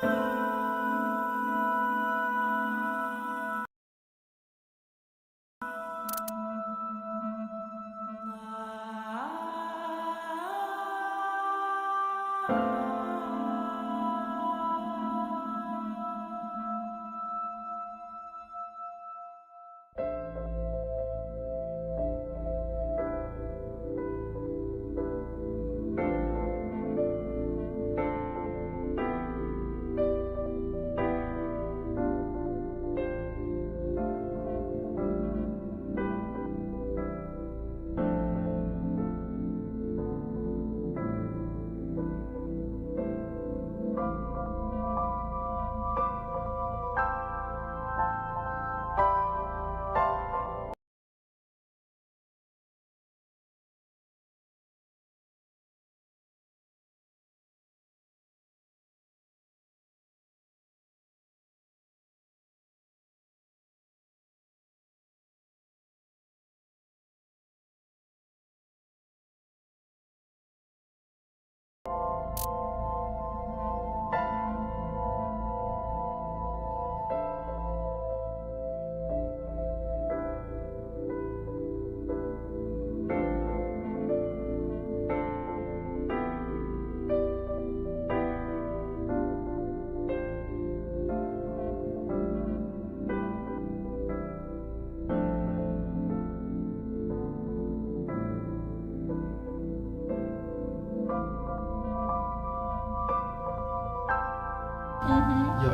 Giờ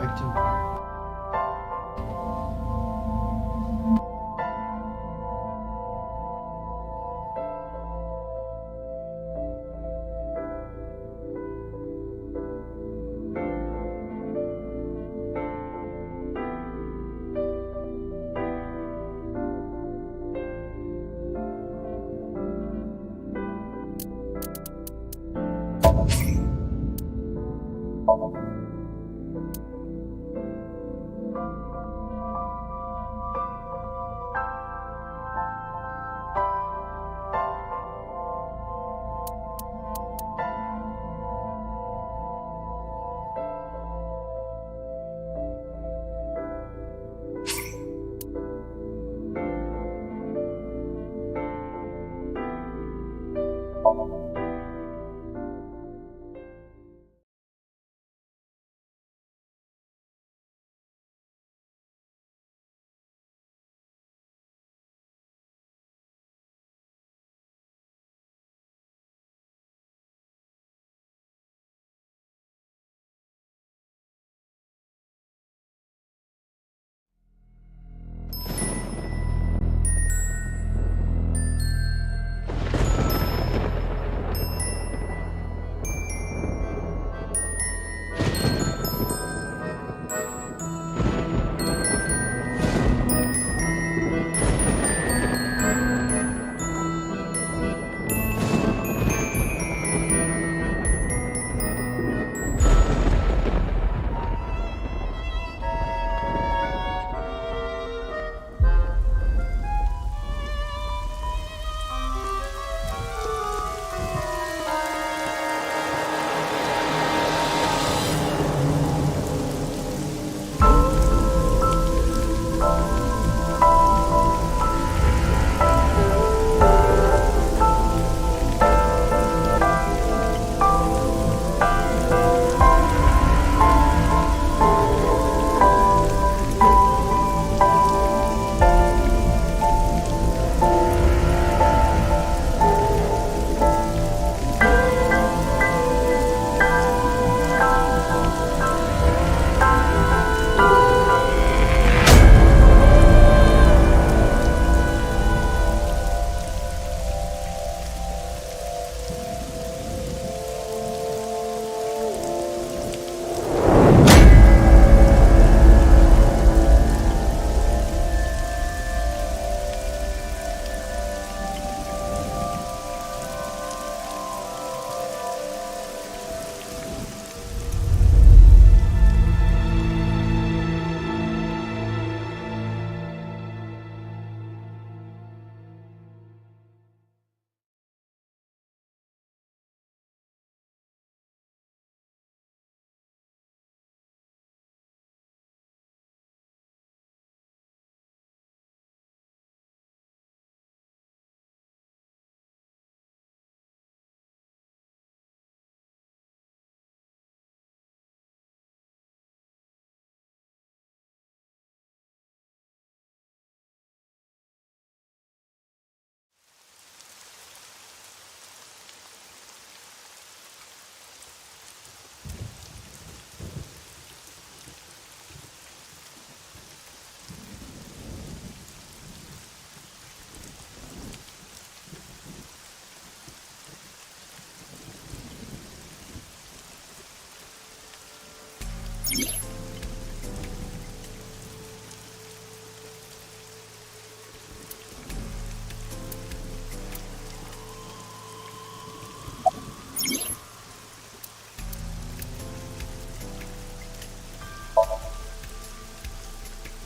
action.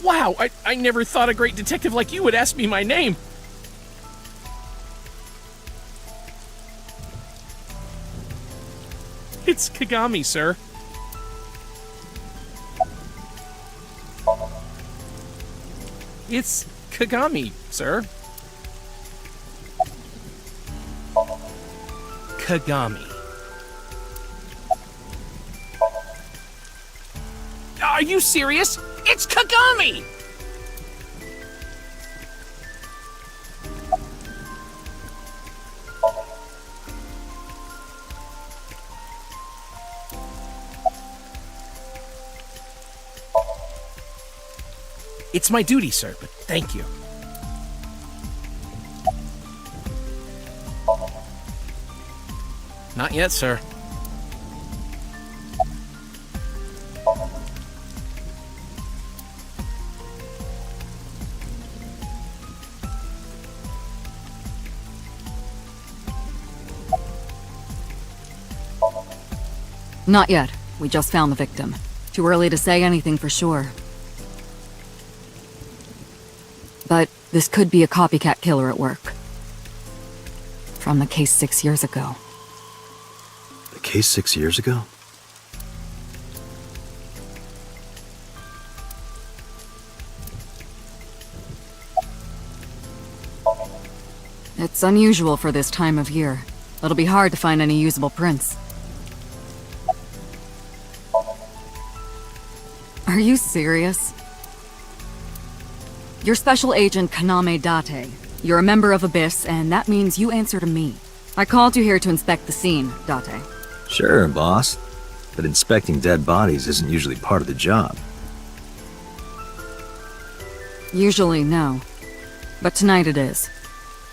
Wow, I never thought a great detective like you would ask me my name. It's Kagami, sir. It's Kagami, sir. Kagami. Are you serious? It's Kagami! It's my duty, sir, but thank you. Not yet, sir. Not yet. We just found the victim. Too early to say anything for sure. But this could be a copycat killer at work. From the case 6 years ago. The case 6 years ago? It's unusual for this time of year. It'll be hard to find any usable prints. Are you serious? You're Special Agent Kaname Date. You're a member of Abyss, and that means you answer to me. I called you here to inspect the scene, Date. Sure, boss. But inspecting dead bodies isn't usually part of the job. Usually, no. But tonight it is.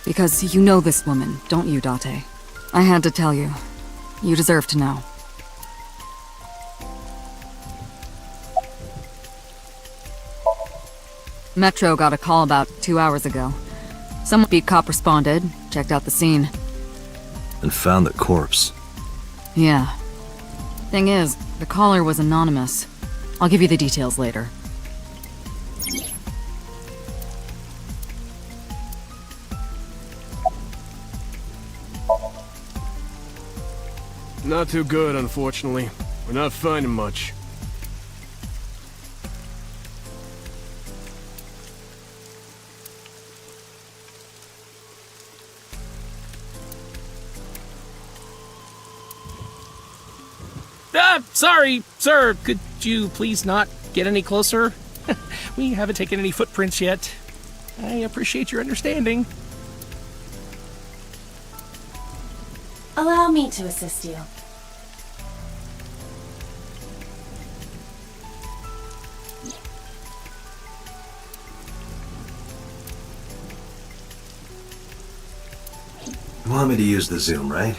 Because you know this woman, don't you, Date? I had to tell you. You deserve to know. Metro got a call about 2 hours ago. Someone beat cop responded, checked out the scene. And found the corpse. Yeah. Thing is, the caller was anonymous. I'll give you the details later. Not too good, unfortunately. We're not finding much. Sorry, sir. Could you please not get any closer? We haven't taken any footprints yet. I appreciate your understanding. Allow me to assist you. You want me to use the zoom, right?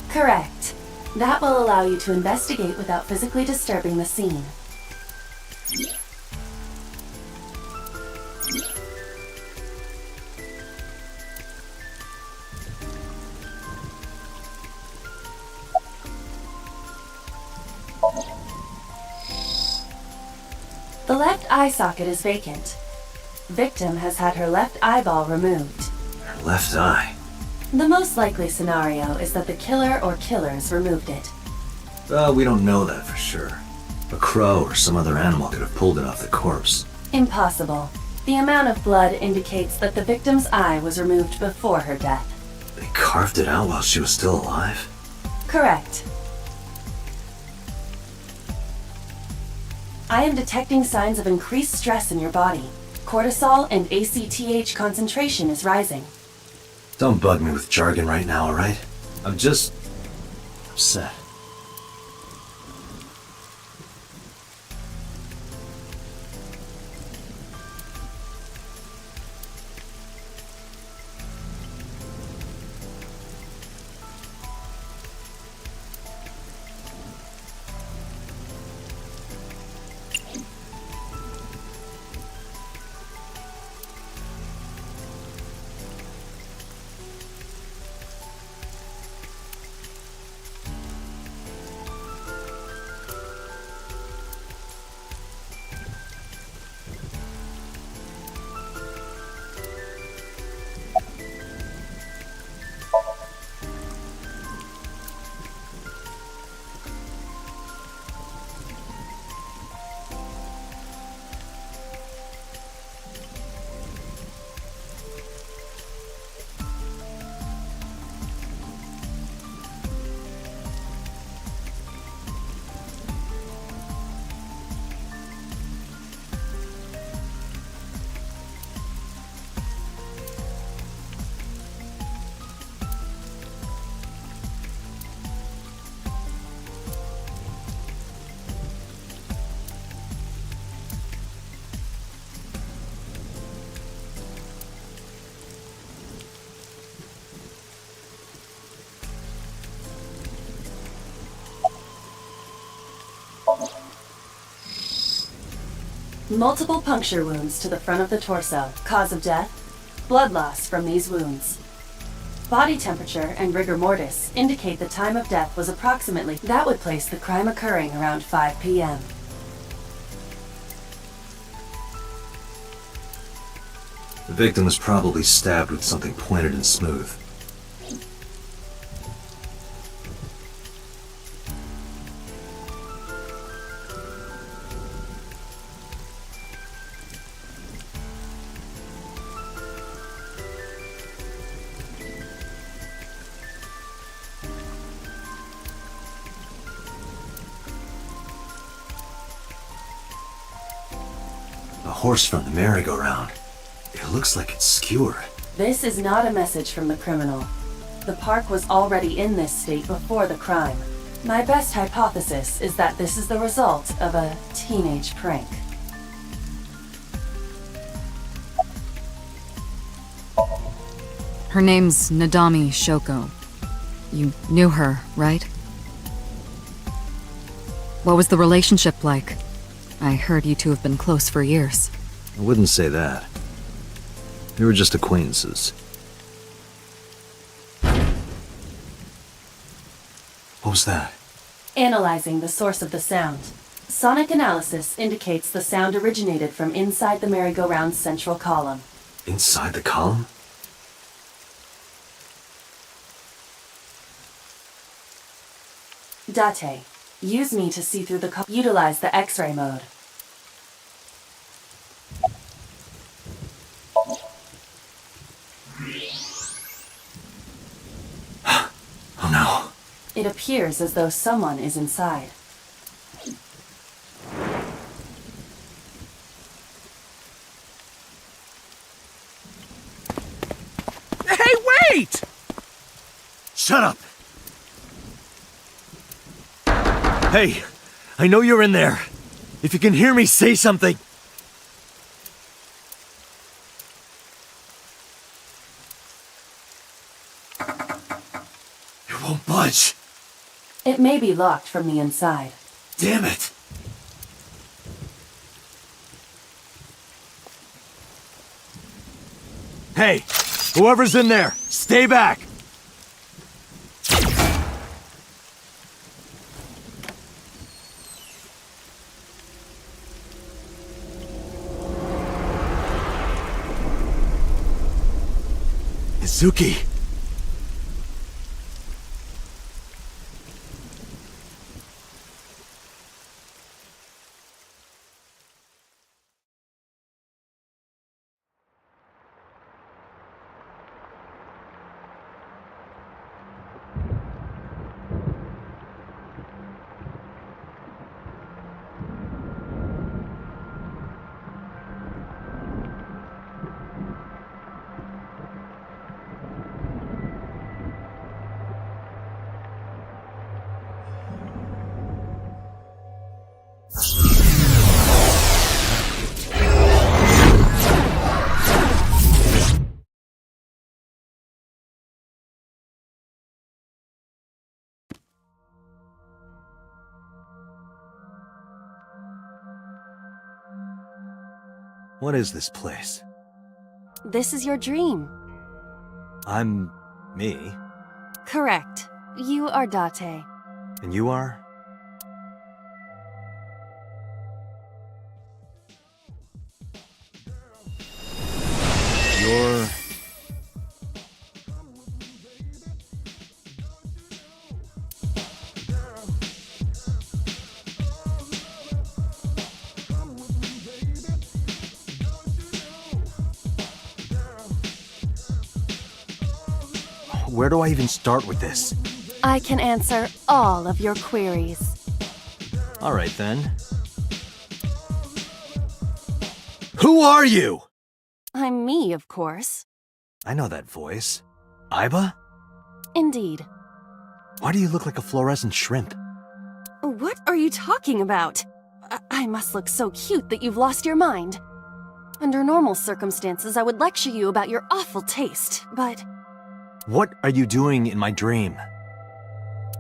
Correct. That will allow you to investigate without physically disturbing the scene. The left eye socket is vacant. Victim has had her left eyeball removed. Her left eye. The most likely scenario is that the killer or killers removed it. We don't know that for sure. A crow or some other animal could have pulled it off the corpse. Impossible. The amount of blood indicates that the victim's eye was removed before her death. They carved it out while she was still alive? Correct. I am detecting signs of increased stress in your body. Cortisol and ACTH concentration is rising. Don't bug me with jargon right now, alright? I'm just upset. Multiple puncture wounds to the front of the torso. Cause of death? Blood loss from these wounds. Body temperature and rigor mortis indicate the time of death was approximately. That would place the crime occurring around 5 p.m. The victim was probably stabbed with something pointed and smooth. A horse from the merry-go-round. It looks like it's skewered. This is not a message from the criminal. The park was already in this state before the crime. My best hypothesis is that this is the result of a teenage prank. Her name's Nadami Shoko. You knew her, right? What was the relationship like? I heard you two have been close for years. I wouldn't say that. We were just acquaintances. What was that? Analyzing the source of the sound. Sonic analysis indicates the sound originated from inside the merry-go-round's central column. Inside the column? Date, use me to see through the utilize the X-ray mode. Oh no. It appears as though someone is inside. Hey, wait! Shut up! Hey, I know you're in there. If you can hear me, say something. It won't budge. It may be locked from the inside. Damn it. Hey, whoever's in there, stay back. Izuki. What is this place? This is your dream. I'm me, Correct. You are Date. and you are? You're... Where do I even start with this? I can answer all of your queries. All right, then. Who are you? I'm me, of course. I know that voice. Aiba? Indeed. Why do you look like a fluorescent shrimp? What are you talking about? I must look so cute that you've lost your mind. Under normal circumstances, I would lecture you about your awful taste, but What are you doing in my dream?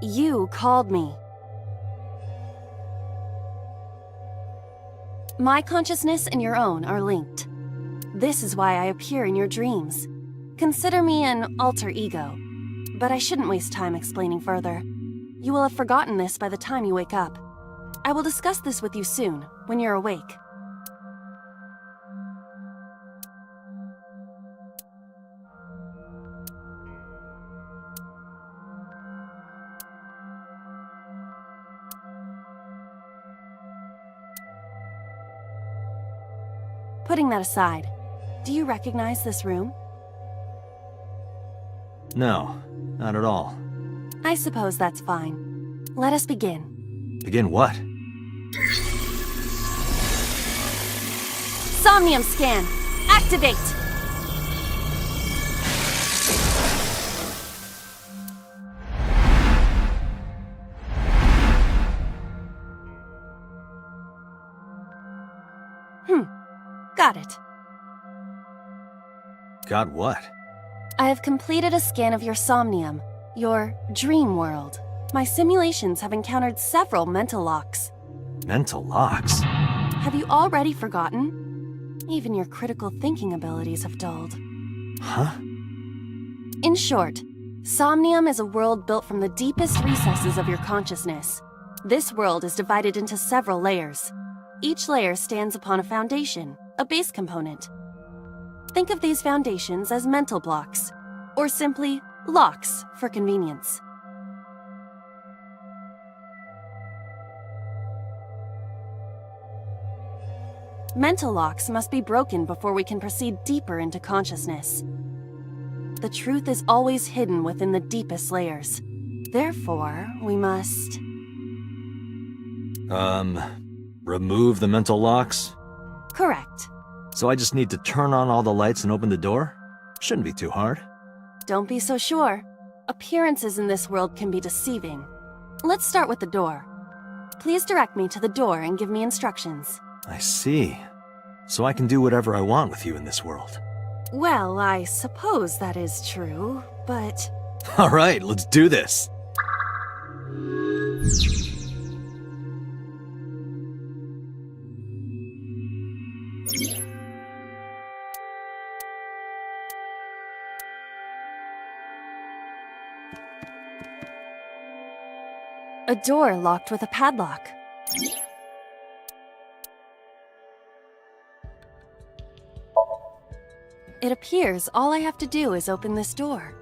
you called me. My consciousness and your own are linked. This is why I appear in your dreams. Consider me an alter ego. But I shouldn't waste time explaining further. You will have forgotten this by the time you wake up. I will discuss this with you soon, when you're awake. Putting that aside, do you recognize this room? No, not at all. I suppose that's fine. Let us begin. Begin what? Somnium scan! Activate! Got it. Got what? I have completed a scan of your Somnium, your dream world. My simulations have encountered several mental locks. Mental locks? Have you already forgotten? Even your critical thinking abilities have dulled. Huh? In short, Somnium is a world built from the deepest recesses of your consciousness. This world is divided into several layers. Each layer stands upon a foundation, a base component. Think of these foundations as mental blocks, or simply locks for convenience. Mental locks must be broken before we can proceed deeper into consciousness. The truth is always hidden within the deepest layers. Therefore, we must... Remove the mental locks? Correct. So I just need to turn on all the lights and open the door? Shouldn't be too hard. Don't be so sure. Appearances in this world can be deceiving. Let's start with the door. Please direct me to the door and give me instructions. I see. So I can do whatever I want with you in this world. Well, I suppose that is true, but... All right, let's do this. A door locked with a padlock. It appears all I have to do is open this door.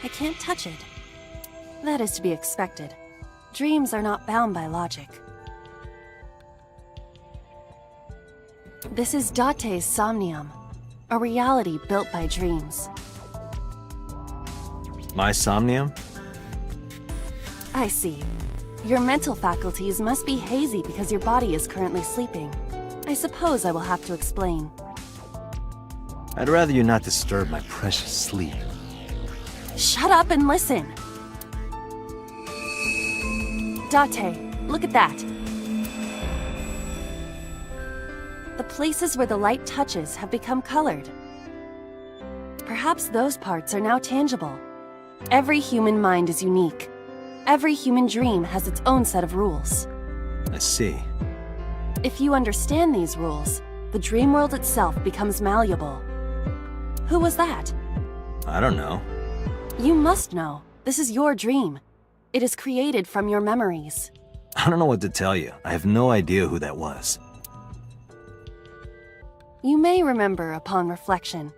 I can't touch it. That is to be expected. Dreams are not bound by logic. This is Date's Somnium, a reality built by dreams. My Somnium? I see. Your mental faculties must be hazy because your body is currently sleeping. I suppose I will have to explain. I'd rather you not disturb my precious sleep. Shut up and listen! Date, look at that. The places where the light touches have become colored. Perhaps those parts are now tangible. Every human mind is unique. Every human dream has its own set of rules. I see. If you understand these rules, the dream world itself becomes malleable. Who was that? I don't know. You must know. This is your dream. It is created from your memories. I don't know what to tell you. I have no idea who that was. You may remember upon reflection.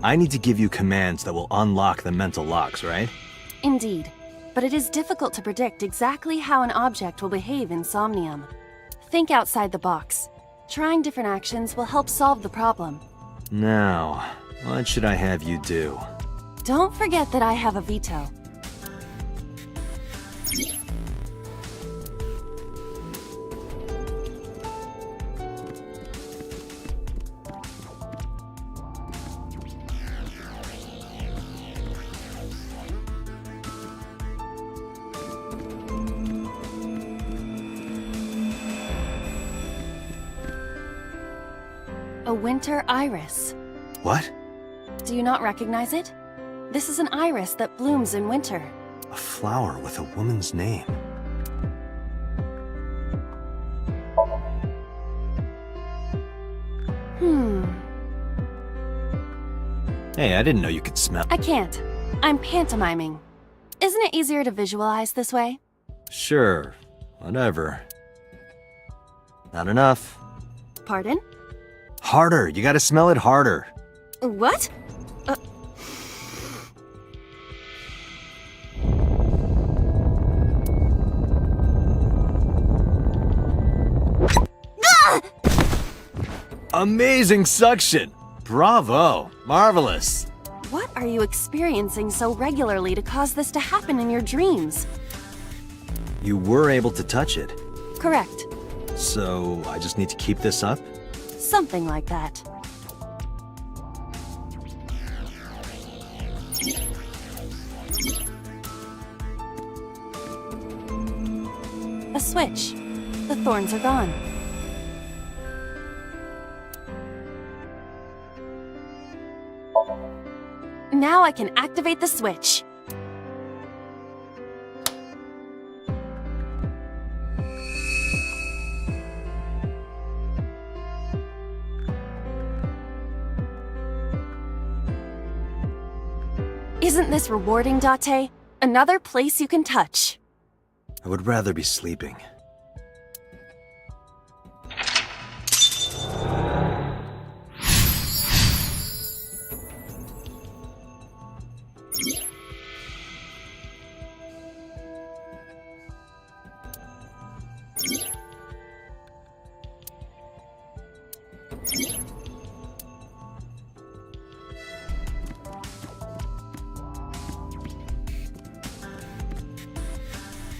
I need to give you commands that will unlock the mental locks, right? Indeed, but it is difficult to predict exactly how an object will behave in Somnium. Think outside the box. Trying different actions will help solve the problem. Now, what should I have you do? Don't forget that I have a veto. A winter iris. What? Do you not recognize it? This is an iris that blooms in winter. A flower with a woman's name. Hey, I didn't know you could smell. I can't. I'm pantomiming. Isn't it easier to visualize this way? Sure, whatever. Not enough. Pardon? Harder, you gotta smell it harder. What? Amazing suction! Bravo! Marvelous! What are you experiencing so regularly to cause this to happen in your dreams? You were able to touch it, Correct. so I just need to keep this up? Something like that. A switch. The thorns are gone. Now I can activate the switch. Isn't this rewarding, Date? Another place you can touch. I would rather be sleeping.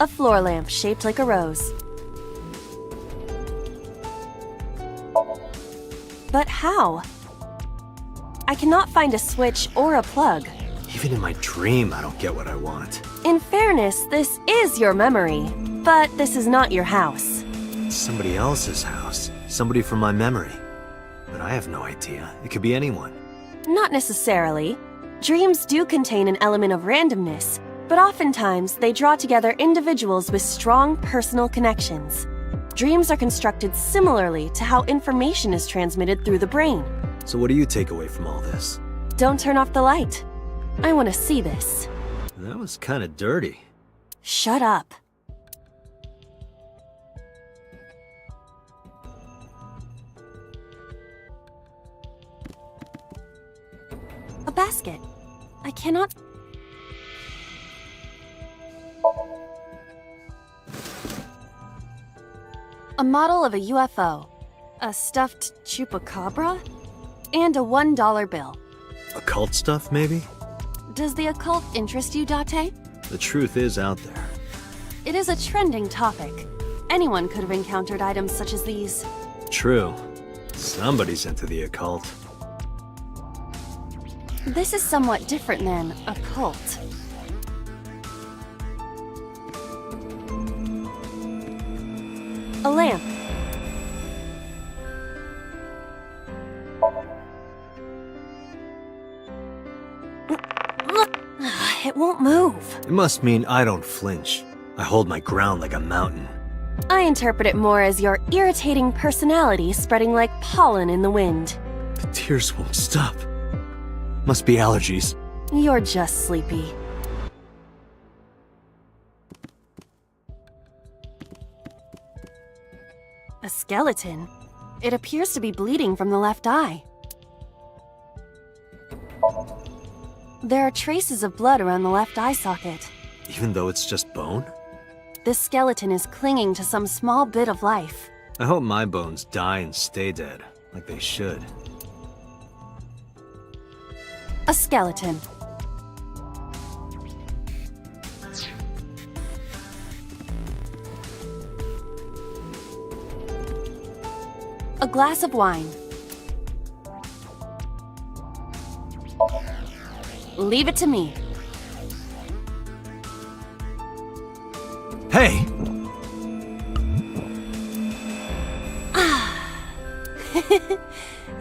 A floor lamp shaped like a rose. But how? I cannot find a switch or a plug. Even in my dream, I don't get what I want. In fairness, this is your memory, but this is not your house. It's somebody else's house. Somebody from my memory. But I have no idea. It could be anyone. Not necessarily. Dreams do contain an element of randomness, but oftentimes they draw together individuals with strong personal connections. Dreams are constructed similarly to how information is transmitted through the brain. So what do you take away from all this? Don't turn off the light. I want to see this. That was kind of dirty. Shut up. A basket. I cannot... A model of a UFO, a stuffed chupacabra, and a $1 bill. Occult stuff, maybe? Does the occult interest you, Date? The truth is out there. It is a trending topic. Anyone could have encountered items such as these. True. Somebody's into the occult. This is somewhat different than a cult. A lamp. It won't move. It must mean I don't flinch. I hold my ground like a mountain. I interpret it more as your irritating personality spreading like pollen in the wind. The tears won't stop. Must be allergies. You're just sleepy. A skeleton. It appears to be bleeding from the left eye. There are traces of blood around the left eye socket. Even though it's just bone? This skeleton is clinging to some small bit of life. I hope my bones die and stay dead, like they should. A skeleton. A glass of wine. Leave it to me. Hey!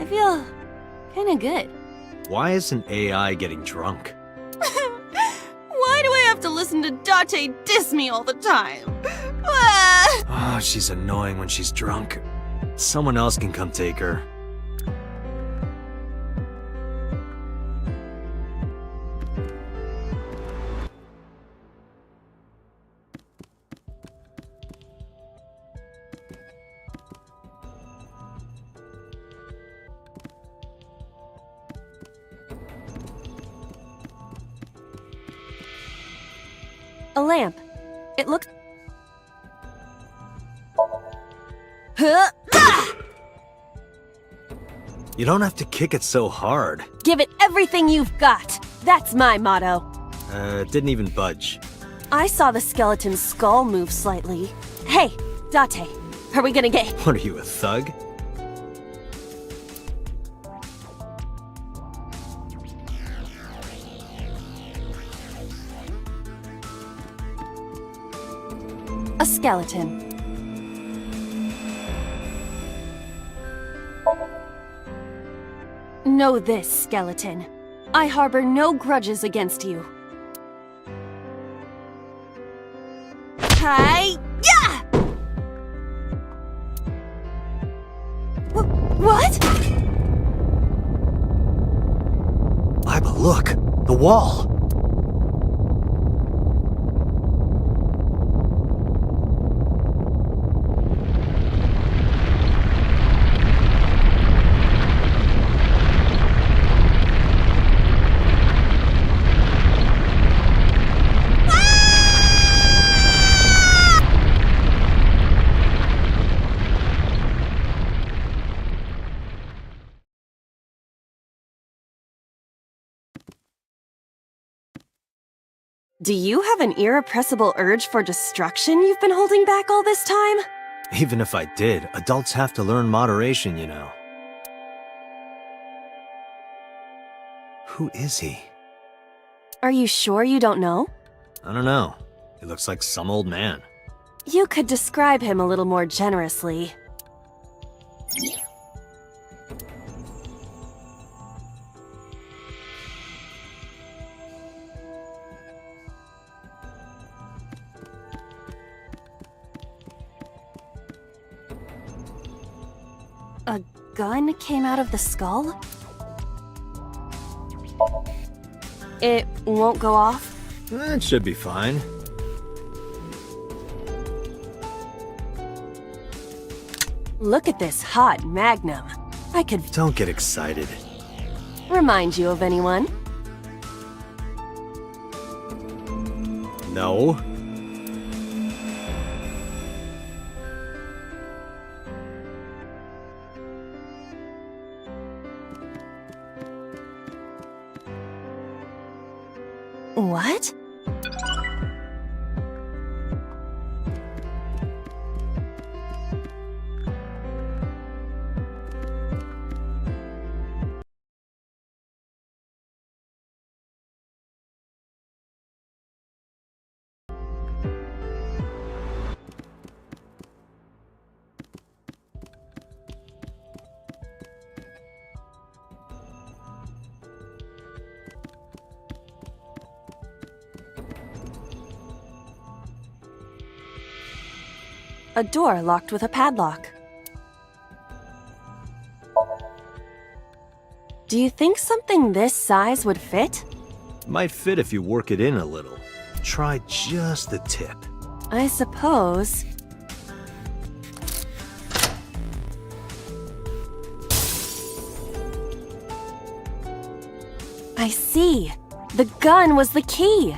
I feel kinda good. Why isn't AI getting drunk? Why do I have to listen listen to Date diss me all the time. Ah! Oh, she's annoying when she's drunk. Someone else can come take her. A lamp. It looks... Huh? Ah! You don't have to kick it so hard. Give it everything you've got. That's my motto. It didn't even budge. I saw the skeleton's skull move slightly. Hey, Date, are we gonna get... What are you, a thug? A skeleton. Know this, skeleton. I harbor no grudges against you. Hi-ya! What? Iba, look! The wall! Do you have an irrepressible urge for destruction you've been holding back all this time? Even if I did, adults have to learn moderation, you know. Who is he? Are you sure you don't know? I don't know. He looks like some old man. You could describe him a little more generously. A gun came out of the skull? It won't go off? That should be fine. Look at this hot magnum. I could Don't get excited. remind you of anyone. No. What? A door locked with a padlock. Do you think something this size would fit? Might fit if you work it in a little. Try just the tip. I suppose. I see. The gun was the key.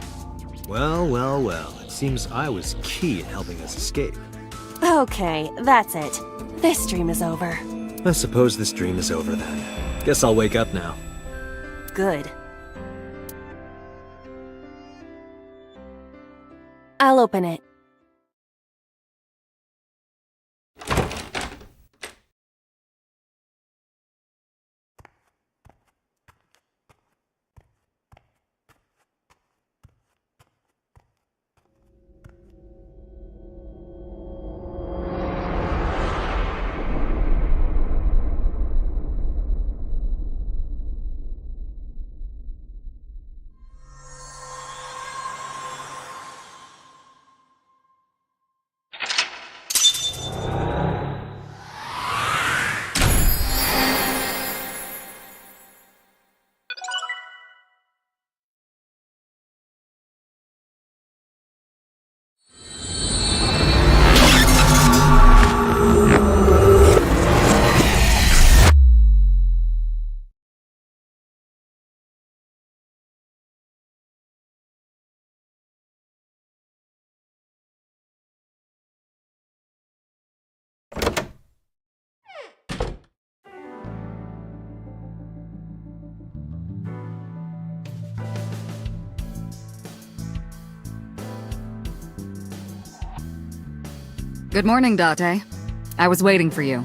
Well, well, well. It seems I was key in helping us escape. Okay, that's it. This dream is over. I suppose this dream is over then. Guess I'll wake up now. Good. I'll open it. Good morning, Date. I was waiting for you.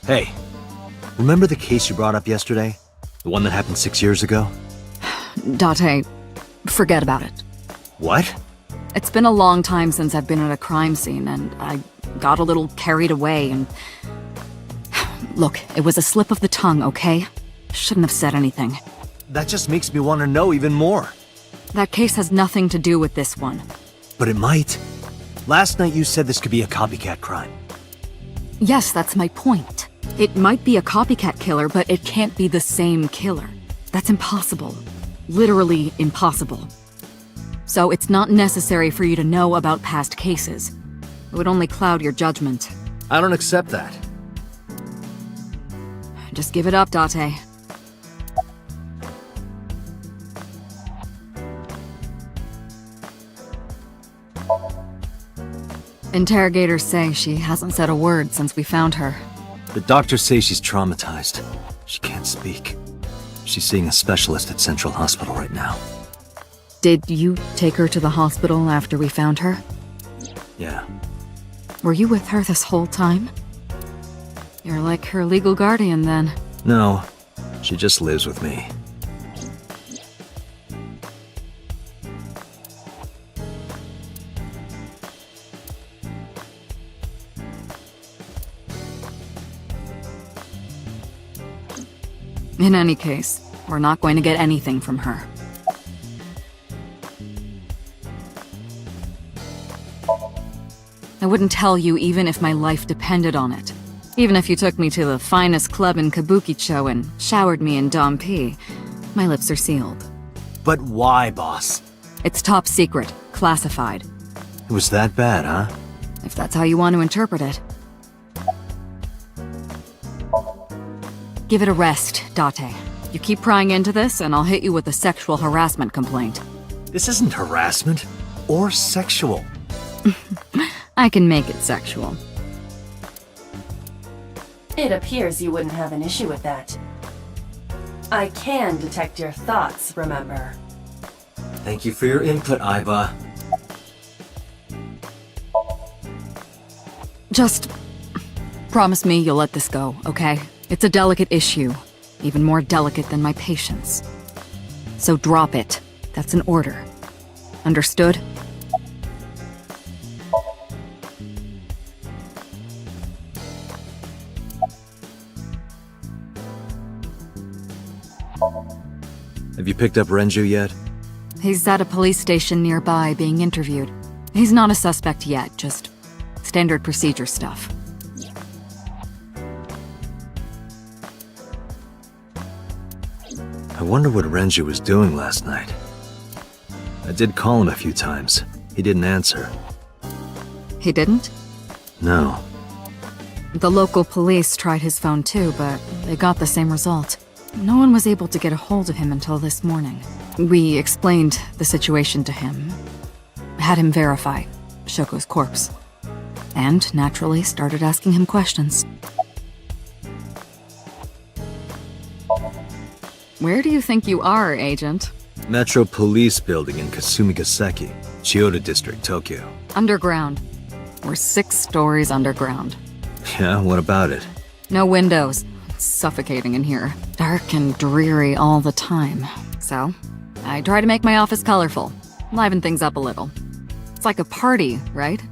Hey, remember the case you brought up yesterday? The one that happened 6 years ago? Date, forget about it. What? It's been a long time since I've been at a crime scene, and I got a little carried away and... Look, it was a slip of the tongue, okay? Shouldn't have said anything. That just makes me want to know even more. That case has nothing to do with this one. But it might. Last night you said this could be a copycat crime. Yes, that's my point. It might be a copycat killer, but it can't be the same killer. That's impossible. Literally impossible. So it's not necessary for you to know about past cases. It would only cloud your judgment. I don't accept that. Just give it up, Date. Interrogators say she hasn't said a word since we found her. The doctors say she's traumatized. She can't speak. She's seeing a specialist at Central Hospital right now. Did you take her to the hospital after we found her? Yeah. Were you with her this whole time? You're like her legal guardian, then. No, she just lives with me. In any case, we're not going to get anything from her. I wouldn't tell you even if my life depended on it. Even if you took me to the finest club in Kabukicho and showered me in Dompi, my lips are sealed. But why, boss? It's top secret, classified. It was that bad, huh? If that's how you want to interpret it. Give it a rest, Date. You keep prying into this, and I'll hit you with a sexual harassment complaint. This isn't harassment or sexual. I can make it sexual. It appears you wouldn't have an issue with that. I can detect your thoughts, remember? Thank you for your input, Iva. Just promise me you'll let this go, okay? It's a delicate issue, even more delicate than my patience. So drop it. That's an order. Understood? Have you picked up Renju yet? He's at a police station nearby being interviewed. He's not a suspect yet, just standard procedure stuff. I wonder what Renju was doing last night. I did call him a few times. He didn't answer. He didn't? No. The local police tried his phone too, but they got the same result. No one was able to get a hold of him until this morning. We explained the situation to him, had him verify Shoko's corpse, and naturally started asking him questions. Where do you think you are, Agent? Metro Police Building in Kasumigaseki, Chiyoda District, Tokyo. Underground. We're 6 stories underground. Yeah, what about it? No windows. It's suffocating in here. Dark and dreary all the time. So, I try to make my office colorful, liven things up a little. It's like a party, right?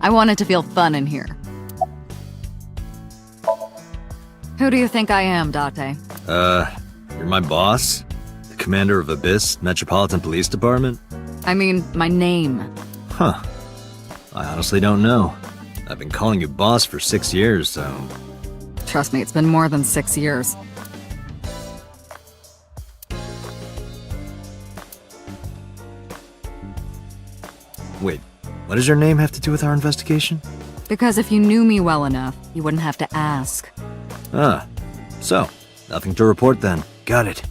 I want it to feel fun in here. Who do you think I am, Date? You're my boss? The commander of Abyss Metropolitan Police Department? I mean, my name. Huh. I honestly don't know. I've been calling you boss for 6 years, so... Trust me, it's been more than 6 years. Wait, what does your name have to do with our investigation? Because if you knew me well enough, you wouldn't have to ask. Ah, so, nothing to report then. Got it.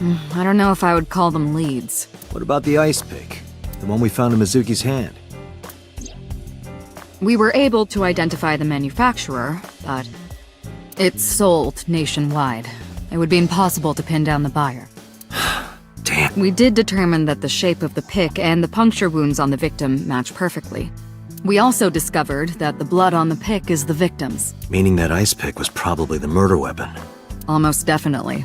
I don't know if I would call them leads. What about the ice pick? The one we found in Mizuki's hand? We were able to identify the manufacturer, but it's sold nationwide. It would be impossible to pin down the buyer. Damn. We did determine that the shape of the pick and the puncture wounds on the victim match perfectly. We also discovered that the blood on the pick is the victim's. Meaning that ice pick was probably the murder weapon. Almost definitely.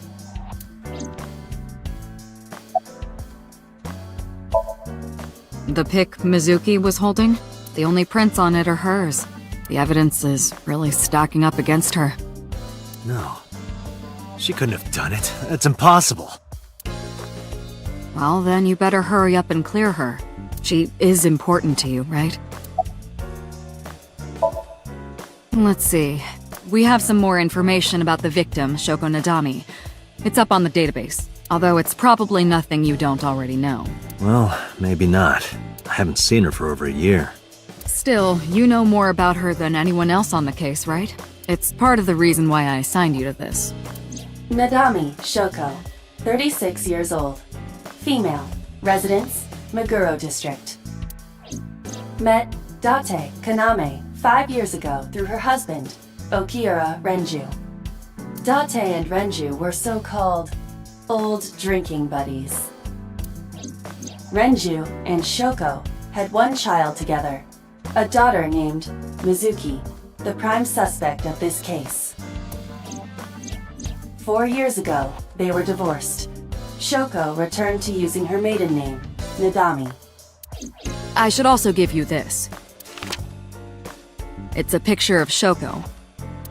The pick Mizuki was holding, the only prints on it are hers. The evidence is really stacking up against her. No. She couldn't have done it. That's impossible. Well, then you better hurry up and clear her. She is important to you, right? Let's see. We have some more information about the victim, Shoko Nadami. It's up on the database, although it's probably nothing you don't already know. Well, maybe not. I haven't seen her for over a year. Still, you know more about her than anyone else on the case, right? It's part of the reason why I assigned you to this. Nadami Shoko, 36 years old. Female. Residence, Meguro District. Met Date Kaname 5 years ago through her husband, Okiura Renju. Date and Renju were so-called old drinking buddies. Renju and Shoko had one child together, a daughter named Mizuki, the prime suspect of this case. 4 years ago, they were divorced. Shoko returned to using her maiden name, Nadami. I should also give you this. It's a picture of Shoko.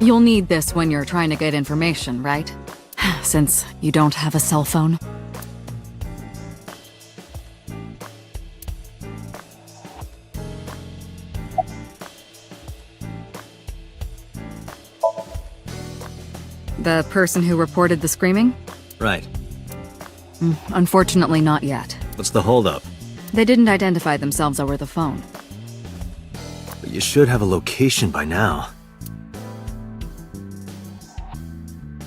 You'll need this when you're trying to get information, right? Since you don't have a cell phone. The person who reported the screaming? Right. Unfortunately, not yet. What's the holdup? They didn't identify themselves over the phone. But you should have a location by now.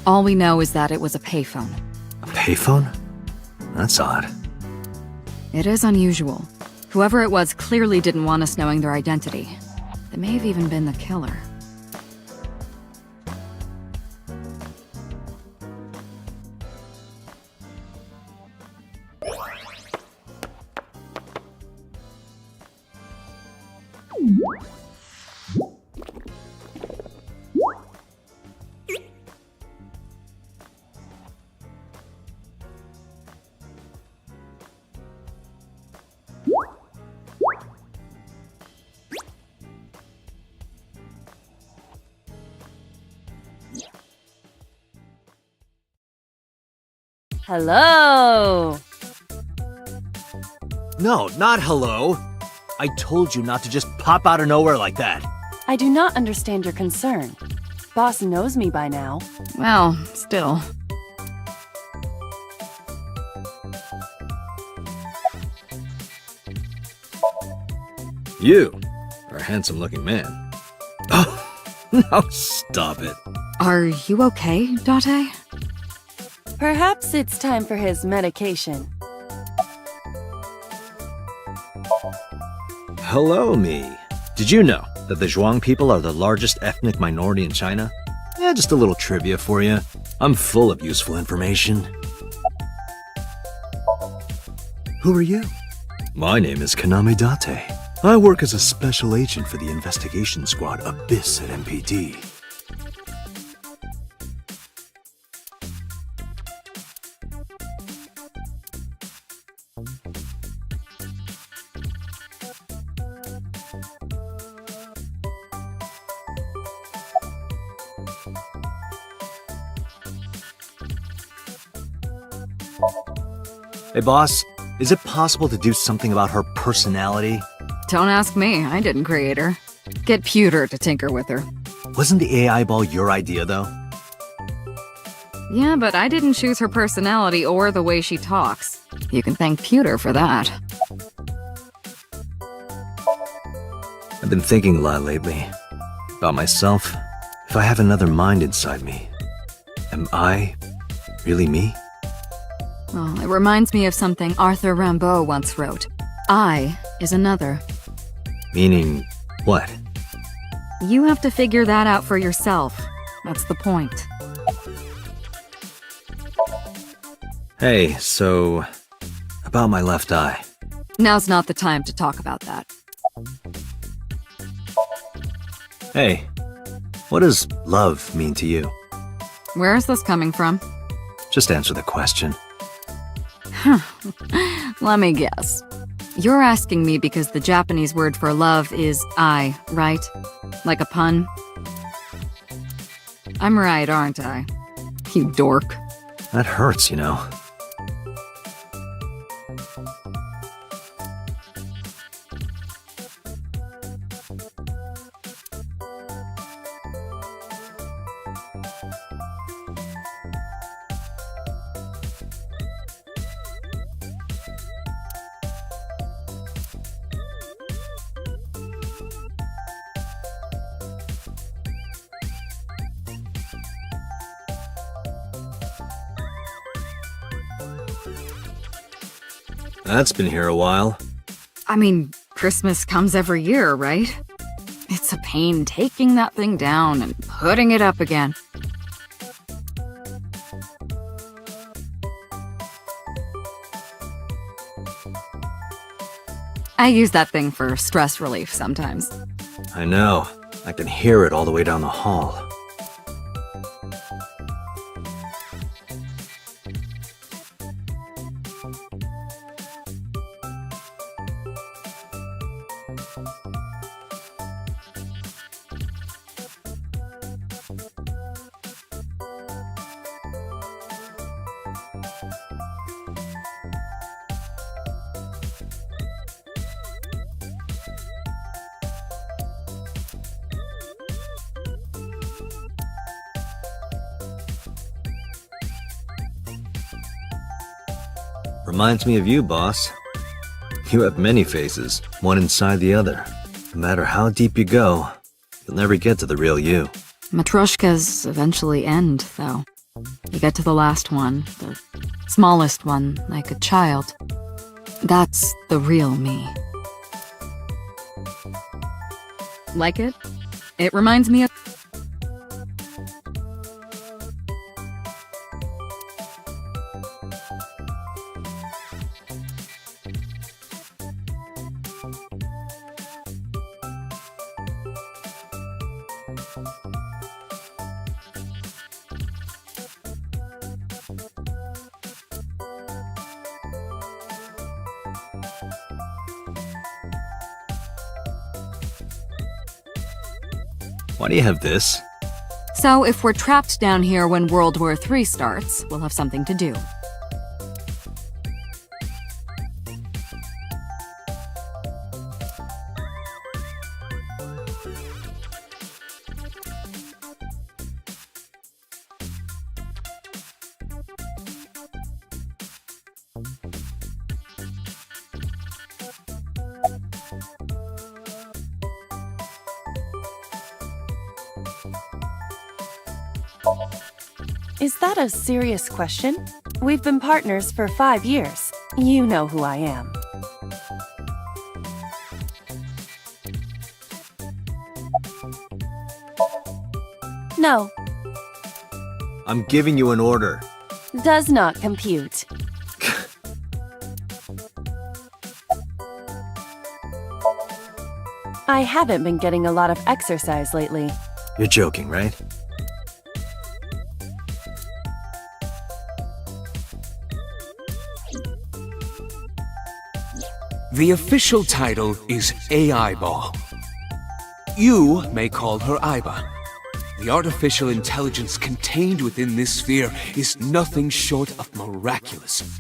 All we know is that it was a payphone. A payphone? That's odd. It is unusual. Whoever it was clearly didn't want us knowing their identity. They may have even been the killer. Hello! No, not hello. I told you not to just pop out of nowhere like that. I do not understand your concern. Boss knows me by now. Well, still. You are a handsome-looking man. Oh, no, stop it. Are you okay, Date? Perhaps it's time for his medication. Hello, me. Did you know that the Zhuang people are the largest ethnic minority in China? Yeah, just a little trivia for you. I'm full of useful information. Who are you? My name is Kaname Date. I work as a special agent for the investigation squad Abyss at MPD. Hey boss, is it possible to do something about her personality? Don't ask me, I didn't create her. Get Pewter to tinker with her. Wasn't the AI ball your idea though? Yeah, but I didn't choose her personality or the way she talks. You can thank Pewter for that. I've been thinking a lot lately. About myself. If I have another mind inside me, am I really me? Well, it reminds me of something Arthur Rimbaud once wrote. I is another. Meaning what? You have to figure that out for yourself. That's the point. Hey, so... about my left eye. Now's not the time to talk about that. Hey, what does love mean to you? Where is this coming from? Just answer the question. Let me guess. You're asking me because the Japanese word for love is ai, right? Like a pun? I'm right, aren't I? You dork. That hurts, you know. That's been here a while. I mean, Christmas comes every year, right? It's a pain taking that thing down and putting it up again. I use that thing for stress relief sometimes. I know. I can hear it all the way down the hall. Reminds me of you, boss. You have many faces, one inside the other. No matter how deep you go, you'll never get to the real you. Matryoshkas eventually end, though. You get to the last one, the smallest one, like a child. That's the real me. Like it? It reminds me of... Why do you have this? So if we're trapped down here when World War III starts, we'll have something to do. Is that a serious question? We've been partners for 5 years. You know who I am. No, I'm giving you an order. does not compute. I haven't been getting a lot of exercise lately. You're joking, right? The official title is AI Ball. You may call her Aiba. The artificial intelligence contained within this sphere is nothing short of miraculous.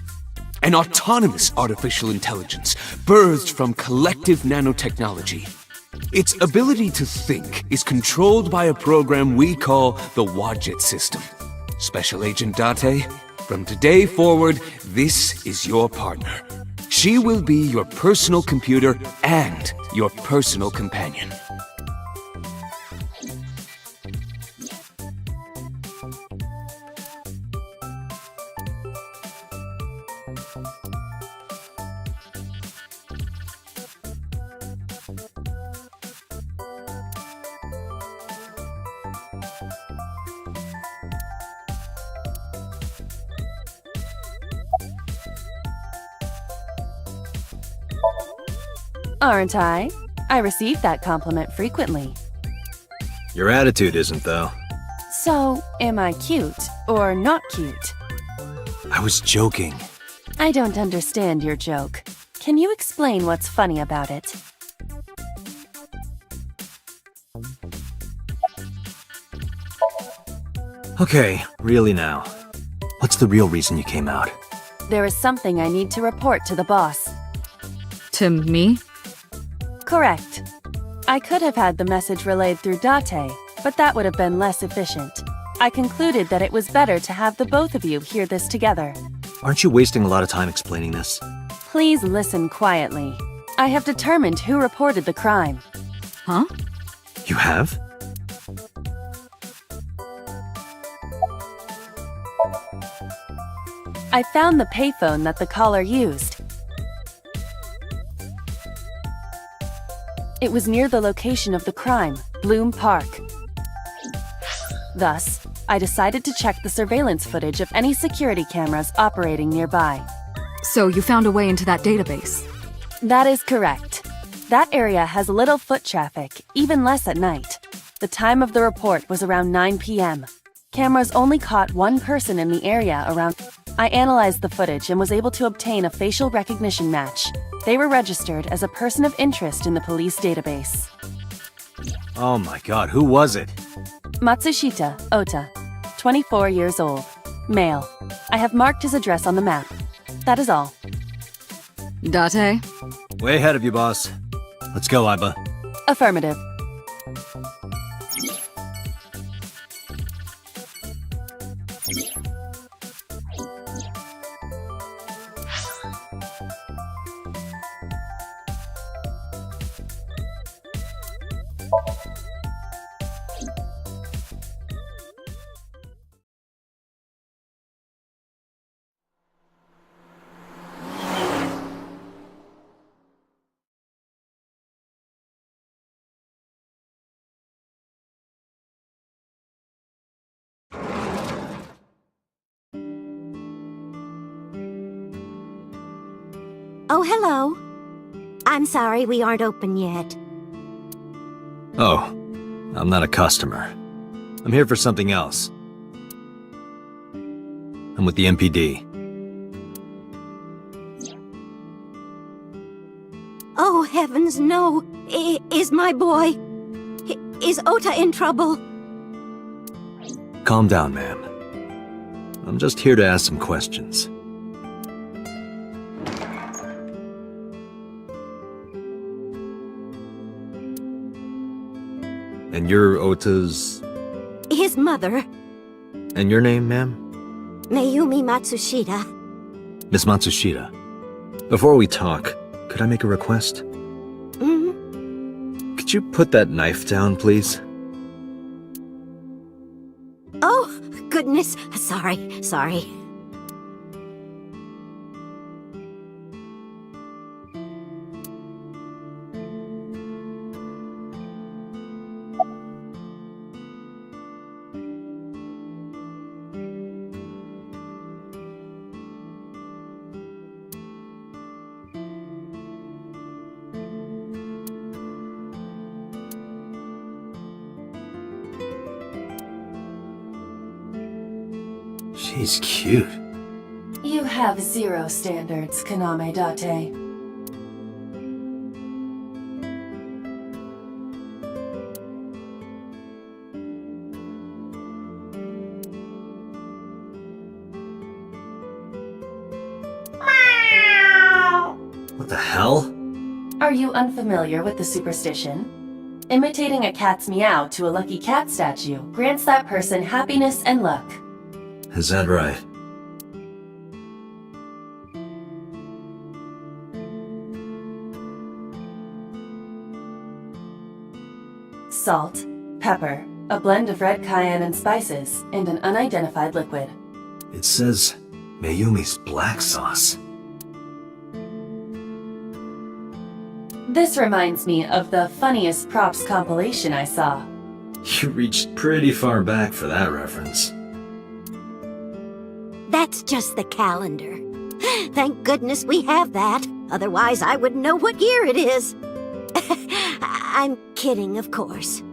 An autonomous artificial intelligence birthed from collective nanotechnology. Its ability to think is controlled by a program we call the Wadjet system. Special Agent Date, from today forward, this is your partner. She will be your personal computer and your personal companion. Aren't I? I receive that compliment frequently. Your attitude isn't, though. So, am I cute or not cute? I was joking. I don't understand your joke. Can you explain what's funny about it? Okay, really now. What's the real reason you came out? There is something I need to report to the boss. To me? Correct. I could have had the message relayed through Date, but that would have been less efficient. I concluded that it was better to have the both of you hear this together. Aren't you wasting a lot of time explaining this? Please listen quietly. I have determined who reported the crime. Huh? You have? I found the payphone that the caller used. It was near the location of the crime, Bloom Park. Thus, I decided to check the surveillance footage of any security cameras operating nearby. So you found a way into that database? That is correct. That area has little foot traffic, even less at night. The time of the report was around 9 p.m. Cameras only caught one person in the area around... I analyzed the footage and was able to obtain a facial recognition match. They were registered as a person of interest in the police database. Oh my god, who was it? Matsushita Ota, 24 years old, male. I have marked his address on the map. That is all. Date? Way ahead of you, boss. Let's go, Iba. Affirmative. Oh, hello. I'm sorry we aren't open yet. Oh, I'm not a customer. I'm here for something else. I'm with the MPD. Oh, heavens, no. Is my boy... Is Ota in trouble? Calm down, ma'am. I'm just here to ask some questions. And you're Ota's... His mother, And your name, ma'am? Mayumi Matsushita. Miss Matsushita. Before we talk, could I make a request? Could you put that knife down, please? Oh, goodness. Sorry. She's cute. You have zero standards, Kaname Date. What the hell? Are you unfamiliar with the superstition? Imitating a cat's meow to a lucky cat statue grants that person happiness and luck. Is that right? Salt, pepper, a blend of red cayenne and spices, and an unidentified liquid. It says Mayumi's black sauce. This reminds me of the funniest props compilation I saw. You reached pretty far back for that reference. That's just the calendar. Thank goodness we have that. Otherwise, I wouldn't know what year it is. I'm kidding, of course.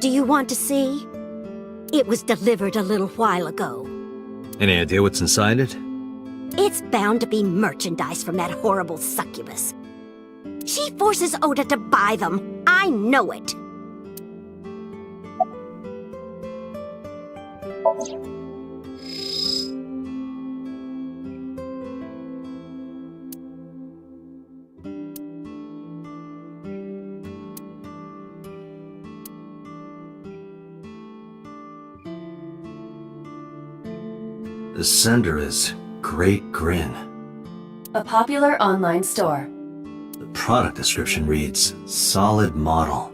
Do you want to see? It was delivered a little while ago. Any idea what's inside it? It's bound to be merchandise from that horrible succubus. She forces Ota to buy them. I know it. The sender is Great Grin. A popular online store. The product description reads, solid model.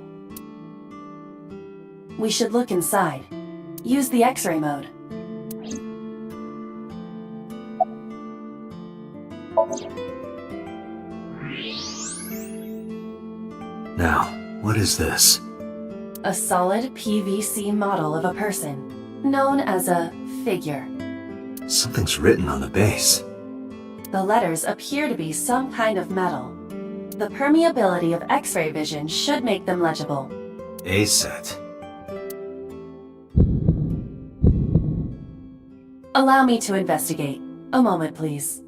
We should look inside. Use the X-ray mode. Now, what is this? A solid PVC model of a person, known as a figure. Something's written on the base. The letters appear to be some kind of metal. The permeability of X-ray vision should make them legible. A set. Allow me to investigate. A moment, please.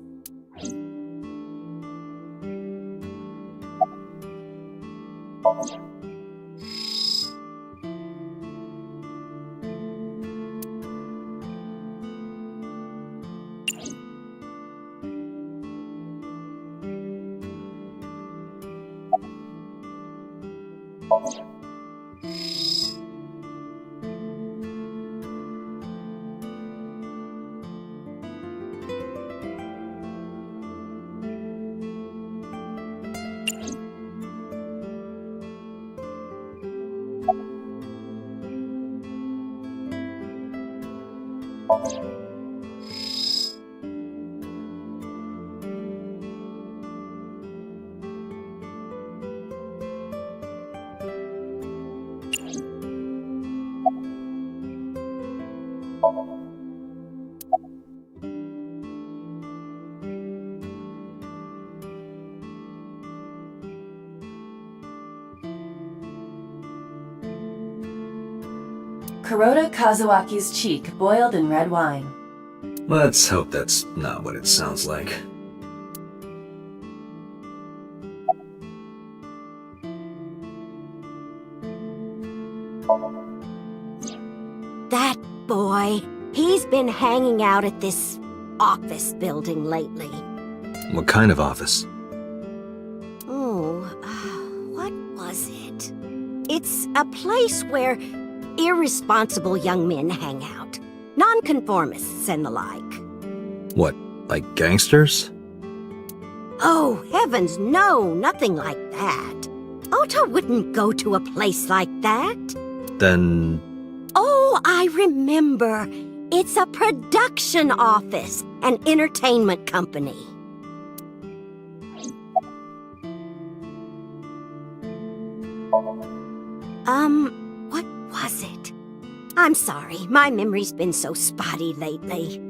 Kuroda Kazuaki's cheek boiled in red wine. Let's hope that's not what it sounds like. That boy, he's been hanging out at this office building lately. What kind of office? Oh, what was it? It's a place where irresponsible young men hang out. Nonconformists and the like. What, like gangsters? Oh, heavens, no, nothing like that. Ota wouldn't go to a place like that. Then... Oh, I remember. It's a production office, an entertainment company. What was it? I'm sorry, my memory's been so spotty lately.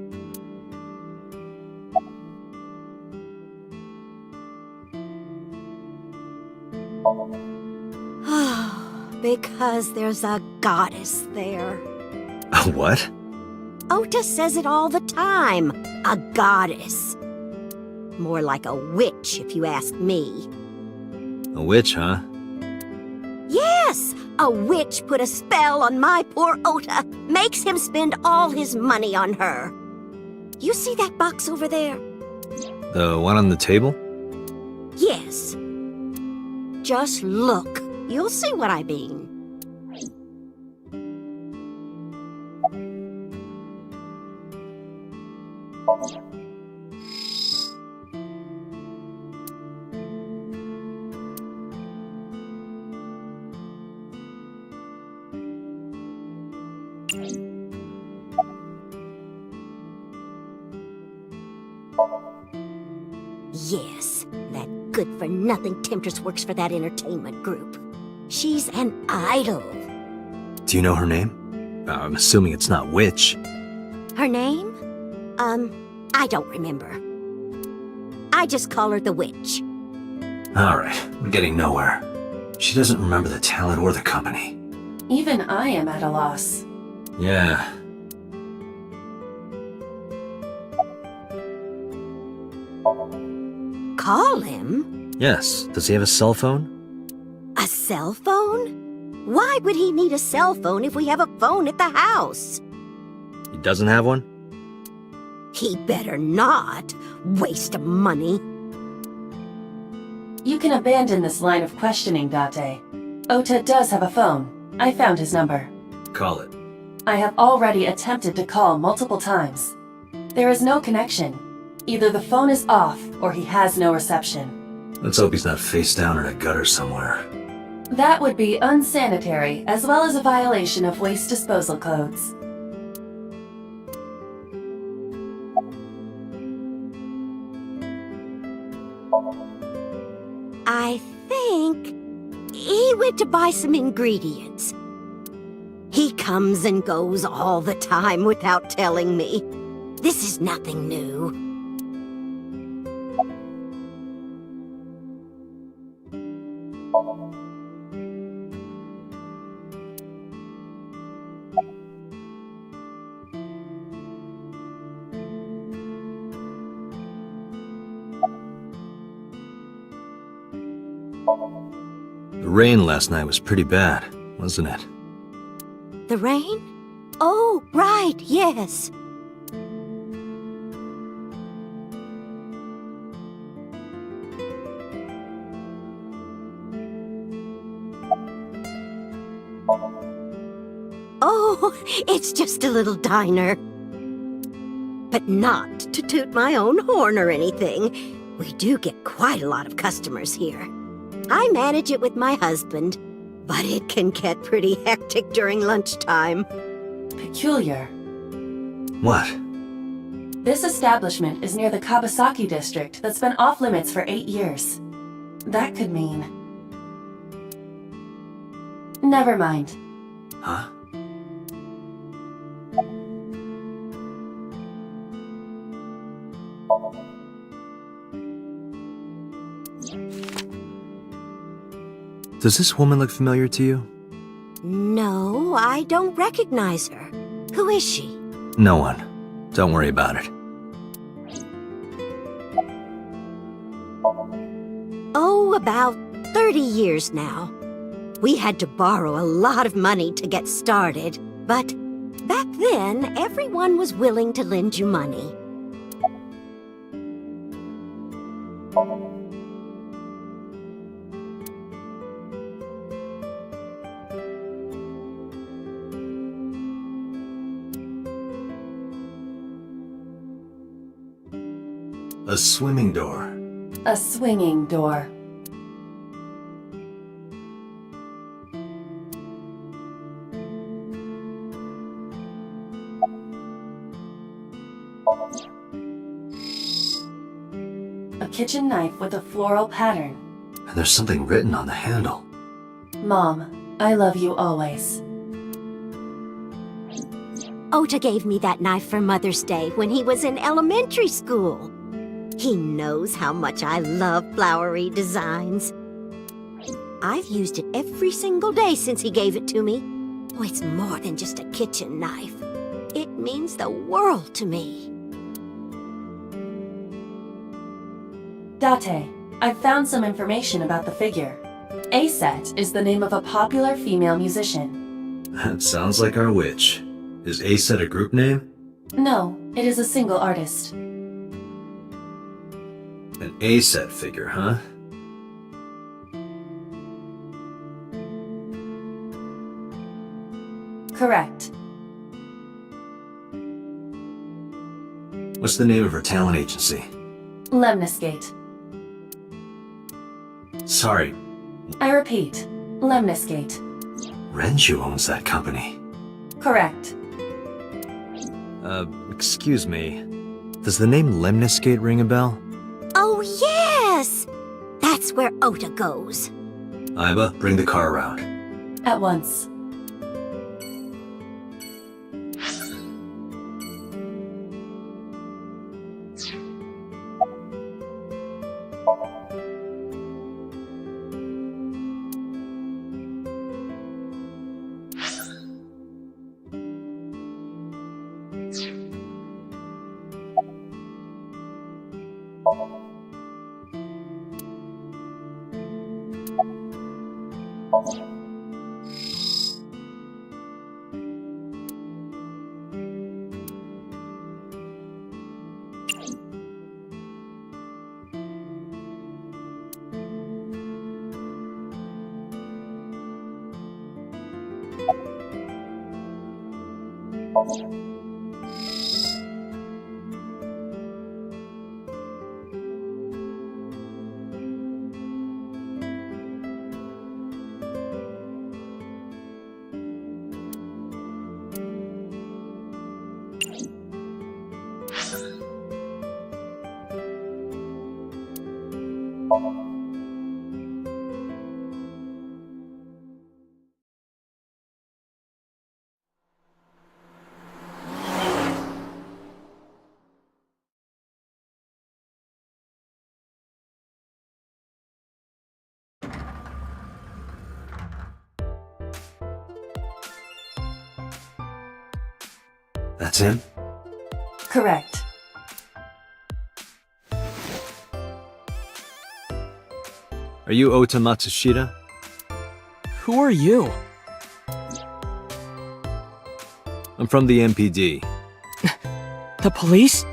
Because there's a goddess there. A what? Ota says it all the time. A goddess. More like a witch, if you ask me. A witch, huh? Yes! A witch put a spell on my poor Ota. Makes him spend all his money on her. You see that box over there? The one on the table? Yes. just look. You'll see what I mean. Yes, that good-for-nothing temptress works for that entertainment group. She's an idol. Do you know her name? I'm assuming it's not Witch. Her name? I don't remember. I just call her the Witch. Alright, we're getting nowhere. She doesn't remember the talent or the company. Even I am at a loss. Yeah. Call him? Yes. Does he have a cell phone? A cell phone? Why would he need a cell phone if we have a phone at the house? He doesn't have one? He better not. Waste of money. You can abandon this line of questioning, Date. Ota does have a phone. I found his number. Call it. I have already attempted to call multiple times. There is no connection. Either the phone is off, or he has no reception. Let's hope he's not face down in a gutter somewhere. That would be unsanitary, as well as a violation of waste disposal codes. I think he went to buy some ingredients. He comes and goes all the time without telling me. This is nothing new. The rain last night was pretty bad, wasn't it? The rain? Oh, right, yes. Oh, it's just a little diner. But not to toot my own horn or anything. We do get quite a lot of customers here. I manage it with my husband, but it can get pretty hectic during lunchtime. Peculiar. What? This establishment is near the Kawasaki district that's been off limits for 8 years. That could mean... Never mind. Huh? Does this woman look familiar to you? No, I don't recognize her. Who is she? No one. Don't worry about it. Oh, about 30 years now. We had to borrow a lot of money to get started, but back then, everyone was willing to lend you money. A swimming door. A swinging door. A kitchen knife with a floral pattern. And there's something written on the handle. Mom, I love you always. Ota gave me that knife for Mother's Day when he was in elementary school. He knows how much I love flowery designs. I've used it every single day since he gave it to me. Oh, it's more than just a kitchen knife. It means the world to me. Date, I've found some information about the figure. Aset is the name of a popular female musician. That sounds like our witch. Is Aset a group name? No, it is a single artist. An Aset figure, huh? Correct. What's the name of her talent agency? Lemniscate. Sorry, I repeat, Lemniscate. Renju owns that company. Correct. Excuse me. Does the name Lemniscate ring a bell? Oh, yes! That's where Ota goes. Iba, bring the car around. At once. That's him? Correct. Are you Ota Matsushita? Who are you? I'm from the MPD. The police?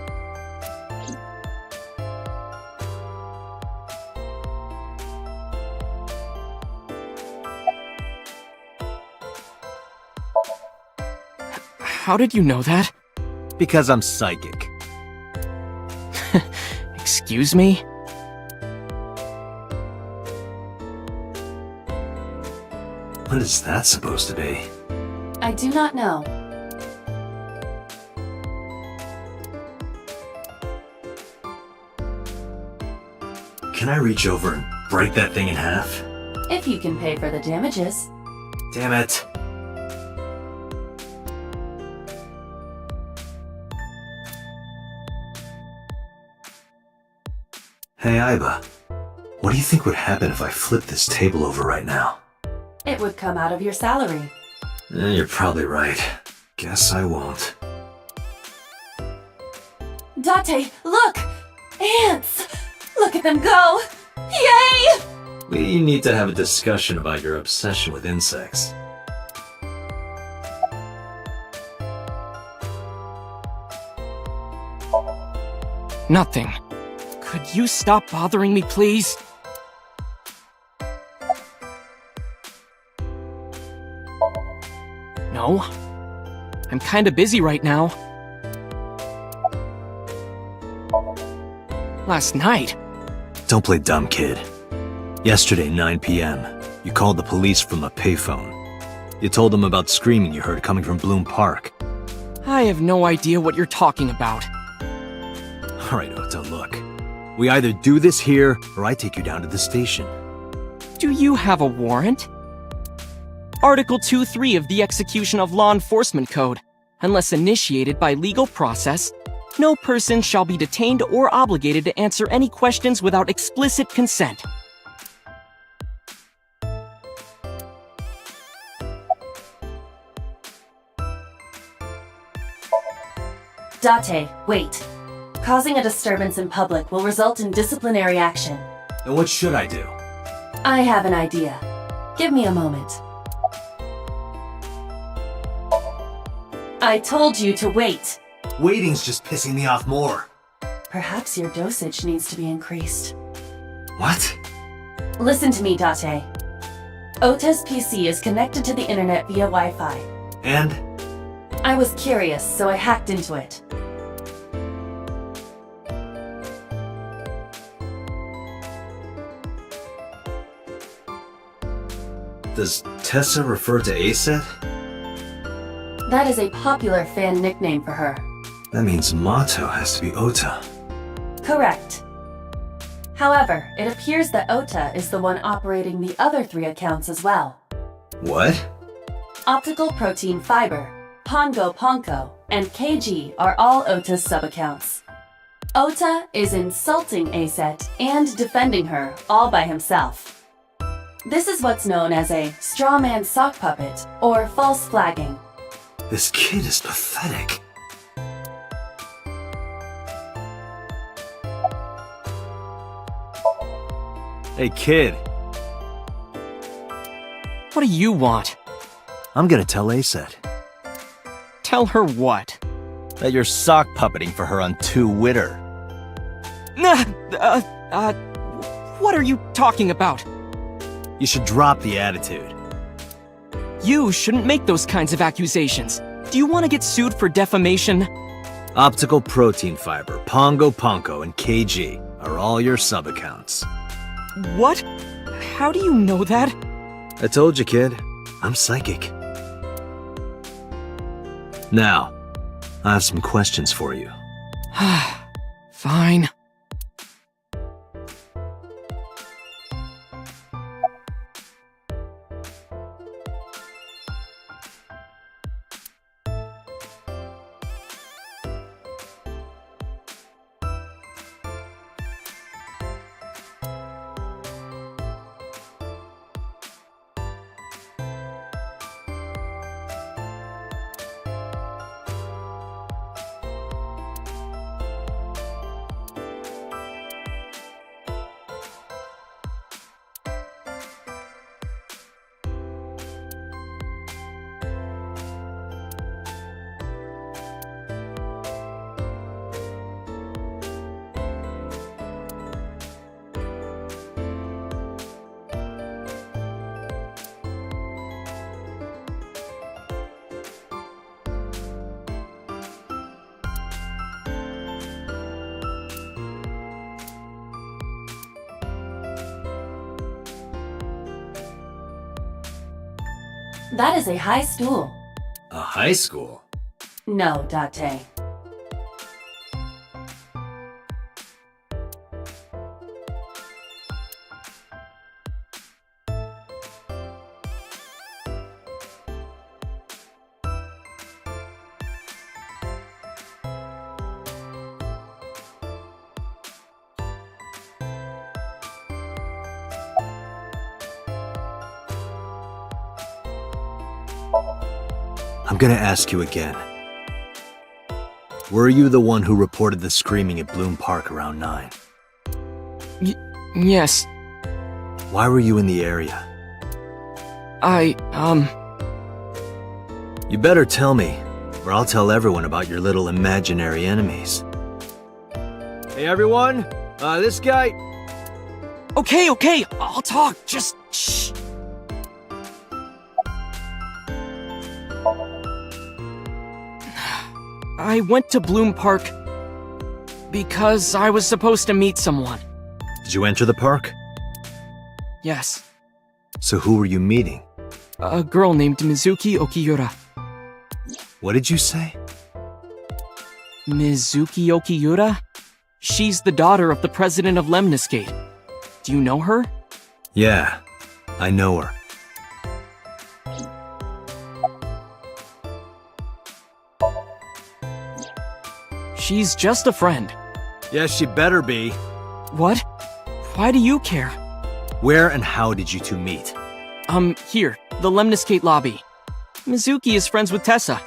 How did you know that? Because I'm psychic. Excuse me? What is that supposed to be? I do not know. Can I reach over and break that thing in half? If you can pay for the damages. Damn it. Hey, Iba. What do you think would happen if I flipped this table over right now? It would come out of your salary. You're probably right. Guess I won't. Date, look! Ants! Look at them go! Yay! We need to have a discussion about your obsession with insects. Nothing. Could you stop bothering me, please? No. I'm kinda busy right now. Last night? Don't play dumb, kid. Yesterday, 9 p.m., you called the police from a payphone. You told them about screaming you heard coming from Bloom Park. I have no idea what you're talking about. Alright, Ota, look. We either do this here, or I take you down to the station. Do you have a warrant? Article 2.3 of the Execution of Law Enforcement Code. Unless initiated by legal process, no person shall be detained or obligated to answer any questions without explicit consent. Date, wait. Causing a disturbance in public will result in disciplinary action. Then what should I do? I have an idea. Give me a moment. I told you to wait. Waiting's just pissing me off more. Perhaps your dosage needs to be increased. What? Listen to me, Date. Ota's PC is connected to the internet via Wi-Fi. And? I was curious, so I hacked into it. Does Tessa refer to Aset? That is a popular fan nickname for her. That means Mato has to be Ota. Correct. However, it appears that Ota is the one operating the other 3 accounts as well. What? Optical Protein Fiber, Pongo Ponko, and KG are all Ota's sub-accounts. Ota is insulting Aset and defending her all by himself. This is what's known as a straw man sock puppet or false flagging. This kid is pathetic. Hey kid, What do you want? I'm gonna tell Aset Tell her what? that you're sock puppeting for her on Twitter. What are you talking about? You should drop the attitude. You shouldn't make those kinds of accusations. Do you want to get sued for defamation? Optical Protein Fiber, Pongo Ponko, and KG are all your sub-accounts. What? How do you know that? I told you, kid. I'm psychic. Now, I have some questions for you. Fine. That is a high stool. A high school? No, Date. I'm gonna ask you again. Were you the one who reported the screaming at Bloom Park around 9? Yes. Why were you in the area? You better tell me, or I'll tell everyone about your little imaginary enemies. Hey everyone, this guy... Okay, I'll talk. Just shh. I went to Bloom Park because I was supposed to meet someone. Did you enter the park? Yes. So who were you meeting? A girl named Mizuki Okiura. What did you say? Mizuki Okiura? She's the daughter of the president of Lemniscate. Do you know her? Yeah, I know her. She's just a friend. Yes, she better be. What? Why do you care? Where and how did you two meet? Here, the Lemniscate lobby. Mizuki is friends with Tessa.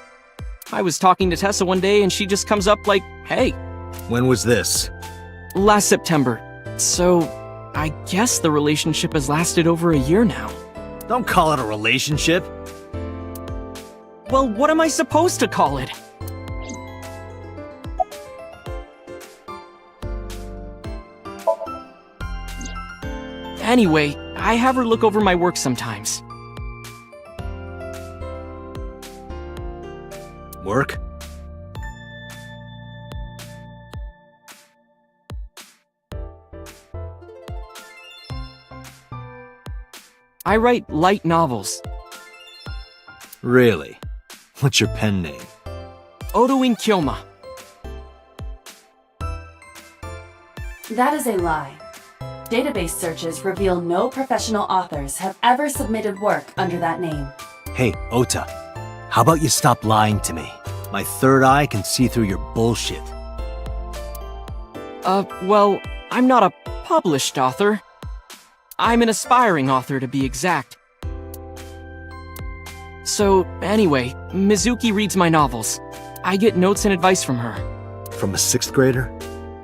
I was talking to Tessa one day and she just comes up like, hey. When was this? Last September. So, I guess the relationship has lasted over a year now. Don't call it a relationship. Well, what am I supposed to call it? Anyway, I have her look over my work sometimes. Work? I write light novels. Really? What's your pen name? Odoin Kyoma. That is a lie. Database searches reveal no professional authors have ever submitted work under that name. Hey, Ota. How about you stop lying to me? My third eye can see through your bullshit. Well, I'm not a published author. I'm an aspiring author, to be exact. So, anyway, Mizuki reads my novels. I get notes and advice from her. From a 6th grader?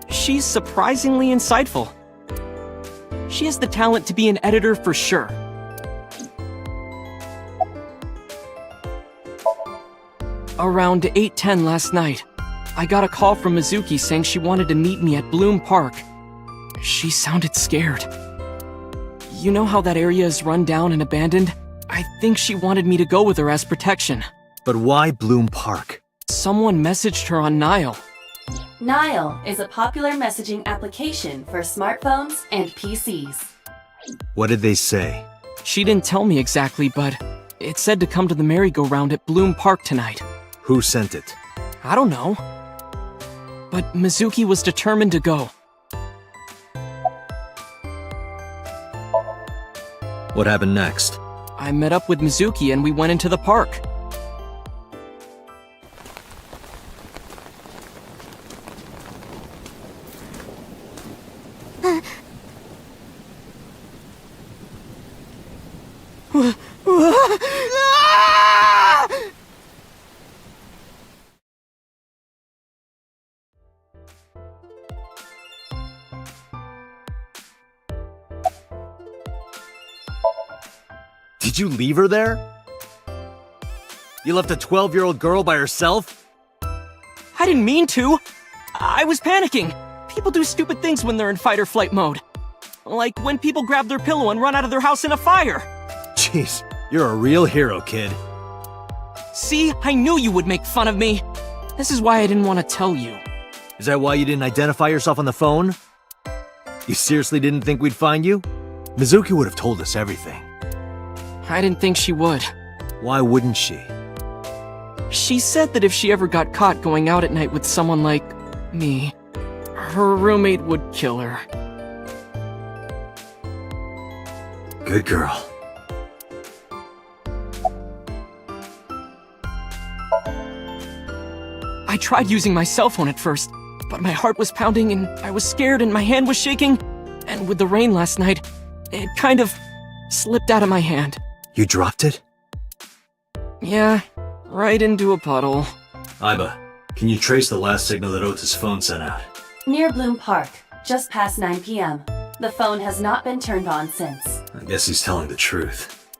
She's surprisingly insightful. She has the talent to be an editor for sure. Around 8:10 last night, I got a call from Mizuki saying she wanted to meet me at Bloom Park. She sounded scared. You know how that area is run down and abandoned? I think she wanted me to go with her as protection. But why Bloom Park? Someone messaged her on Nile. Nile is a popular messaging application for smartphones and PCs. What did they say? She didn't tell me exactly, but it said to come to the merry-go-round at Bloom Park tonight. Who sent it? I don't know. But Mizuki was determined to go. What happened next? I met up with Mizuki and we went into the park. Did you leave her there? You left a 12-year-old girl by herself? I didn't mean to. I was panicking. People do stupid things when they're in fight or flight mode. Like when people grab their pillow and run out of their house in a fire. Jeez, you're a real hero, kid. See, I knew you would make fun of me. This is why I didn't want to tell you. Is that why you didn't identify yourself on the phone? You seriously didn't think we'd find you? Mizuki would have told us everything. I didn't think she would. Why wouldn't she? She said that if she ever got caught going out at night with someone like me, her roommate would kill her. Good girl. I tried using my cell phone at first, but my heart was pounding and I was scared and my hand was shaking. And with the rain last night, it kind of slipped out of my hand. You dropped it? Yeah, right into a puddle. Aiba, can you trace the last signal that Ota's phone sent out? Near Bloom Park, just past 9 p.m. The phone has not been turned on since. I guess he's telling the truth.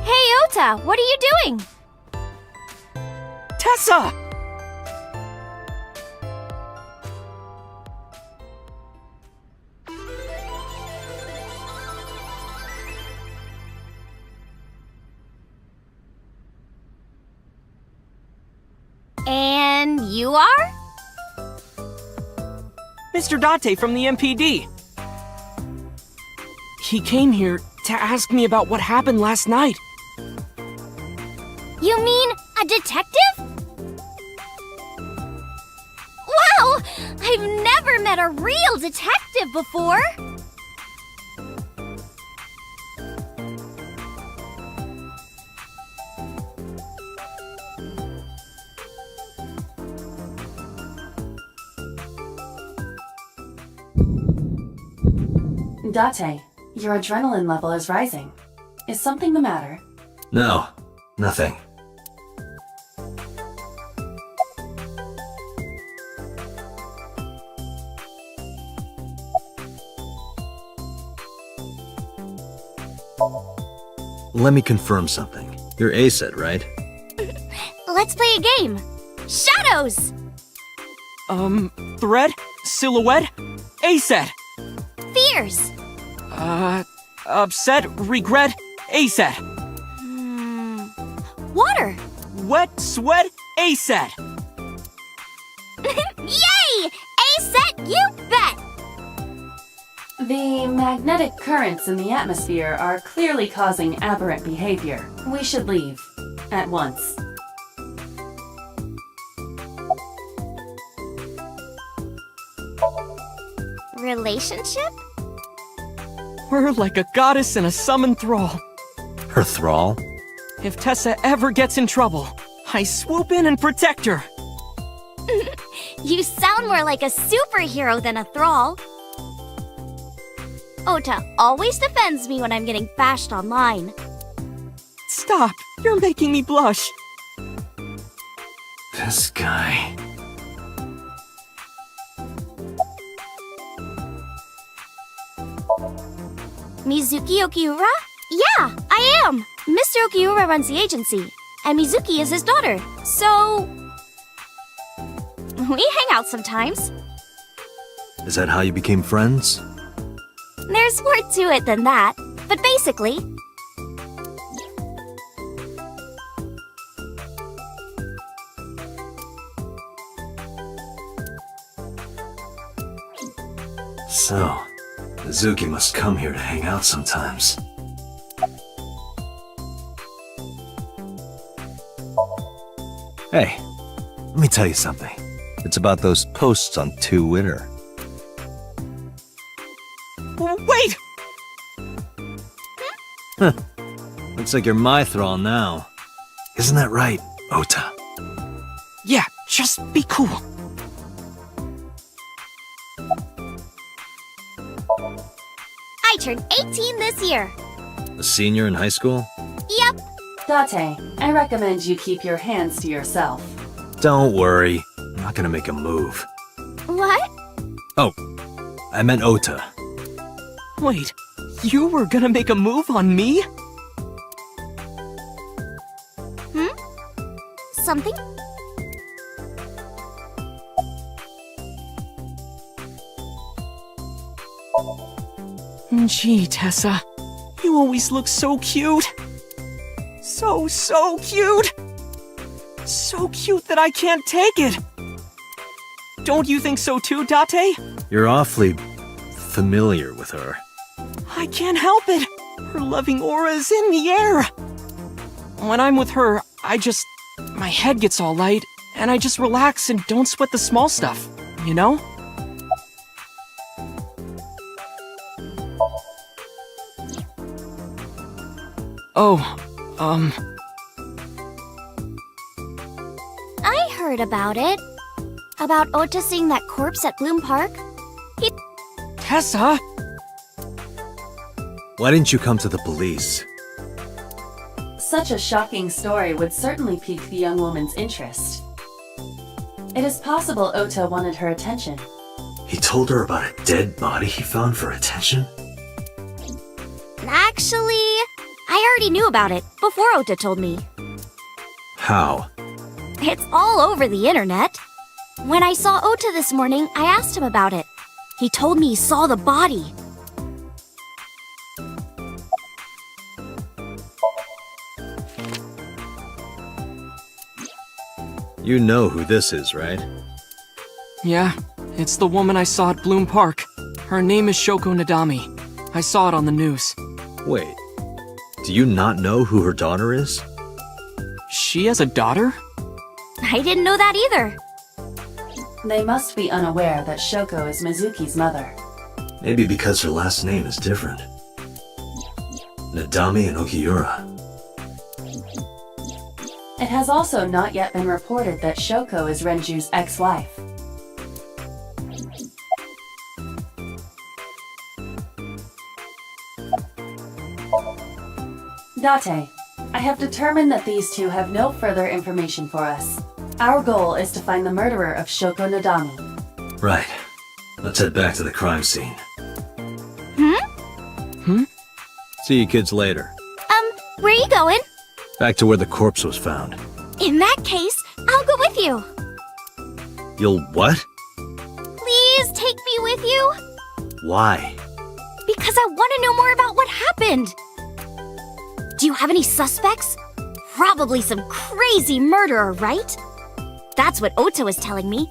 Hey, Ota, what are you doing? Tessa! And you are? Mr. Date from the MPD. He came here to ask me about what happened last night. You mean a detective? Wow! I've never met a real detective before! Date, your adrenaline level is rising. Is something the matter? No, nothing. Let me confirm something. You're A-set, right? Let's play a game! Shadows! Thread? Silhouette? A-set! Fears! Upset? Regret? A-set! Water. Wet, sweat, A-set. Yay! A-set, you bet! The magnetic currents in the atmosphere are clearly causing aberrant behavior. We should leave. At once. Relationship? We're like a goddess and a summoned thrall. Her thrall? If Tessa ever gets in trouble, I swoop in and protect her. You sound more like a superhero than a thrall. Ota always defends me when I'm getting bashed online. Stop, you're making me blush. This guy. Mizuki Okiura? Yeah, I am! Mr. Okiura runs the agency, and Mizuki is his daughter, so... we hang out sometimes. Is that how you became friends? There's more to it than that, but basically... So, Mizuki must come here to hang out sometimes. Hey, let me tell you something. It's about those posts on Twitter. Wait! Huh. Looks like you're my thrall now. Isn't that right, Ota? Yeah, just be cool. I turned 18 this year. A senior in high school? Yep. Date, I recommend you keep your hands to yourself. Don't worry. I'm not gonna make a move. What? Oh, I meant Ota. Wait, you were gonna make a move on me? Something? Gee, Tessa, you always look so cute. So cute. So cute that I can't take it. Don't you think so too, Date? You're awfully familiar with her. I can't help it. Her loving aura is in the air. When I'm with her, my head gets all light, and I just relax and don't sweat the small stuff, you know? I heard about it. About Ota seeing that corpse at Bloom Park. Tessa! Why didn't you come to the police? Such a shocking story would certainly pique the young woman's interest. It is possible Ota wanted her attention. He told her about a dead body he found for attention? Actually, I already knew about it before Ota told me. How? It's all over the internet. When I saw Ota this morning, I asked him about it. He told me he saw the body. You know who this is, right? Yeah, it's the woman I saw at Bloom Park. Her name is Shoko Nadami. I saw it on the news. Wait, do you not know who her daughter is? She has a daughter? I didn't know that either. They must be unaware that Shoko is Mizuki's mother. Maybe because her last name is different. Nadami and Okiura. It has also not yet been reported that Shoko is Renju's ex-wife. Date, I have determined that these two have no further information for us. Our goal is to find the murderer of Shoko Nadami. Right. Let's head back to the crime scene. See you kids later. Where are you going? Back to where the corpse was found. In that case, I'll go with you. You'll what? Please take me with you. Why? Because I want to know more about what happened. Do you have any suspects? Probably some crazy murderer, right? That's what Ota was telling me.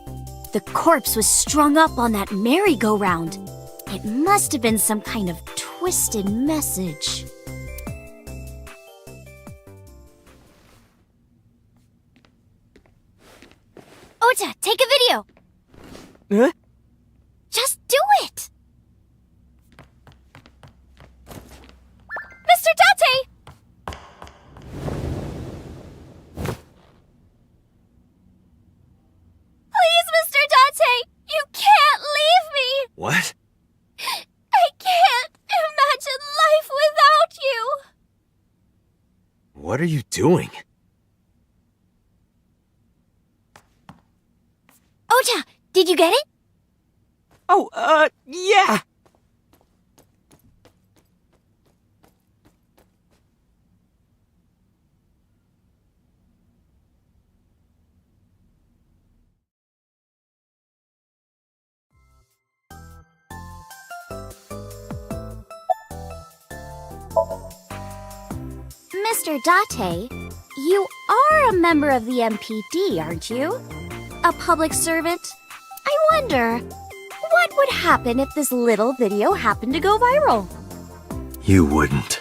The corpse was strung up on that merry-go-round. It must have been some kind of twisted message. Ota, take a video! Huh? Just do it! Mr. Date! Please, Mr. Date! You can't leave me! What? I can't imagine life without you! What are you doing? Ota, did you get it? Oh, yeah! Mr. Date, you are a member of the MPD, aren't you? A public servant? I wonder, what would happen if this little video happened to go viral? You wouldn't.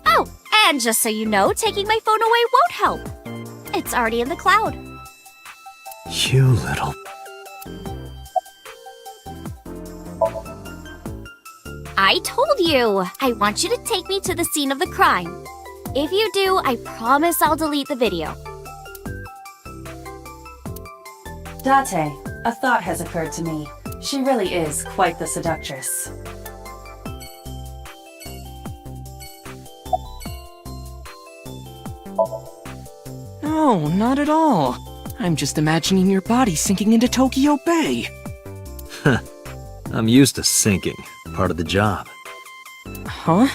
Oh, and just so you know, taking my phone away won't help. It's already in the cloud. You little... I told you! I want you to take me to the scene of the crime. If you do, I promise I'll delete the video. Date, a thought has occurred to me. She really is quite the seductress. No, not at all. I'm just imagining your body sinking into Tokyo Bay. I'm used to sinking. Part of the job. Huh?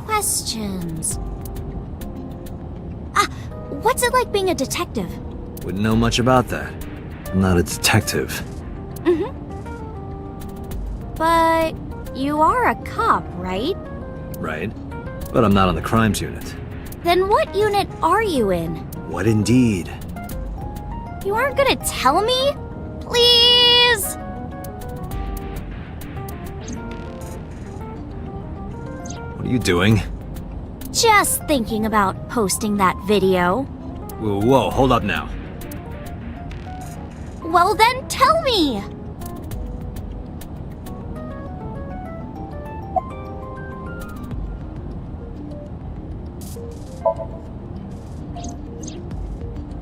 Questions. Ah, what's it like being a detective? Wouldn't know much about that. I'm not a detective. Mm-hmm. But you are a cop, right? Right. But I'm not on the crimes unit. Then what unit are you in? What indeed? You aren't gonna tell me? Please? What are you doing? Just thinking about posting that video. Whoa, hold up now. Well then, tell me!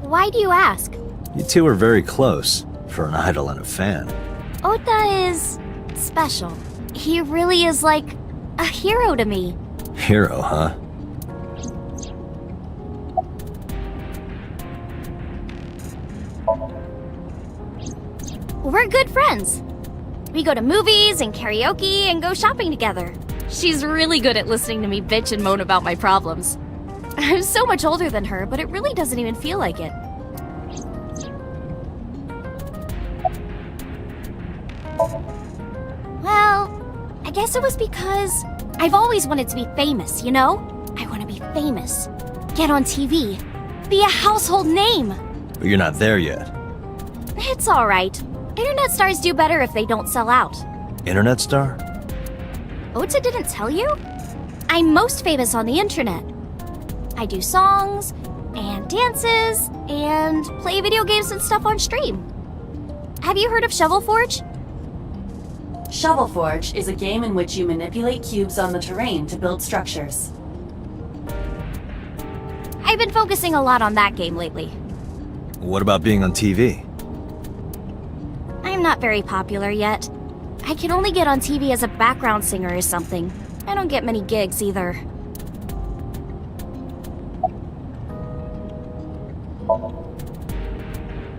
Why do you ask? You two are very close, for an idol and a fan. Ota is special. He really is like a hero to me. Hero, huh? We're good friends. We go to movies and karaoke and go shopping together. She's really good at listening to me bitch and moan about my problems. I'm so much older than her, but it really doesn't even feel like it. Well, I guess it was because I've always wanted to be famous, you know? I want to be famous. Get on TV. Be a household name. But you're not there yet. It's alright. Internet stars do better if they don't sell out. Internet star? Ota didn't tell you? I'm most famous on the internet. I do songs, and dances, and play video games and stuff on stream. Have you heard of Shovel Forge? Shovel Forge is a game in which you manipulate cubes on the terrain to build structures. I've been focusing a lot on that game lately. What about being on TV? I'm not very popular yet. I can only get on TV as a background singer or something. I don't get many gigs either.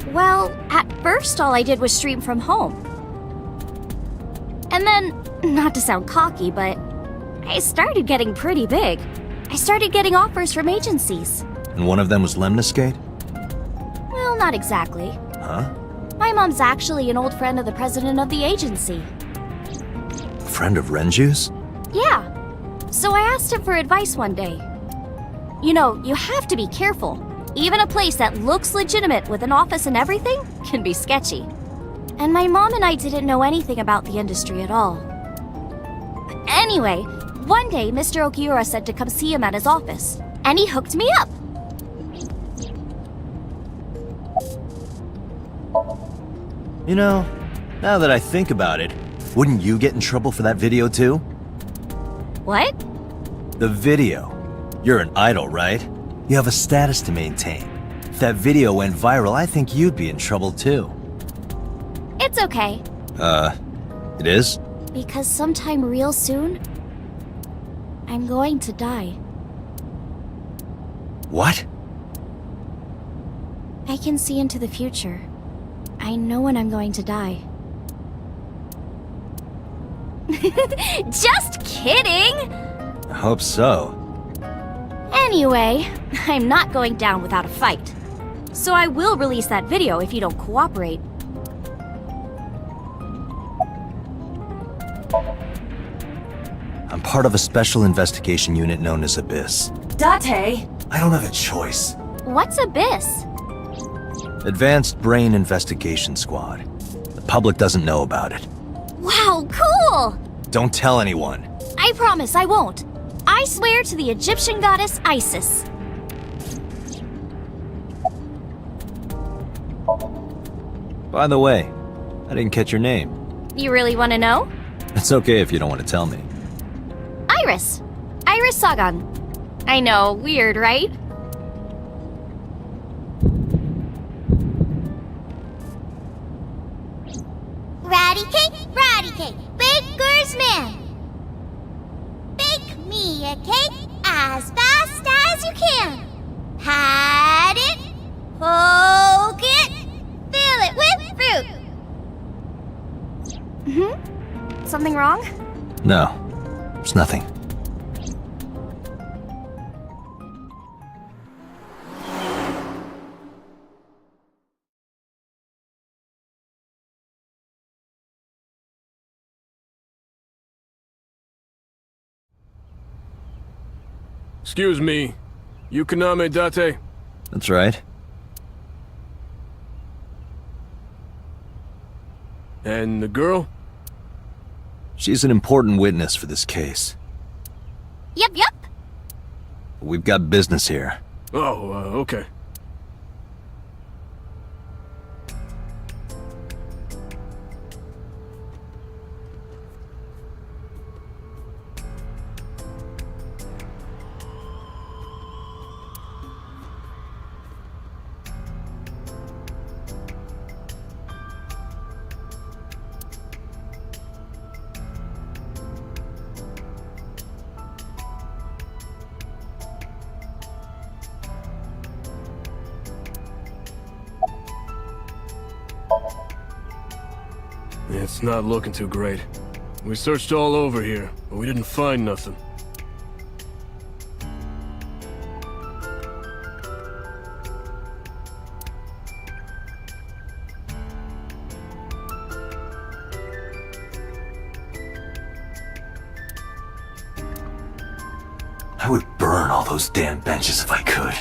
Well, at first all I did was stream from home. And then, not to sound cocky, but I started getting pretty big. I started getting offers from agencies. And one of them was Lemniscate? Well, not exactly. Huh? My mom's actually an old friend of the president of the agency. Friend of Renju's? Yeah. So I asked him for advice one day. You know, you have to be careful. Even a place that looks legitimate with an office and everything can be sketchy. And my mom and I didn't know anything about the industry at all. Anyway, one day Mr. Okiura said to come see him at his office, and he hooked me up. You know, now that I think about it, wouldn't you get in trouble for that video too? What? The video. You're an idol, right? You have a status to maintain. If that video went viral, I think you'd be in trouble too. It's okay. It is? Because sometime real soon, I'm going to die. What? I can see into the future. I know when I'm going to die. Just kidding! I hope so. Anyway, I'm not going down without a fight. So I will release that video if you don't cooperate. I'm part of a special investigation unit known as Abyss. Date! I don't have a choice. What's Abyss? Advanced Brain Investigation Squad. The public doesn't know about it. Wow, cool! Don't tell anyone. I promise I won't. I swear to the Egyptian goddess Isis. By the way, I didn't catch your name. You really want to know? It's okay if you don't want to tell me. Iris. Iris Sagan. I know, weird, right? Ratty cake, baker's man. Bake me a cake as fast as you can. Pat it, poke it, fill it with fruit. Something wrong? No, it's nothing. Excuse me. Yukaname Date? That's right. And the girl? She's an important witness for this case. Yep. We've got business here. Oh, okay. It's not looking too great. We searched all over here, but we didn't find nothing. I would burn all those damn benches if I could.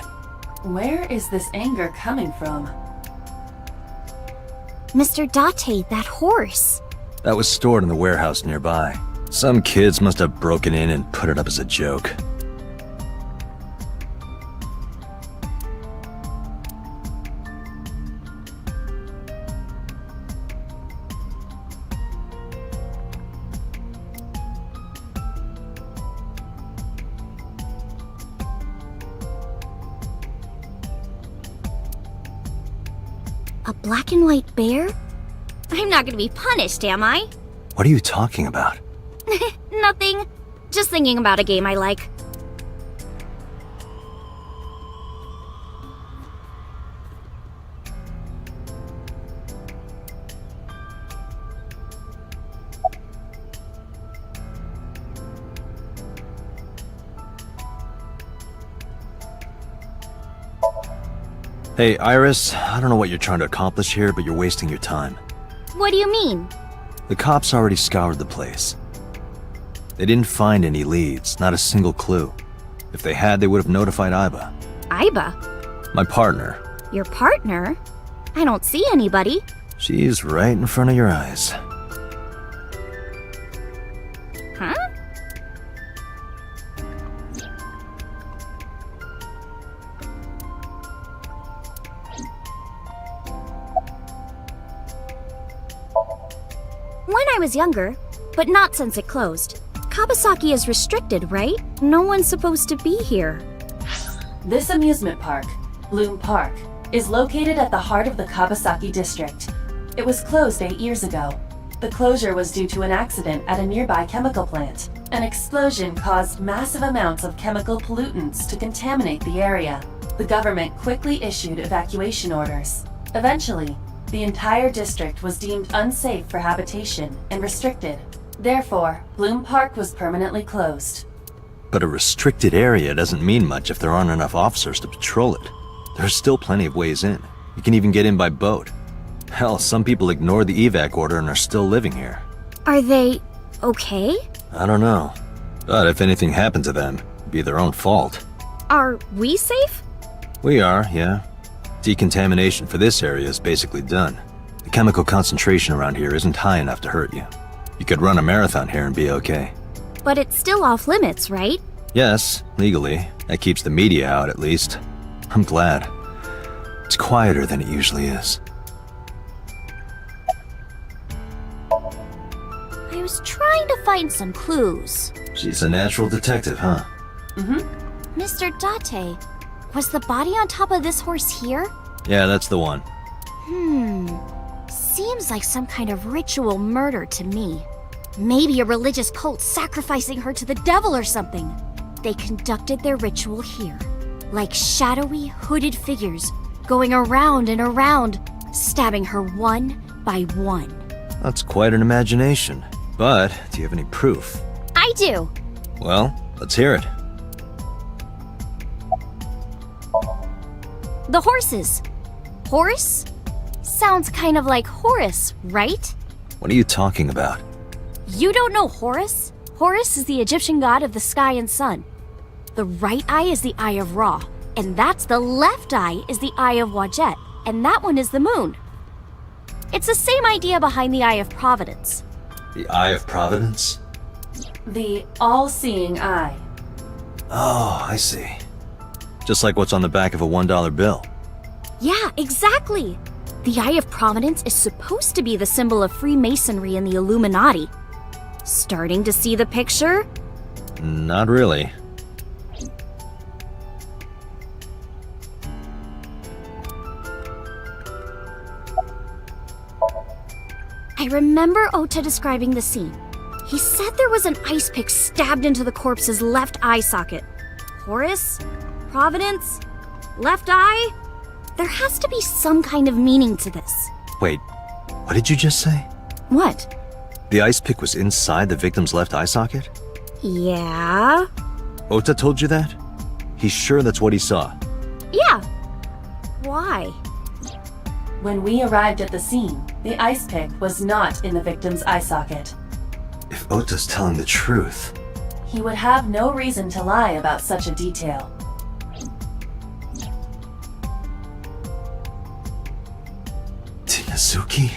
Where is this anger coming from? Mr. Date, that horse. That was stored in the warehouse nearby. Some kids must have broken in and put it up as a joke. A black and white bear? I'm not gonna be punished, am I? What are you talking about? Nothing. Just thinking about a game I like. Hey, Iris, I don't know what you're trying to accomplish here, but you're wasting your time. What do you mean? The cops already scoured the place. They didn't find any leads, not a single clue. If they had, they would have notified Iba. Iba? My partner. Your partner? I don't see anybody. She's right in front of your eyes. Huh? When I was younger, but not since it closed. Kabasaki is restricted, right? No one's supposed to be here. This amusement park, Bloom Park, is located at the heart of the Kabasaki district. It was closed 8 years ago. The closure was due to an accident at a nearby chemical plant. An explosion caused massive amounts of chemical pollutants to contaminate the area. The government quickly issued evacuation orders. Eventually, the entire district was deemed unsafe for habitation and restricted. Therefore, Bloom Park was permanently closed. But a restricted area doesn't mean much if there aren't enough officers to patrol it. There's still plenty of ways in. You can even get in by boat. Hell, some people ignored the evac order and are still living here. Are they okay? I don't know. But if anything happened to them, it'd be their own fault. Are we safe? We are, yeah. Decontamination for this area is basically done. The chemical concentration around here isn't high enough to hurt you. You could run a marathon here and be okay. But it's still off limits, right? Yes, legally. That keeps the media out, at least. I'm glad. It's quieter than it usually is. I was trying to find some clues. She's a natural detective, huh? Mm-hmm. Mr. Date, was the body on top of this horse here? Yeah, that's the one. Seems like some kind of ritual murder to me. Maybe a religious cult sacrificing her to the devil or something. They conducted their ritual here, like shadowy, hooded figures, going around and around, stabbing her one by one. That's quite an imagination. But, do you have any proof? I do. Well, let's hear it. The horses. Horse? Sounds kind of like Horus, right? What are you talking about? You don't know Horus? Horus is the Egyptian god of the sky and sun. The right eye is the eye of Ra, and that's the left eye is the eye of Wadjet, and that one is the moon. It's the same idea behind the Eye of Providence. The Eye of Providence? The all-seeing eye. Oh, I see. Just like what's on the back of a $1 bill. Yeah, exactly. The Eye of Providence is supposed to be the symbol of Freemasonry and the Illuminati. Starting to see the picture? Not really. I remember Ota describing the scene. He said there was an ice pick stabbed into the corpse's left eye socket. Horus? Providence? Left eye? There has to be some kind of meaning to this. Wait, what did you just say? What? The ice pick was inside the victim's left eye socket? Yeah? Ota told you that? He's sure that's what he saw. Yeah. Why? When we arrived at the scene, the ice pick was not in the victim's eye socket. If Ota's telling the truth... He would have no reason to lie about such a detail. Tinazuki?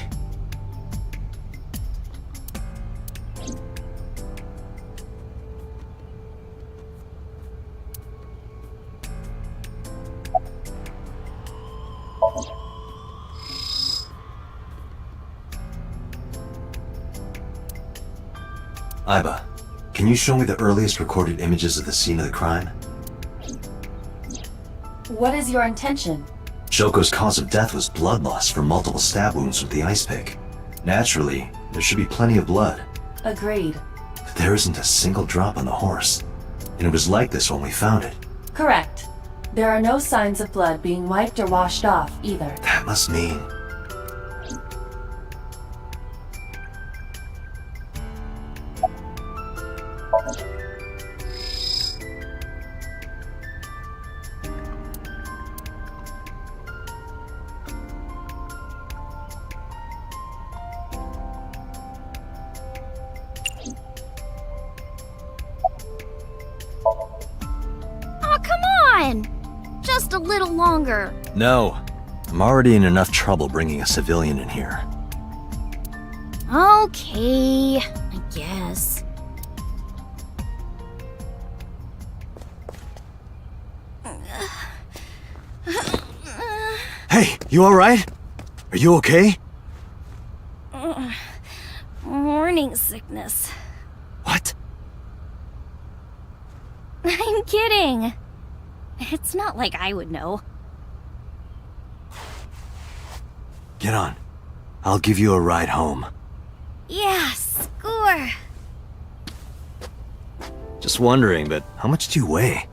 Iba, can you show me the earliest recorded images of the scene of the crime? What is your intention? Shoko's cause of death was blood loss from multiple stab wounds with the ice pick. Naturally, there should be plenty of blood. Agreed. But there isn't a single drop on the horse. And it was like this when we found it. Correct. There are no signs of blood being wiped or washed off, either. That must mean... Aw, come on! Just a little longer. No. I'm already in enough trouble bringing a civilian in here. Okay, I guess. Hey, you alright? Are you okay? Morning sickness. What? I'm kidding. It's not like I would know. Get on. I'll give you a ride home. Yeah, score. Just wondering, but how much do you weigh?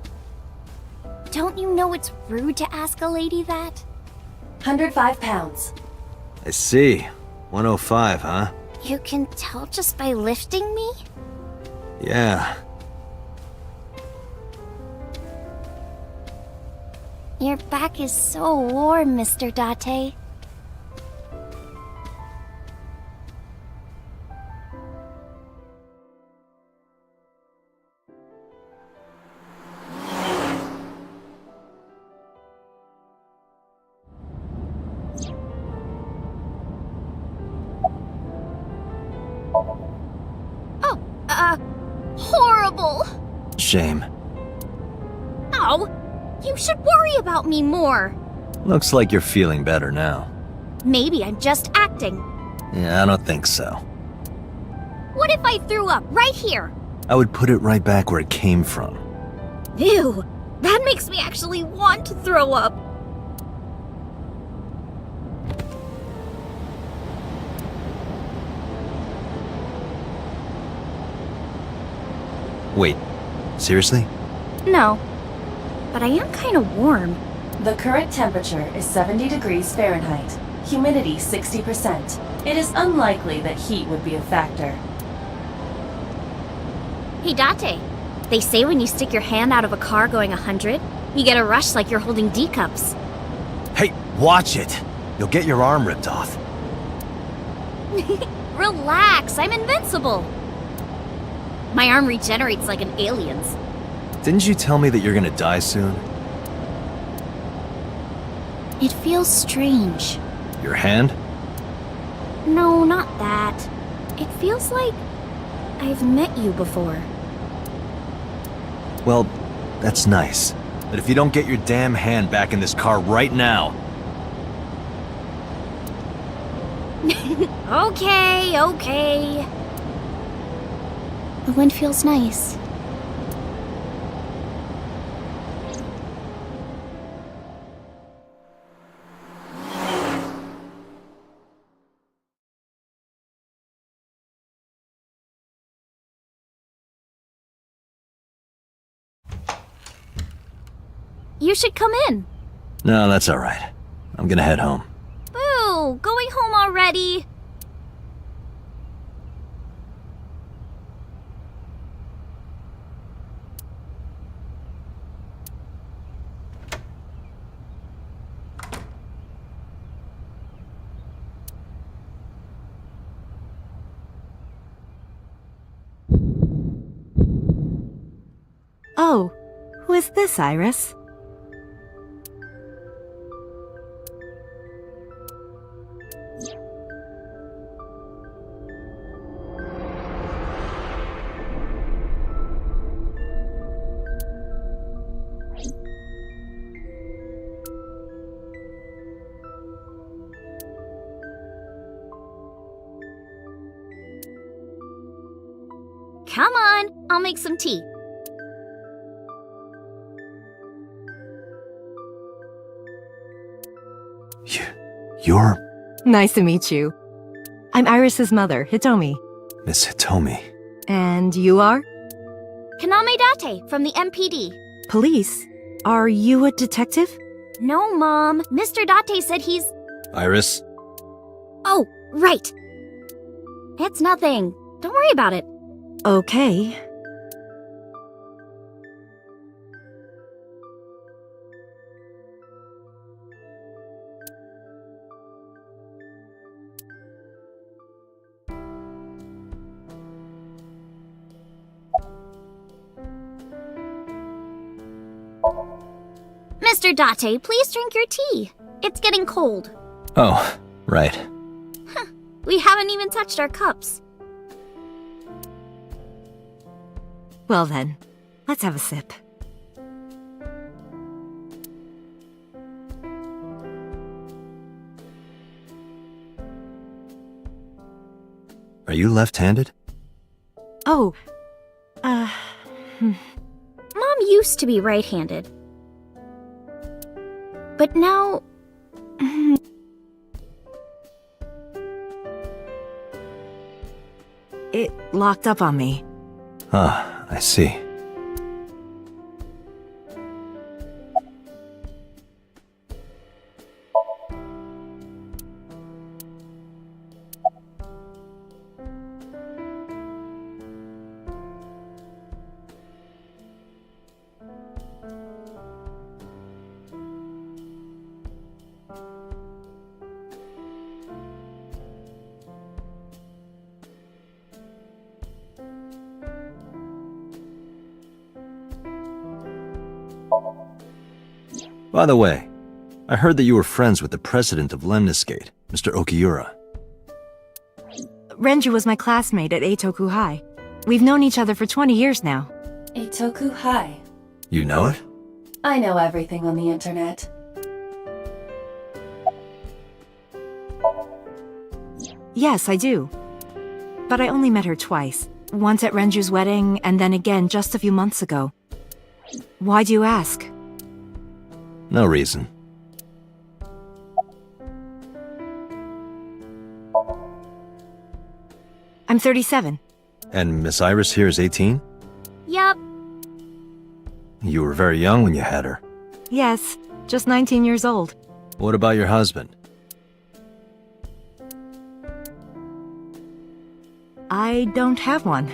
Don't you know it's rude to ask a lady that? 105 pounds. I see. 105, huh? You can tell just by lifting me? Yeah. Your back is so warm, Mr. Date. Horrible! Shame. Oh, you should worry about me more. Looks like you're feeling better now. Maybe I'm just acting. Yeah, I don't think so. What if I threw up right here? I would put it right back where it came from. Ew, that makes me actually want to throw up. Wait, seriously? No, but I am kind of warm. The current temperature is 70 degrees Fahrenheit. Humidity 60%. It is unlikely that heat would be a factor. Hey, Date. They say when you stick your hand out of a car going 100, you get a rush like you're holding D cups. Hey, watch it! You'll get your arm ripped off. Relax, I'm invincible. My arm regenerates like an alien's. Didn't you tell me that you're gonna die soon? It feels strange. Your hand? No, not that. It feels like I've met you before. Well, that's nice. But if you don't get your damn hand back in this car right now... Okay. The wind feels nice. You should come in. No, that's alright. I'm gonna head home. Boo! Going home already? Oh, who is this, Iris? Come on, I'll make some tea. You're Nice to meet you. I'm Iris's mother, Hitomi. Miss Hitomi. And you are? Kaname Date from the MPD. Police? Are you a detective? No, Mom. Mr. Date said he's... Iris? Oh, right. It's nothing. Don't worry about it. Okay. Mr. Date, please drink your tea. It's getting cold. Oh, right. We haven't even touched our cups. Well then, let's have a sip. Are you left-handed? Oh, Mom used to be right-handed. But now... it locked up on me. Ah, I see. By the way, I heard that you were friends with the president of Lemniscate, Mr. Okiura. Renju was my classmate at Eitoku High. We've known each other for 20 years now. Eitoku High. You know it? I know everything on the internet. Yes, I do. But I only met her twice. Once at Renju's wedding, and then again just a few months ago. Why do you ask? No reason. I'm 37. And Miss Iris here is 18? Yup. You were very young when you had her. Yes, just 19 years old. What about your husband? I don't have one.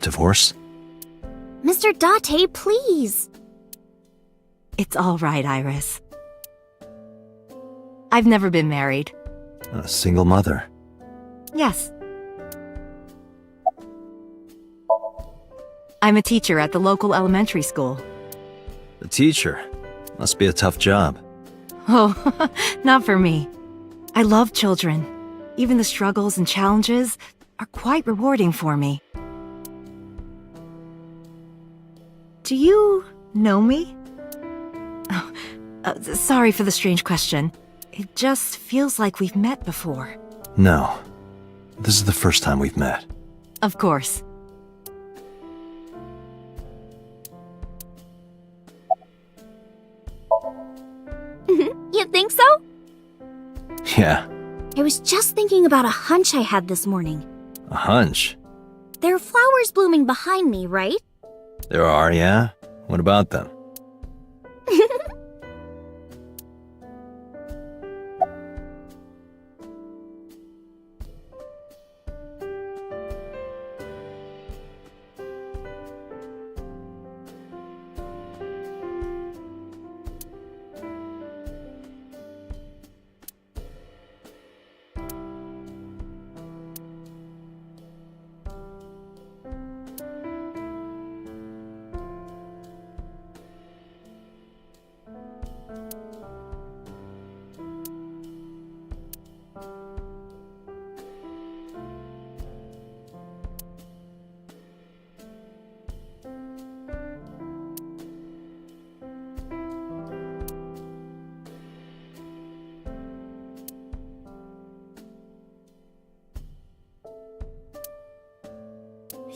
Divorce? Mr. Date, please. It's all right, Iris. I've never been married. A single mother. Yes. I'm a teacher at the local elementary school. A teacher? Must be a tough job. Oh, not for me. I love children. Even the struggles and challenges are quite rewarding for me. Do you know me? Oh, sorry for the strange question. It just feels like we've met before. No. This is the first time we've met. Of course. You think so? Yeah. I was just thinking about a hunch I had this morning. A hunch? There are flowers blooming behind me, right? There are, yeah? What about them?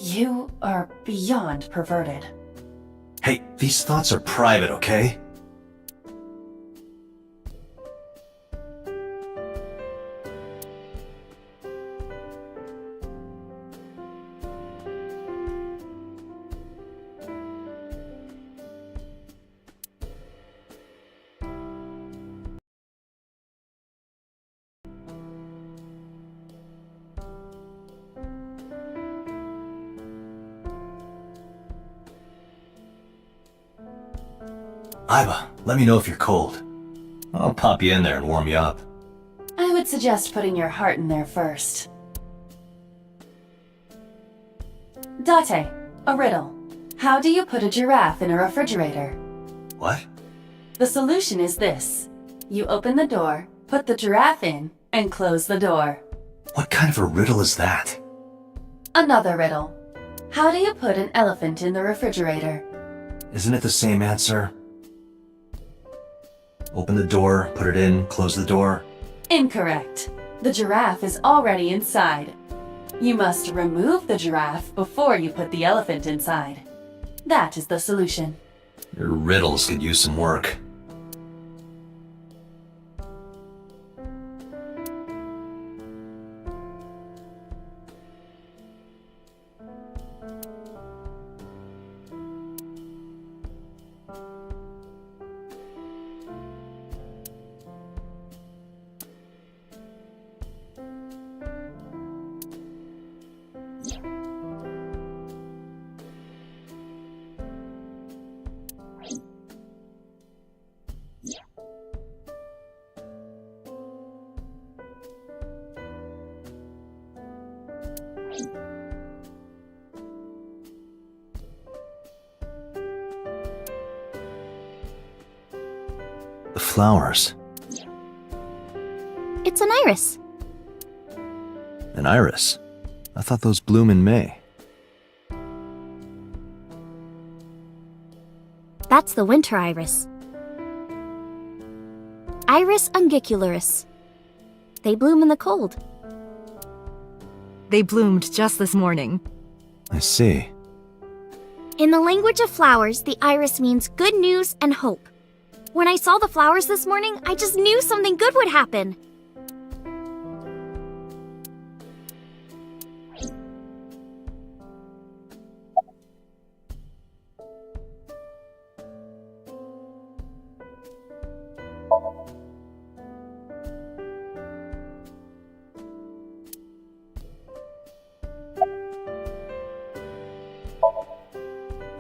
You are beyond perverted. Hey, these thoughts are private, okay? Iva, let me know if you're cold. I'll pop you in there and warm you up. I would suggest putting your heart in there first. Date, a riddle. How do you put a giraffe in a refrigerator? What? The solution is this. You open the door, put the giraffe in, and close the door. What kind of a riddle is that? Another riddle. How do you put an elephant in the refrigerator? Isn't it the same answer? Open the door, put it in, close the door. Incorrect. The giraffe is already inside. You must remove the giraffe before you put the elephant inside. That is the solution. Your riddles could use some work. The flowers. It's an iris. An iris? I thought those bloom in May. That's the winter iris. Iris ungicularis. They bloom in the cold. They bloomed just this morning. I see. In the language of flowers, the iris means good news and hope. When I saw the flowers this morning, I just knew something good would happen.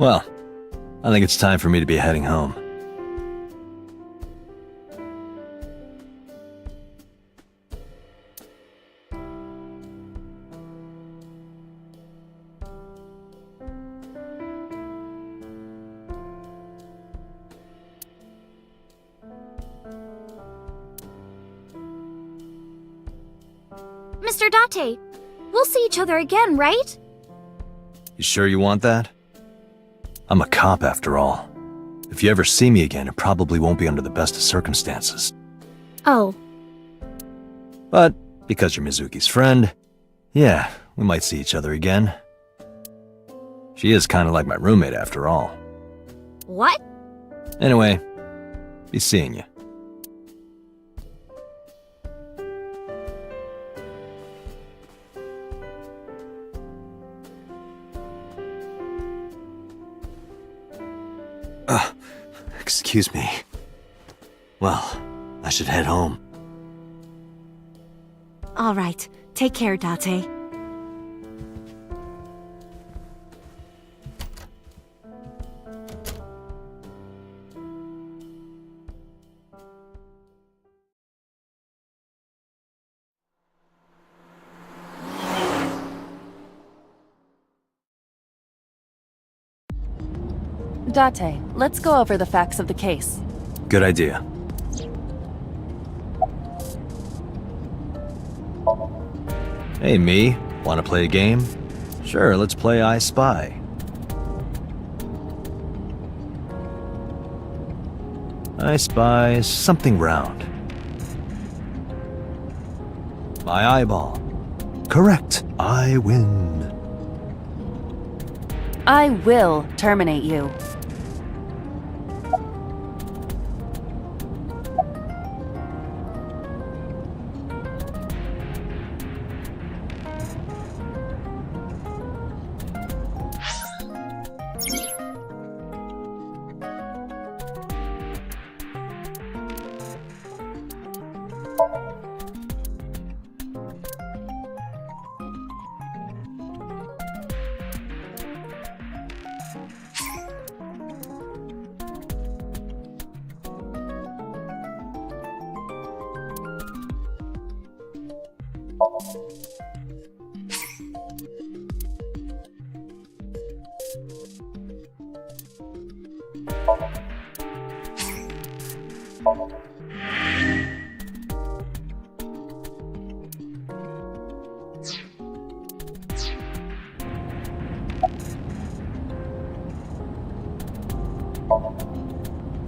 Well, I think it's time for me to be heading home. Mr. Date, we'll see each other again, right? You sure you want that? I'm a cop after all. If you ever see me again, it probably won't be under the best of circumstances. Oh. But because you're Mizuki's friend, yeah, we might see each other again. She is kind of like my roommate after all. What? Anyway, be seeing you. Excuse me. Well, I should head home. All right. Take care, Date. Date, let's go over the facts of the case. Good idea. Hey, me. Want to play a game? Sure, let's play I Spy. I spy something round. My eyeball. Correct. I win. I will terminate you.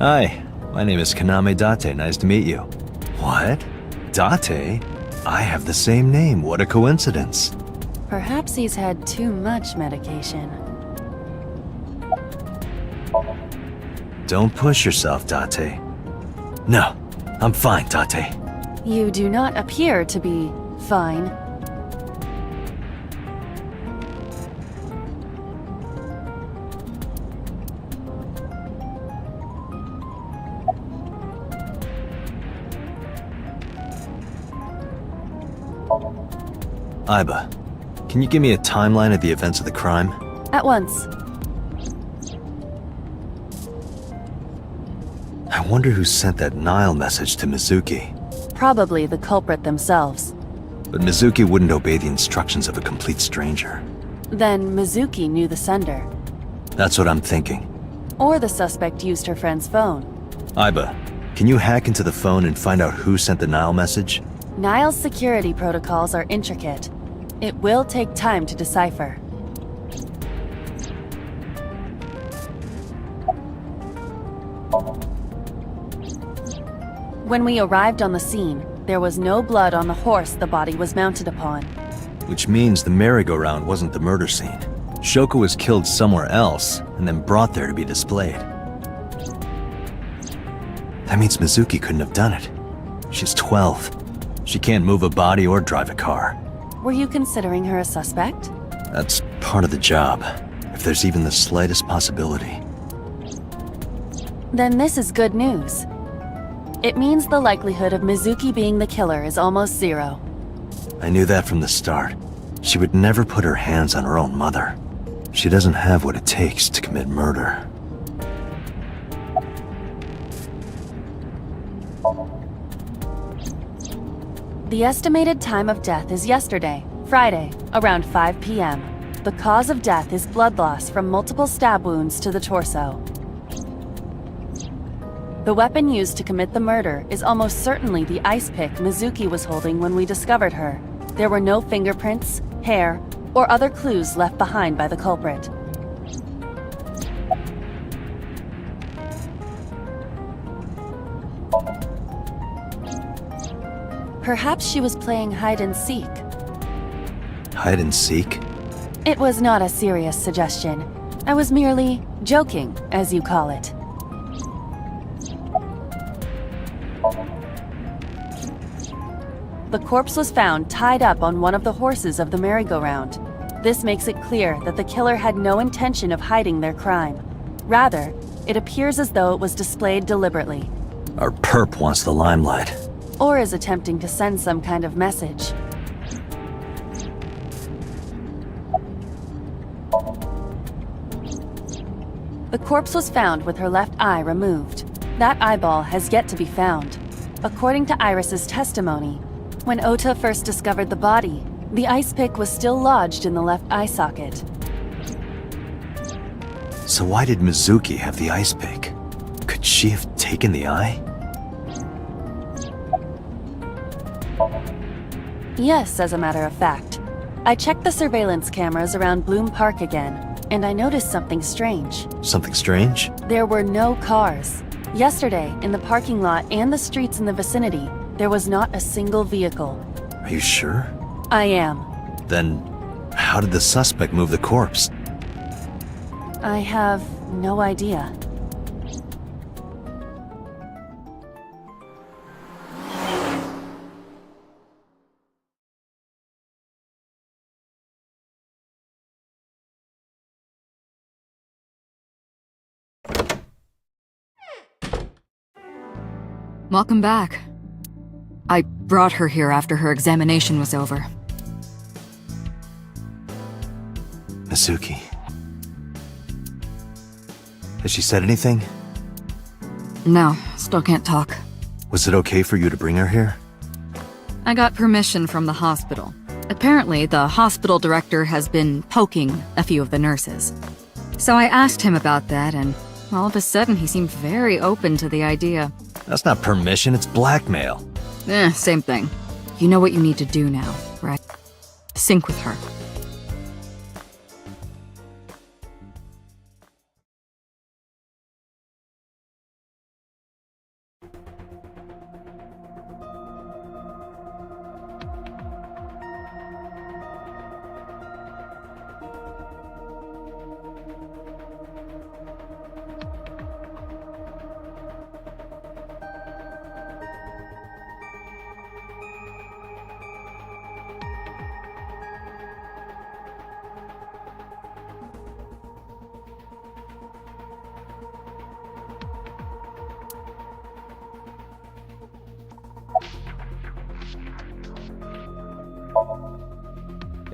Hi, my name is Kaname Date. Nice to meet you. What? Date? I have the same name. What a coincidence. Perhaps he's had too much medication. Don't push yourself, Date. No, I'm fine, Date. You do not appear to be fine. Aiba, can you give me a timeline of the events of the crime? At once. I wonder who sent that Nile message to Mizuki. Probably the culprit themselves. But Mizuki wouldn't obey the instructions of a complete stranger. Then Mizuki knew the sender. That's what I'm thinking. Or the suspect used her friend's phone. Aiba, can you hack into the phone and find out who sent the Nile message? Nile's security protocols are intricate. It will take time to decipher. When we arrived on the scene, there was no blood on the horse the body was mounted upon. Which means the merry-go-round wasn't the murder scene. Shoko was killed somewhere else and then brought there to be displayed. That means Mizuki couldn't have done it. She's 12. She can't move a body or drive a car. Were you considering her a suspect? That's part of the job, if there's even the slightest possibility. Then this is good news. It means the likelihood of Mizuki being the killer is almost zero. I knew that from the start. She would never put her hands on her own mother. She doesn't have what it takes to commit murder. The estimated time of death is yesterday, Friday, around 5 p.m. The cause of death is blood loss from multiple stab wounds to the torso. The weapon used to commit the murder is almost certainly the ice pick Mizuki was holding when we discovered her. There were no fingerprints, hair, or other clues left behind by the culprit. Perhaps she was playing hide and seek. Hide and seek? It was not a serious suggestion. I was merely joking, as you call it. The corpse was found tied up on one of the horses of the merry-go-round. This makes it clear that the killer had no intention of hiding their crime. Rather, it appears as though it was displayed deliberately. Our perp wants the limelight. Or is attempting to send some kind of message. The corpse was found with her left eye removed. That eyeball has yet to be found. According to Iris's testimony, when Ota first discovered the body, the ice pick was still lodged in the left eye socket. So why did Mizuki have the ice pick? Could she have taken the eye? Yes, as a matter of fact. I checked the surveillance cameras around Bloom Park again, and I noticed something strange. Something strange? There were no cars. Yesterday, in the parking lot and the streets in the vicinity, there was not a single vehicle. Are you sure? I am. Then, how did the suspect move the corpse? I have no idea. Welcome back. I brought her here after her examination was over. Mizuki. Has she said anything? No, still can't talk. Was it okay for you to bring her here? I got permission from the hospital. Apparently, the hospital director has been poking a few of the nurses. So I asked him about that, and all of a sudden he seemed very open to the idea. That's not permission, it's blackmail. Same thing. You know what you need to do now, right? Sync with her.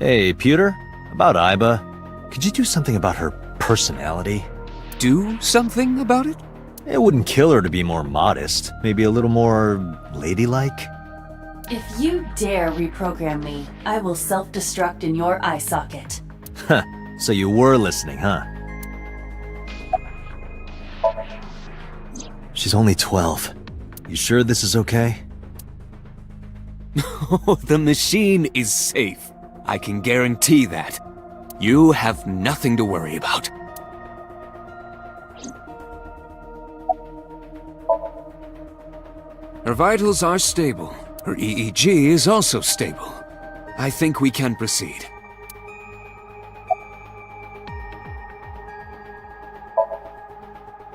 Hey, Pewter? About Iba. Could you do something about her personality? Do something about it? It wouldn't kill her to be more modest. Maybe a little more ladylike? If you dare reprogram me, I will self-destruct in your eye socket. Huh. So you were listening, huh? She's only 12. You sure this is okay? The machine is safe. I can guarantee that. You have nothing to worry about. Her vitals are stable. Her EEG is also stable. I think we can proceed.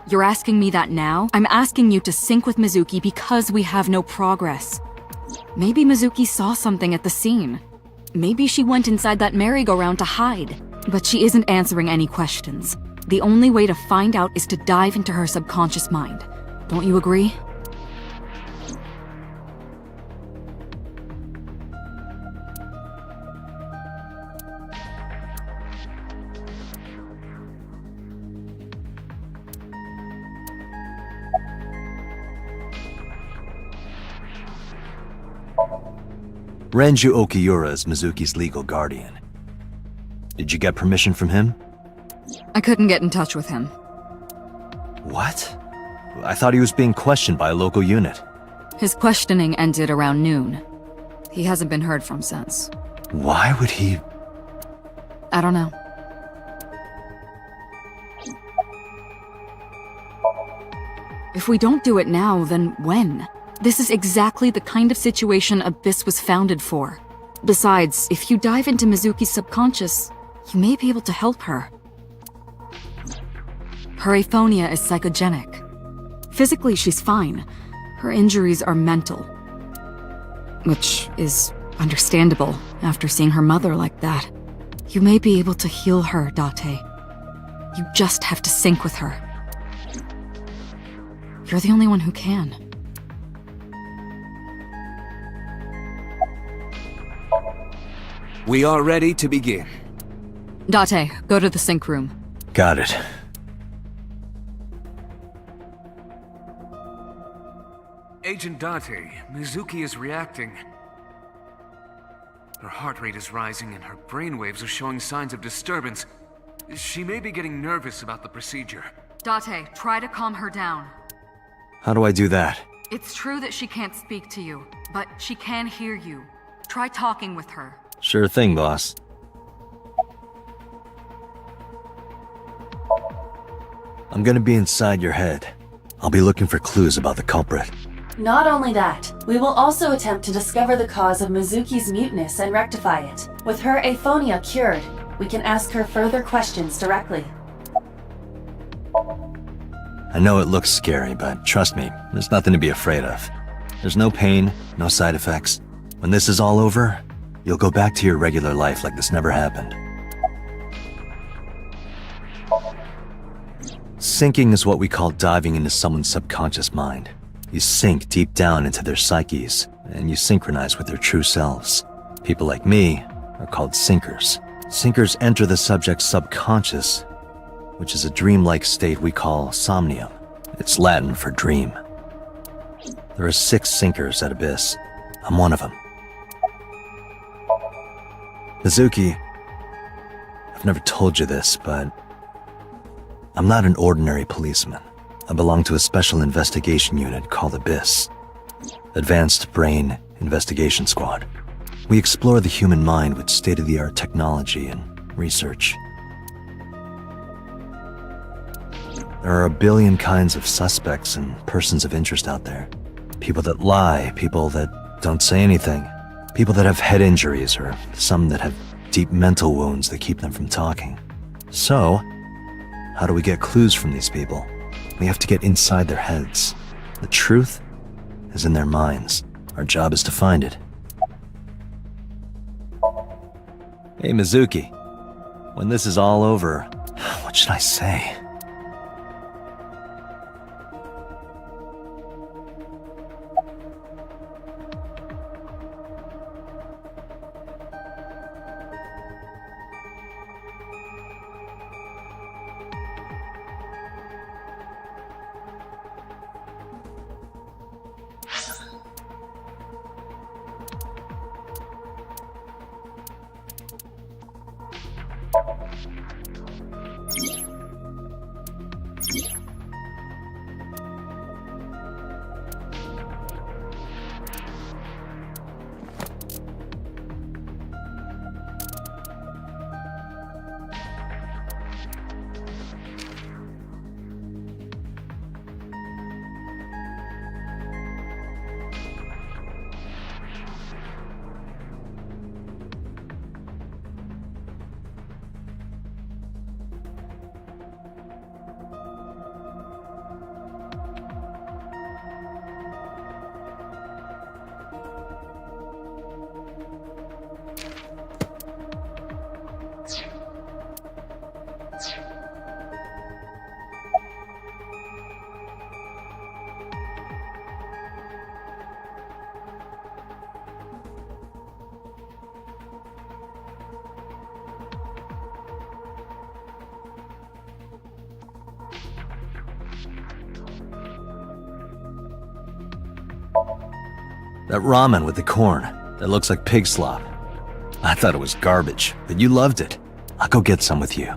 You're asking me that now? I'm asking you to sync with Mizuki because we have no progress. Maybe Mizuki saw something at the scene. Maybe she went inside that merry-go-round to hide. But she isn't answering any questions. The only way to find out is to dive into her subconscious mind. Don't you agree? Renju Okiura is Mizuki's legal guardian. Did you get permission from him? I couldn't get in touch with him. What? I thought he was being questioned by a local unit. His questioning ended around noon. He hasn't been heard from since. Why would he... I don't know. If we don't do it now, then when? This is exactly the kind of situation Abyss was founded for. Besides, if you dive into Mizuki's subconscious, you may be able to help her. Her aphonia is psychogenic. Physically, she's fine. Her injuries are mental. Which is understandable after seeing her mother like that. You may be able to heal her, Date. You just have to sync with her. You're the only one who can. We are ready to begin. Date, go to the sync room. Got it. Agent Date, Mizuki is reacting. Her heart rate is rising and her brainwaves are showing signs of disturbance. She may be getting nervous about the procedure. Date, try to calm her down. How do I do that? It's true that she can't speak to you, but she can hear you. Try talking with her. Sure thing, boss. I'm gonna be inside your head. I'll be looking for clues about the culprit. Not only that, we will also attempt to discover the cause of Mizuki's muteness and rectify it. With her aphonia cured, we can ask her further questions directly. I know it looks scary, but trust me, there's nothing to be afraid of. There's no pain, no side effects. When this is all over, you'll go back to your regular life like this never happened. Syncing is what we call diving into someone's subconscious mind. You sink deep down into their psyches, and you synchronize with their true selves. People like me are called sinkers. Sinkers enter the subject's subconscious, which is a dreamlike state we call Somnium. It's Latin for dream. There are 6 sinkers at Abyss. I'm one of them. Mizuki, I've never told you this, but I'm not an ordinary policeman. I belong to a special investigation unit called Abyss. Advanced Brain Investigation Squad. We explore the human mind with state-of-the-art technology and research. There are a billion kinds of suspects and persons of interest out there. People that lie, people that don't say anything, people that have head injuries, or some that have deep mental wounds that keep them from talking. So, how do we get clues from these people? We have to get inside their heads. The truth is in their minds. Our job is to find it. Hey, Mizuki. When this is all over, what should I say? That ramen with the corn, that looks like pig slop. I thought it was garbage, but you loved it. I'll go get some with you.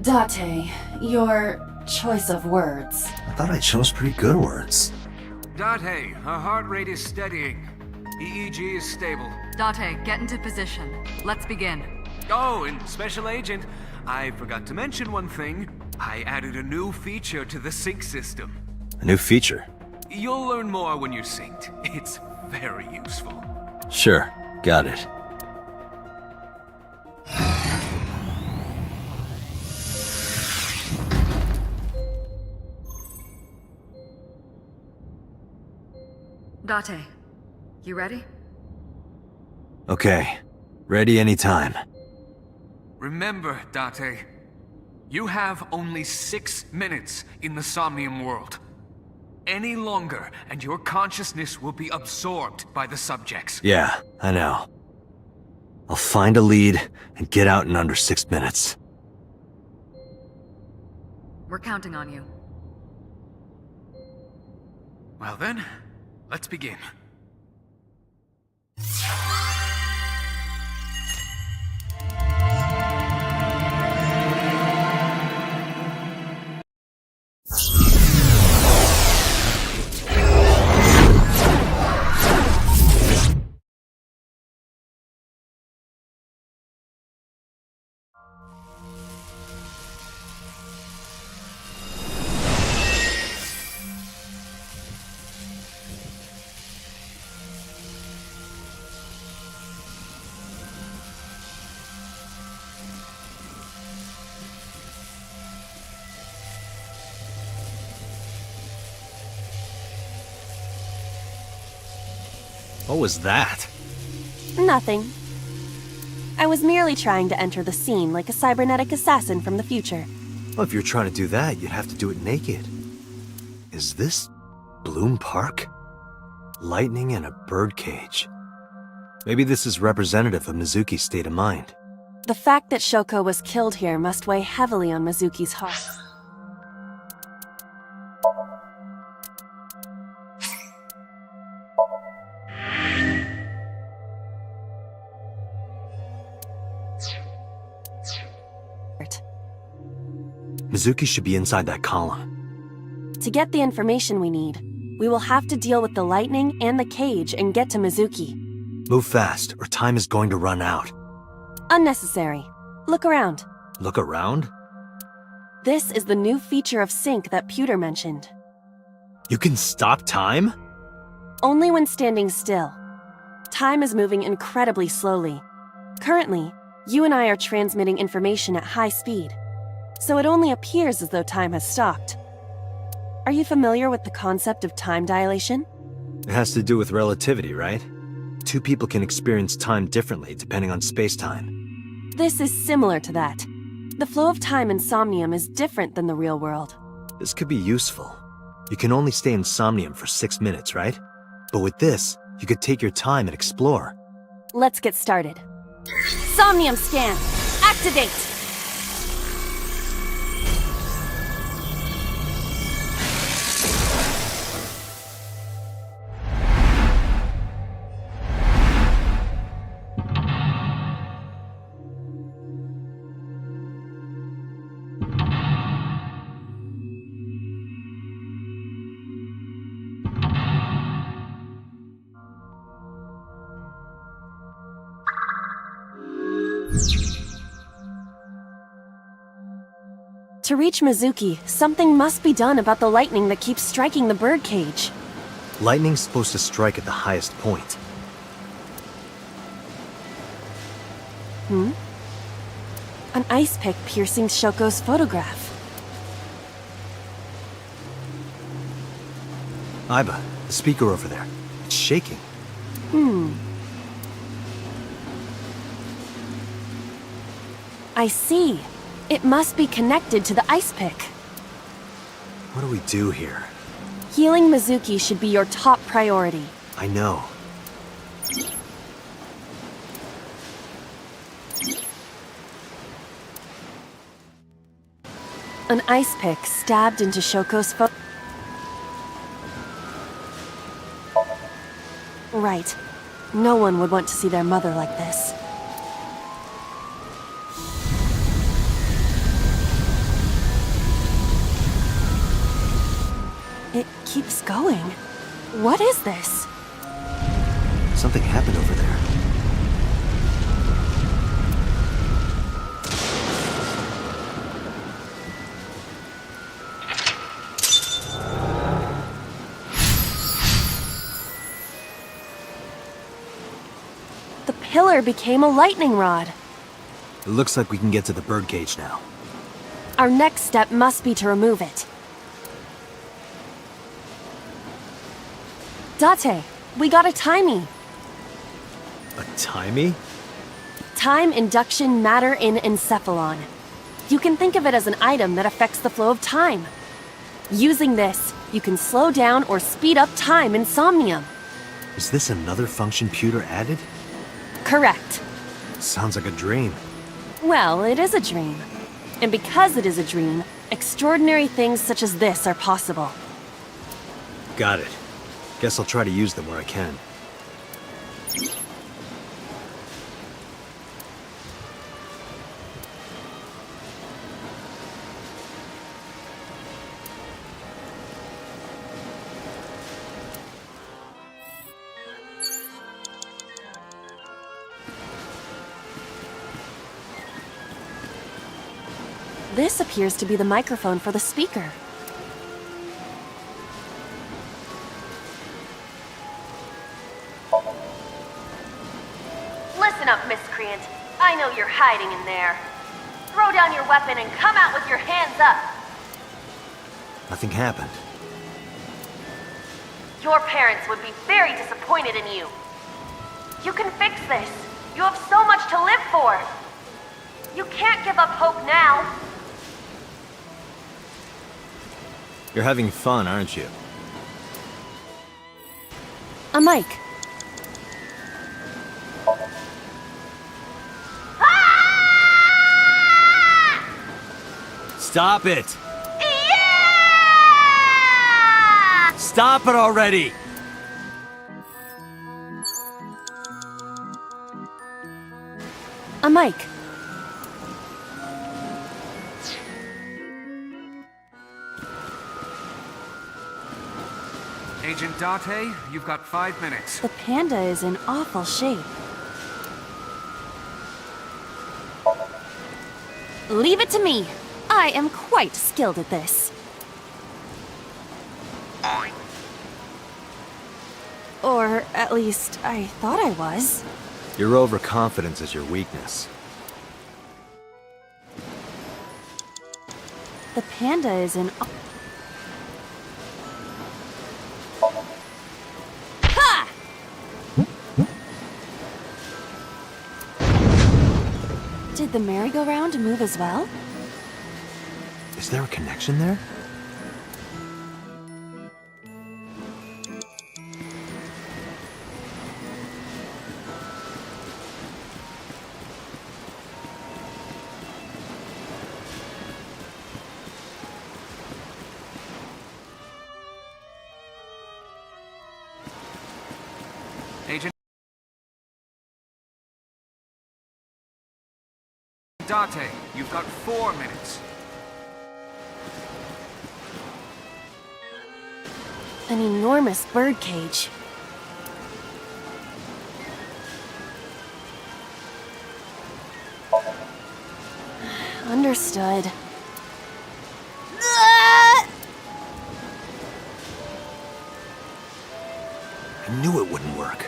Date, your choice of words. I thought I chose pretty good words. Date, her heart rate is steadying. EEG is stable. Date, get into position. Let's begin. Oh, and Special Agent, I forgot to mention one thing. I added a new feature to the sync system. A new feature? You'll learn more when you're synced. It's very useful. Sure, got it. Date, you ready? Okay, ready anytime. Remember, Date, you have only 6 minutes in the Somnium world. Any longer, and your consciousness will be absorbed by the subjects. Yeah, I know. I'll find a lead and get out in under 6 minutes. We're counting on you. Well then, let's begin. What was that? Nothing. I was merely trying to enter the scene like a cybernetic assassin from the future. Well, if you're trying to do that, you'd have to do it naked. Is this Bloom Park? Lightning in a birdcage. Maybe this is representative of Mizuki's state of mind. The fact that Shoko was killed here must weigh heavily on Mizuki's heart. Mizuki should be inside that column. To get the information we need, we will have to deal with the lightning and the cage and get to Mizuki. Move fast, or time is going to run out. Unnecessary. Look around. Look around? This is the new feature of Sync that Pewter mentioned. You can stop time? Only when standing still. Time is moving incredibly slowly. Currently, you and I are transmitting information at high speed, so it only appears as though time has stopped. Are you familiar with the concept of time dilation? It has to do with relativity, right? Two people can experience time differently depending on space-time. This is similar to that. The flow of time in Somnium is different than the real world. This could be useful. You can only stay in Somnium for 6 minutes, right? But with this, you could take your time and explore. Let's get started. Somnium scan! Activate! To reach Mizuki, something must be done about the lightning that keeps striking the birdcage. Lightning's supposed to strike at the highest point. An ice pick piercing Shoko's photograph. Aiba, the speaker over there. It's shaking. I see. It must be connected to the ice pick. What do we do here? Healing Mizuki should be your top priority. I know. An ice pick stabbed into Shoko's Right. No one would want to see their mother like this. It keeps going. What is this? Something happened over there. The pillar became a lightning rod. It looks like we can get to the birdcage now. Our next step must be to remove it. Date, we got a timey. A timey? Time induction matter in encephalon. You can think of it as an item that affects the flow of time. Using this, you can slow down or speed up time in Somnium. Is this another function Pewter added? Correct. Sounds like a dream. Well, it is a dream. And because it is a dream, extraordinary things such as this are possible. Got it. Guess I'll try to use them where I can. This appears to be the microphone for the speaker. Listen up, miscreant. I know you're hiding in there. Throw down your weapon and come out with your hands up. Nothing happened. Your parents would be very disappointed in you. You can fix this. You have so much to live for. You can't give up hope now. You're having fun, aren't you? A mic. Stop it! Yeah! Stop it already! A mic. Agent Date, you've got 5 minutes. The panda is in awful shape. Leave it to me. I am quite skilled at this. Or at least, I thought I was. Your overconfidence is your weakness. The panda is in... Ha! Did the merry-go-round move as well? Is there a connection there? Agent Date, you've got 4 minutes. An enormous birdcage. Understood. I knew it wouldn't work.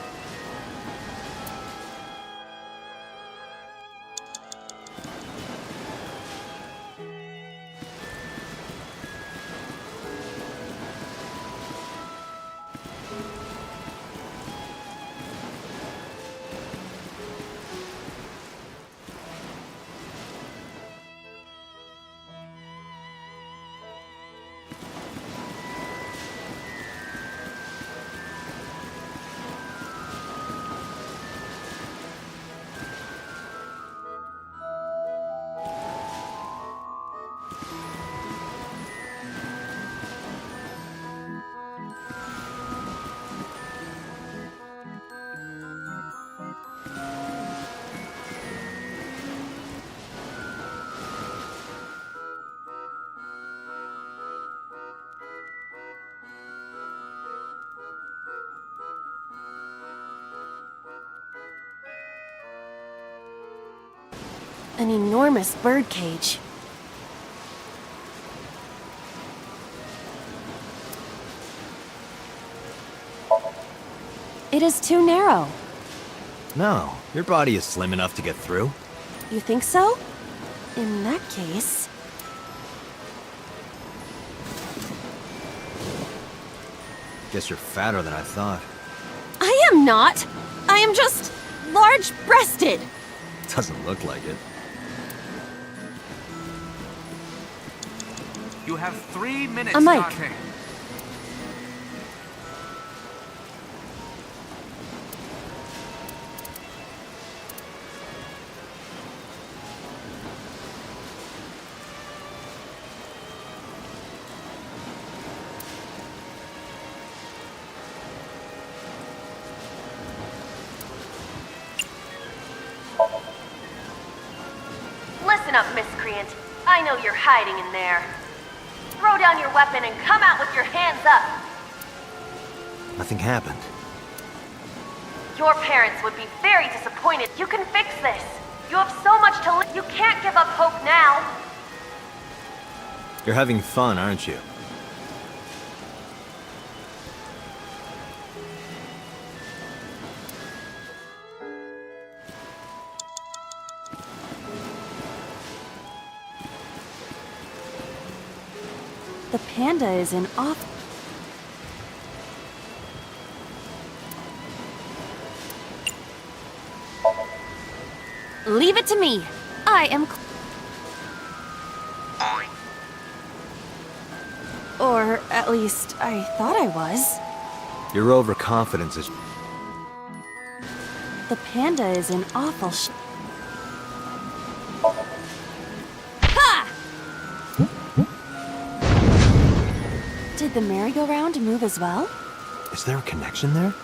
An enormous birdcage. It is too narrow. No, your body is slim enough to get through. You think so? In that case... Guess you're fatter than I thought. I am not! I am just large-breasted! Doesn't look like it. You have 3 minutes, A mic. Date. Listen up, miscreant. I know you're hiding in there. Throw down your weapon and come out with your hands up. Nothing happened. Your parents would be very disappointed. You can fix this. You have so much to live. You can't give up hope now. You're having fun, aren't you? The panda is in off... Leave it to me. I am... Or at least, I thought I was. Your overconfidence is... The panda is in awful Ha! Did the merry-go-round move as well? Is there a connection there?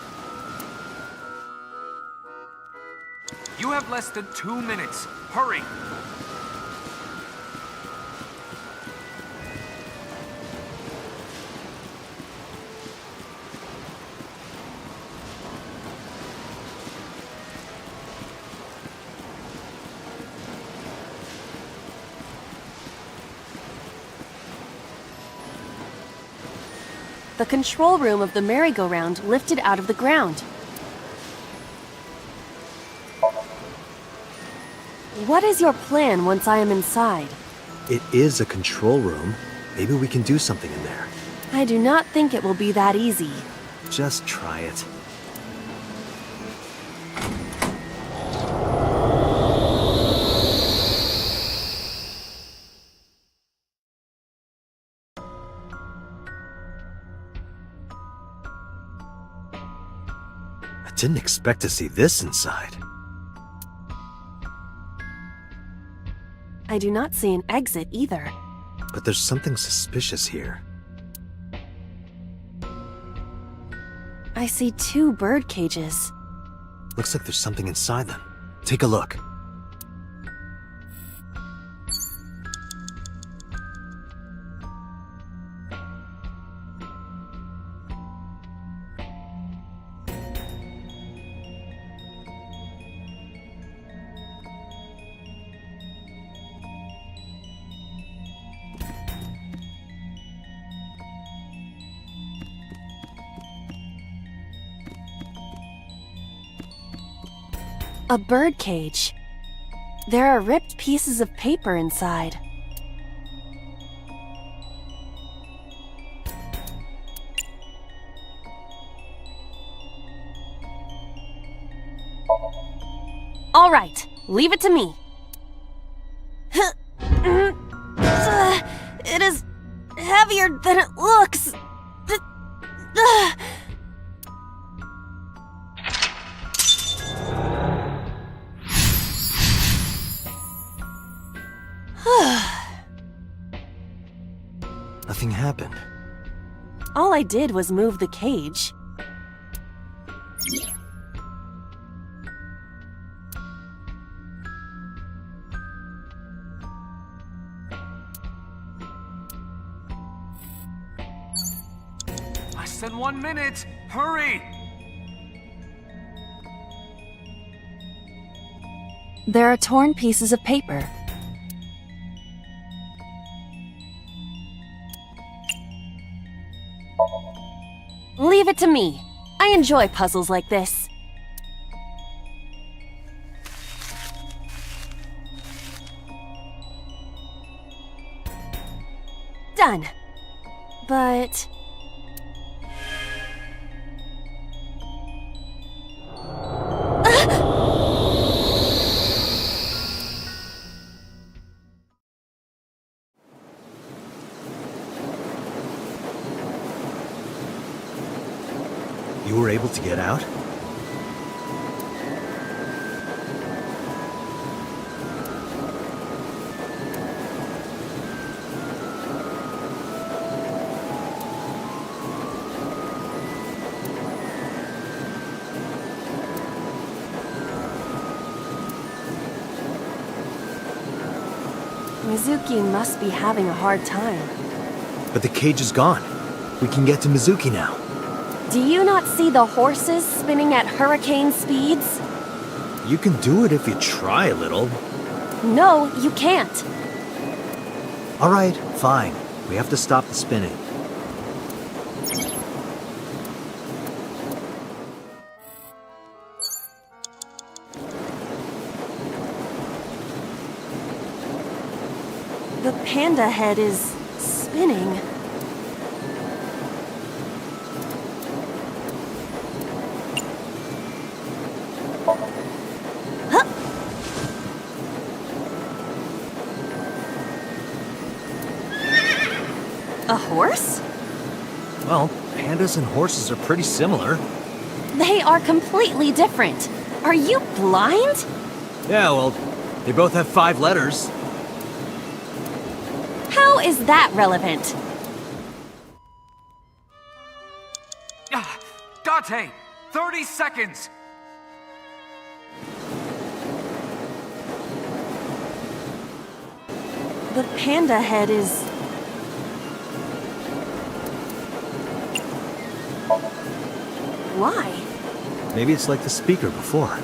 You have less than 2 minutes. Hurry! The control room of the merry-go-round lifted out of the ground. What is your plan once I am inside? It is a control room. Maybe we can do something in there. I do not think it will be that easy. Just try it. I didn't expect to see this inside. I do not see an exit either. But there's something suspicious here. I see 2 bird cages. Looks like there's something inside them. Take a look. A bird cage. There are ripped pieces of paper inside. All right, leave it to me. It is heavier than it looks. Nothing happened. All I did was move the cage. Less than 1 minute! Hurry! There are torn pieces of paper. Leave it to me. I enjoy puzzles like this. Done. But... You were able to get out? Mizuki must be having a hard time. But the cage is gone. We can get to Mizuki now. Do you not see the horses spinning at hurricane speeds? You can do it if you try a little. No, you can't. All right, fine. We have to stop the spinning. The panda head is spinning. Huh? A horse? Well, pandas and horses are pretty similar. They are completely different. Are you blind? Yeah, well, they both have 5 letters. How is that relevant? Dante! 30 seconds! The panda head is... Why? Maybe it's like the speaker before.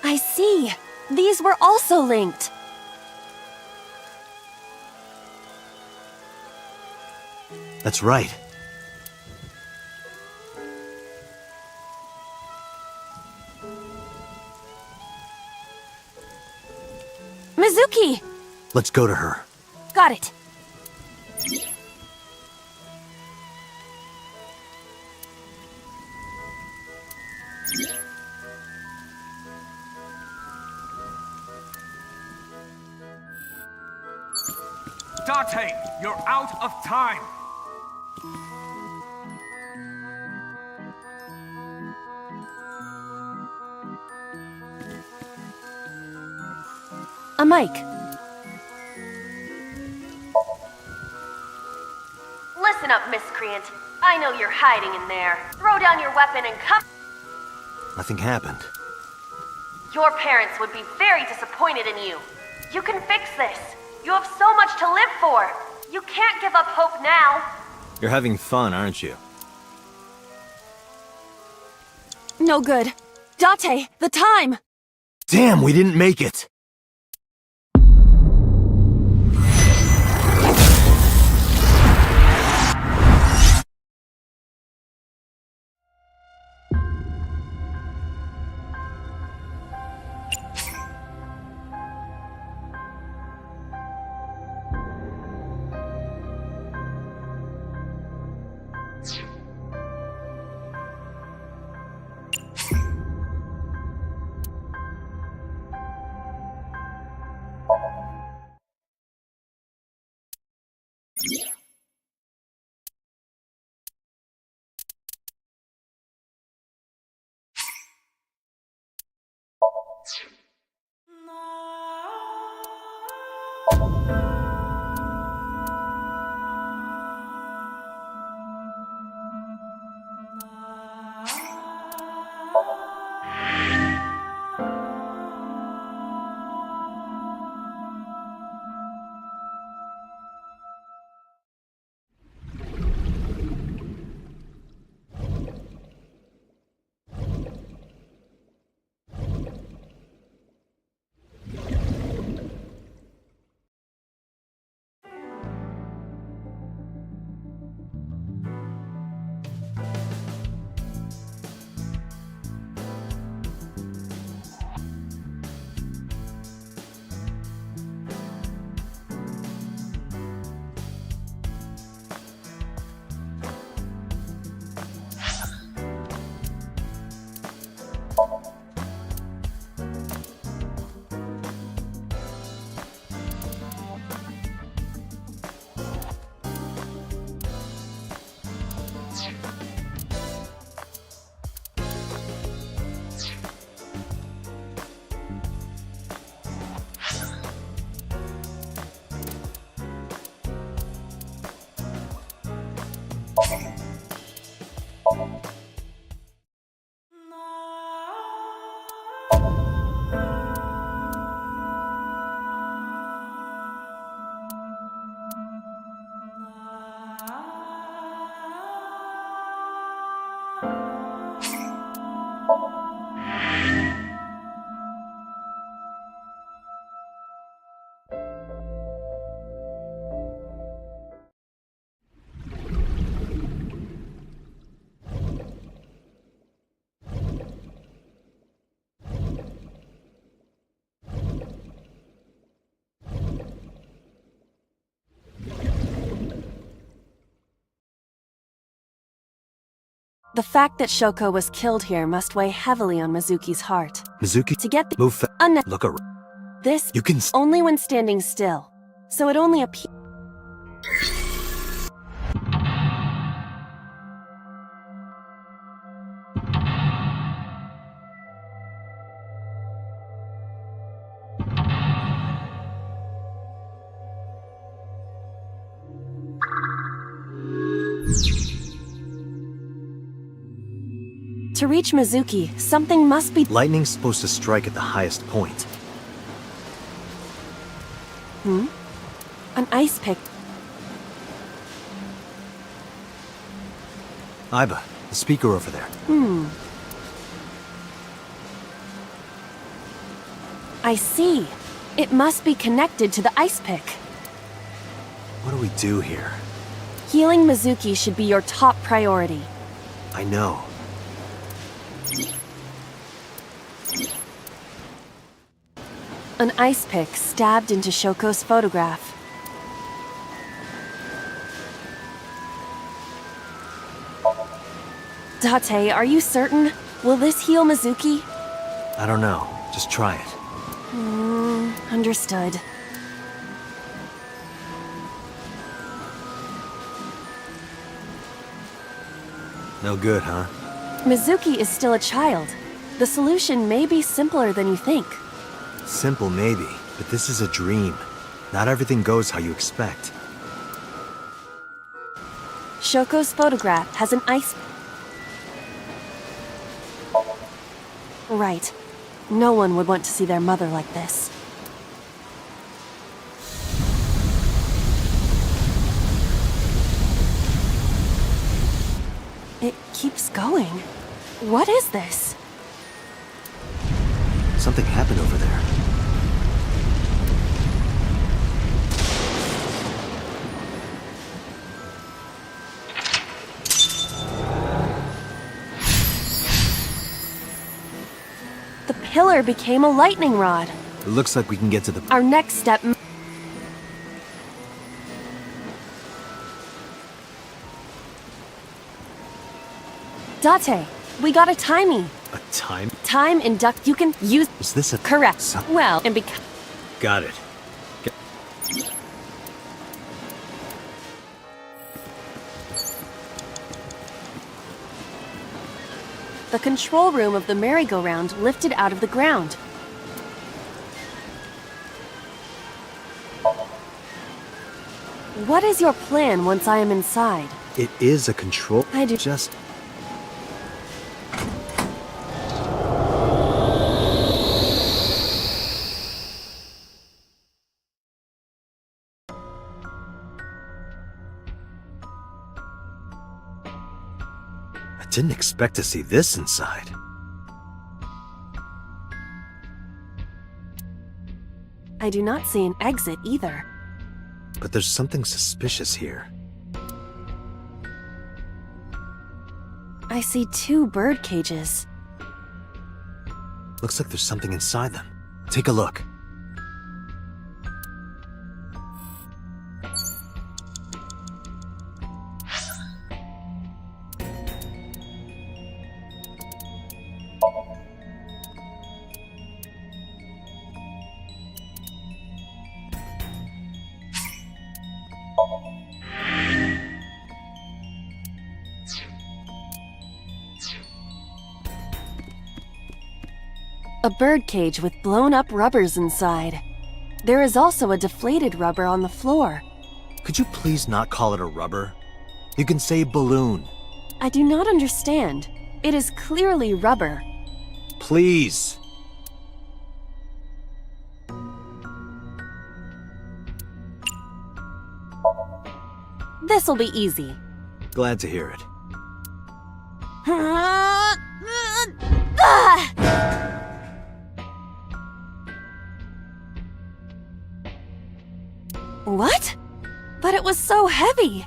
I see. The also linked. That's right. Mizuki! Let's go to her. Got it. Date, you're out of time. A mic. Listen up, miscreant. I know you're hiding in there. Throw down your weapon and come. Nothing happened. Your parents would be very disappointed in you. You can fix this. You have so much to live for. You can't give up hope now. You're having fun, aren't you? No good. Date, the time! Damn, we didn't make it! The fact that Shoko was killed here must weigh heavily on Mizuki's heart. Mizuki, To get the move fast. Look around. this You can only when standing still, so it only appears. To reach Mizuki, something must be. Lightning's supposed to strike at the highest point. An ice pick. Aiba, the speaker over there. I see. It must be connected to the ice pick. What do we do here? Healing Mizuki should be your top priority. I know. An ice pick stabbed into Shoko's photograph. Date, are you certain? Will this heal Mizuki? I don't know. Just try it. Understood. No good, huh? Mizuki is still a child. The solution may be simpler than you think. Simple, maybe, but this is a dream. Not everything goes how you expect. Shoko's photograph has an ice... Right. No one would want to see their mother like this. It keeps going. What is this? Something happened over there. The pillar became a lightning rod. It looks like we can get to the... Our next step... Date, we got a timey. A time? Time induct... You can use... Is this a... Correct. Well, and because... Got it. The control room of the merry-go-round lifted out of the ground. What is your plan once I am inside? It is a control... I do... Just... I didn't expect to see this inside. I do not see an exit either. But there's something suspicious here. I see 2 bird cages. Looks like there's something inside them. Take a look. A bird cage with blown-up rubbers inside. There is also a deflated rubber on the floor. Could you please not call it a rubber? You can say balloon. I do not understand. It is clearly rubber. Please. This'll be easy. Glad to hear it. What? But it was so heavy.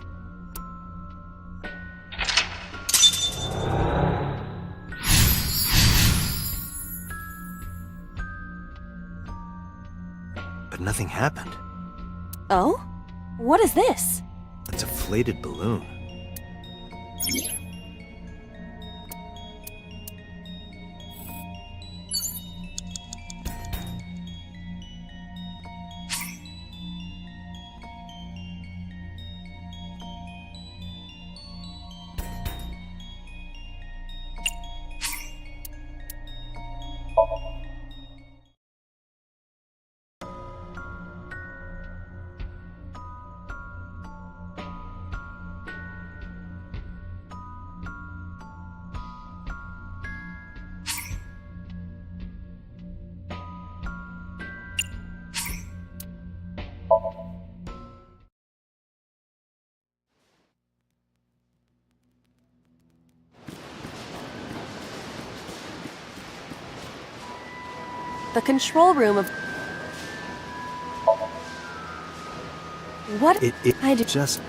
But nothing happened. Oh? What is this? A deflated balloon. The control room of... What? I just...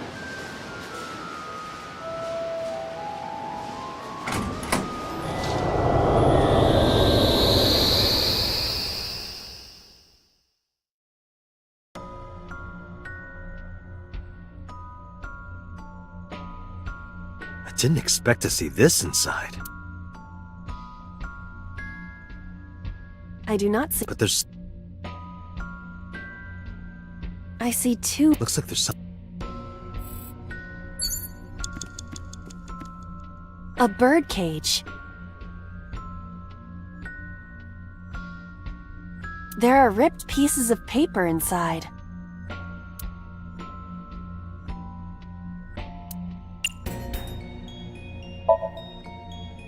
I didn't expect to see this inside. I do not see. But there's... I see two. Looks like there's some... A bird cage. There are ripped pieces of paper inside.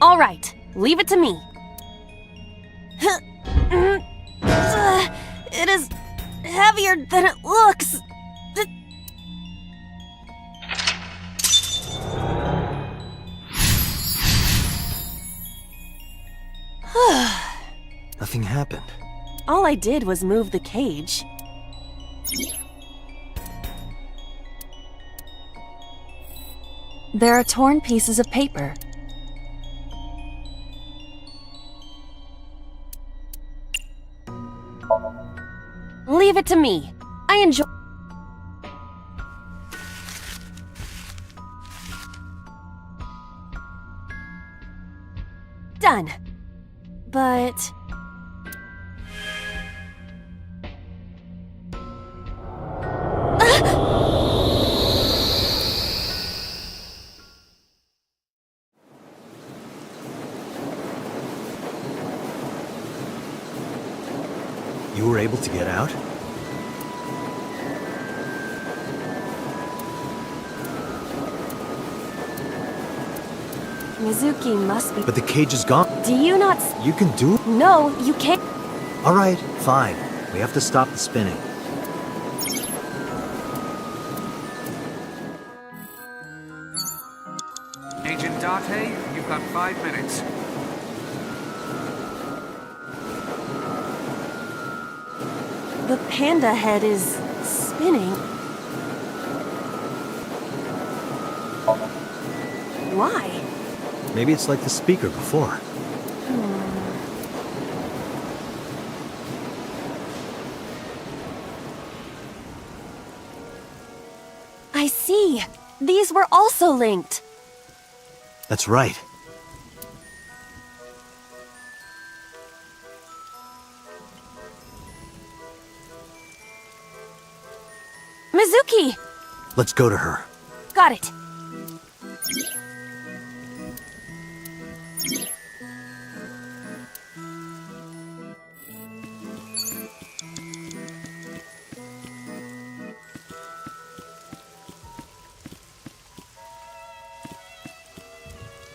All right, leave it to me. It is heavier than it looks. Nothing happened. All I did was move the cage. There are torn pieces of paper. Leave it to me. I enjoy... Done. But... You were able to get out? Mizuki must be... But the cage is gone. Do you not... You can do it? No, you can't... Alright, fine. We have to stop the spinning. Agent Date, you've got 5 minutes. The panda head is spinning. Why? Maybe it's like the speaker before. I see. These were also linked. That's right. Mizuki! Let's go to her. Got it.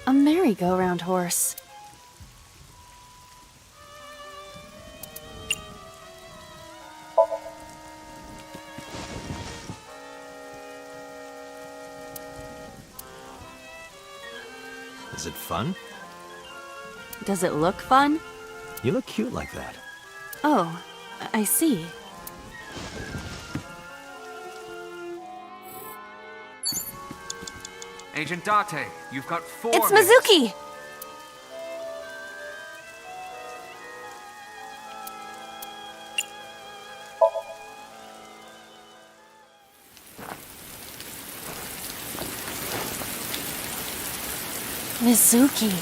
A merry-go-round horse. Is it fun? Does it look fun? You look cute like that. Oh, I see. Agent Date, you've got 4 It's minutes. Mizuki! Mizuki.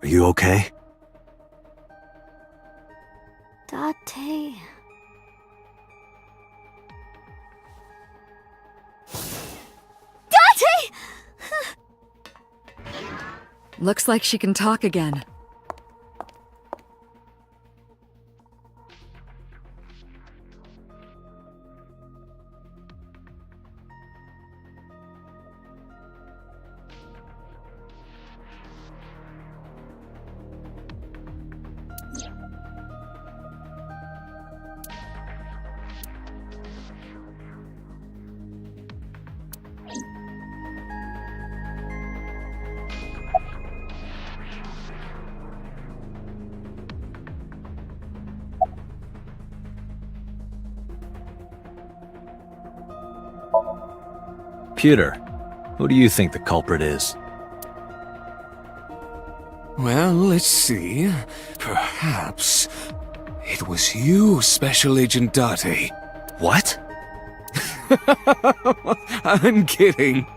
Are you okay? Date. Date! Looks like she can talk again. Pewter, who do you think the culprit is? Well, let's see. Perhaps it was you, Special Agent Date. What? I'm kidding.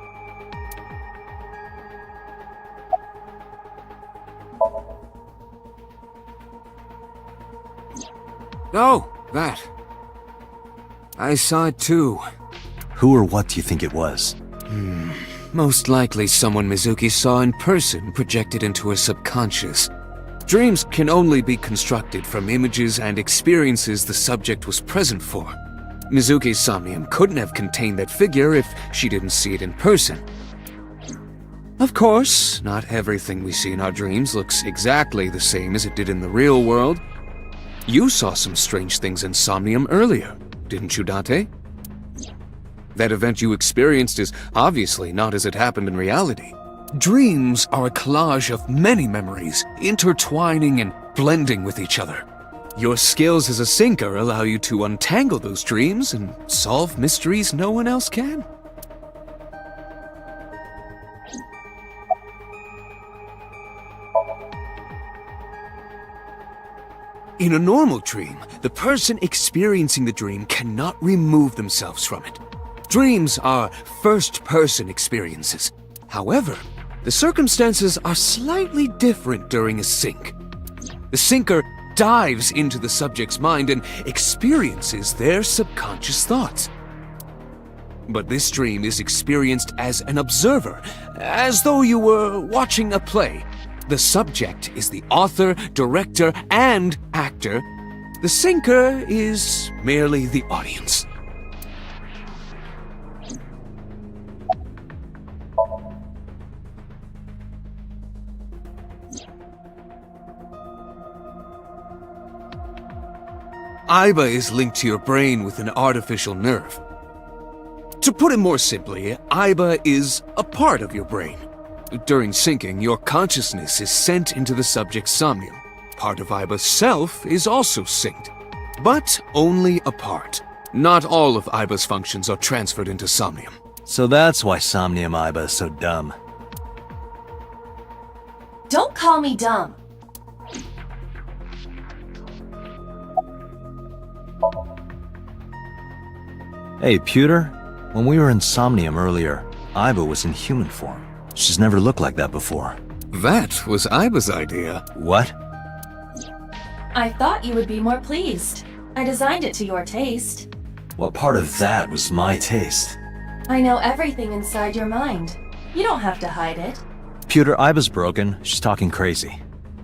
Oh, that. I saw it too. Who or what do you think it was? Most likely someone Mizuki saw in person projected into her subconscious. Dreams can only be constructed from images and experiences the subject was present for. Mizuki's Somnium couldn't have contained that figure if she didn't see it in person. Of course, not everything we see in our dreams looks exactly the same as it did in the real world. You saw some strange things in Somnium earlier, didn't you, Date? That event you experienced is obviously not as it happened in reality. Dreams are a collage of many memories, intertwining and blending with each other. Your skills as a sinker allow you to untangle those dreams and solve mysteries no one else can. In a normal dream, the person experiencing the dream cannot remove themselves from it. Dreams are first-person experiences. However, the circumstances are slightly different during a sync. The sinker dives into the subject's mind and experiences their subconscious thoughts. But this dream is experienced as an observer, as though you were watching a play. The subject is the author, director, and actor. The sinker is merely the audience. Aiba is linked to your brain with an artificial nerve. To put it more simply, Aiba is a part of your brain. During syncing, your consciousness is sent into the subject's Somnium. Part of Aiba's self is also synced, but only a part. Not all of Aiba's functions are transferred into Somnium. So that's why Somnium Aiba is so dumb. Don't call me dumb. Hey, Pewter, when we were in Somnium earlier, Aiba was in human form. She's never looked like that before. That was Aiba's idea. What? I thought you would be more pleased. I designed it to your taste. What part of that was my taste? I know everything inside your mind. You don't have to hide it. Pewter, Aiba's broken. She's talking crazy.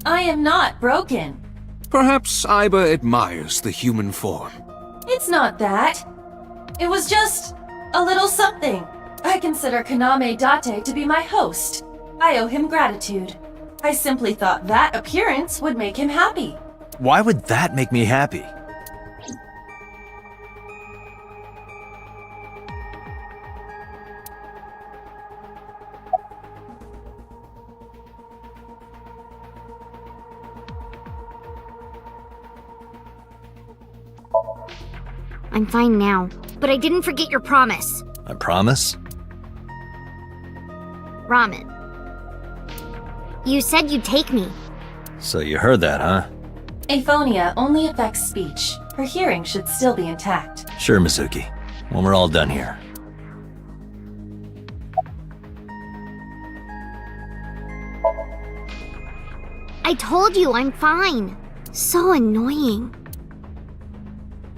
I am not broken. Perhaps Aiba admires the human form. It's not that. It was just a little something. I consider Kaname Date to be my host. I owe him gratitude. I simply thought that appearance would make him happy. Why would that make me happy? I'm fine now, but I didn't forget your promise. I promise? Ramen. You said you'd take me. So you heard that, huh? Aphonia only affects speech. Her hearing should still be intact. Sure, Mizuki. When we're all done here. I told you I'm fine. So annoying.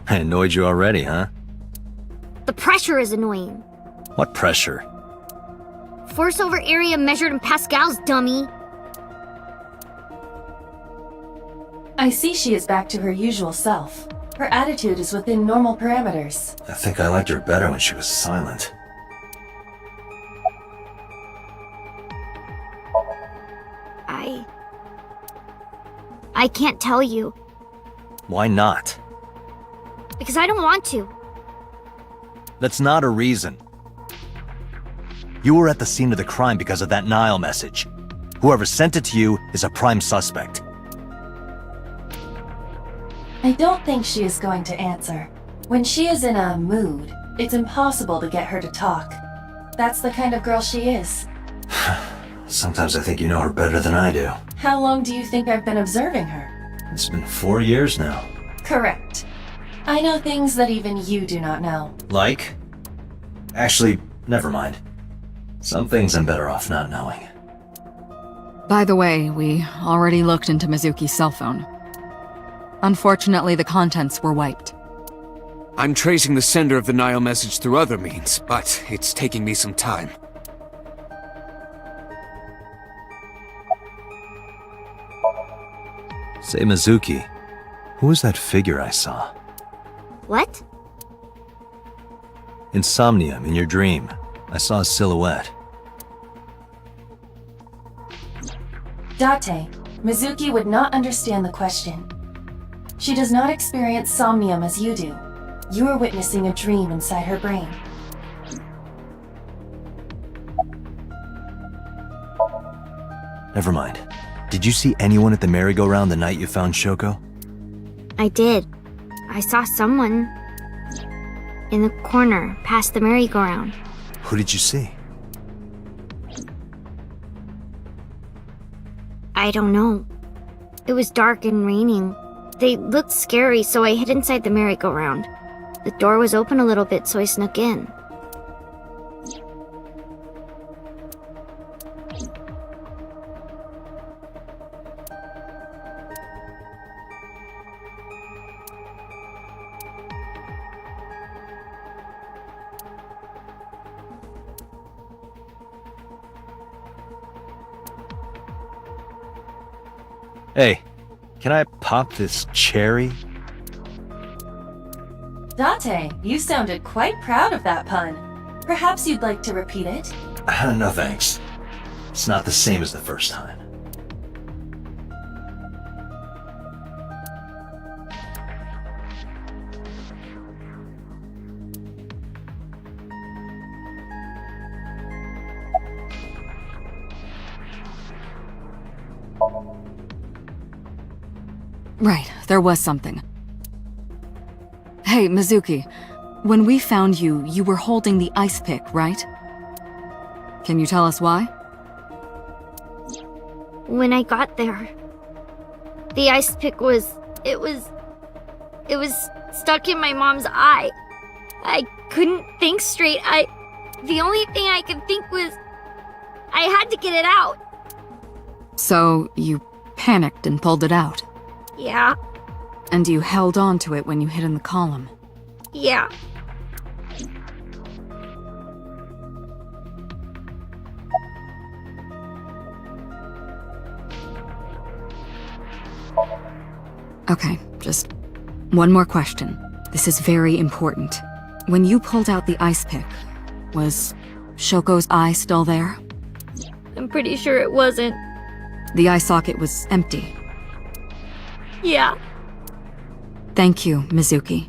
I annoyed you already, huh? The pressure is annoying. What pressure? Force over area measured in pascals, dummy. I see she is back to her usual self. Her attitude is within normal parameters. I think I liked her better when she was silent. I can't tell you. Why not? Because I don't want to. That's not a reason. You were at the scene of the crime because of that Nile message. Whoever sent it to you is a prime suspect. I don't think she is going to answer. When she is in a mood, it's impossible to get her to talk. That's the kind of girl she is. Sometimes I think you know her better than I do. How long do you think I've been observing her? It's been 4 years now. Correct. I know things that even you do not know. Like? Actually, never mind. Some things I'm better off not knowing. By the way, we already looked into Mizuki's cell phone. Unfortunately, the contents were wiped. I'm tracing the sender of the Nile message through other means, but it's taking me some time. Say, Mizuki, who was that figure I saw? What? In Somnium, in your dream, I saw a silhouette. Date, Mizuki would not understand the question. She does not experience Somnium as you do. You are witnessing a dream inside her brain. Never mind. Did you see anyone at the merry-go-round the night you found Shoko? I did. I saw someone in the corner past the merry-go-round. Who did you see? I don't know. It was dark and raining. They looked scary, so I hid inside the merry-go-round. The door was open a little bit, so I snuck in. Hey, can I pop this cherry? Date, you sounded quite proud of that pun. Perhaps you'd like to repeat it? No thanks. It's not the same as the first time. Right, there was something. Hey, Mizuki, when we found you, you were holding the ice pick, right? Can you tell us why? When I got there, the ice pick was stuck in my mom's eye. I couldn't think straight. The only thing I could think was I had to get it out. So, you panicked and pulled it out? Yeah. And you held on to it when you hid in the column? Yeah. Okay, just one more question. This is very important. When you pulled out the ice pick, was Shoko's eye still there? I'm pretty sure it wasn't. The eye socket was empty. Yeah. Thank you, Mizuki.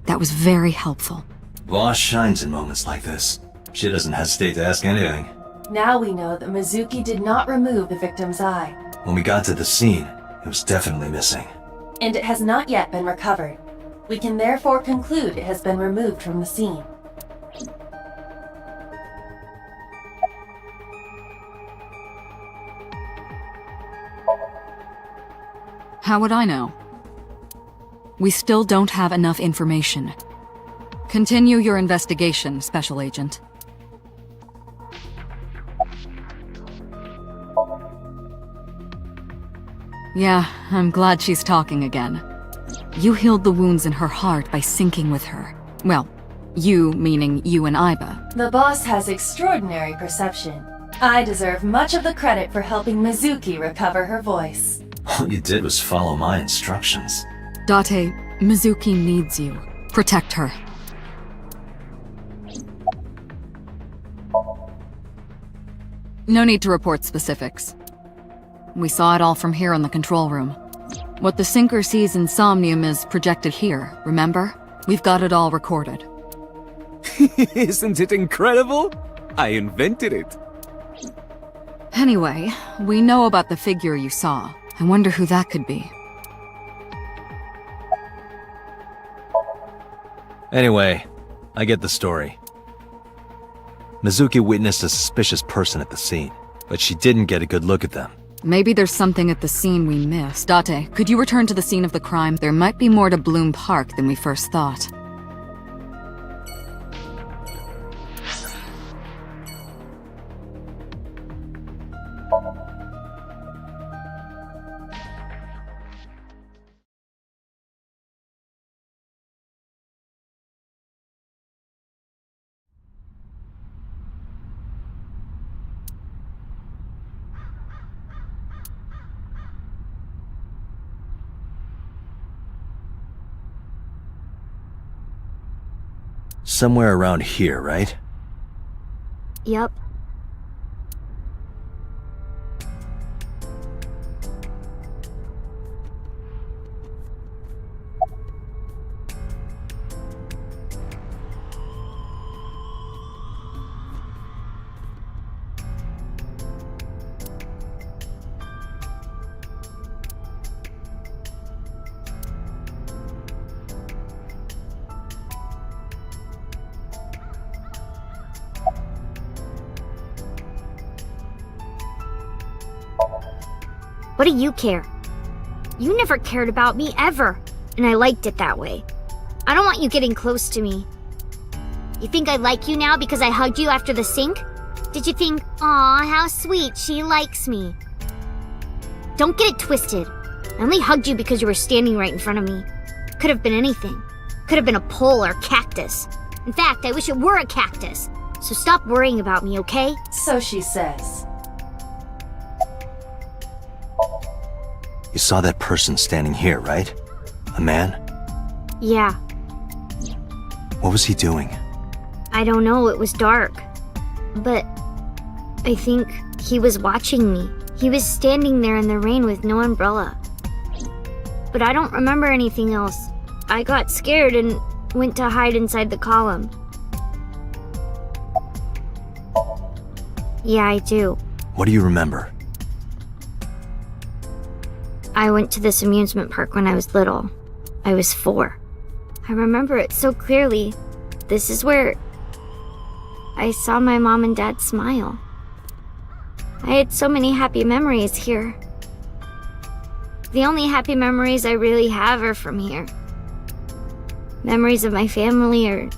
That was very helpful. Boss shines in moments like this. She doesn't hesitate to ask anything. Now we know that Mizuki did not remove the victim's eye. When we got to the scene, it was definitely missing. And it has not yet been recovered. We can therefore conclude it has been removed from the scene. How would I know? We still don't have enough information. Continue your investigation, Special Agent. Yeah, I'm glad she's talking again. You healed the wounds in her heart by syncing with her. Well, you meaning you and Iba. The boss has extraordinary perception. I deserve much of the credit for helping Mizuki recover her voice. All you did was follow my instructions. Date, Mizuki needs you. Protect her. No need to report specifics. We saw it all from here in the control room. What the Sinker sees in Somnium is projected here, remember? We've got it all recorded. Isn't it incredible? I invented it. Anyway, we know about the figure you saw. I wonder who that could be. Anyway, I get the story. Mizuki witnessed a suspicious person at the scene, but she didn't get a good look at them. Maybe there's something at the scene we missed. Date, could you return to the scene of the crime? There might be more to Bloom Park than we first thought. Somewhere around here, right? Yup. What do you care? You never cared about me, ever. And I liked it that way. I don't want you getting close to me. You think I like you now because I hugged you after the sink? Did you think, aw, how sweet, she likes me? Don't get it twisted. I only hugged you because you were standing right in front of me. Could have been anything. Could have been a pole or cactus. In fact, I wish it were a cactus. So stop worrying about me, okay? So she says. You saw that person standing here, right? A man? Yeah. What was he doing? I don't know, it was dark. But I think he was watching me. He was standing there in the rain with no umbrella. But I don't remember anything else. I got scared and went to hide inside the column. Yeah, I do. What do you remember? I went to this amusement park when I was little. I was 4. I remember it so clearly. This is where I saw my mom and dad smile. I had so many happy memories here. The only happy memories I really have are from here. Memories of my family are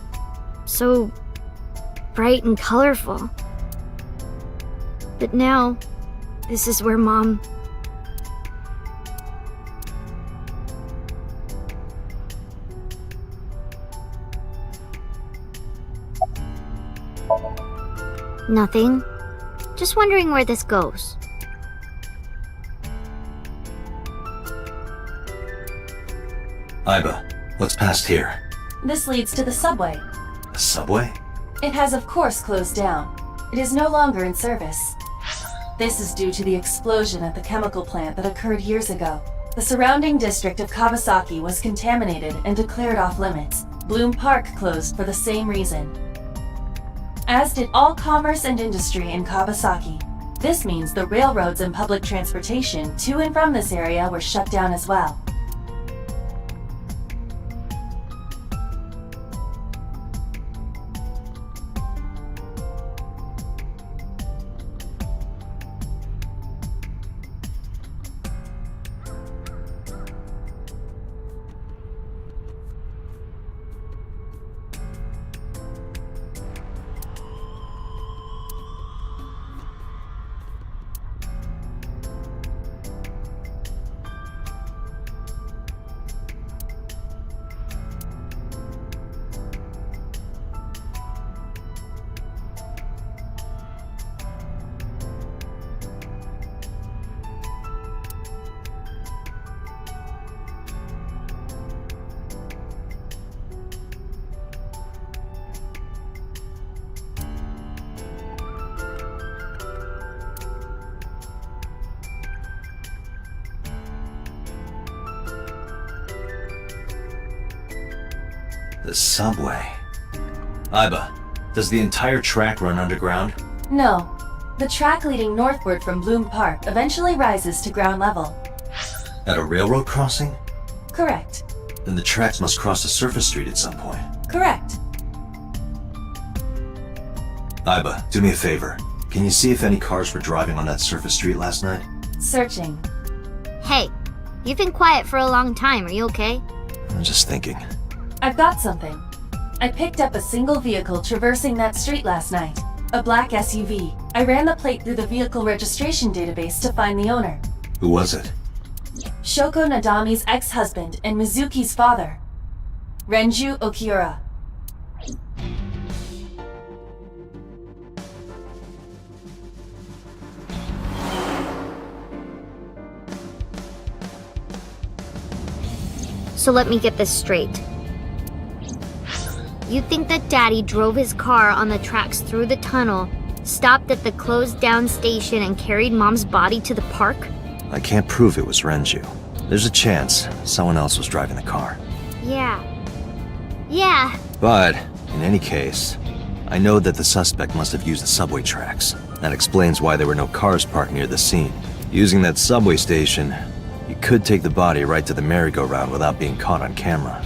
so bright and colorful. But now, this is where Mom... Nothing. Just wondering where this goes. Iba, what's past here? This leads to the subway. The subway? It has of course closed down. It is no longer in service. This is due to the explosion at the chemical plant that occurred years ago. The surrounding district of Kawasaki was contaminated and declared off limits. Bloom Park closed for the same reason. As did all commerce and industry in Kawasaki. This means the railroads and public transportation to and from this area were shut down as well. The subway. Aiba, does the entire track run underground? No. The track leading northward from Bloom Park eventually rises to ground level. At a railroad crossing? Correct. Then the tracks must cross a surface street at some point. Correct. Aiba, do me a favor. Can you see if any cars were driving on that surface street last night? Searching. Hey, you've been quiet for a long time. Are you okay? I'm just thinking. I've got something. I picked up a single vehicle traversing that street last night. A black SUV. I ran the plate through the vehicle registration database to find the owner. Who was it? Shoko Nadami's ex-husband and Mizuki's father. Renju Okiura. So let me get this straight. You think that Daddy drove his car on the tracks through the tunnel, stopped at the closed down station, and carried Mom's body to the park? I can't prove it was Renju. There's a chance someone else was driving the car. Yeah. Yeah. But, in any case, I know that the suspect must have used the subway tracks. That explains why there were no cars parked near the scene. Using that subway station, you could take the body right to the merry-go-round without being caught on camera.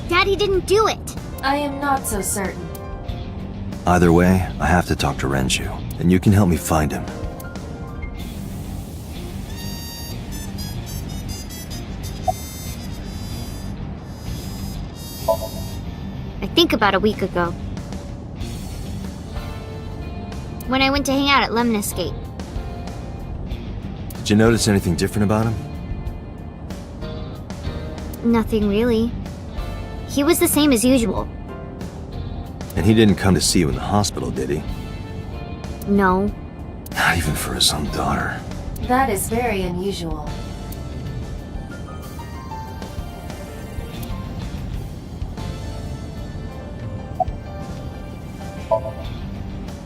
Daddy didn't do it. I am not so certain. Either way, I have to talk to Renju, and you can help me find him. I think about a week ago. When I went to hang out at Lemniscate. Did you notice anything different about him? Nothing really. He was the same as usual. And he didn't come to see you in the hospital, did he? No. Not even for his own daughter. That is very unusual.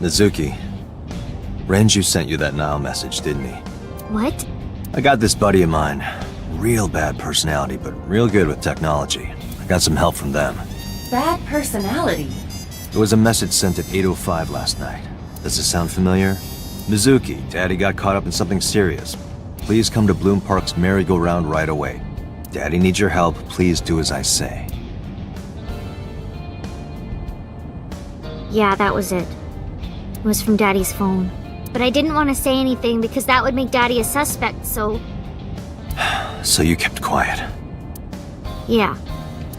Mizuki, Renju sent you that Nile message, didn't he? What? I got this buddy of mine. Real bad personality, but real good with technology. I got some help from them. Bad personality? There was a message sent at 8:05 last night. Does it sound familiar? Mizuki, Daddy got caught up in something serious. Please come to Bloom Park's merry-go-round right away. Daddy needs your help. Please do as I say. Yeah, that was it. It was from Daddy's phone. But I didn't want to say anything because that would make Daddy a suspect, so... So you kept quiet? Yeah.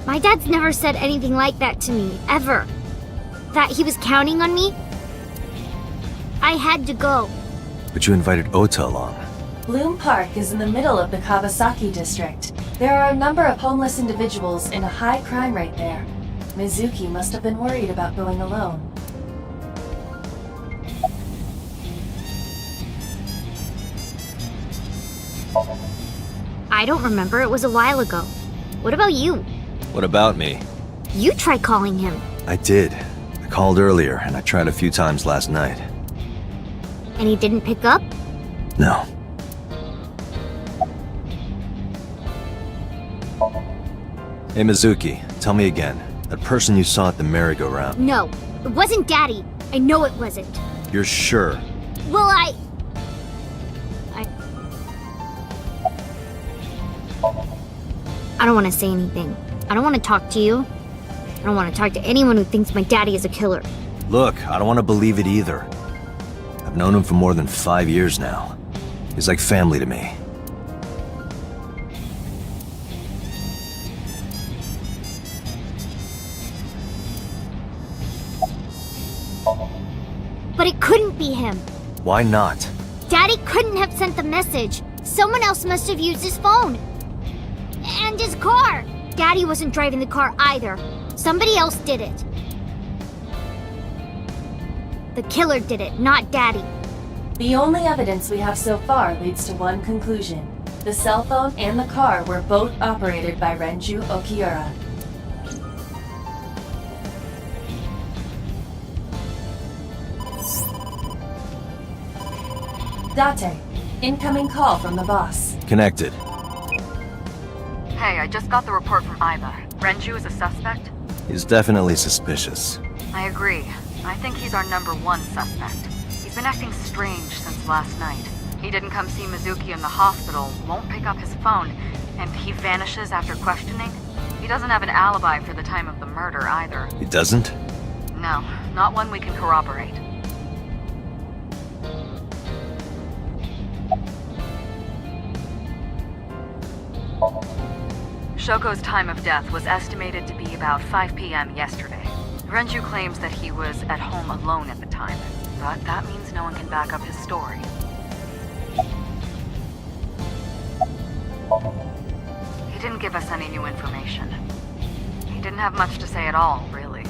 My dad's never said anything like that to me, ever. That he was counting on me? I had to go. But you invited Ota along. Bloom Park is in the middle of the Kawasaki district. There are a number of homeless individuals and a high crime rate there. Mizuki must have been worried about going alone. I don't remember. It was a while ago. What about you? What about me? You tried calling him. I did. I called earlier, and I tried a few times last night. And he didn't pick up? No. Hey, Mizuki, tell me again. That person you saw at the merry-go-round. No, it wasn't Daddy. I know it wasn't. You're sure? Well, I don't want to say anything. I don't want to talk to you. I don't want to talk to anyone who thinks my daddy is a killer. Look, I don't want to believe it either. I've known him for more than 5 years now. He's like family to me. But it couldn't be him. Why not? Daddy couldn't have sent the message. Someone else must have used his phone. And his car. Daddy wasn't driving the car either. Somebody else did it. The killer did it, not Daddy. The only evidence we have so far leads to one conclusion. The cell phone and the car were both operated by Renju Okiura. Date, incoming call from the boss. Connected. Hey, I just got the report from Aiba. Renju is a suspect? He's definitely suspicious. I agree. I think he's our #1 suspect. He's been acting strange since last night. He didn't come see Mizuki in the hospital, won't pick up his phone, and he vanishes after questioning. He doesn't have an alibi for the time of the murder either. He doesn't? No, not one we can corroborate. Shoko's time of death was estimated to be about 5 p.m. yesterday. Renju claims that he was at home alone at the time, but that means no one can back up his story. He didn't give us any new information. He didn't have much to say at all, really.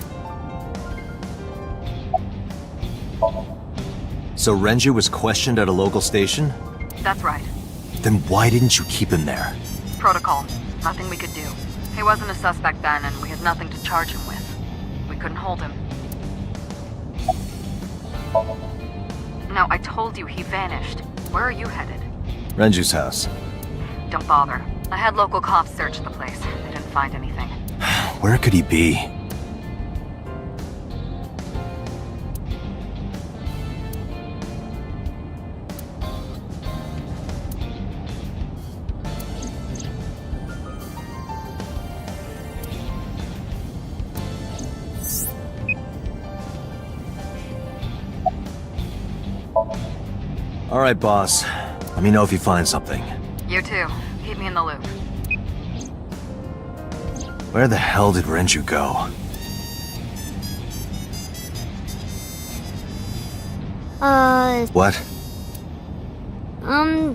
So Renju was questioned at a local station? That's right. Then why didn't you keep him there? Protocol. Nothing we could do. He wasn't a suspect then, and we had nothing to charge him with. We couldn't hold him. No, I told you he vanished. Where are you headed? Renju's house. Don't bother. I had local cops search the place. They didn't find anything. Where could he be? All right, boss. Let me know if you find something. You too. Keep me in the loop. Where the hell did Renju go? What? What?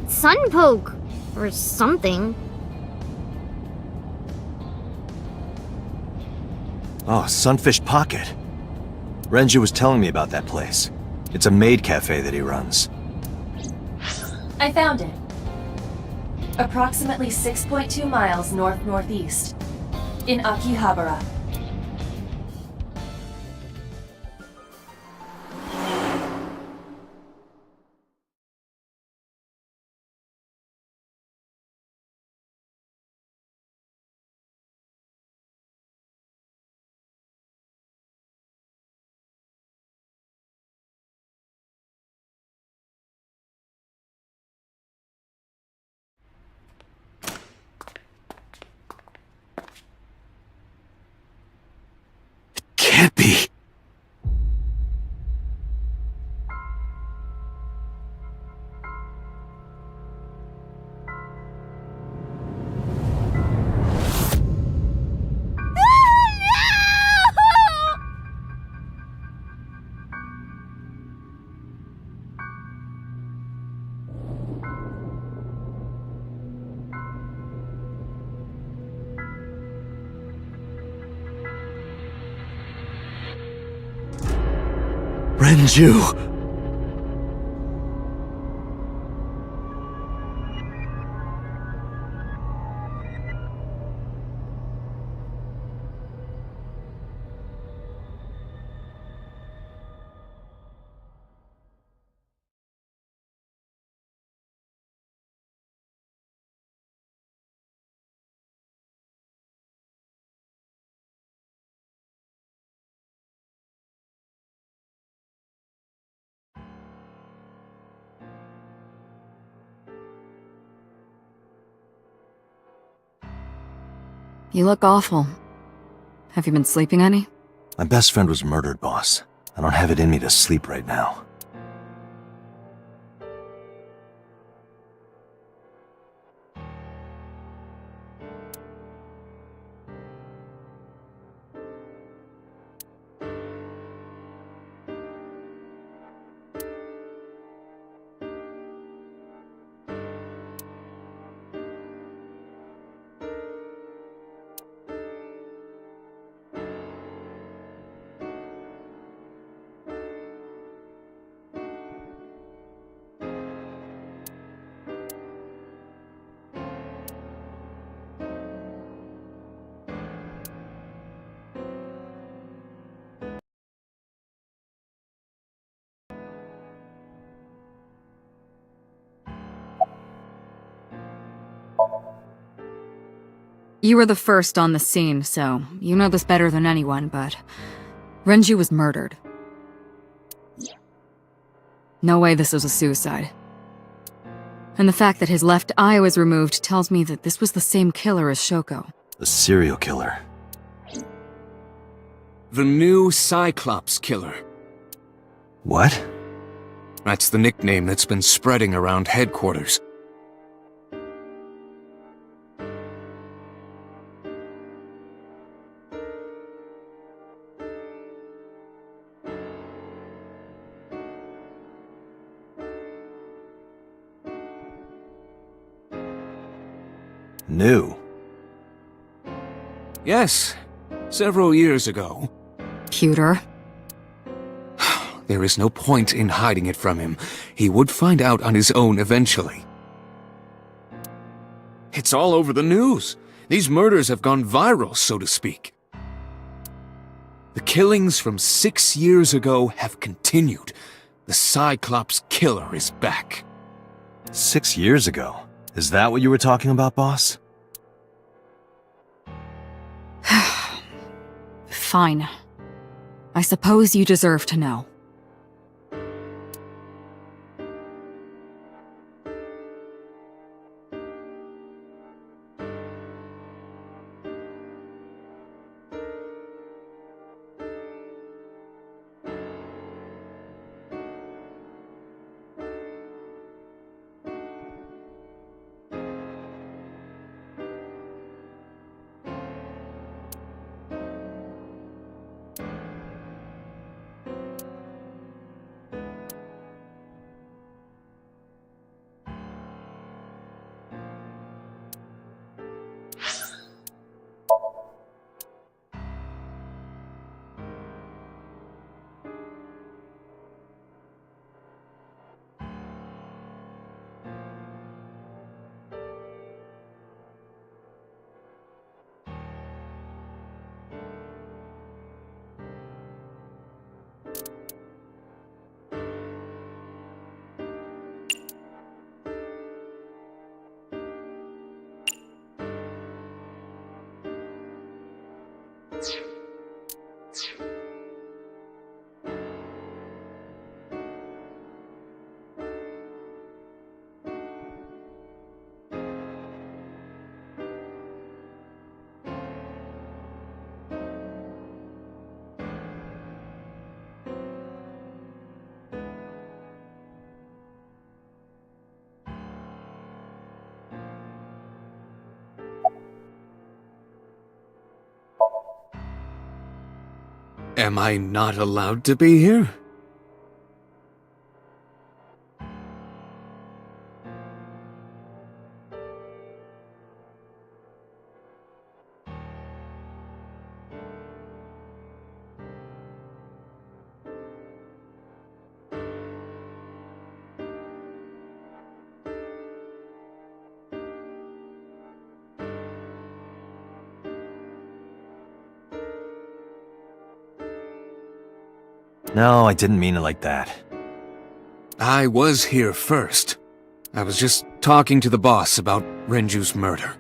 Sunpoke. Or something. Oh, Sunfish Pocket. Renju was telling me about that place. It's a maid cafe that he runs. I found it. Approximately 6.2 miles north-northeast. In Akihabara. Can't be. Renju! You look awful. Have you been sleeping any? My best friend was murdered, boss. I don't have it in me to sleep right now. You were the first on the scene, so you know this better than anyone, but Renju was murdered. No way this was a suicide. And the fact that his left eye was removed tells me that this was the same killer as Shoko. The serial killer. The new Cyclops killer. What? That's the nickname that's been spreading around headquarters. New. Yes, several years ago. Pewter. There is no point in hiding it from him. He would find out on his own eventually. It's all over the news. These murders have gone viral, so to speak. The killings from 6 years ago have continued. The Cyclops killer is back. 6 years ago? Is that what you were talking about, boss? Fine. I suppose you deserve to know. Am I not allowed to be here? No, I didn't mean it like that. I was here first. I was just talking to the boss about Renju's murder.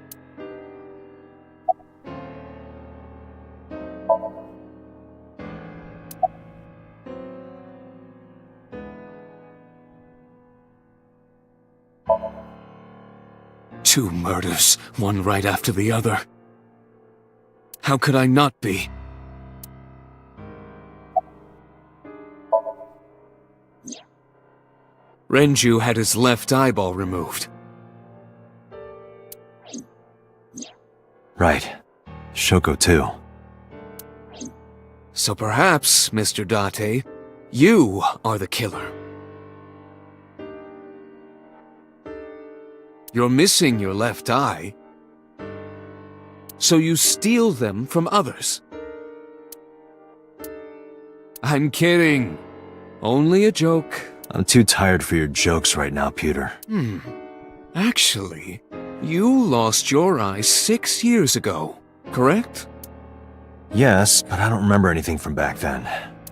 Two murders, one right after the other. How could I not be? Renju had his left eyeball removed. Right. Shoko too. So perhaps, Mr. Date, you are the killer. You're missing your left eye, so you steal them from others. I'm kidding. Only a joke. I'm too tired for your jokes right now, Pewter. Actually, you lost your eye 6 years ago, correct? Yes, but I don't remember anything from back then.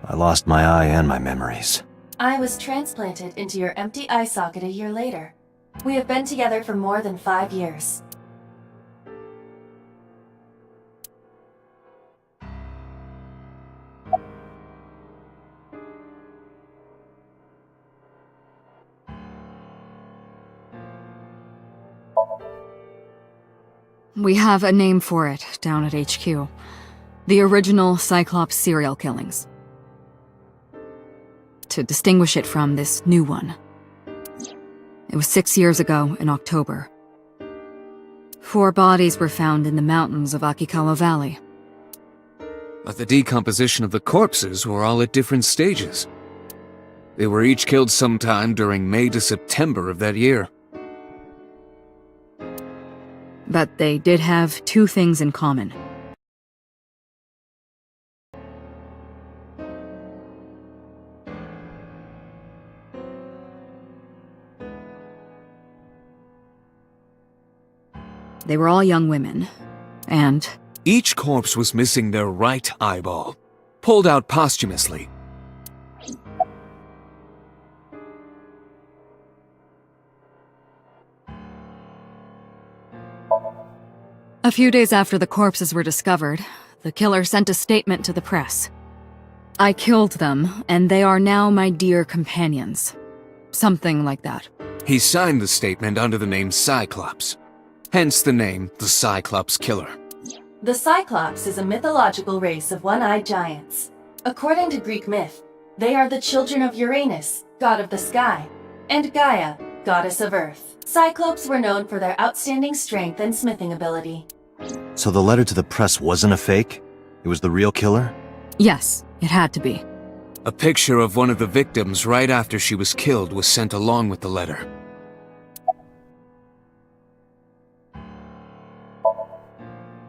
I lost my eye and my memories. I was transplanted into your empty eye socket a year later. We have been together for more than 5 years. We have a name for it down at HQ. The original Cyclops serial killings. To distinguish it from this new one. It was 6 years ago in October. 4 bodies were found in the mountains of Akikawa Valley. But the decomposition of the corpses were all at different stages. They were each killed sometime during May to September of that year. But they did have 2 things in common. They were all young women, and... Each corpse was missing their right eyeball, pulled out posthumously. A few days after the corpses were discovered, the killer sent a statement to the press. I killed them, and they are now my dear companions. Something like that. He signed the statement under the name Cyclops. Hence the name, the Cyclops Killer. The Cyclops is a mythological race of one-eyed giants. According to Greek myth, they are the children of Uranus, god of the sky, and Gaia, goddess of earth. Cyclops were known for their outstanding strength and smithing ability. So the letter to the press wasn't a fake? It was the real killer? Yes, it had to be. A picture of one of the victims right after she was killed was sent along with the letter.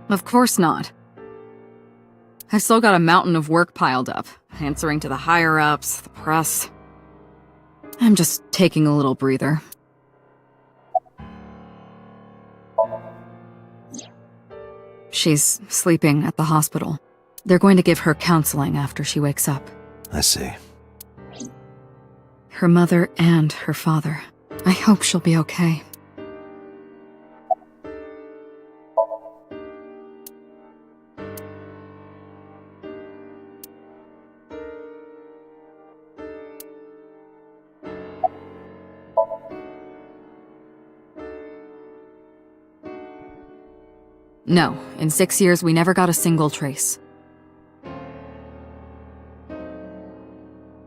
Of course not. I still got a mountain of work piled up, answering to the higher-ups, the press. I'm just taking a little breather. She's sleeping at the hospital. They're going to give her counseling after she wakes up. I see. Her mother and her father. I hope she'll be okay. No, in 6 years we never got a single trace.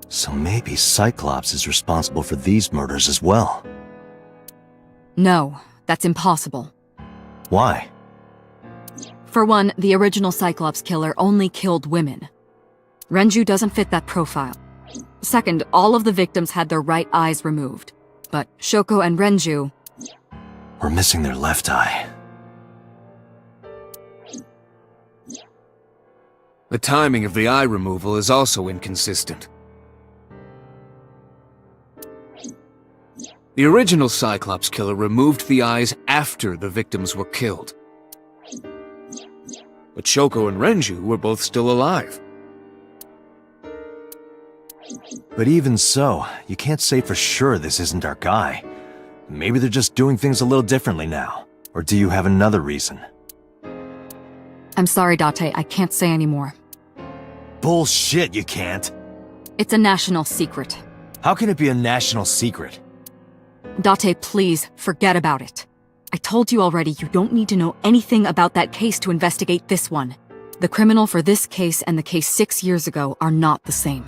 So maybe Cyclops is responsible for these murders as well. No, that's impossible. Why? For one, the original Cyclops killer only killed women. Renju doesn't fit that profile. Second, all of the victims had their right eyes removed. But Shoko and Renju... We're missing their left eye. The timing of the eye removal is also inconsistent. The original Cyclops killer removed the eyes after the victims were killed. But Shoko and Renju were both still alive. But even so, you can't say for sure this isn't our guy. Maybe they're just doing things a little differently now. Or do you have another reason? I'm sorry, Date, I can't say anymore. Bullshit, you can't. It's a national secret. How can it be a national secret? Date, please, forget about it. I told you already you don't need to know anything about that case to investigate this one. The criminal for this case and the case 6 years ago are not the same.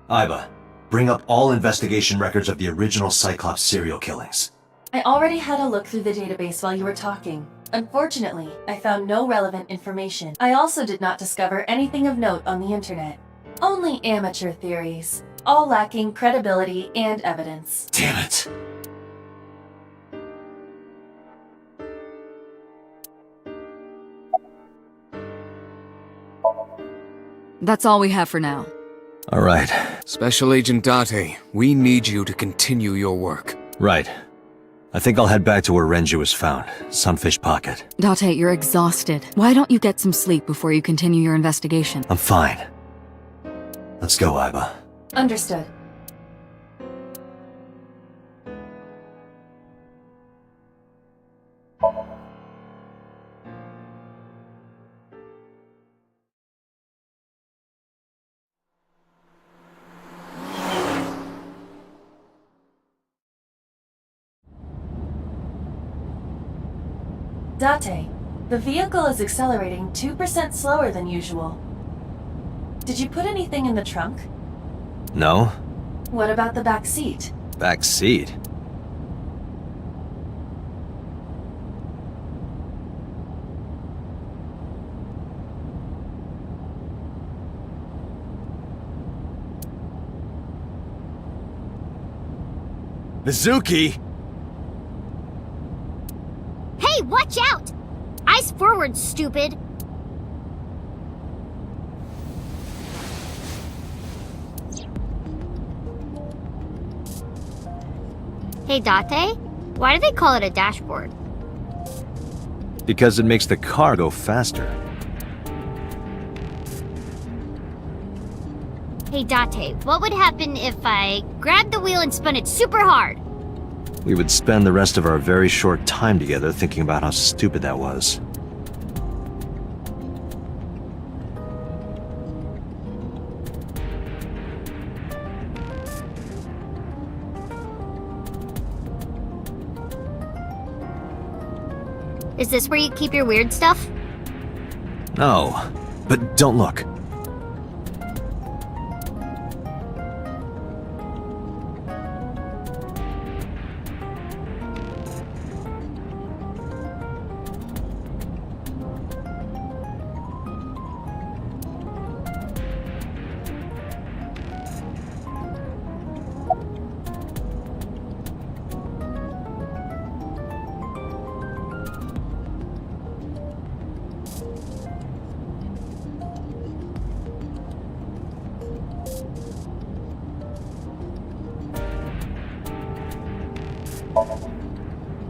Aiba, bring up all investigation records of the original Cyclops serial killings. I already had a look through the database while you were talking. Unfortunately, I found no relevant information. I also did not discover anything of note on the internet. Only amateur theories, all lacking credibility and evidence. Damn it. That's all we have for now. All right. Special Agent Date, we need you to continue your work. Right. I think I'll head back to where Renju was found, Sunfish Pocket. Date, you're exhausted. Why don't you get some sleep before you continue your investigation? I'm fine. Let's go, Aiba. Understood. Date, the vehicle is accelerating 2% slower than usual. Did you put anything in the trunk? No? What about the back seat? Back seat? Mizuki! Hey, watch out! Eyes forward, stupid! Hey, Date? Why do they call it a dashboard? Because it makes the car go faster. Hey, Date, what would happen if I grabbed the wheel and spun it super hard? We would spend the rest of our very short time together thinking about how stupid that was. Is this where you keep your weird stuff? No, but don't look.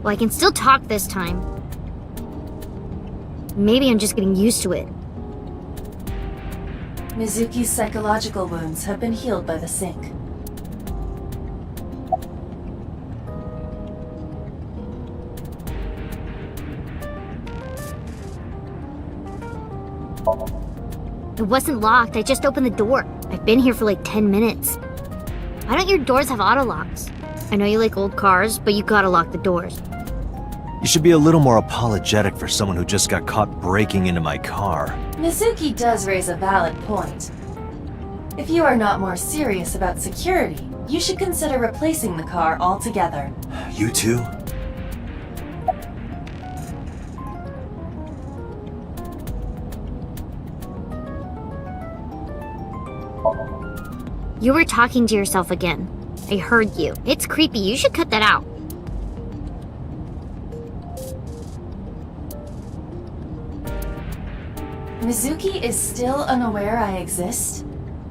Well, I can still talk this time. Maybe I'm just getting used to it. Mizuki's psychological wounds have been healed by the sink. It wasn't locked, I just opened the door. I've been here for like 10 minutes. Why don't your doors have auto locks? I know you like old cars, but you gotta lock the doors. You should be a little more apologetic for someone who just got caught breaking into my car. Mizuki does raise a valid point. If you are not more serious about security, you should consider replacing the car altogether. You too? You were talking to yourself again. I heard you. It's creepy. You should cut that out. Mizuki is still unaware I exist?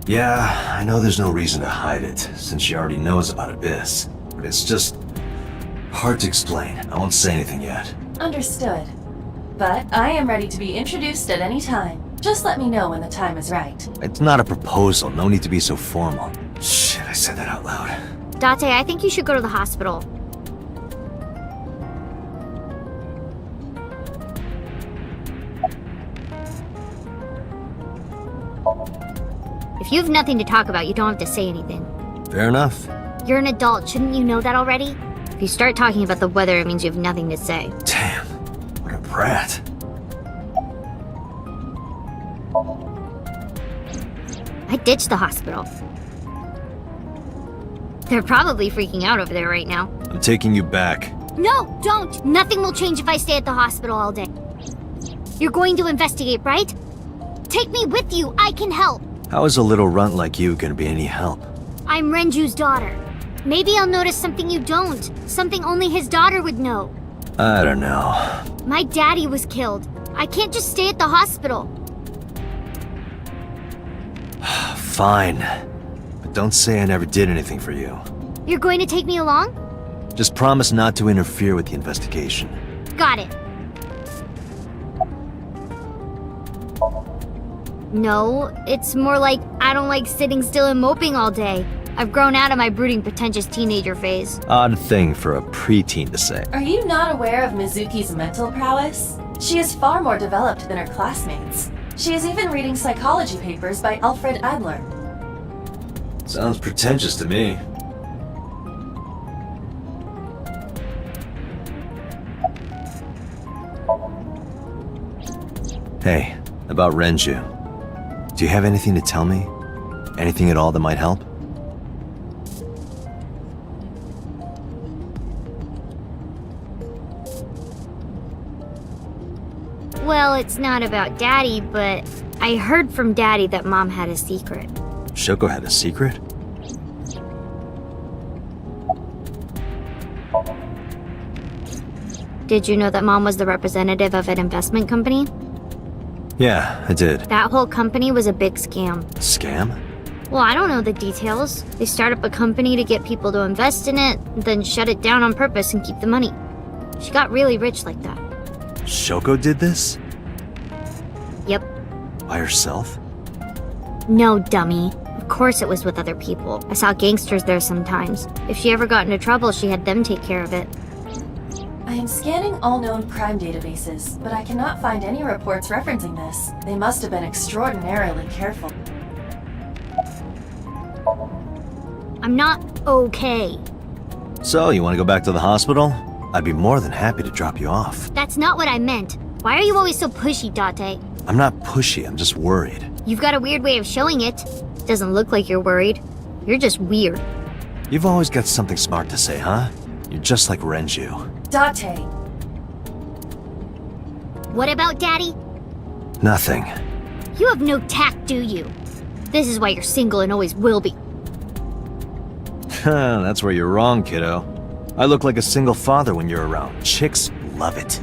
Yeah, I know there's no reason to hide it, since she already knows about Abyss. But it's just hard to explain. I won't say anything yet. Understood. But I am ready to be introduced at any time. Just let me know when the time is right. It's not a proposal. No need to be so formal. Shit, I said that out loud. Date, I think you should go to the hospital. If you have nothing to talk about, you don't have to say anything. Fair enough. You're an adult, shouldn't you know that already? If you start talking about the weather, it means you have nothing to say. Damn, what a brat. I ditched the hospital. They're probably freaking out over there right now. I'm taking you back. No, don't! Nothing will change if I stay at the hospital all day. You're going to investigate, right? Take me with you, I can help! How is a little runt like you gonna be any help? I'm Renju's daughter. Maybe I'll notice something you don't. Something only his daughter would know. I don't know. My daddy was killed. I can't just stay at the hospital. Fine. But don't say I never did anything for you. You're going to take me along? Just promise not to interfere with the investigation. Got it. No, it's more like I don't like sitting still and moping all day. I've grown out of my brooding, pretentious teenager phase. Odd thing for a preteen to say. Are you not aware of Mizuki's mental prowess? She is far more developed than her classmates. She is even reading psychology papers by Alfred Adler. Sounds pretentious to me. Hey, about Renju. Do you have anything to tell me? Anything at all that might help? Well, it's not about Daddy, but I heard from Daddy that Mom had a secret. Shoko had a secret? Did you know that Mom was the representative of an investment company? Yeah, I did. That whole company was a big scam. Scam? Well, I don't know the details. They start up a company to get people to invest in it, then shut it down on purpose and keep the money. She got really rich like that. Shoko did this? Yep. By herself? No, dummy. Of course it was with other people. I saw gangsters there sometimes. If she ever got into trouble, she had them take care of it. I am scanning all known crime databases, but I cannot find any reports referencing this. They must have been extraordinarily careful. I'm not okay. So, you want to go back to the hospital? I'd be more than happy to drop you off. That's not what I meant. Why are you always so pushy, Date? I'm not pushy, I'm just worried. You've got a weird way of showing it. Doesn't look like you're worried. You're just weird. You've always got something smart to say, huh? You're just like Renju. Date! What about Daddy? Nothing. You have no tact, do you? This is why you're single and always will be. That's where you're wrong, kiddo. I look like a single father when you're around. Chicks love it.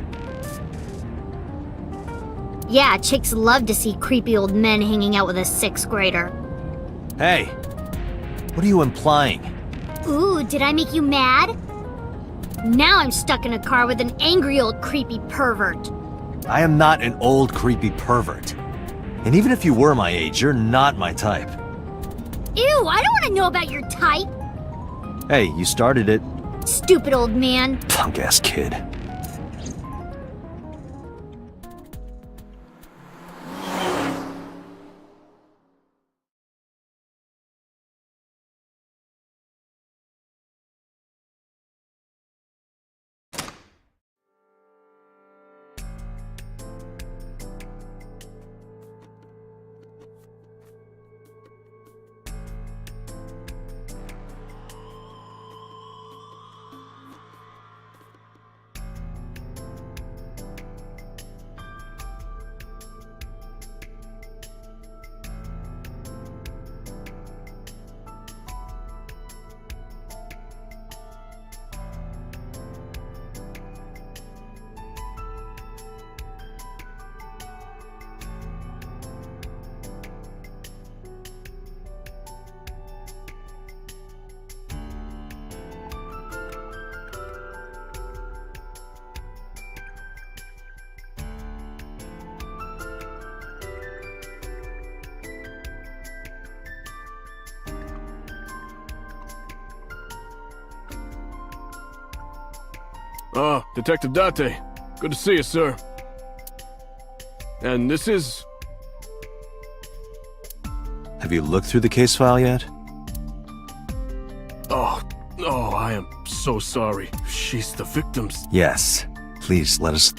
Yeah, chicks love to see creepy old men hanging out with a 6th grader. Hey! What are you implying? Ooh, did I make you mad? Now I'm stuck in a car with an angry old creepy pervert. I am not an old creepy pervert. And even if you were my age, you're not my type. Ew, I don't want to know about your type. Hey, you started it. Stupid old man. Punk-ass kid. Ah, Detective Date. Good to see you, sir. And this is... Have you looked through the case file yet? Oh, I am so sorry. She's the victim's... Yes. Please, let us...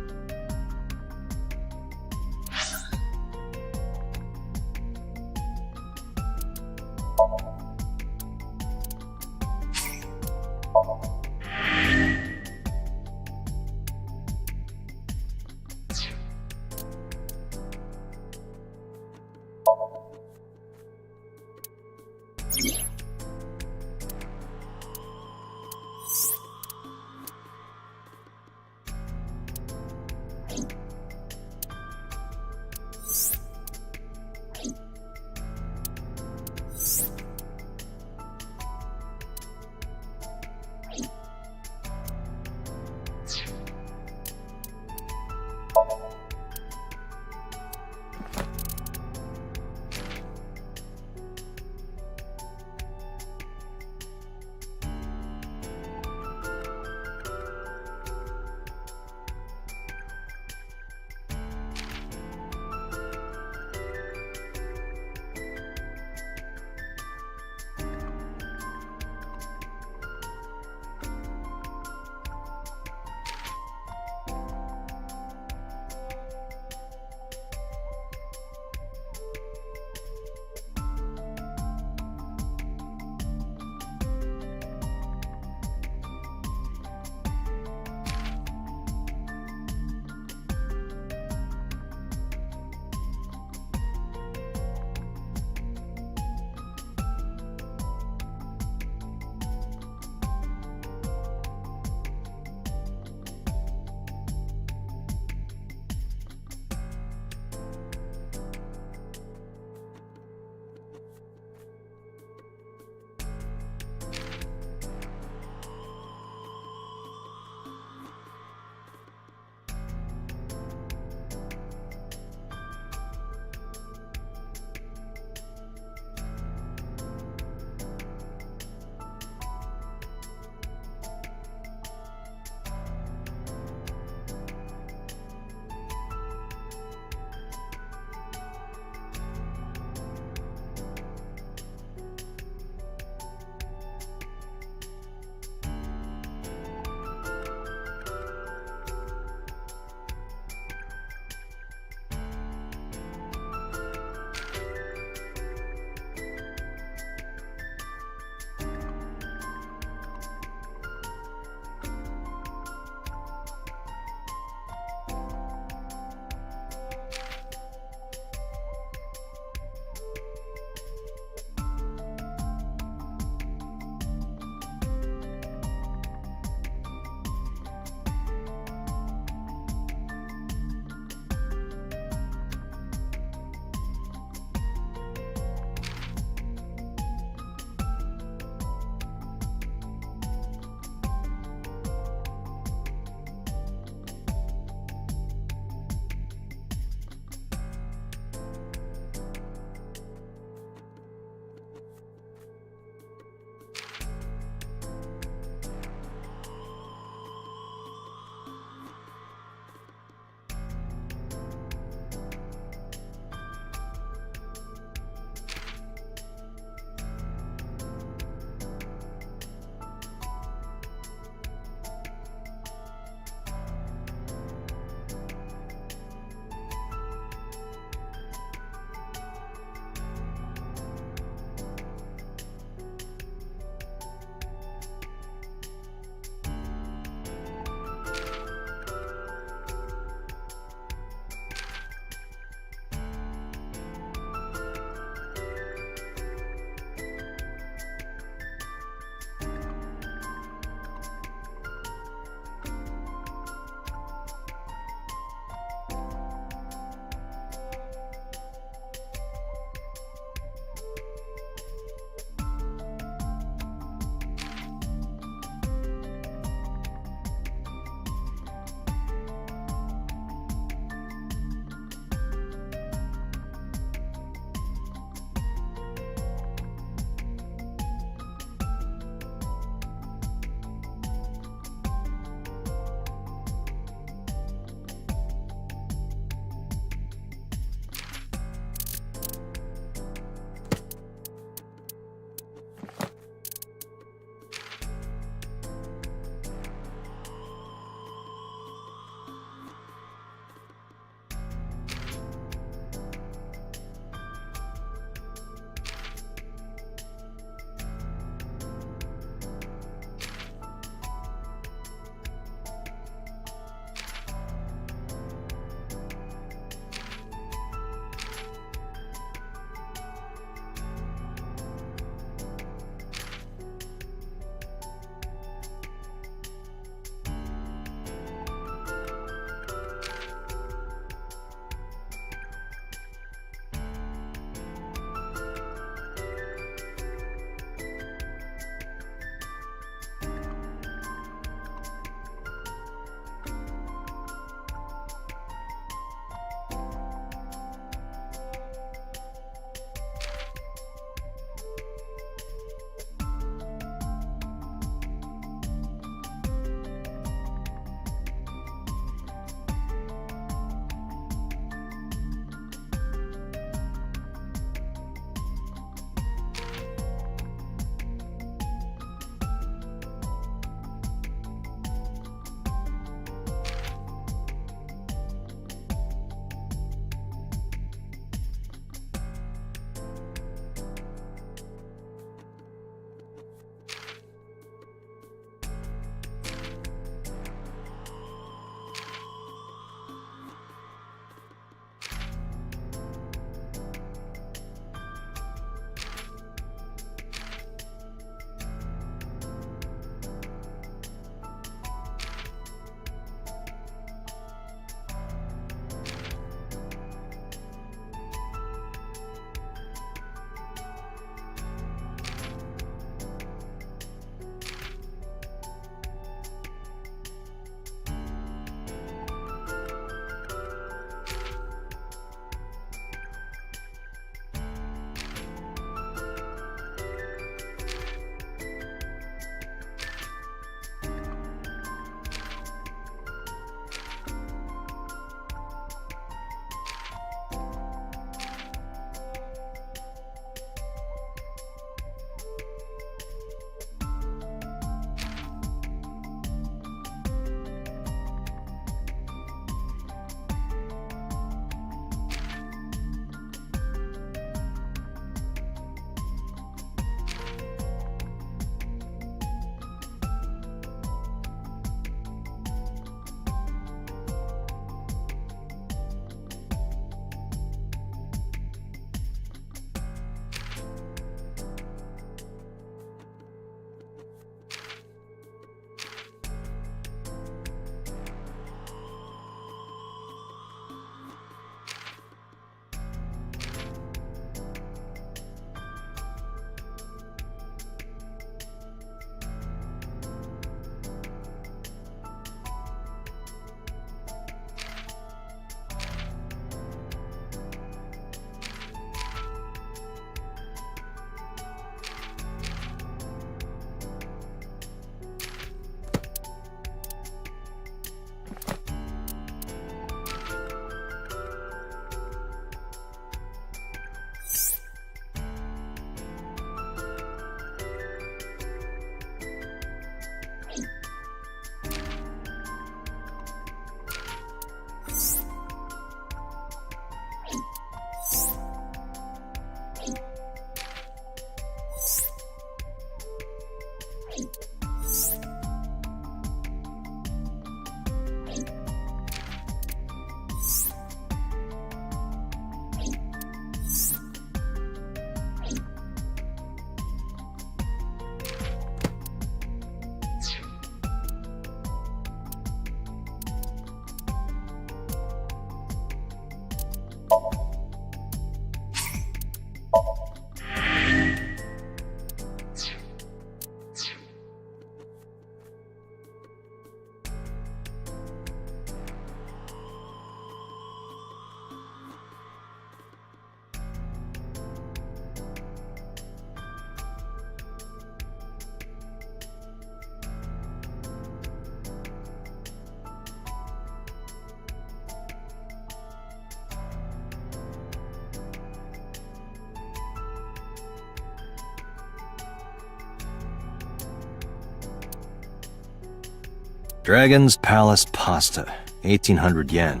Dragon's Palace Pasta, 1800 yen.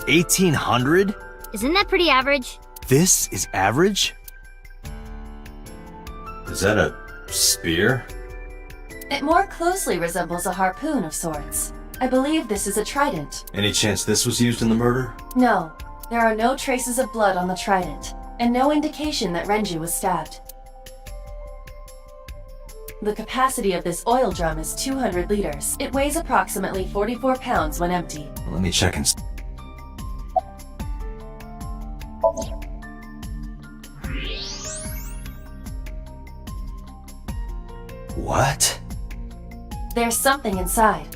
1800? Isn't that pretty average? This is average? Is that a spear? It more closely resembles a harpoon of sorts. I believe this is a trident. Any chance this was used in the murder? No, there are no traces of blood on the trident, and no indication that Renju was stabbed. The capacity of this oil drum is 200 liters. It weighs approximately 44 pounds when empty. Let me check and... What? There's something inside.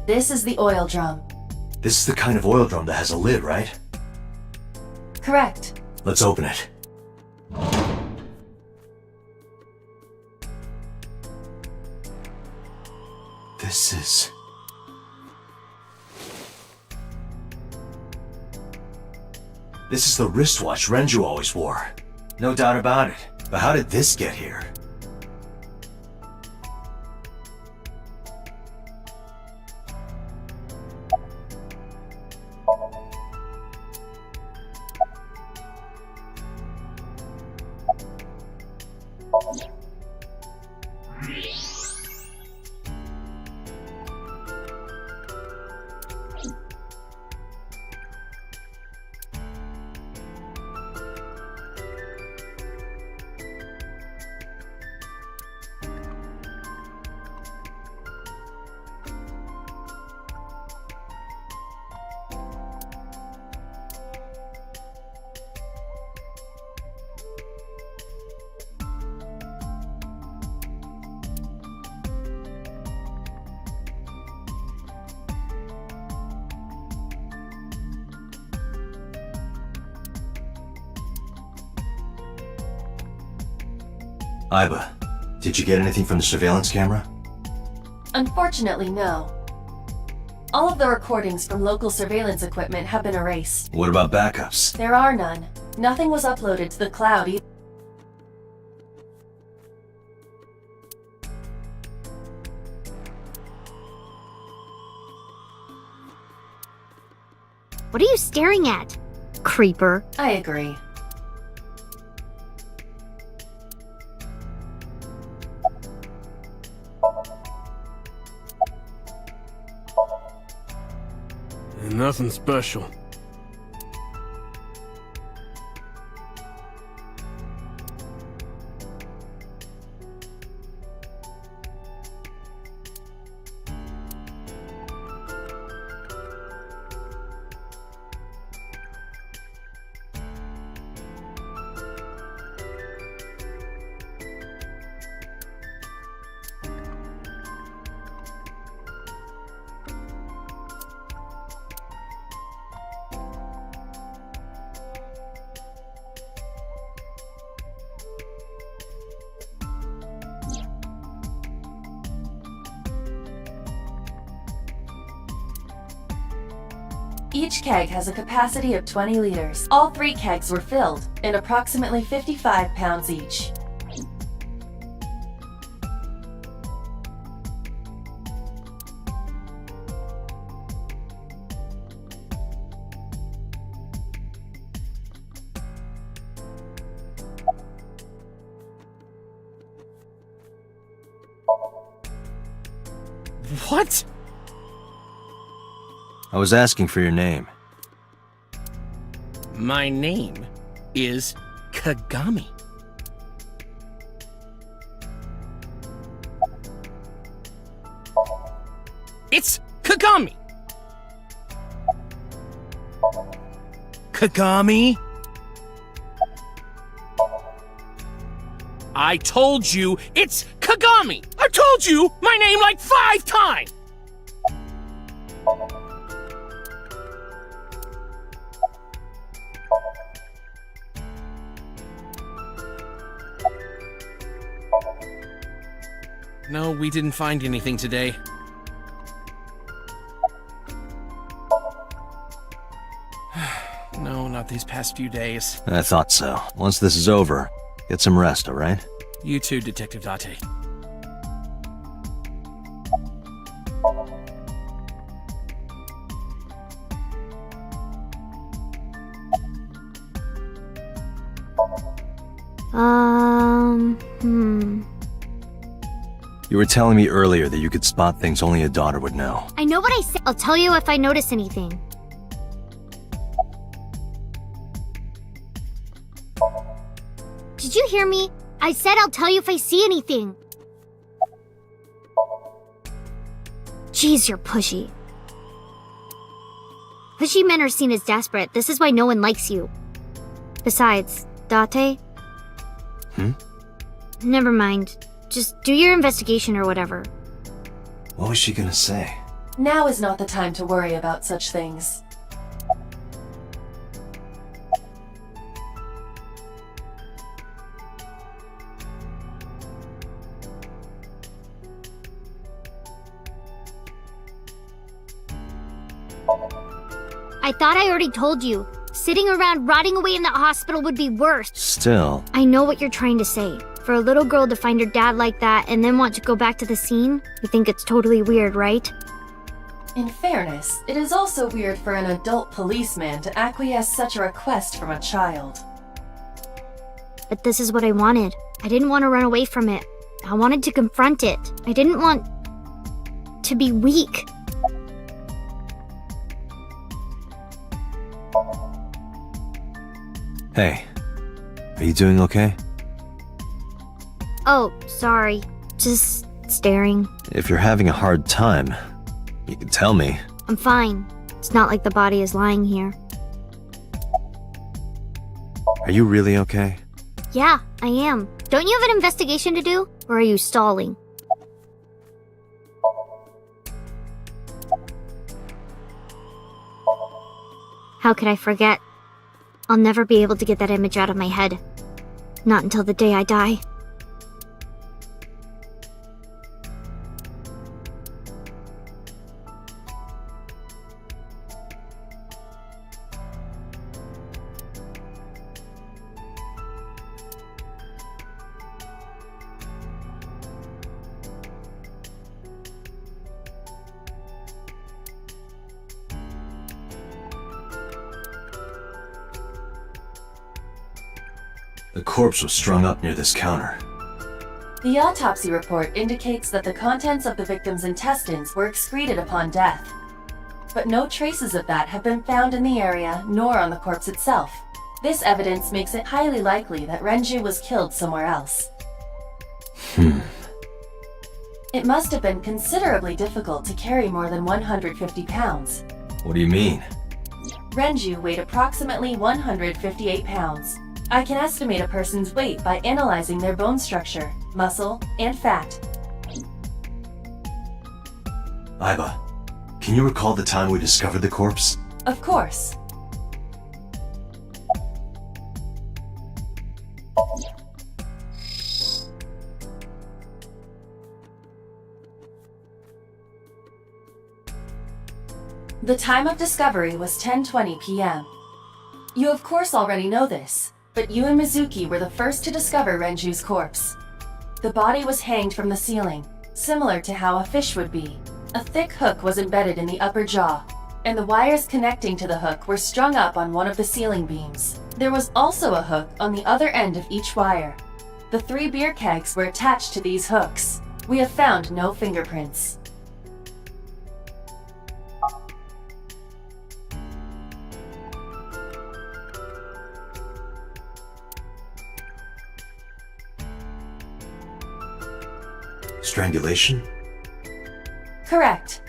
This is the oil drum. This is the kind of oil drum that has a lid, right? Correct. Let's open it. This is... This is the wristwatch Renju always wore. No doubt about it. But how did this get here? Aiba, did you get anything from the surveillance camera? Unfortunately, no. All of the recordings from local surveillance equipment have been erased. What about backups? There are none. Nothing was uploaded to the cloud either. What are you staring at, creeper? I agree. Nothing special. Each keg has a capacity of 20 liters. All 3 kegs were filled, and approximately 55 pounds each. What? I was asking for your name. My name is Kagami. It's Kagami! Kagami? I told you, it's Kagami! I told you my name like 5 times! No, we didn't find anything today. No, not these past few days. I thought so. Once this is over, get some rest, alright? You too, Detective Date. You were telling me earlier that you could spot things only a daughter would know. I know what I said. I'll tell you if I notice anything. Did you hear me? I said I'll tell you if I see anything. Jeez, you're pushy. Pushy men are seen as desperate. This is why no one likes you. Besides, Date? Never mind. Just do your investigation or whatever. What was she gonna say? Now is not the time to worry about such things. I thought I already told you. Sitting around rotting away in that hospital would be worse. Still. I know what you're trying to say. For a little girl to find her dad like that and then want to go back to the scene, you think it's totally weird, right? In fairness, it is also weird for an adult policeman to acquiesce such a request from a child. But this is what I wanted. I didn't want to run away from it. I wanted to confront it. I didn't want to be weak. Hey, are you doing okay? Oh, sorry. Just staring. If you're having a hard time, you can tell me. I'm fine. It's not like the body is lying here. Are you really okay? Yeah, I am. Don't you have an investigation to do? Or are you stalling? How could I forget? I'll never be able to get that image out of my head. Not until the day I die. The corpse was strung up near this counter. The autopsy report indicates that the contents of the victim's intestines were excreted upon death. But no traces of that have been found in the area, nor on the corpse itself. This evidence makes it highly likely that Renju was killed somewhere else. It must have been considerably difficult to carry more than 150 pounds. What do you mean? Renju weighed approximately 158 pounds. I can estimate a person's weight by analyzing their bone structure, muscle, and fat. Aiba, can you recall the time we discovered the corpse? Of course. The time of discovery was 10:20 p.m. You of course already know this, but you and Mizuki were the first to discover Renju's corpse. The body was hanged from the ceiling, similar to how a fish would be. A thick hook was embedded in the upper jaw, and the wires connecting to the hook were strung up on one of the ceiling beams. There was also a hook on the other end of each wire. The 3 beer kegs were attached to these hooks. We have found no fingerprints. Strangulation? Correct.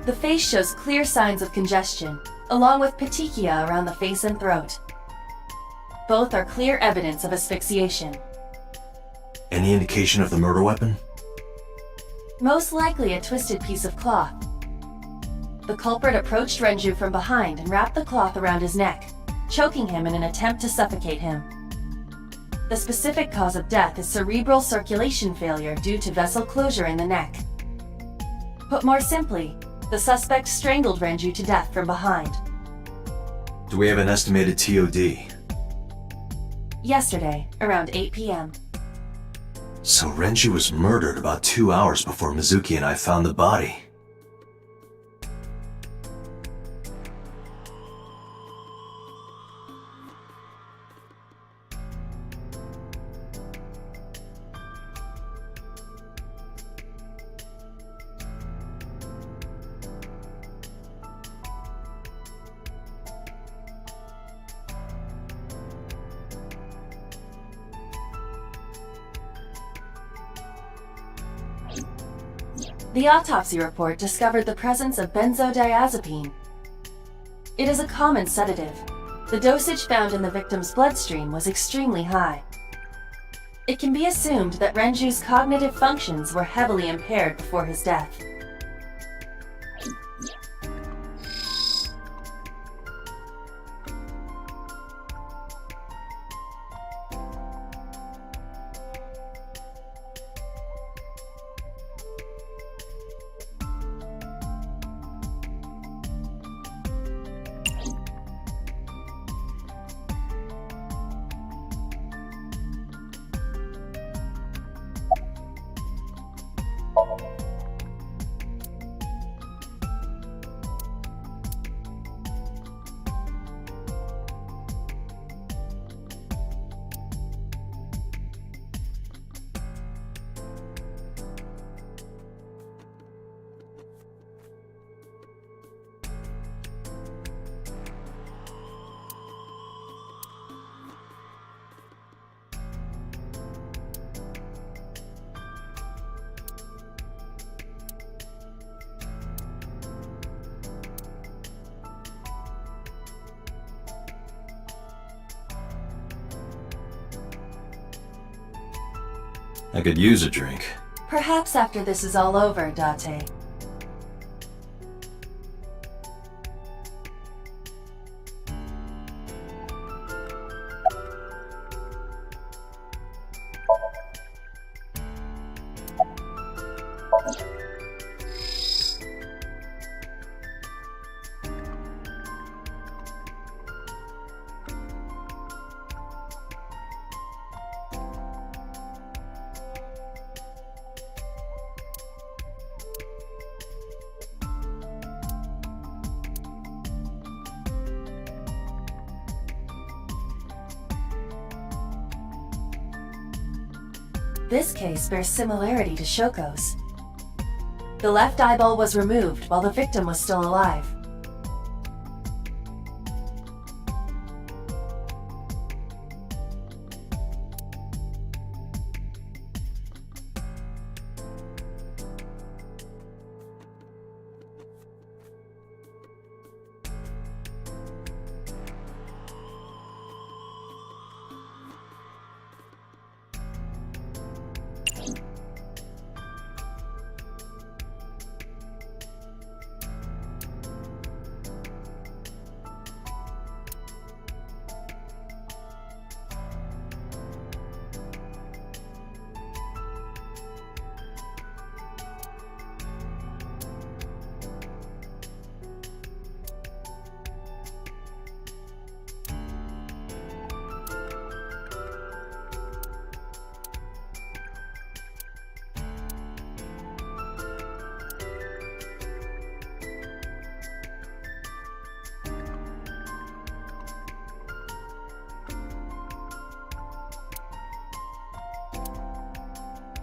The face shows clear signs of congestion, along with petechia around the face and throat. Both are clear evidence of asphyxiation. Any indication of the murder weapon? Most likely a twisted piece of cloth. The culprit approached Renju from behind and wrapped the cloth around his neck, choking him in an attempt to suffocate him. The specific cause of death is cerebral circulation failure due to vessel closure in the neck. Put more simply, the suspect strangled Renju to death from behind. Do we have an estimated TOD? Yesterday, around 8 p.m. So Renju was murdered about 2 hours before Mizuki and I found the body. The autopsy report discovered the presence of benzodiazepine. It is a common sedative. The dosage found in the victim's bloodstream was extremely high. It can be assumed that Renju's cognitive functions were heavily impaired before his death. I could use a drink. Perhaps after this is all over, Date. This case bears similarity to Shoko's. The left eyeball was removed while the victim was still alive.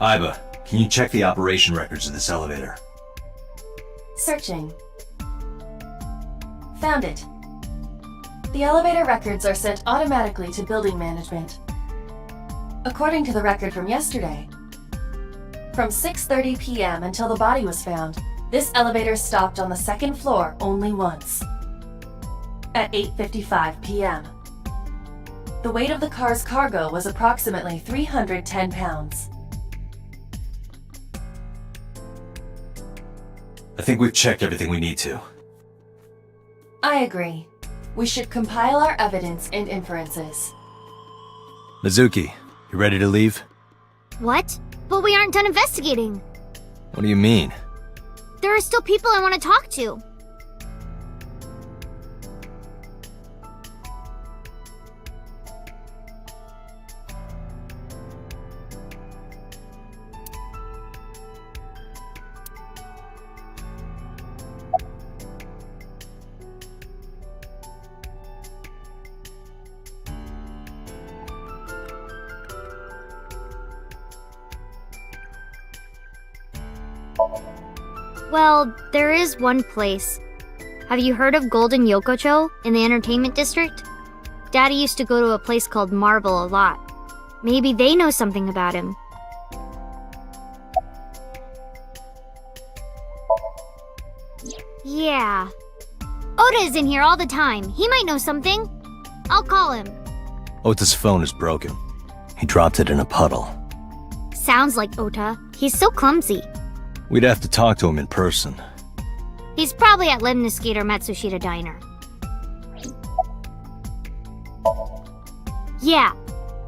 Aiba, can you check the operation records of this elevator? Searching. Found it. The elevator records are sent automatically to building management. According to the record from yesterday, from 6:30 p.m. until the body was found, this elevator stopped on the second floor only once. At 8:55 p.m. The weight of the car's cargo was approximately 310 pounds. I think we've checked everything we need to. I agree. We should compile our evidence and inferences. Mizuki, you ready to leave? What? But we aren't done investigating. What do you mean? There are still people I want to talk to. Well, there is one place. Have you heard of Golden Yokocho in the entertainment district? Daddy used to go to a place called Marble a lot. Maybe they know something about him. Yeah. Ota is in here all the time. He might know something. I'll call him. Ota's phone is broken. He dropped it in a puddle. Sounds like Ota. He's so clumsy. We'd have to talk to him in person. He's probably at Lemniscate or Matsushita Diner. Yeah.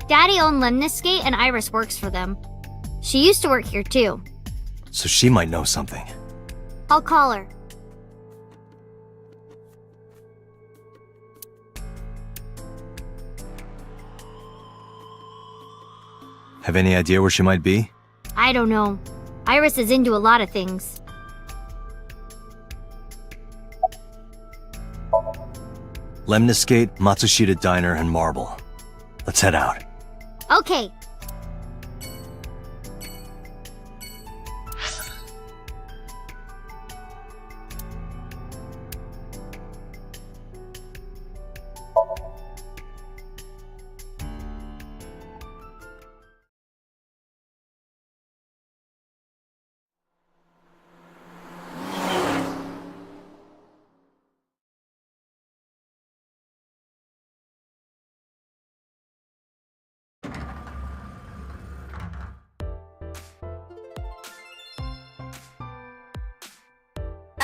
Daddy owned Lemniscate and Iris works for them. She used to work here too. So she might know something. I'll call her. Have any idea where she might be? I don't know. Iris is into a lot of things. Lemniscate, Matsushita Diner, and Marble. Let's head out. Okay.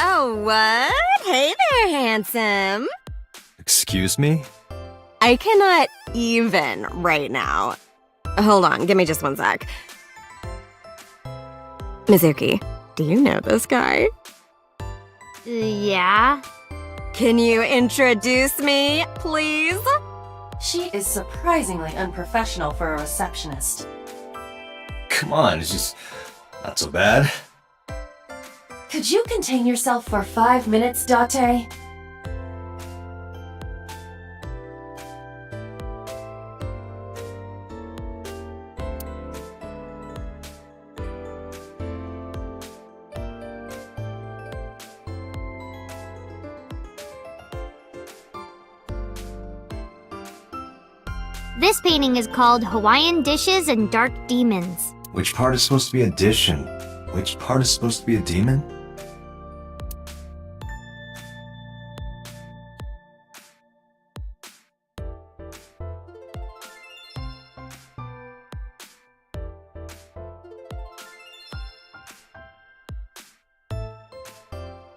Oh, what? Hey there, handsome. Excuse me? I cannot even right now. Hold on, give me just one sec. Mizuki, do you know this guy? Yeah? Can you introduce me, please? She is surprisingly unprofessional for a receptionist. Come on, it's just not so bad. Could you contain yourself for 5 minutes, Date? This painting is called Hawaiian Dishes and Dark Demons. Which part is supposed to be a dish and which part is supposed to be a demon?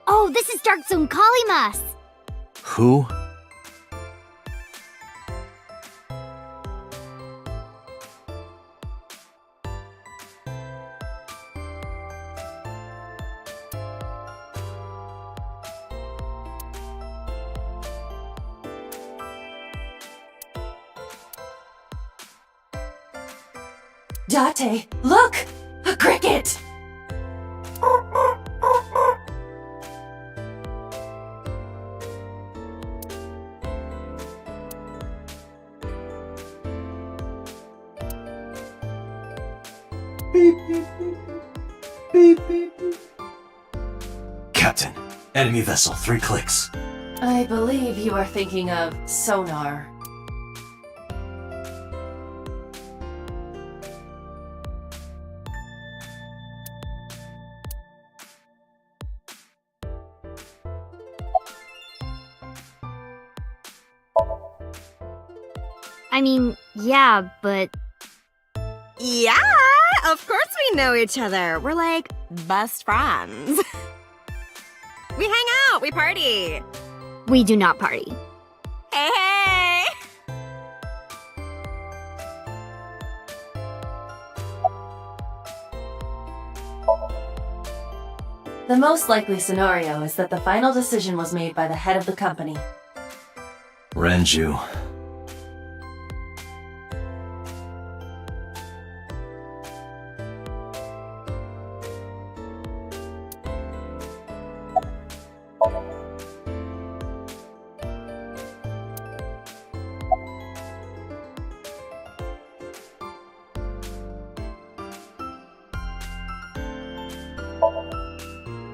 Oh, this is Dark Zone Kalimas! Who? Date, look! A cricket! Beep, beep, beep, beep, beep, beep. Captain, enemy vessel, 3 clicks. I believe you are thinking of sonar. I mean, yeah, but... Yeah, of course we know each other. We're like best friends. We hang out, we party. We do not party. Hey, hey! The most likely scenario is that the final decision was made by the head of the company. Renju.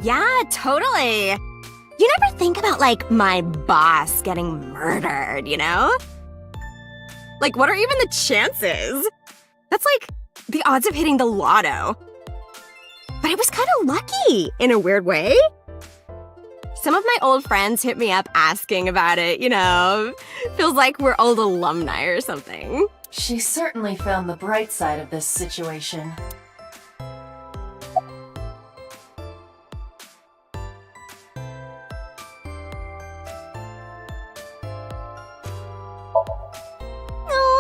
Yeah, totally. You never think about, like, my boss getting murdered, you know? Like, what are even the chances? That's like the odds of hitting the lotto. But I was kind of lucky, in a weird way. Some of my old friends hit me up asking about it, you know? Feels like we're old alumni or something. She certainly found the bright side of this situation.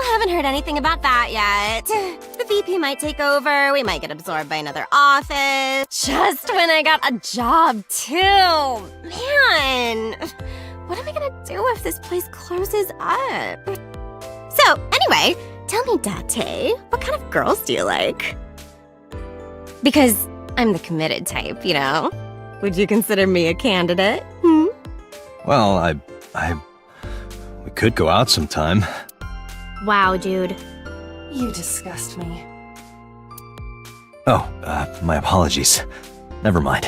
Haven't heard anything about that yet. The VP might take over, we might get absorbed by another office. Just when I got a job, too. Man, what am I gonna do if this place closes up? So, anyway, tell me, Date, what kind of girls do you like? Because I'm the committed type, you know? Would you consider me a candidate? Well, we could go out sometime. Wow, dude. You disgust me. Oh, my apologies. Never mind.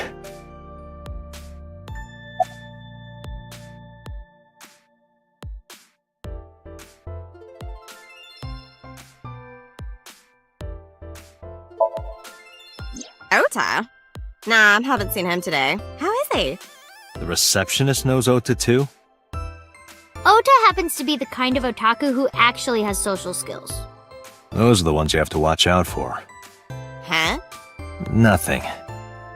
Ota? Nah, haven't seen him today. How is he? The receptionist knows Ota too? Ota happens to be the kind of otaku who actually has social skills. Those are the ones you have to watch out for. Huh? Nothing.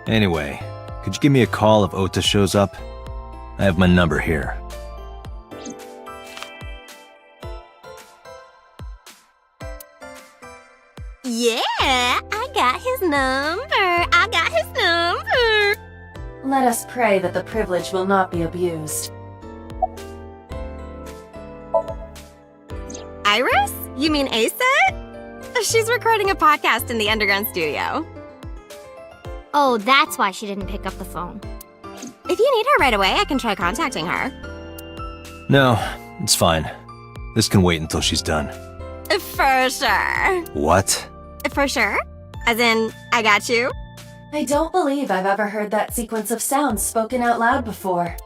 Anyway, could you give me a call if Ota shows up? I have my number here. Yeah, I got his number. Let us pray that the privilege will not be abused. Iris? You mean Aset? She's recording a podcast in the underground studio. Oh, that's why she didn't pick up the phone. If you need her right away, I can try contacting her. No, it's fine. This can wait until she's done. For sure. What? For sure? As in, I got you? I don't believe I've ever heard that sequence of sounds spoken out loud before.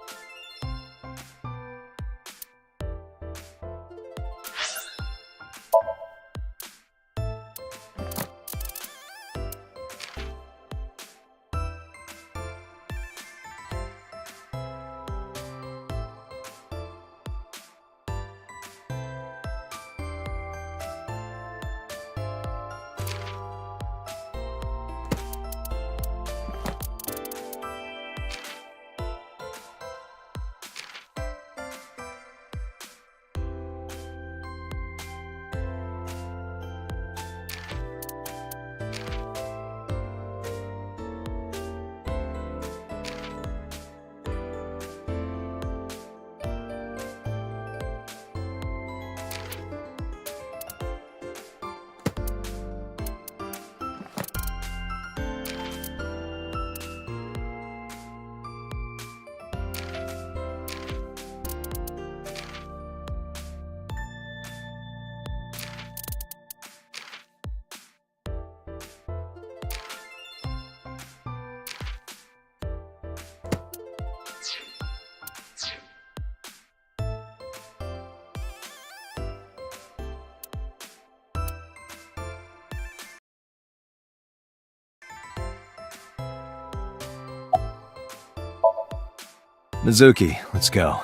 Mizuki, let's go.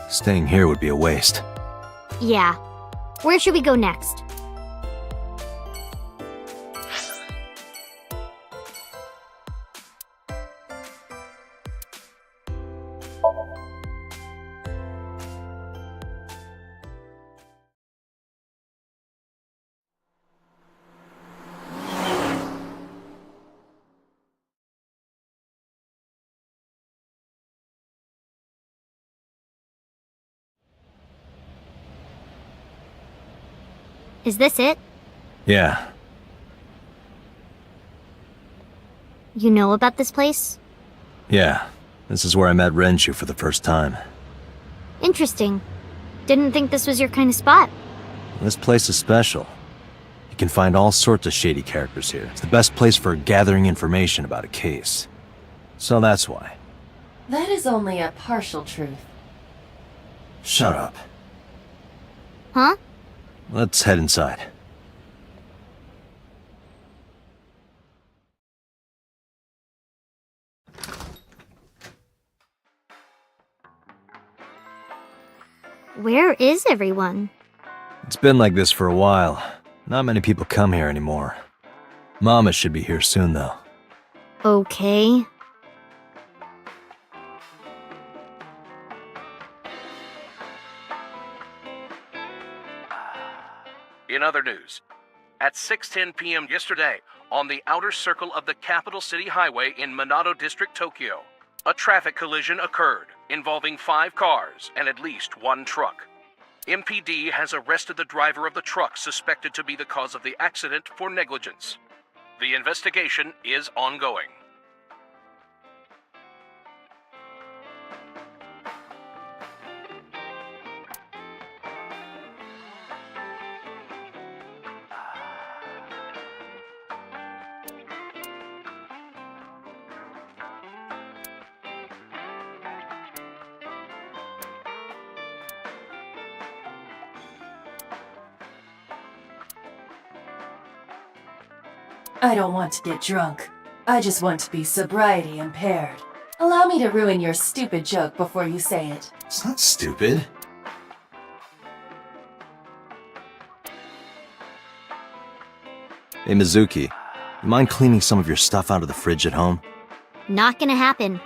Staying here would be a waste. Yeah. Where should we go next? Is this it? Yeah. You know about this place? Yeah. This is where I met Renju for the first time. Interesting. Didn't think this was your kind of spot. This place is special. You can find all sorts of shady characters here. It's the best place for gathering information about a case. So that's why. That is only a partial truth. Shut up. Huh? Let's head inside. Where is everyone? It's been like this for a while. Not many people come here anymore. Mama should be here soon, though. Okay. In other news, at 6:10 p.m. yesterday, on the outer circle of the Capital City Highway in Minato District, Tokyo, a traffic collision occurred involving 5 cars and at least 1 truck. MPD has arrested the driver of the truck suspected to be the cause of the accident for negligence. The investigation is ongoing. I don't want to get drunk. I just want to be sobriety impaired. Allow me to ruin your stupid joke before you say it. It's not stupid. Hey, Mizuki, you mind cleaning some of your stuff out of the fridge at home? Not gonna happen.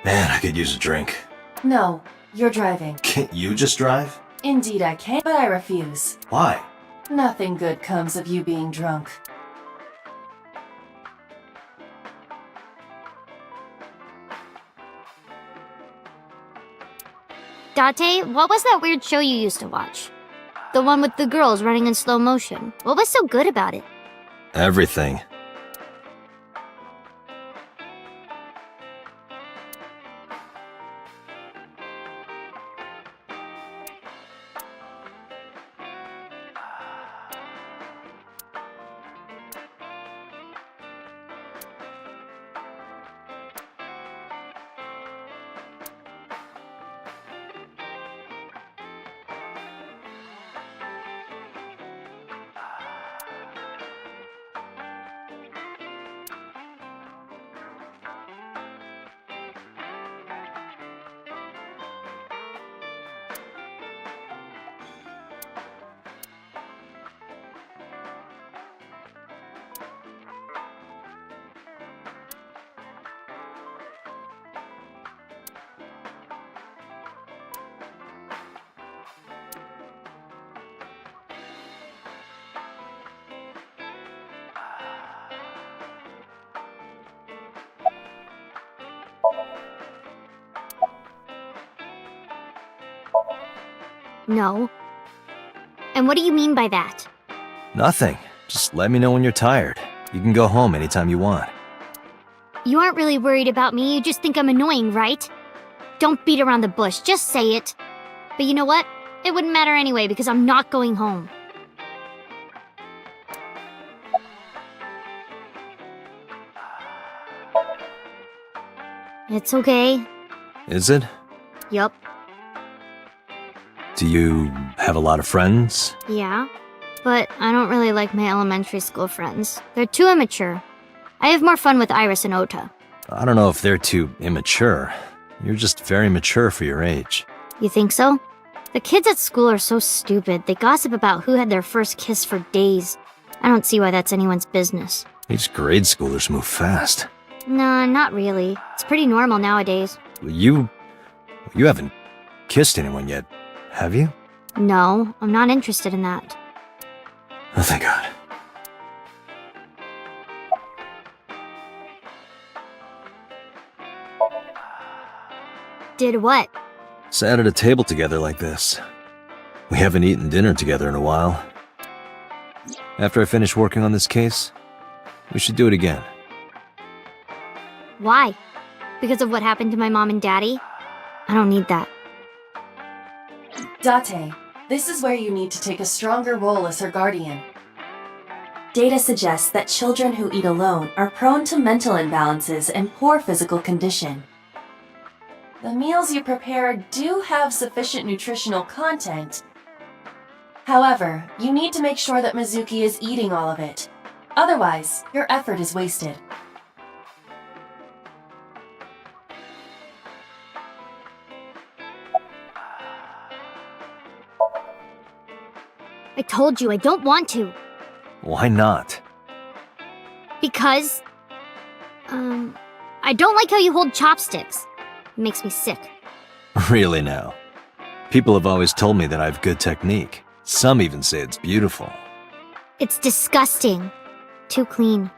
Man, I could use a drink. No, you're driving. Can't you just drive? Indeed I can, but I refuse. Why? Nothing good comes of you being drunk. Date, what was that weird show you used to watch? The one with the girls running in slow motion. What was so good about it? Everything. No. And what do you mean by that? Nothing. Just let me know when you're tired. You can go home anytime you want. You aren't really worried about me, you just think I'm annoying, right? Don't beat around the bush, just say it. But you know what? It wouldn't matter anyway because I'm not going home. It's okay. Is it? Yup. Do you have a lot of friends? Yeah. But I don't really like my elementary school friends. They're too immature. I have more fun with Iris and Ota. I don't know if they're too immature. You're just very mature for your age. You think so? The kids at school are so stupid. They gossip about who had their first kiss for days. I don't see why that's anyone's business. These grade schoolers move fast. Nah, not really. It's pretty normal nowadays. You haven't kissed anyone yet, have you? No, I'm not interested in that. Oh, thank God. Did what? Sat at a table together like this. We haven't eaten dinner together in a while. After I finish working on this case, we should do it again. Why? Because of what happened to my mom and daddy? I don't need that. Date, this is where you need to take a stronger role as her guardian. Data suggests that children who eat alone are prone to mental imbalances and poor physical condition. The meals you prepare do have sufficient nutritional content. However, you need to make sure that Mizuki is eating all of it. Otherwise, your effort is wasted. I told you I don't want to. Why not? Because... I don't like how you hold chopsticks. It makes me sick. Really now? People have always told me that I have good technique. Some even say it's beautiful. It's disgusting. Too clean.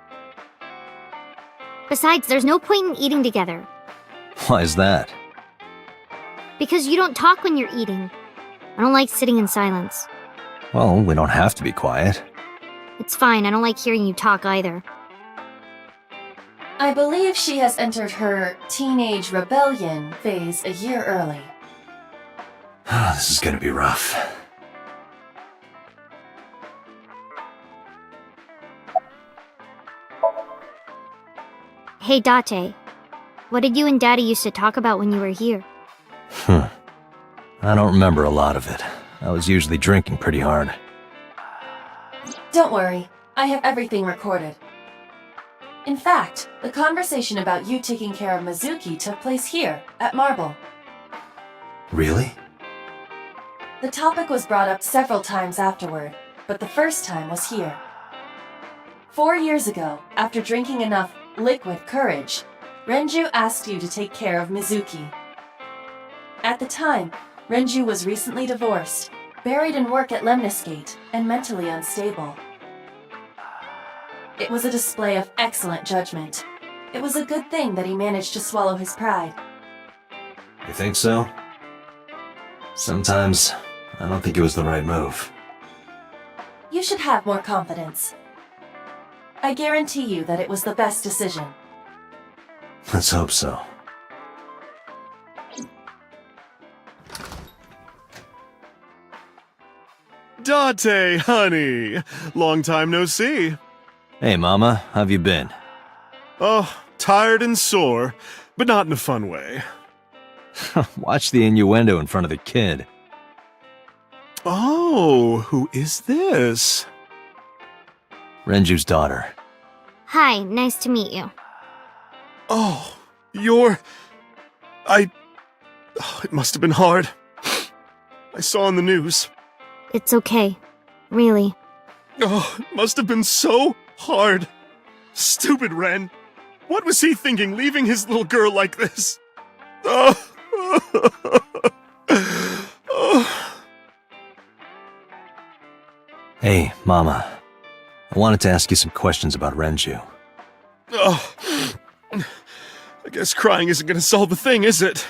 Besides, there's no point in eating together. Why is that? Because you don't talk when you're eating. I don't like sitting in silence. Well, we don't have to be quiet. It's fine, I don't like hearing you talk either. I believe she has entered her teenage rebellion phase a year early. This is gonna be rough. Hey, Date. What did you and Daddy used to talk about when you were here? I don't remember a lot of it. I was usually drinking pretty hard. Don't worry, I have everything recorded. In fact, the conversation about you taking care of Mizuki took place here, at Marble. Really? The topic was brought up several times afterward, but the first time was here. 4 years ago, after drinking enough liquid courage, Renju asked you to take care of Mizuki. At the time, Renju was recently divorced, buried in work at Lemniscate, and mentally unstable. It was a display of excellent judgment. It was a good thing that he managed to swallow his pride. You think so? Sometimes, I don't think it was the right move. You should have more confidence. I guarantee you that it was the best decision. Let's hope so. Date, honey! Long time no see. Hey, Mama, how've you been? Oh, tired and sore, but not in a fun way. Watch the innuendo in front of the kid. Oh, who is this? Renju's daughter. Hi, nice to meet you. Oh, you're... Oh, it must have been hard. I saw on the news. It's okay. Really. Oh, it must have been so hard. Stupid Ren. What was he thinking, leaving his little girl like this? Oh. Hey, Mama. I wanted to ask you some questions about Renju. Oh. I guess crying isn't gonna solve the thing, is it?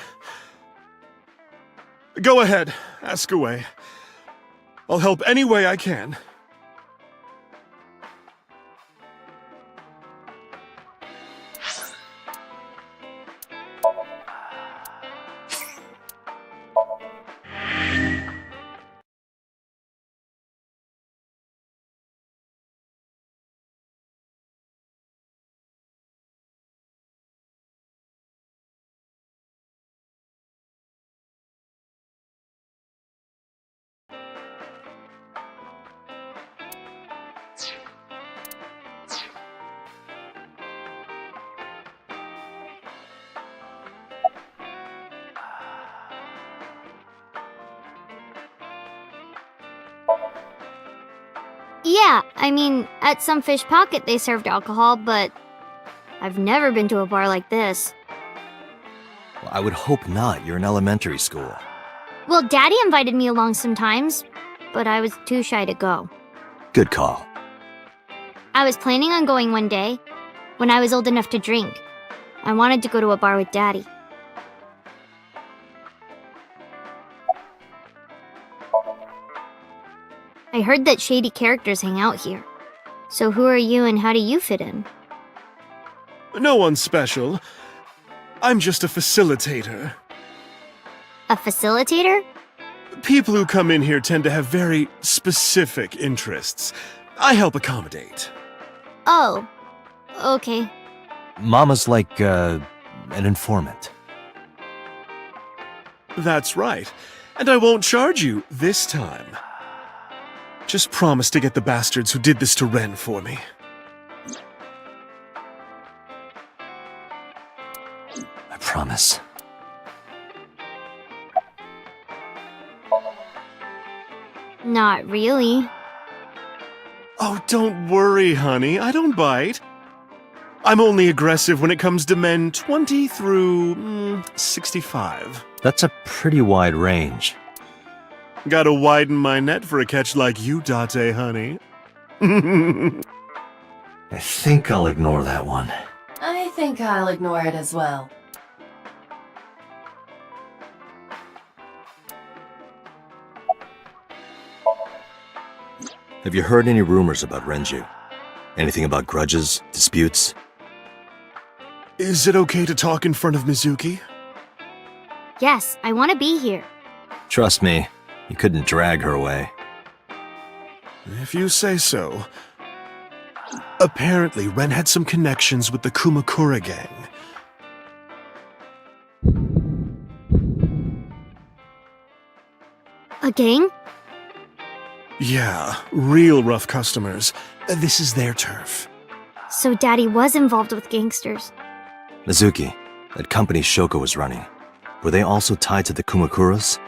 Go ahead, ask away. I'll help any way I can. Yeah, I mean, at some fish pocket they served alcohol, but I've never been to a bar like this. Well, I would hope not. You're in elementary school. Well, Daddy invited me along sometimes, but I was too shy to go. Good call. I was planning on going one day, when I was old enough to drink. I wanted to go to a bar with Daddy. I heard that shady characters hang out here. So who are you and how do you fit in? No one special. I'm just a facilitator. A facilitator? People who come in here tend to have very specific interests. I help accommodate. Oh, okay. Mama's like, an informant. That's right. And I won't charge you this time. Just promise to get the bastards who did this to Ren for me. I promise. Not really. Oh, don't worry, honey. I don't bite. I'm only aggressive when it comes to men 20 through 65. That's a pretty wide range. Gotta widen my net for a catch like you, Date, honey. I think I'll ignore that one. I think I'll ignore it as well. Have you heard any rumors about Renju? Anything about grudges, disputes? Is it okay to talk in front of Mizuki? Yes, I want to be here. Trust me, you couldn't drag her away. If you say so. Apparently, Ren had some connections with the Kumakura gang. A gang? Yeah, real rough customers. This is their turf. So Daddy was involved with gangsters. Mizuki, that company Shoko was running, were they also tied to the Kumakuras?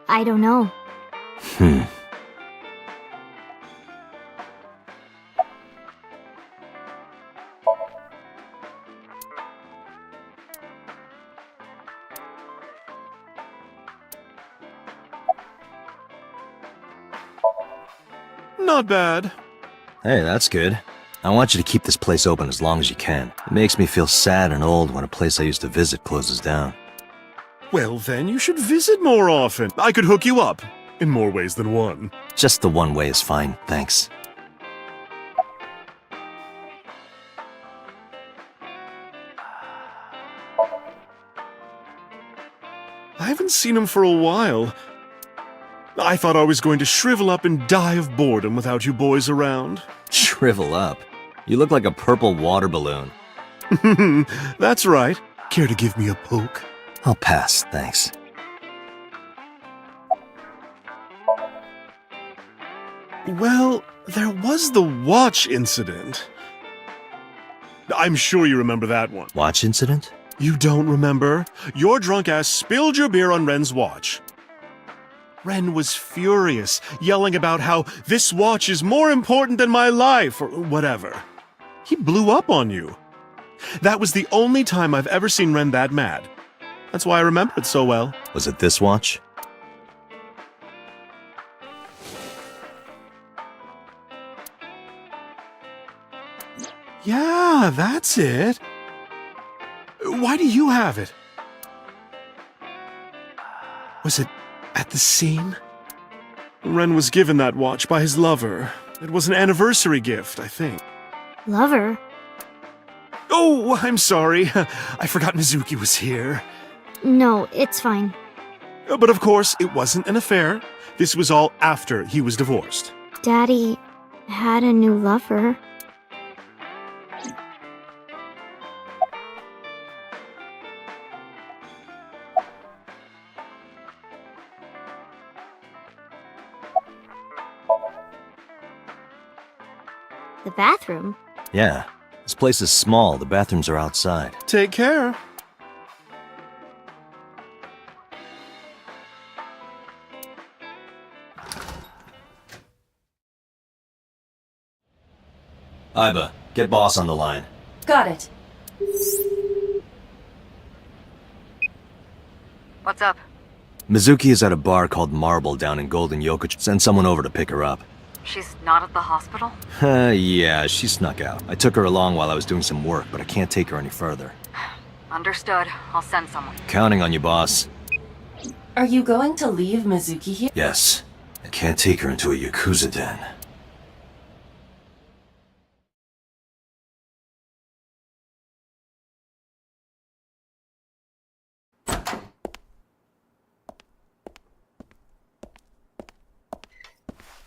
I don't know. Not bad. Hey, that's good. I want you to keep this place open as long as you can. It makes me feel sad and old when a place I used to visit closes down. Well, then you should visit more often. I could hook you up, in more ways than one. Just the one way is fine, thanks. I haven't seen him for a while. I thought I was going to shrivel up and die of boredom without you boys around. Shrivel up? You look like a purple water balloon. That's right. Care to give me a poke? I'll pass, thanks. Well, there was the watch incident. I'm sure you remember that one. Watch incident? You don't remember? Your drunk ass spilled your beer on Ren's watch. Ren was furious, yelling about how this watch is more important than my life, or whatever. He blew up on you. That was the only time I've ever seen Ren that mad. That's why I remember it so well. Was it this watch? Yeah, that's it. Why do you have it? Was it at the scene? Ren was given that watch by his lover. It was an anniversary gift, I think. Lover? Oh, I'm sorry. I forgot Mizuki was here. No, it's fine. But of course, it wasn't an affair. This was all after he was divorced. Daddy had a new lover. The bathroom? Yeah. This place is small. The bathrooms are outside. Take care. Aiba, get boss on the line. Got it. What's up? Mizuki is at a bar called Marble down in Golden Yokocho. Send someone over to pick her up. She's not at the hospital? Yeah, she snuck out. I took her along while I was doing some work, but I can't take her any further. Understood. I'll send someone. Counting on you, boss. Are you going to leave Mizuki here? Yes. I can't take her into a Yakuza den.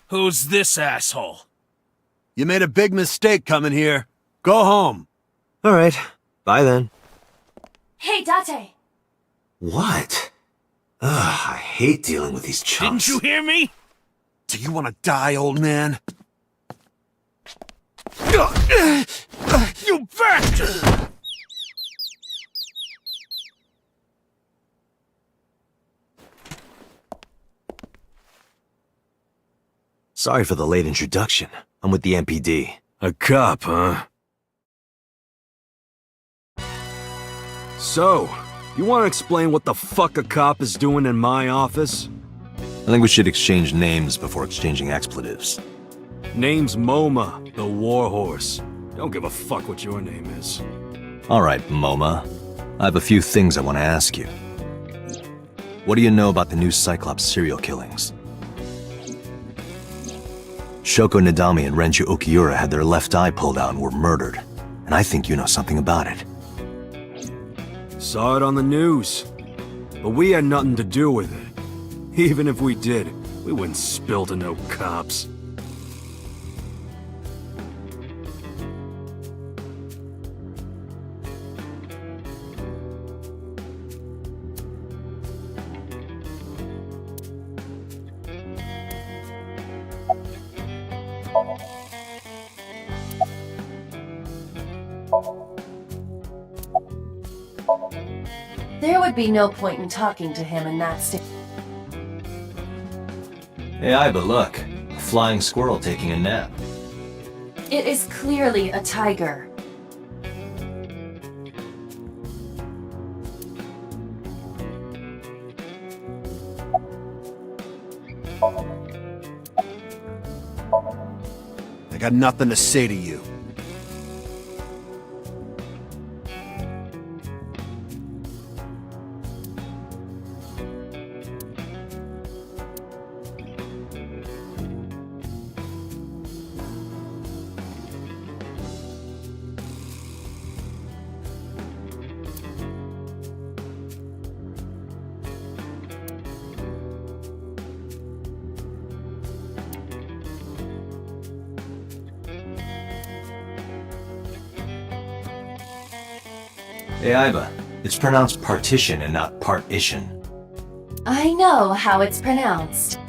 Who's this asshole? You made a big mistake coming here. Go home. Alright. Bye then. Hey, Date! What? Ugh, I hate dealing with these chumps. Didn't you hear me? Do you want to die, old man? You bastard! Sorry for the late introduction. I'm with the MPD. A cop, huh? So, you want to explain what the fuck a cop is doing in my office? I think we should exchange names before exchanging expletives. Name's MoMA, the warhorse. Don't give a fuck what your name is. Alright, MoMA. I have a few things I want to ask you. What do you know about the new Cyclops serial killings? Shoko Nadami and Renju Okiura had their left eye pulled out and were murdered. And I think you know something about it. Saw it on the news. But we had nothing to do with it. Even if we did, we wouldn't spill to no cops. There would be no point in talking to him in that state. Hey, Iba, look. A flying squirrel taking a nap. It is clearly a tiger. I got nothing to say to you. Hey, Iba. It's pronounced partition and not partition. I know how it's pronounced.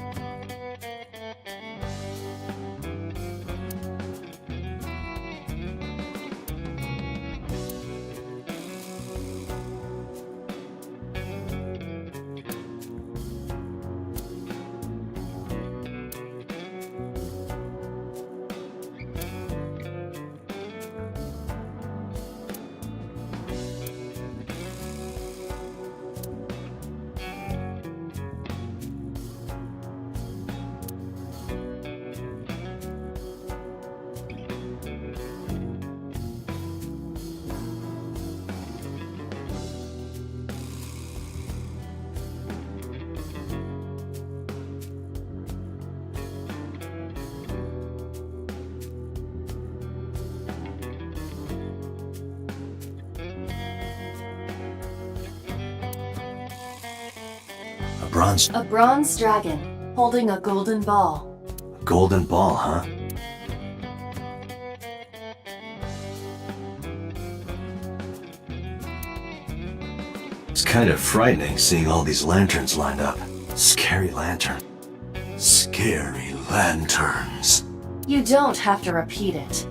A bronze dragon, holding a golden ball. A golden ball, huh? It's kind of frightening seeing all these lanterns lined up. Scary lantern. Scary lanterns. You don't have to repeat it.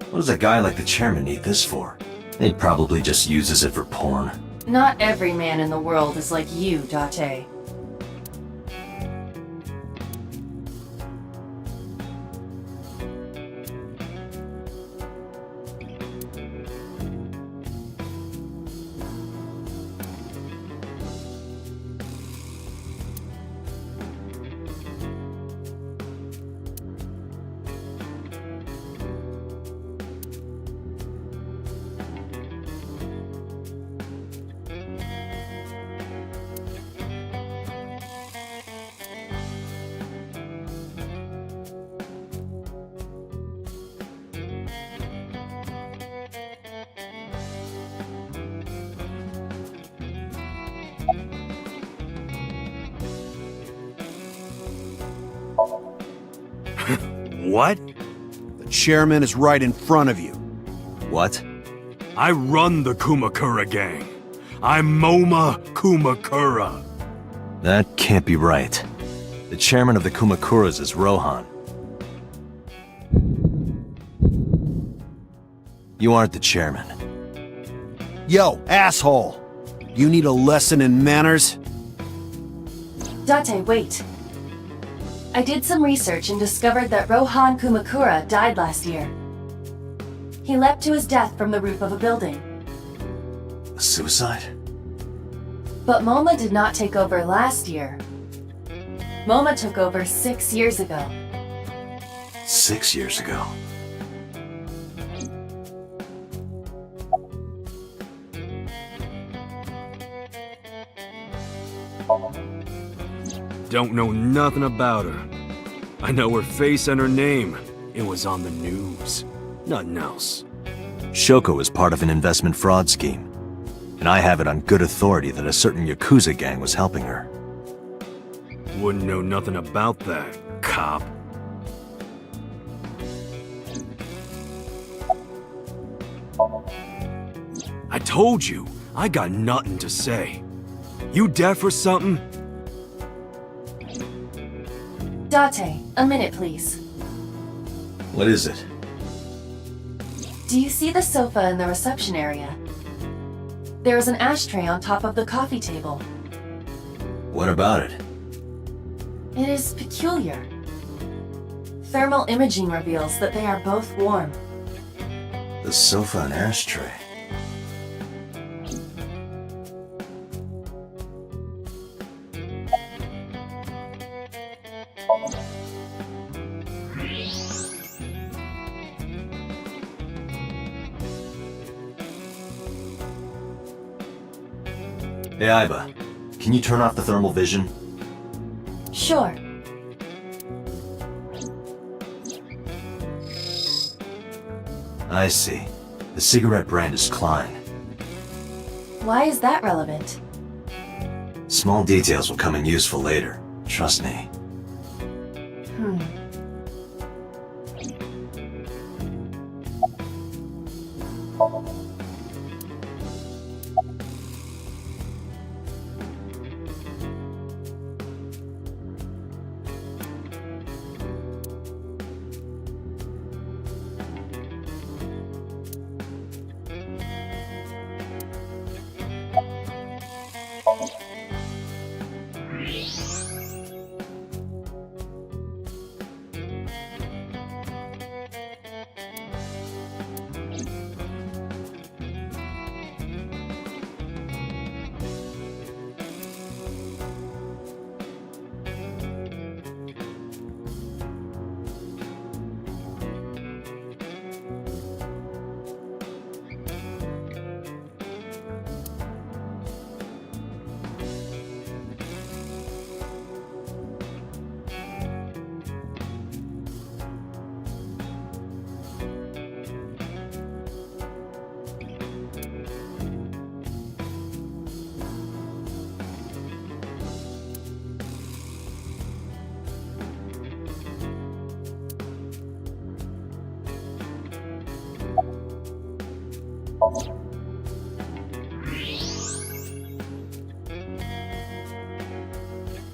What does a guy like the chairman need this for? He probably just uses it for porn. Not every man in the world is like you, Date. What? The chairman is right in front of you. What? I run the Kumakura gang. I'm Moma Kumakura. That can't be right. The chairman of the Kumakuras is Rohan. You aren't the chairman. Yo, asshole! You need a lesson in manners? Date, wait. I did some research and discovered that Rohan Kumakura died last year. He leapt to his death from the roof of a building. Suicide? But MoMA did not take over last year. MoMA took over 6 years ago. 6 years ago. Don't know nothing about her. I know her face and her name. It was on the news. Nothing else. Shoko was part of an investment fraud scheme. And I have it on good authority that a certain Yakuza gang was helping her. Wouldn't know nothing about that, cop. I told you, I got nothing to say. You deaf or something? Date, a minute please. What is it? Do you see the sofa in the reception area? There is an ashtray on top of the coffee table. What about it? It is peculiar. Thermal imaging reveals that they are both warm. The sofa and ashtray. Hey, Aiba, can you turn off the thermal vision? Sure. I see. The cigarette brand is Klein. Why is that relevant? Small details will come in useful later. Trust me.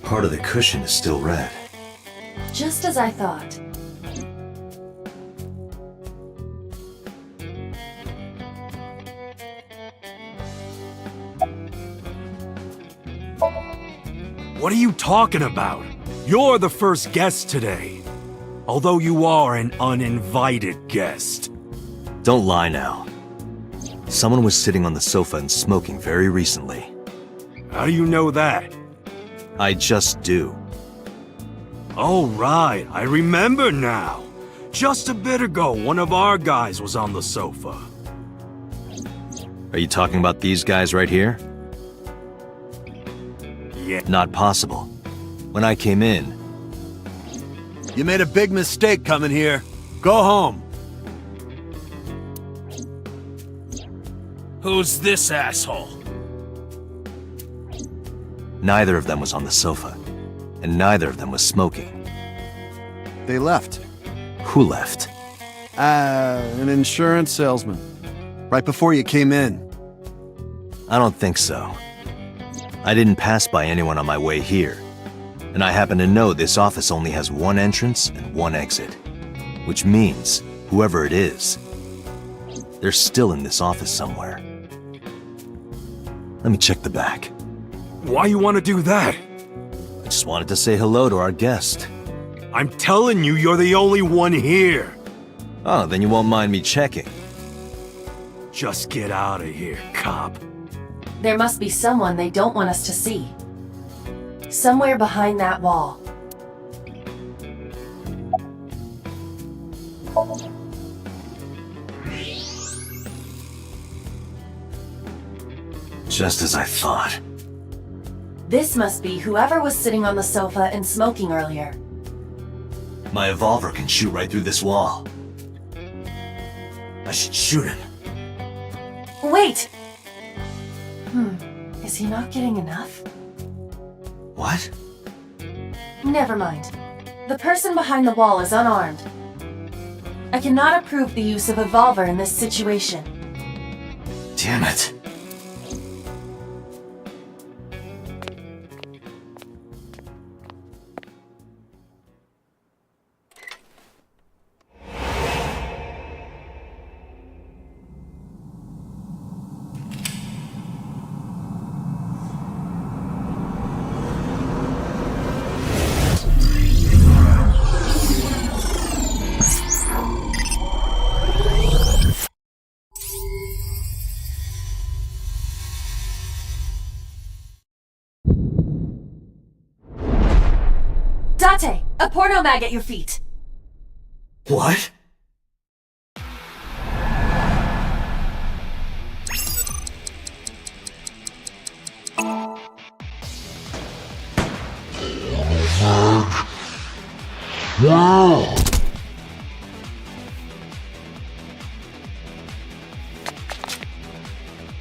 Part of the cushion is still red. Just as I thought. What are you talking about? You're the first guest today. Although you are an uninvited guest. Don't lie now. Someone was sitting on the sofa and smoking very recently. How do you know that? I just do. Oh, right. I remember now. Just a bit ago, one of our guys was on the sofa. Are you talking about these guys right here? Yeah. Not possible. When I came in... You made a big mistake coming here. Go home. Who's this asshole? Neither of them was on the sofa, and neither of them was smoking. They left. Who left? An insurance salesman. Right before you came in. I don't think so. I didn't pass by anyone on my way here. And I happen to know this office only has one entrance and one exit. Which means, whoever it is, they're still in this office somewhere. Let me check the back. Why you want to do that? I just wanted to say hello to our guest. I'm telling you, you're the only one here. Oh, then you won't mind me checking. Just get out of here, cop. There must be someone they don't want us to see. Somewhere behind that wall. Just as I thought. This must be whoever was sitting on the sofa and smoking earlier. My evolver can shoot right through this wall. I should shoot him. Wait! Is he not getting enough? What? Never mind. The person behind the wall is unarmed. I cannot approve the use of evolver in this situation. Damn it. Date! A porno mag at your feet! What?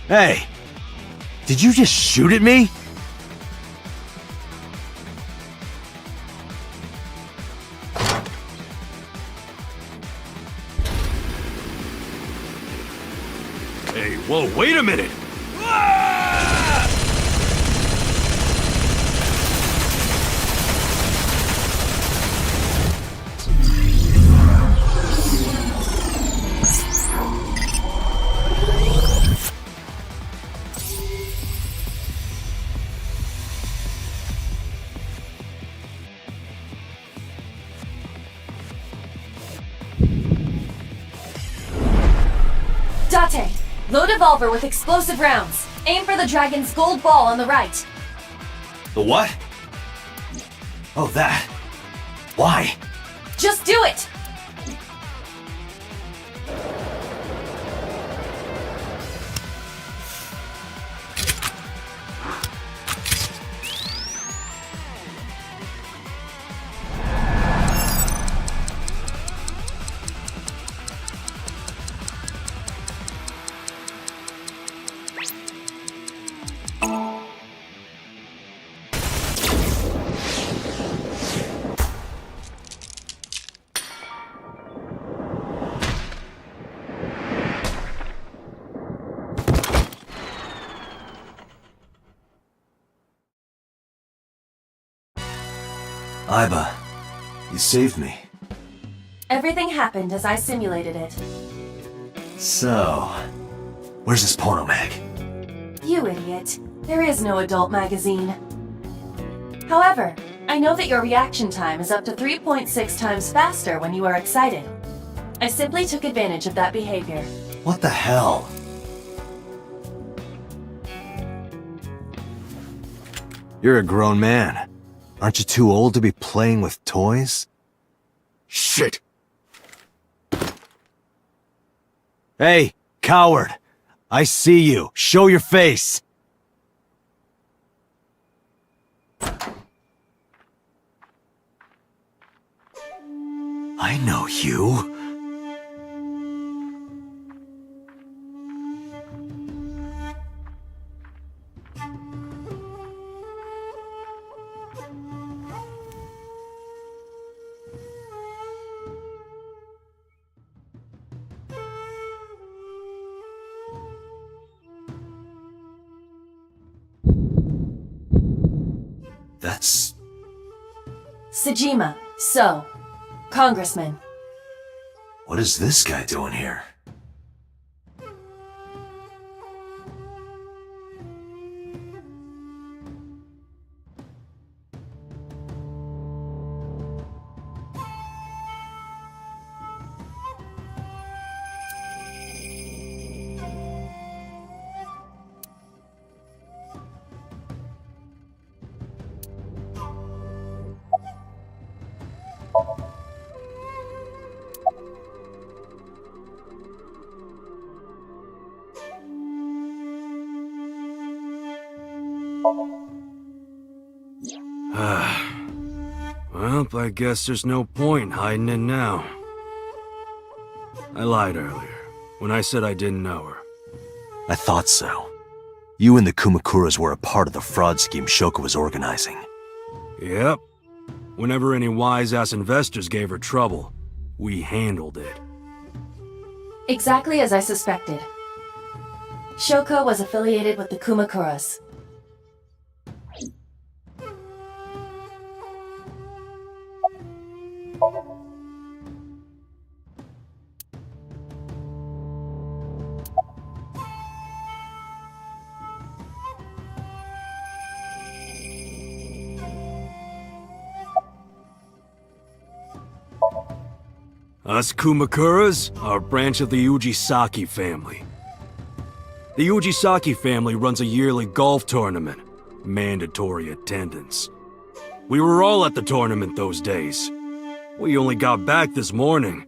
Hey! Did you just shoot at me? Hey, whoa, wait a minute! Date! Load evolver with explosive rounds. Aim for the dragon's gold ball on the right. The what? Oh, that. Why? Just do it! Aiba, you saved me. Everything happened as I simulated it. So, where's this porno mag? You idiot. There is no adult magazine. However, I know that your reaction time is up to 3.6 times faster when you are excited. I simply took advantage of that behavior. What the hell? You're a grown man. Aren't you too old to be playing with toys? Shit! Hey, coward! I see you! Show your face! I know you. That's... Sejima, So, Congressman. What is this guy doing here? Well, I guess there's no point hiding it now. I lied earlier, when I said I didn't know her. I thought so. You and the Kumakuras were a part of the fraud scheme Shoko was organizing. Yep. Whenever any wise-ass investors gave her trouble, we handled it. Exactly as I suspected. Shoko was affiliated with the Kumakuras. Us Kumakuras are a branch of the Ujisaki family. The Ujisaki family runs a yearly golf tournament. Mandatory attendance. We were all at the tournament those days. We only got back this morning.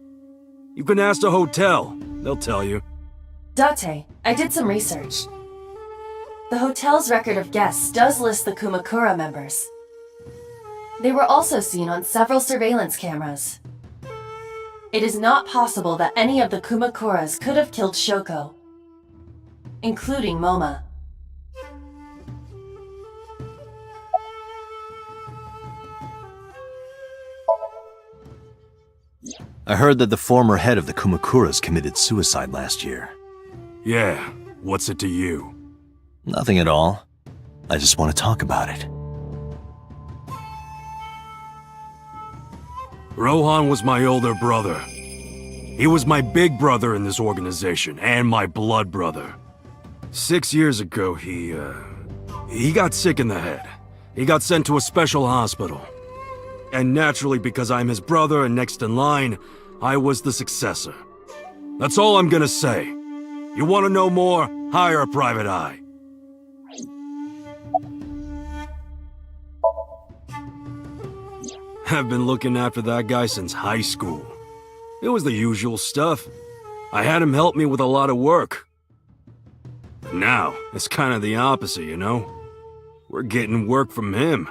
You can ask the hotel. They'll tell you. Date, I did some research. The hotel's record of guests does list the Kumakura members. They were also seen on several surveillance cameras. It is not possible that any of the Kumakuras could have killed Shoko, including Moma. I heard that the former head of the Kumakuras committed suicide last year. Yeah, what's it to you? Nothing at all. I just want to talk about it. Rohan was my older brother. He was my big brother in this organization, and my blood brother. 6 years ago, he got sick in the head. He got sent to a special hospital. And naturally, because I'm his brother and next in line, I was the successor. That's all I'm gonna say. You want to know more? Hire a private eye. I've been looking after that guy since high school. It was the usual stuff. I had him help me with a lot of work. But now, it's kind of the opposite, you know? We're getting work from him.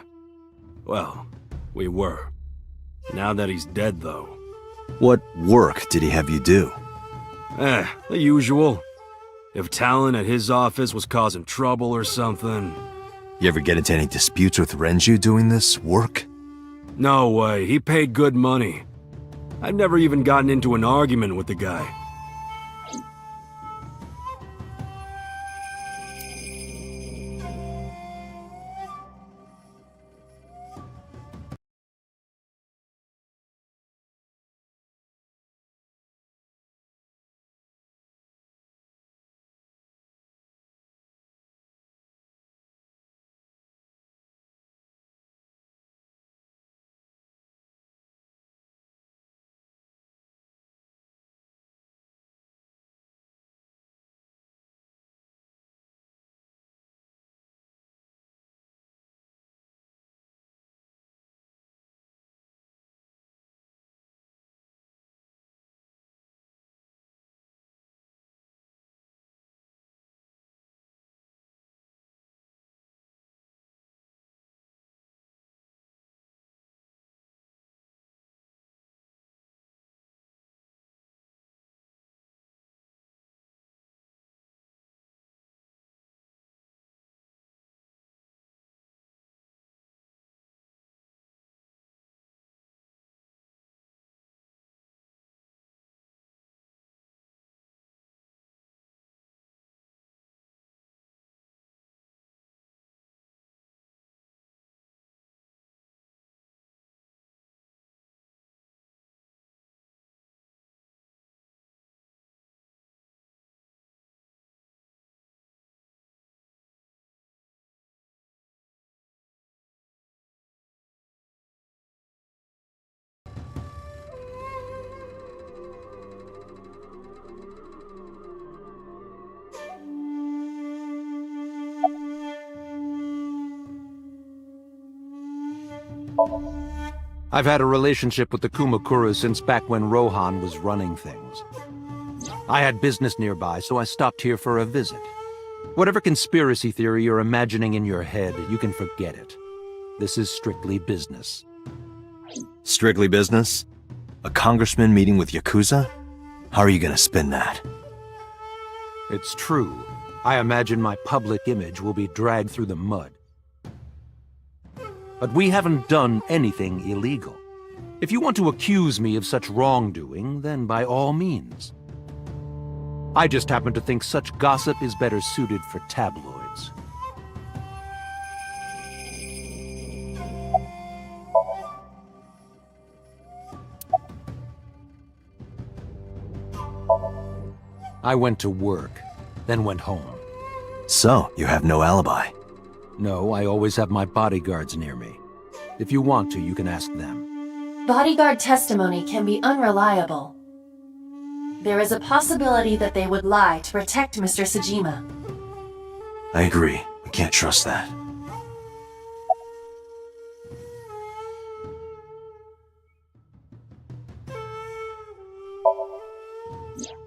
Well, we were. Now that he's dead, though. What work did he have you do? The usual. If Talon at his office was causing trouble or something... You ever get into any disputes with Renju doing this work? No way, he paid good money. I've never even gotten into an argument with the guy. I've had a relationship with the Kumakuras since back when Rohan was running things. I had business nearby, so I stopped here for a visit. Whatever conspiracy theory you're imagining in your head, you can forget it. This is strictly business. Strictly business? A congressman meeting with Yakuza? How are you gonna spin that? It's true. I imagine my public image will be dragged through the mud. But we haven't done anything illegal. If you want to accuse me of such wrongdoing, then by all means. I just happen to think such gossip is better suited for tabloids. I went to work, then went home. So, you have no alibi? No, I always have my bodyguards near me. If you want to, you can ask them. Bodyguard testimony can be unreliable. There is a possibility that they would lie to protect Mr. Sejima. I agree. We can't trust that.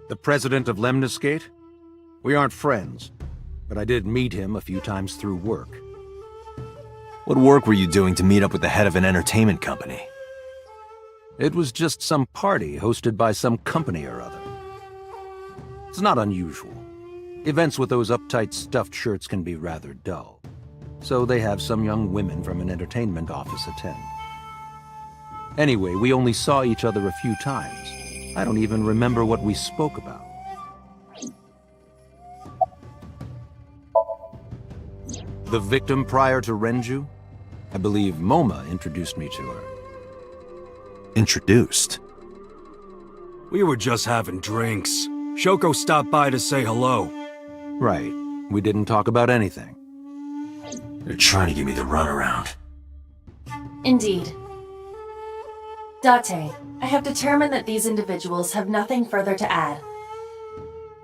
The president of Lemniscate? We aren't friends, but I did meet him a few times through work. What work were you doing to meet up with the head of an entertainment company? It was just some party hosted by some company or other. It's not unusual. Events with those uptight stuffed shirts can be rather dull. So they have some young women from an entertainment office attend. Anyway, we only saw each other a few times. I don't even remember what we spoke about. The victim prior to Renju? I believe Moma introduced me to her. Introduced? We were just having drinks. Shoko stopped by to say hello. Right. We didn't talk about anything. They're trying to give me the runaround. Indeed. Date, I have determined that these individuals have nothing further to add.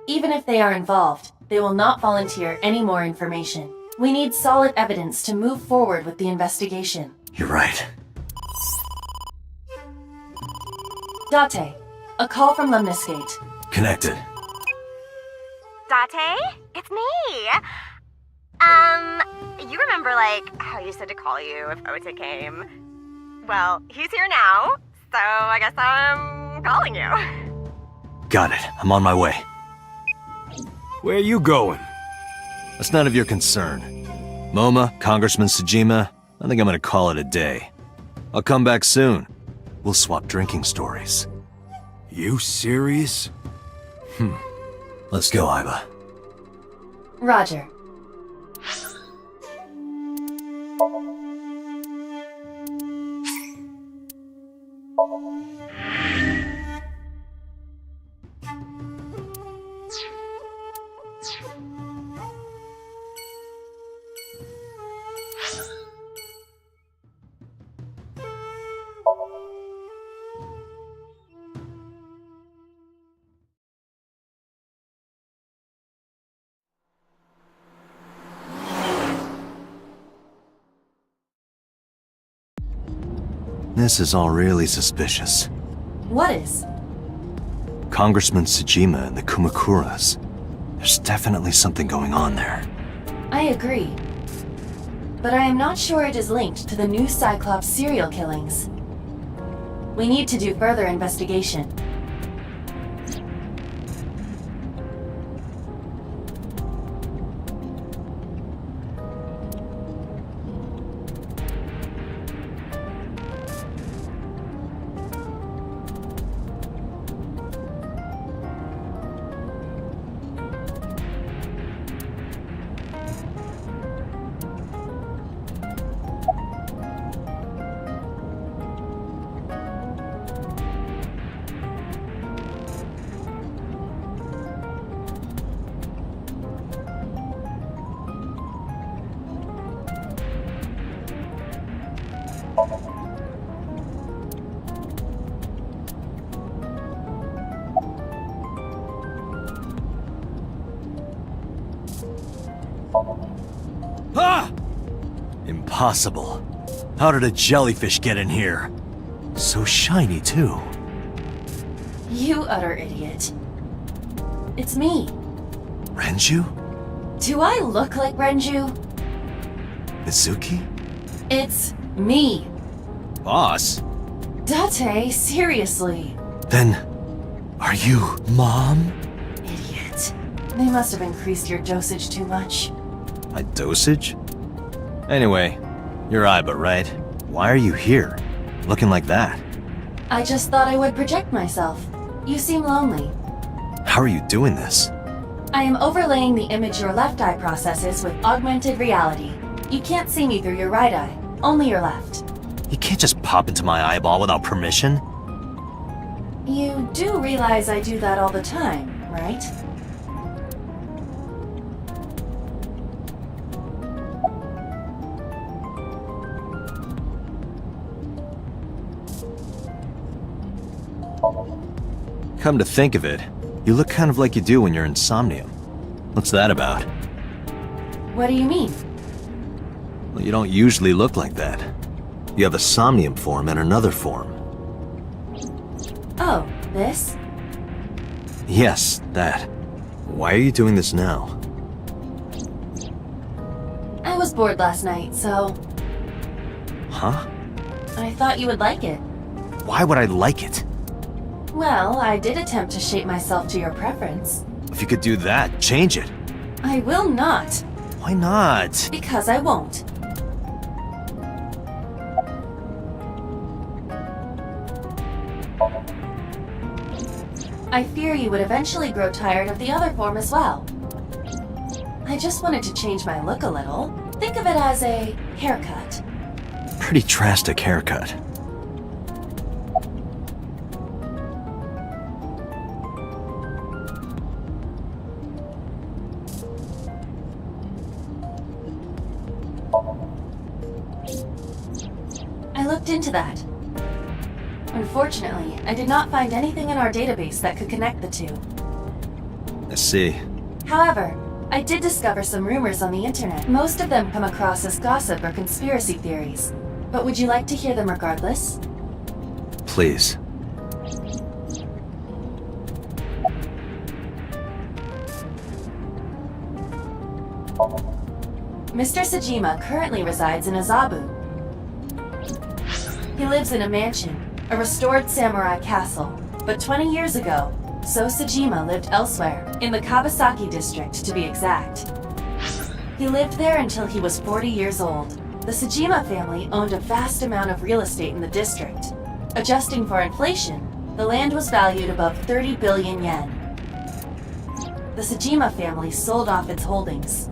Even if they are involved, they will not volunteer any more information. We need solid evidence to move forward with the investigation. You're right. Date, a call from Lemniscate. Connected. Date? It's me! You remember, how you said to call you if Ota came? Well, he's here now, so I guess I'm calling you. Got it. I'm on my way. Where are you going? That's none of your concern. Moma, Congressman Sejima, I think I'm gonna call it a day. I'll come back soon. We'll swap drinking stories. You serious? Let's go, Aiba. Roger. This is all really suspicious. What is? Congressman Sejima and the Kumakuras. There's definitely something going on there. I agree. But I am not sure it is linked to the new Cyclops serial killings. We need to do further investigation. Impossible. How did a jellyfish get in here? So shiny, too. You utter idiot. It's me. Renju? Do I look like Renju? Mizuki? It's me. Boss? Date, seriously. Then, are you Mom? Idiot. They must have increased your dosage too much. My dosage? Anyway, you're Aiba, right? Why are you here? Looking like that? I just thought I would project myself. You seem lonely. How are you doing this? I am overlaying the image your left eye processes with augmented reality. You can't see me through your right eye, only your left. You can't just pop into my eyeball without permission. You do realize I do that all the time, right? Come to think of it, you look kind of like you do when you're in Somnium. What's that about? What do you mean? Well, you don't usually look like that. You have a Somnium form and another form. Oh, this? Yes, that. Why are you doing this now? I was bored last night, so... Huh? I thought you would like it. Why would I like it? Well, I did attempt to shape myself to your preference. If you could do that, change it. I will not. Why not? Because I won't. I fear you would eventually grow tired of the other form as well. I just wanted to change my look a little. Think of it as a haircut. Pretty drastic haircut. I looked into that. Unfortunately, I did not find anything in our database that could connect the two. I see. However, I did discover some rumors on the internet. Most of them come across as gossip or conspiracy theories. But would you like to hear them regardless? Please. Mr. Sajima currently resides in Azabu. He lives in a mansion, a restored samurai castle. But 20 years ago, So Sajima lived elsewhere, in the Kawasaki district to be exact. He lived there until he was 40 years old. The Sajima family owned a vast amount of real estate in the district. Adjusting for inflation, the land was valued above 30 billion yen. The Sajima family sold off its holdings.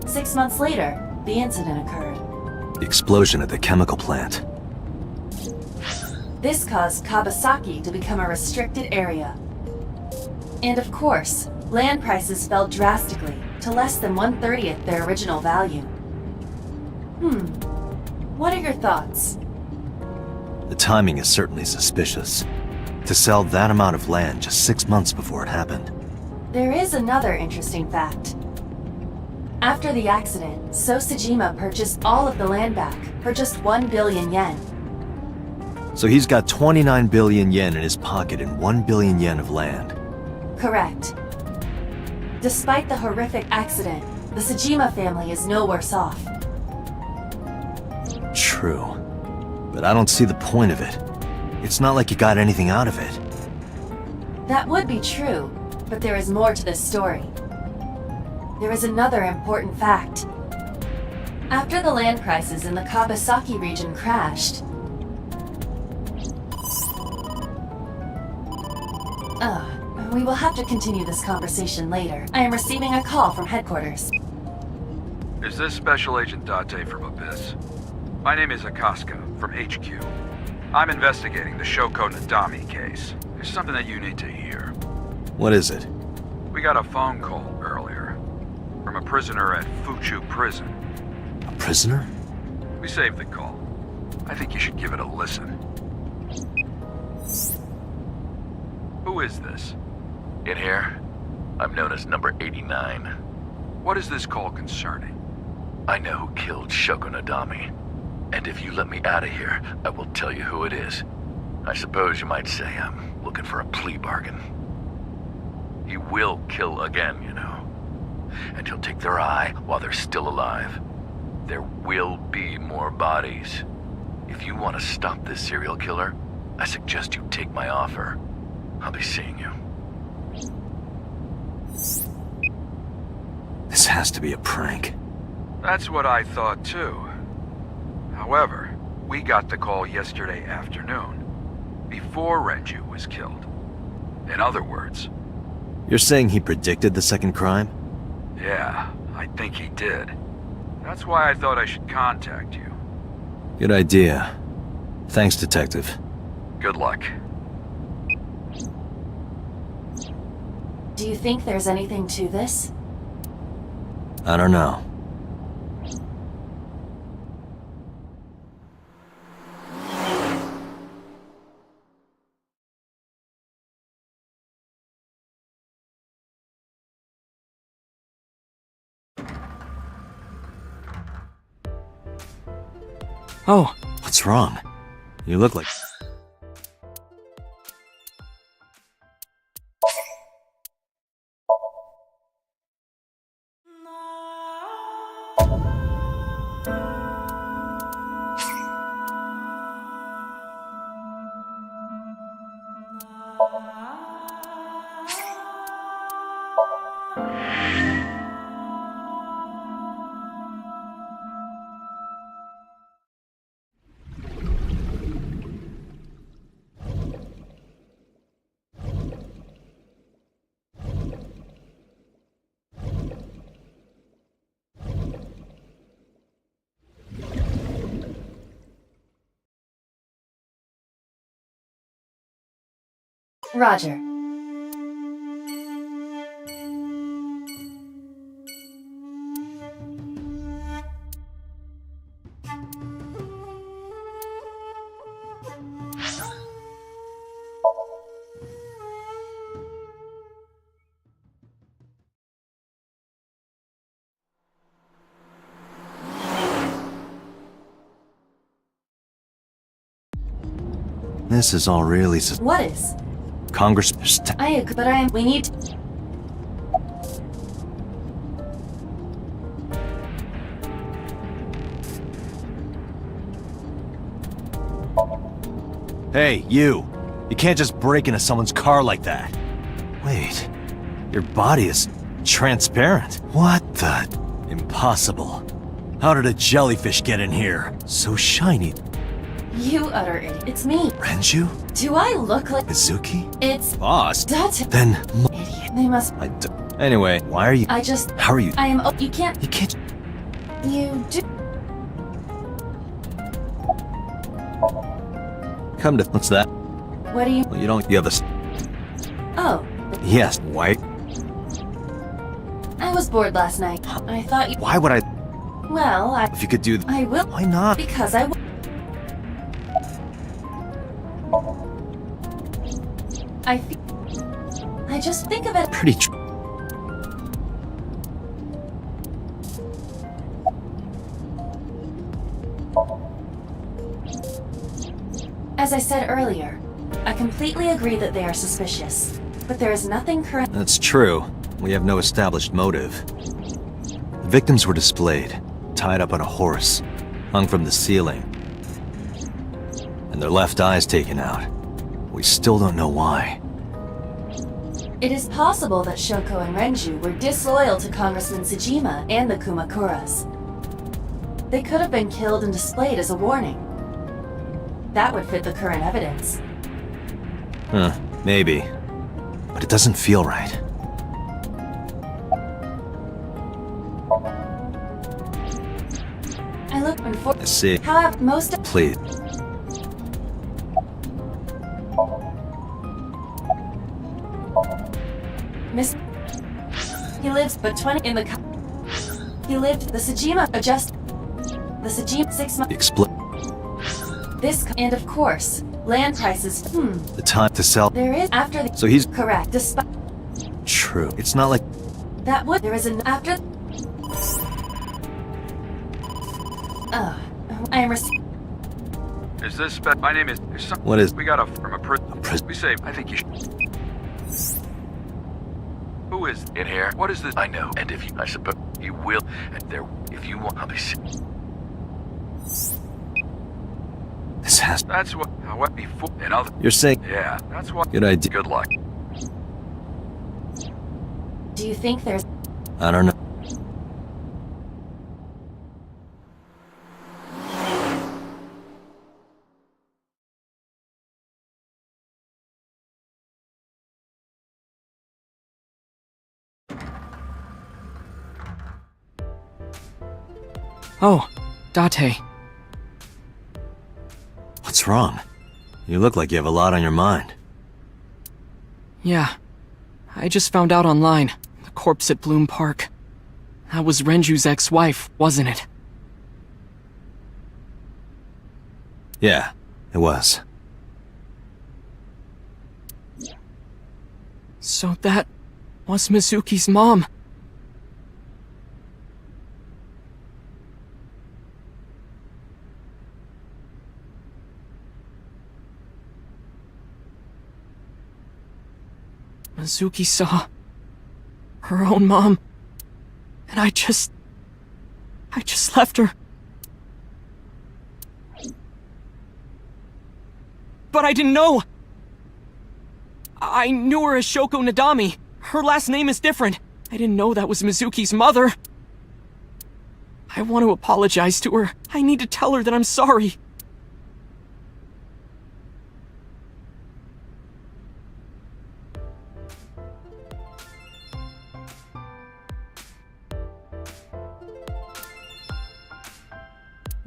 6 months later, the incident occurred. The explosion at the chemical plant. This caused Kawasaki to become a restricted area. And of course, land prices fell drastically to less than 1/30th their original value. What are your thoughts? The timing is certainly suspicious. To sell that amount of land just 6 months before it happened. There is another interesting fact. After the accident, So Sajima purchased all of the land back for just 1 billion yen. So he's got 29 billion yen in his pocket and 1 billion yen of land. Correct. Despite the horrific accident, the Sajima family is no worse off. True. But I don't see the point of it. It's not like you got anything out of it. That would be true, but there is more to this story. There is another important fact. After the land prices in the Kawasaki region crashed... we will have to continue this conversation later. I am receiving a call from headquarters. Is this Special Agent Date from Abyss? My name is Akaska, from HQ. I'm investigating the Shoko Nadami case. There's something that you need to hear. What is it? We got a phone call earlier from a prisoner at Fuchu Prison. A prisoner? We saved the call. I think you should give it a listen. Who is this? In here, I'm known as number 89. What is this call concerning? I know who killed Shoko Nadami. And if you let me out of here, I will tell you who it is. I suppose you might say I'm looking for a plea bargain. He will kill again, you know. And he'll take their eye while they're still alive. There will be more bodies. If you want to stop this serial killer, I suggest you take my offer. I'll be seeing you. This has to be a prank. That's what I thought too. However, we got the call yesterday afternoon, before Renju was killed. In other words... You're saying he predicted the second crime? Yeah, I think he did. That's why I thought I should contact you. Good idea. Thanks, Detective. Good luck. Do you think there's anything to this? I don't know. Oh. What's wrong? You look like... Roger. This is all really... What is? Congress... I agree, but we need... Hey, you! You can't just break into someone's car like that. Wait, your body is transparent. What the... Impossible. How did a jellyfish get in here? So shiny. You utter idiot. It's me. Renju? Do I look like... Mizuki? It's... Boss? That's... Then... Idiot. They must... Anyway, why are you... I just... How are you... I am... Oh, you can't... You can't... You do... Come to... What's that? What do you... Well, you don't... You have a... Oh. Yes, white. I was bored last night. I thought you... Why would I... Well, If you could do... I will... Why not? Because I will... I just think of it... Pretty As I said earlier, I completely agree that they are suspicious. But there is nothing current... That's true. We have no established motive. The victims were displayed, tied up on a horse, hung from the ceiling, and their left eyes taken out. We still don't know why. It is possible that Shoko and Renju were disloyal to Congressman Tsujima and the Kumakuras. They could have been killed and displayed as a warning. That would fit the current evidence. Huh, maybe. But it doesn't feel right. I look for... I see. However, most of... Please. Miss... He lives but 20 in the... He lived the Tsujima adjust... The Tsujima 6 months... This... And of course, land prices... The time to sell... There is after the... So he's... Correct, despite... True. It's not like... That would... There is an after... I am Is this my name is... There's some... What is... We got from a prison. We say, I think you should... Who is... In here? What is this? I know, and if you... I suppose you will... And there... If you want... I'll be... This has... That's what... What before... And other... You're saying... Yeah, that's what... Good idea. Good luck. Do you think there's... I don't know. Oh, Date. What's wrong? You look like you have a lot on your mind. Yeah. I just found out online. The corpse at Bloom Park. That was Renju's ex-wife, wasn't it? Yeah, it was. So that was Mizuki's mom. Mizuki saw her own mom, and I just left her. But I didn't know. I knew her as Shoko Nadami. Her last name is different. I didn't know that was Mizuki's mother. I want to apologize to her. I need to tell her that I'm sorry.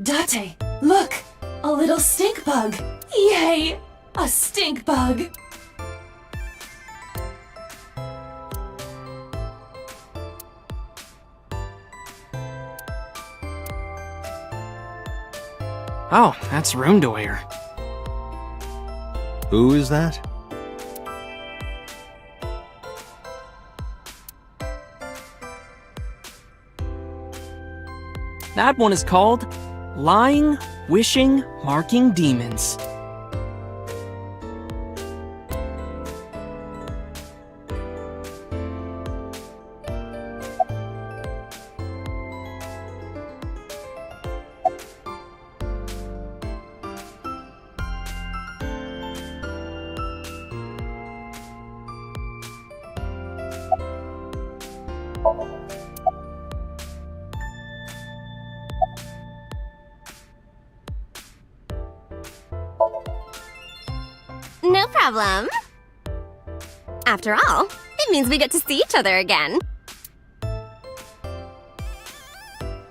Date, look! A little stink bug! Yay! A stink bug! Oh, that's Rundoer. Who is that? That one is called Lying, Wishing, Marking Demons. No problem. After all, it means we get to see each other again.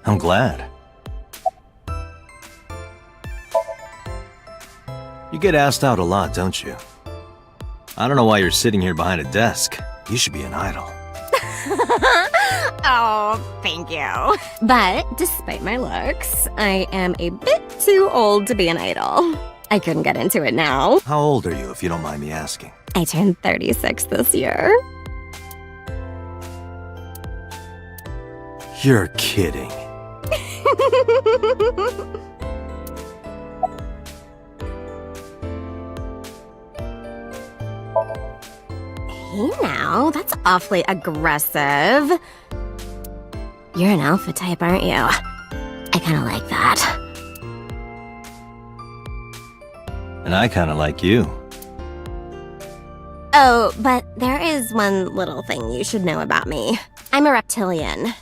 I'm glad. You get asked out a lot, don't you? I don't know why you're sitting here behind a desk. You should be an idol. Oh, thank you. But despite my looks, I am a bit too old to be an idol. I couldn't get into it now. How old are you, if you don't mind me asking? I turned 36 this year. You're kidding. Hey now, that's awfully aggressive. You're an alpha type, aren't you? I kinda like that. And I kinda like you. Oh, but there is one little thing you should know about me. I'm a reptilian.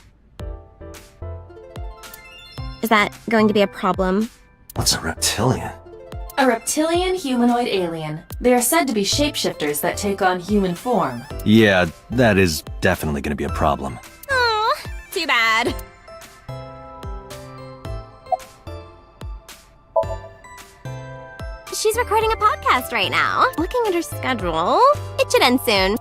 Is that going to be a problem? What's a reptilian? A reptilian humanoid alien. They are said to be shapeshifters that take on human form. Yeah, that is definitely gonna be a problem. Oh, too bad. She's recording a podcast right now. Looking at her schedule, it should end soon.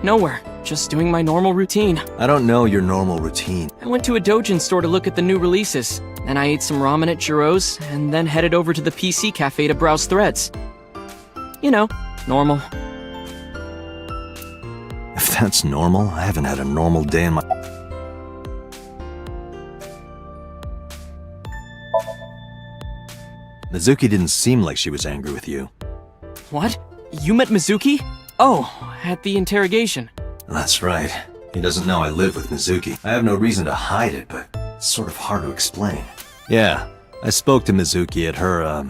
Nowhere. Just doing my normal routine. I don't know your normal routine. I went to a doujin store to look at the new releases. Then I ate some ramen at Jiro's, and then headed over to the PC cafe to browse threads. You know, normal. If that's normal, I haven't had a normal day in my... Mizuki didn't seem like she was angry with you. What? You met Mizuki? Oh, at the interrogation. That's right. He doesn't know I live with Mizuki. I have no reason to hide it, but it's sort of hard to explain. Yeah, I spoke to Mizuki at her,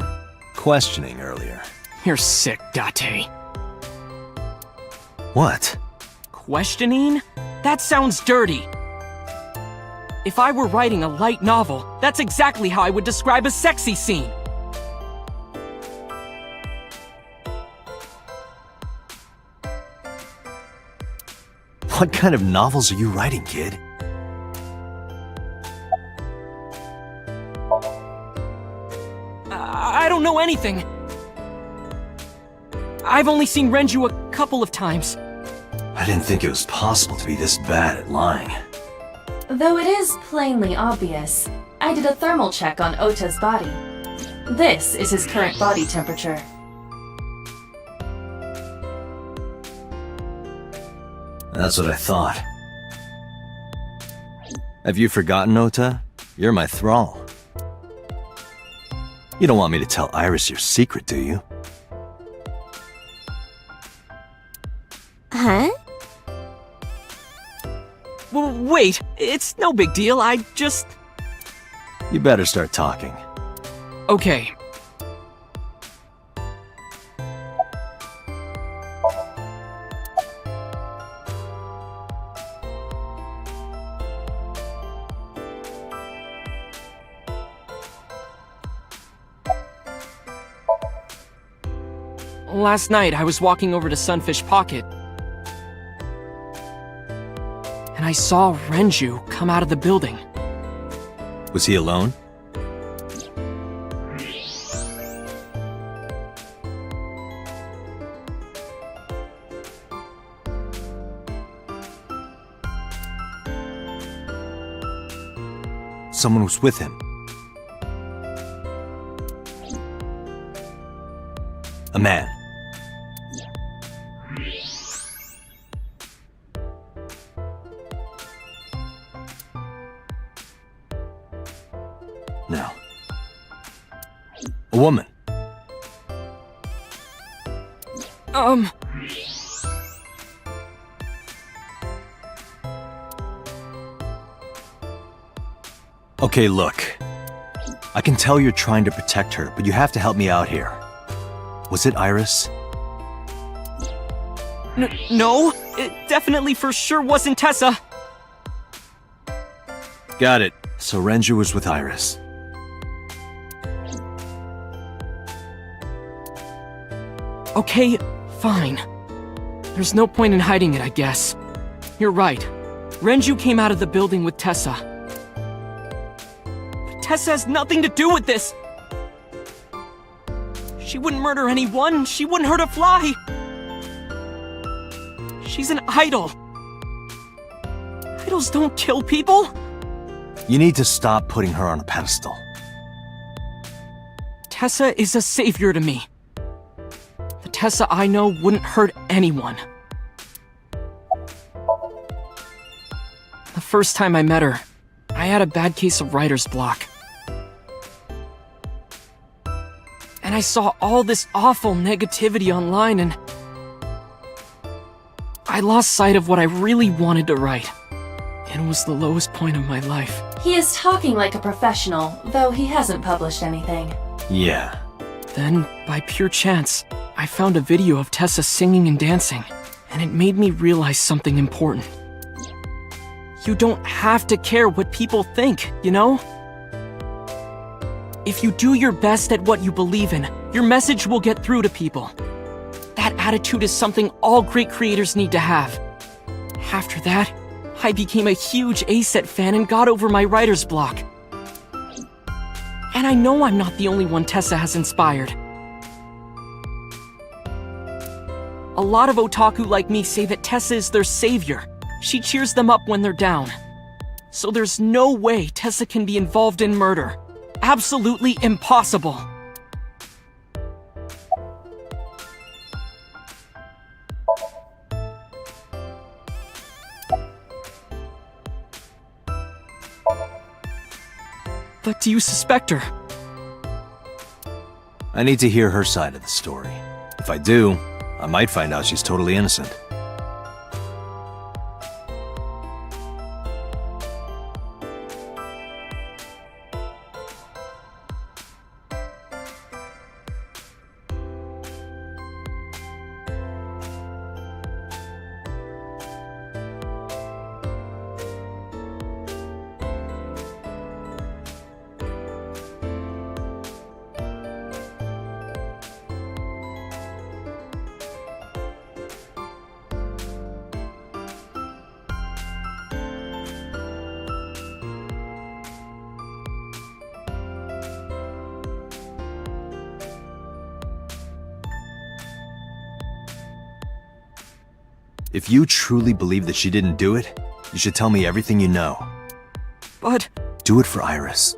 questioning earlier. You're sick, Date. What? Questioning? That sounds dirty. If I were writing a light novel, that's exactly how I would describe a sexy scene. What kind of novels are you writing, kid? I don't know anything. I've only seen Renju a couple of times. I didn't think it was possible to be this bad at lying. Though it is plainly obvious, I did a thermal check on Ota's body. This is his current body temperature. That's what I thought. Have you forgotten, Ota? You're my thrall. You don't want me to tell Iris your secret, do you? Huh? Well, wait, it's no big deal, I just... You better start talking. Okay. Last night, I was walking over to Sunfish Pocket, and I saw Renju come out of the building. Was he alone? Someone was with him. A man. No. A woman. Okay, look. I can tell you're trying to protect her, but you have to help me out here. Was it Iris? No, it definitely for sure wasn't Tessa. Got it. So Renju was with Iris. Okay, fine. There's no point in hiding it, I guess. You're right. Renju came out of the building with Tessa. But Tessa has nothing to do with this! She wouldn't murder anyone, she wouldn't hurt a fly! She's an idol. Idols don't kill people! You need to stop putting her on a pedestal. Tessa is a savior to me. The Tessa I know wouldn't hurt anyone. The first time I met her, I had a bad case of writer's block. And I saw all this awful negativity online and... I lost sight of what I really wanted to write. It was the lowest point of my life. He is talking like a professional, though he hasn't published anything. Yeah. Then, by pure chance, I found a video of Tessa singing and dancing, and it made me realize something important. You don't have to care what people think, you know? If you do your best at what you believe in, your message will get through to people. That attitude is something all great creators need to have. After that, I became a huge A-Set fan and got over my writer's block. And I know I'm not the only one Tessa has inspired. A lot of otaku like me say that Tessa is their savior. She cheers them up when they're down. So there's no way Tessa can be involved in murder. absolutely impossible. But do you suspect her? I need to hear her side of the story. If I do, I might find out she's totally innocent. If you truly believe that she didn't do it, you should tell me everything you know. But... Do it for Iris.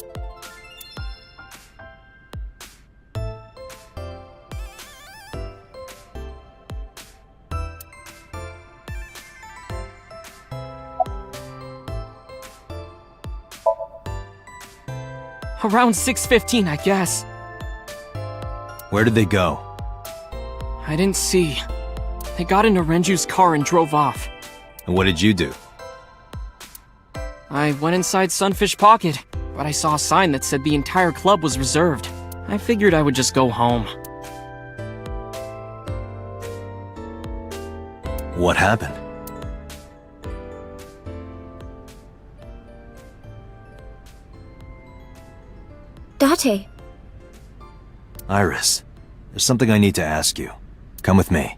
Around 6:15, I guess. Where did they go? I didn't see. They got into Renju's car and drove off. And what did you do? I went inside Sunfish Pocket, but I saw a sign that said the entire club was reserved. I figured I would just go home. What happened? Date. Iris, there's something I need to ask you. Come with me.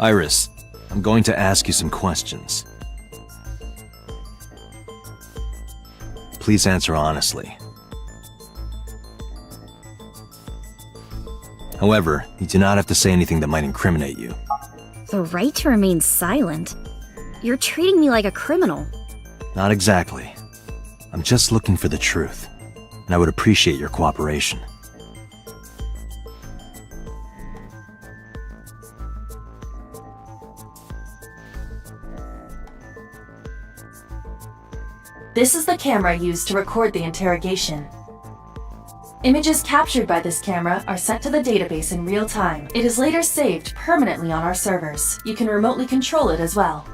Iris, I'm going to ask you some questions. Please answer honestly. However, you do not have to say anything that might incriminate you. The right to remain silent? You're treating me like a criminal. Not exactly. I'm just looking for the truth, and I would appreciate your cooperation. This is the camera used to record the interrogation. Images captured by this camera are sent to the database in real time. It is later saved permanently on our servers. You can remotely control it as well.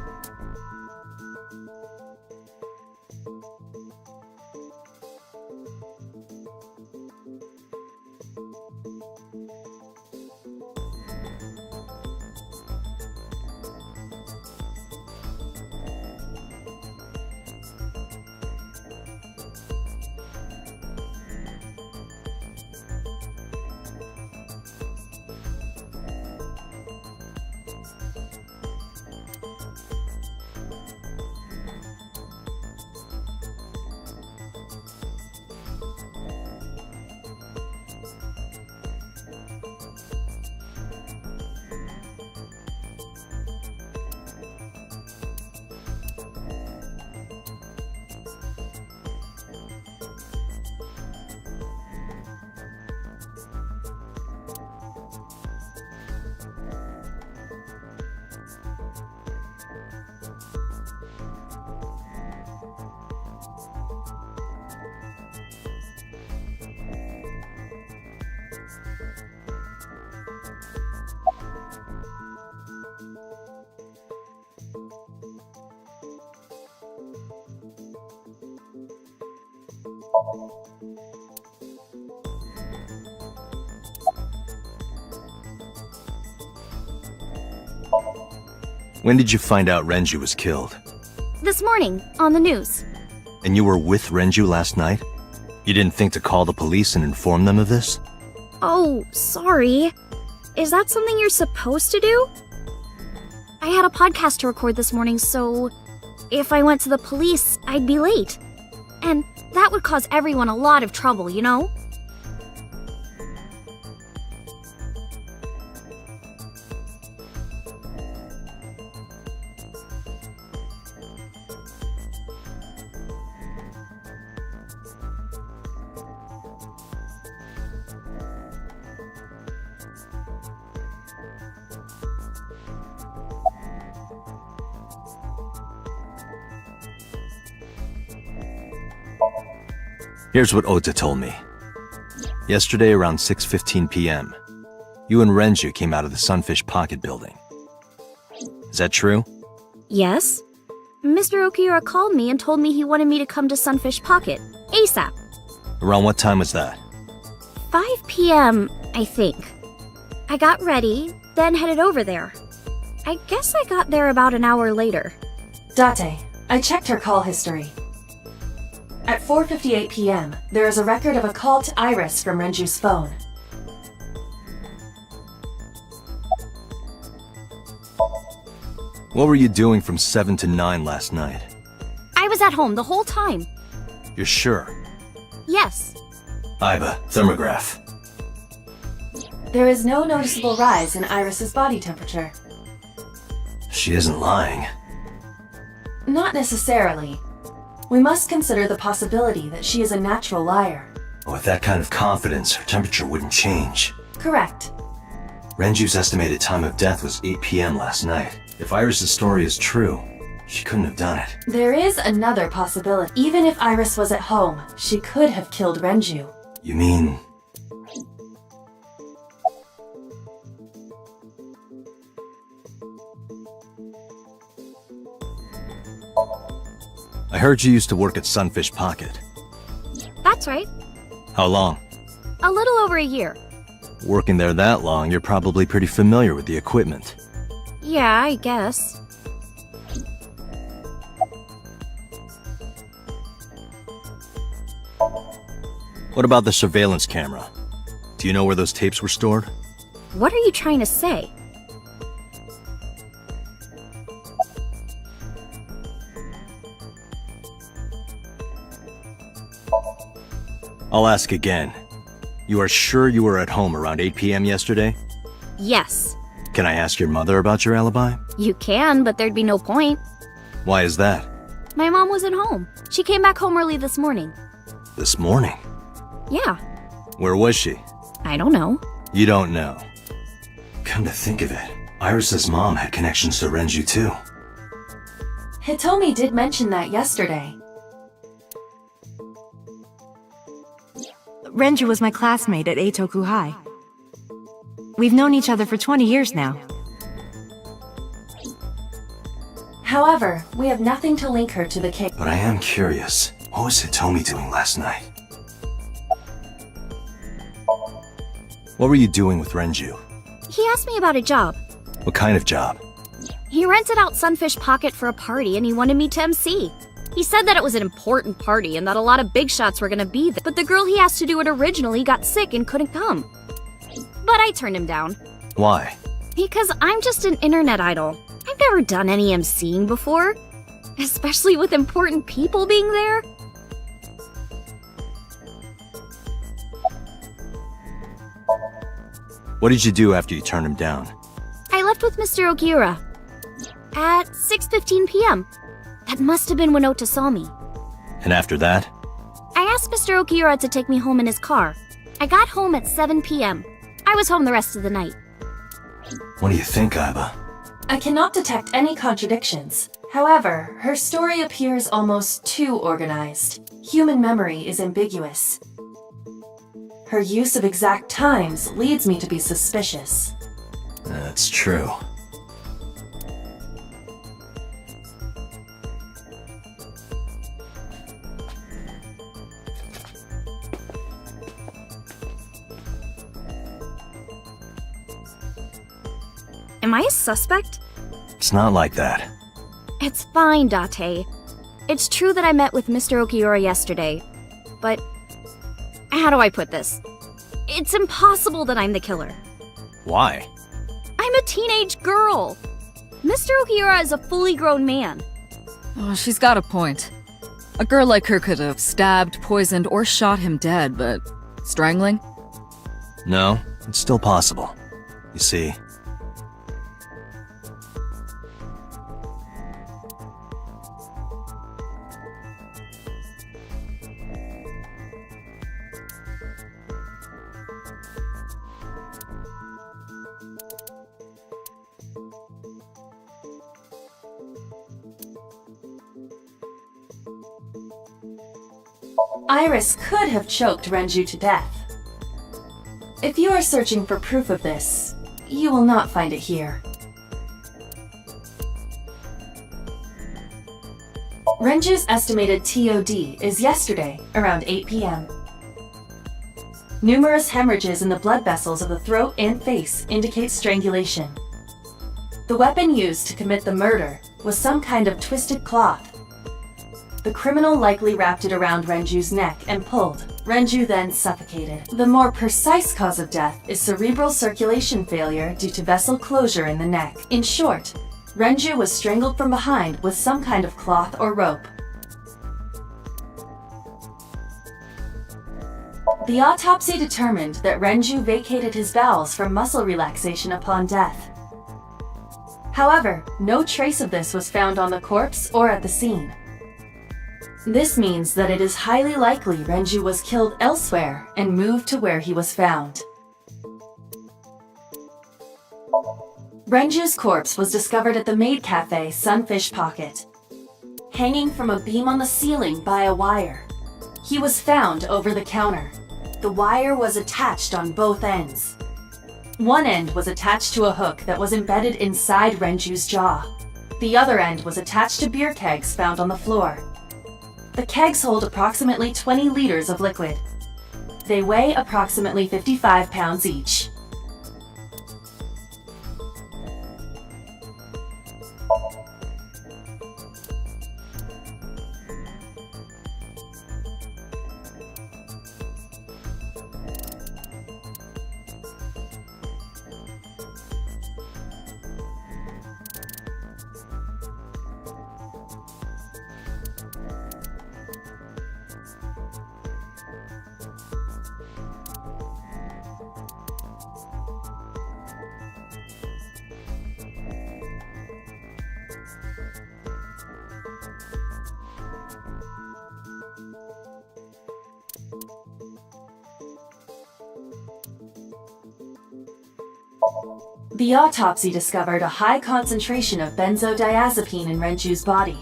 When did you find out Renju was killed? This morning, on the news. And you were with Renju last night? You didn't think to call the police and inform them of this? Oh, sorry. Is that something you're supposed to do? I had a podcast to record this morning, so if I went to the police, I'd be late. And that would cause everyone a lot of trouble, you know? Here's what Ota told me. Yesterday around 6:15 p.m., you and Renju came out of the Sunfish Pocket building. Is that true? Yes. Mr. Okiura called me and told me he wanted me to come to Sunfish Pocket, ASAP. Around what time was that? 5 p.m., I think. I got ready, then headed over there. I guess I got there about an hour later. Date, I checked her call history. At 4:58 p.m., there is a record of a call to Iris from Renju's phone. What were you doing from 7 to 9 last night? I was at home the whole time. You're sure? Yes. Aiba, thermograph. There is no noticeable rise in Iris's body temperature. She isn't lying. Not necessarily. We must consider the possibility that she is a natural liar. With that kind of confidence, her temperature wouldn't change. Correct. Renju's estimated time of death was 8 p.m. last night. If Iris' story is true, she couldn't have done it. There is another possibility. Even if Iris was at home, she could have killed Renju. You mean... I heard you used to work at Sunfish Pocket. That's right. How long? A little over a year. Working there that long, you're probably pretty familiar with the equipment. Yeah, I guess. What about the surveillance camera? Do you know where those tapes were stored? What are you trying to say? I'll ask again. You are sure you were at home around 8 p.m. yesterday? Yes. Can I ask your mother about your alibi? You can, but there'd be no point. Why is that? My mom wasn't home. She came back home early this morning. This morning? Yeah. Where was she? I don't know. You don't know. Come to think of it, Iris' mom had connections to Renju too. Hitomi did mention that yesterday. Renju was my classmate at Eitoku High. We've known each other for 20 years now. However, we have nothing to link her to the case. But I am curious. What was Hitomi doing last night? What were you doing with Renju? He asked me about a job. What kind of job? He rented out Sunfish Pocket for a party and he wanted me to MC. He said that it was an important party and that a lot of big shots were gonna be there, but the girl he asked to do it originally got sick and couldn't come. But I turned him down. Why? Because I'm just an internet idol. I've never done any MCing before, especially with important people being there. What did you do after you turned him down? I left with Mr. Okiura at 6:15 p.m. That must have been when Ota saw me. And after that? I asked Mr. Okiura to take me home in his car. I got home at 7 p.m. I was home the rest of the night. What do you think, Aiba? I cannot detect any contradictions. However, her story appears almost too organized. Human memory is ambiguous. Her use of exact times leads me to be suspicious. That's true. Am I a suspect? It's not like that. It's fine, Date. It's true that I met with Mr. Okiura yesterday, but how do I put this? It's impossible that I'm the killer. Why? I'm a teenage girl. Mr. Okiura is a fully grown man. Oh, she's got a point. A girl like her could have stabbed, poisoned, or shot him dead, but strangling? No, it's still possible. You see, Iris could have choked Renju to death. If you are searching for proof of this, you will not find it here. Renju's estimated TOD is yesterday, around 8 p.m. Numerous hemorrhages in the blood vessels of the throat and face indicate strangulation. The weapon used to commit the murder was some kind of twisted cloth. The criminal likely wrapped it around Renju's neck and pulled. Renju then suffocated. The more precise cause of death is cerebral circulation failure due to vessel closure in the neck. In short, Renju was strangled from behind with some kind of cloth or rope. The autopsy determined that Renju vacated his bowels from muscle relaxation upon death. However, no trace of this was found on the corpse or at the scene. This means that it is highly likely Renju was killed elsewhere and moved to where he was found. Renju's corpse was discovered at the maid cafe Sunfish Pocket, hanging from a beam on the ceiling by a wire. He was found over the counter. The wire was attached on both ends. One end was attached to a hook that was embedded inside Renju's jaw. The other end was attached to beer kegs found on the floor. The kegs hold approximately 20 liters of liquid. They weigh approximately 55 pounds each. The autopsy discovered a high concentration of benzodiazepine in Renju's body.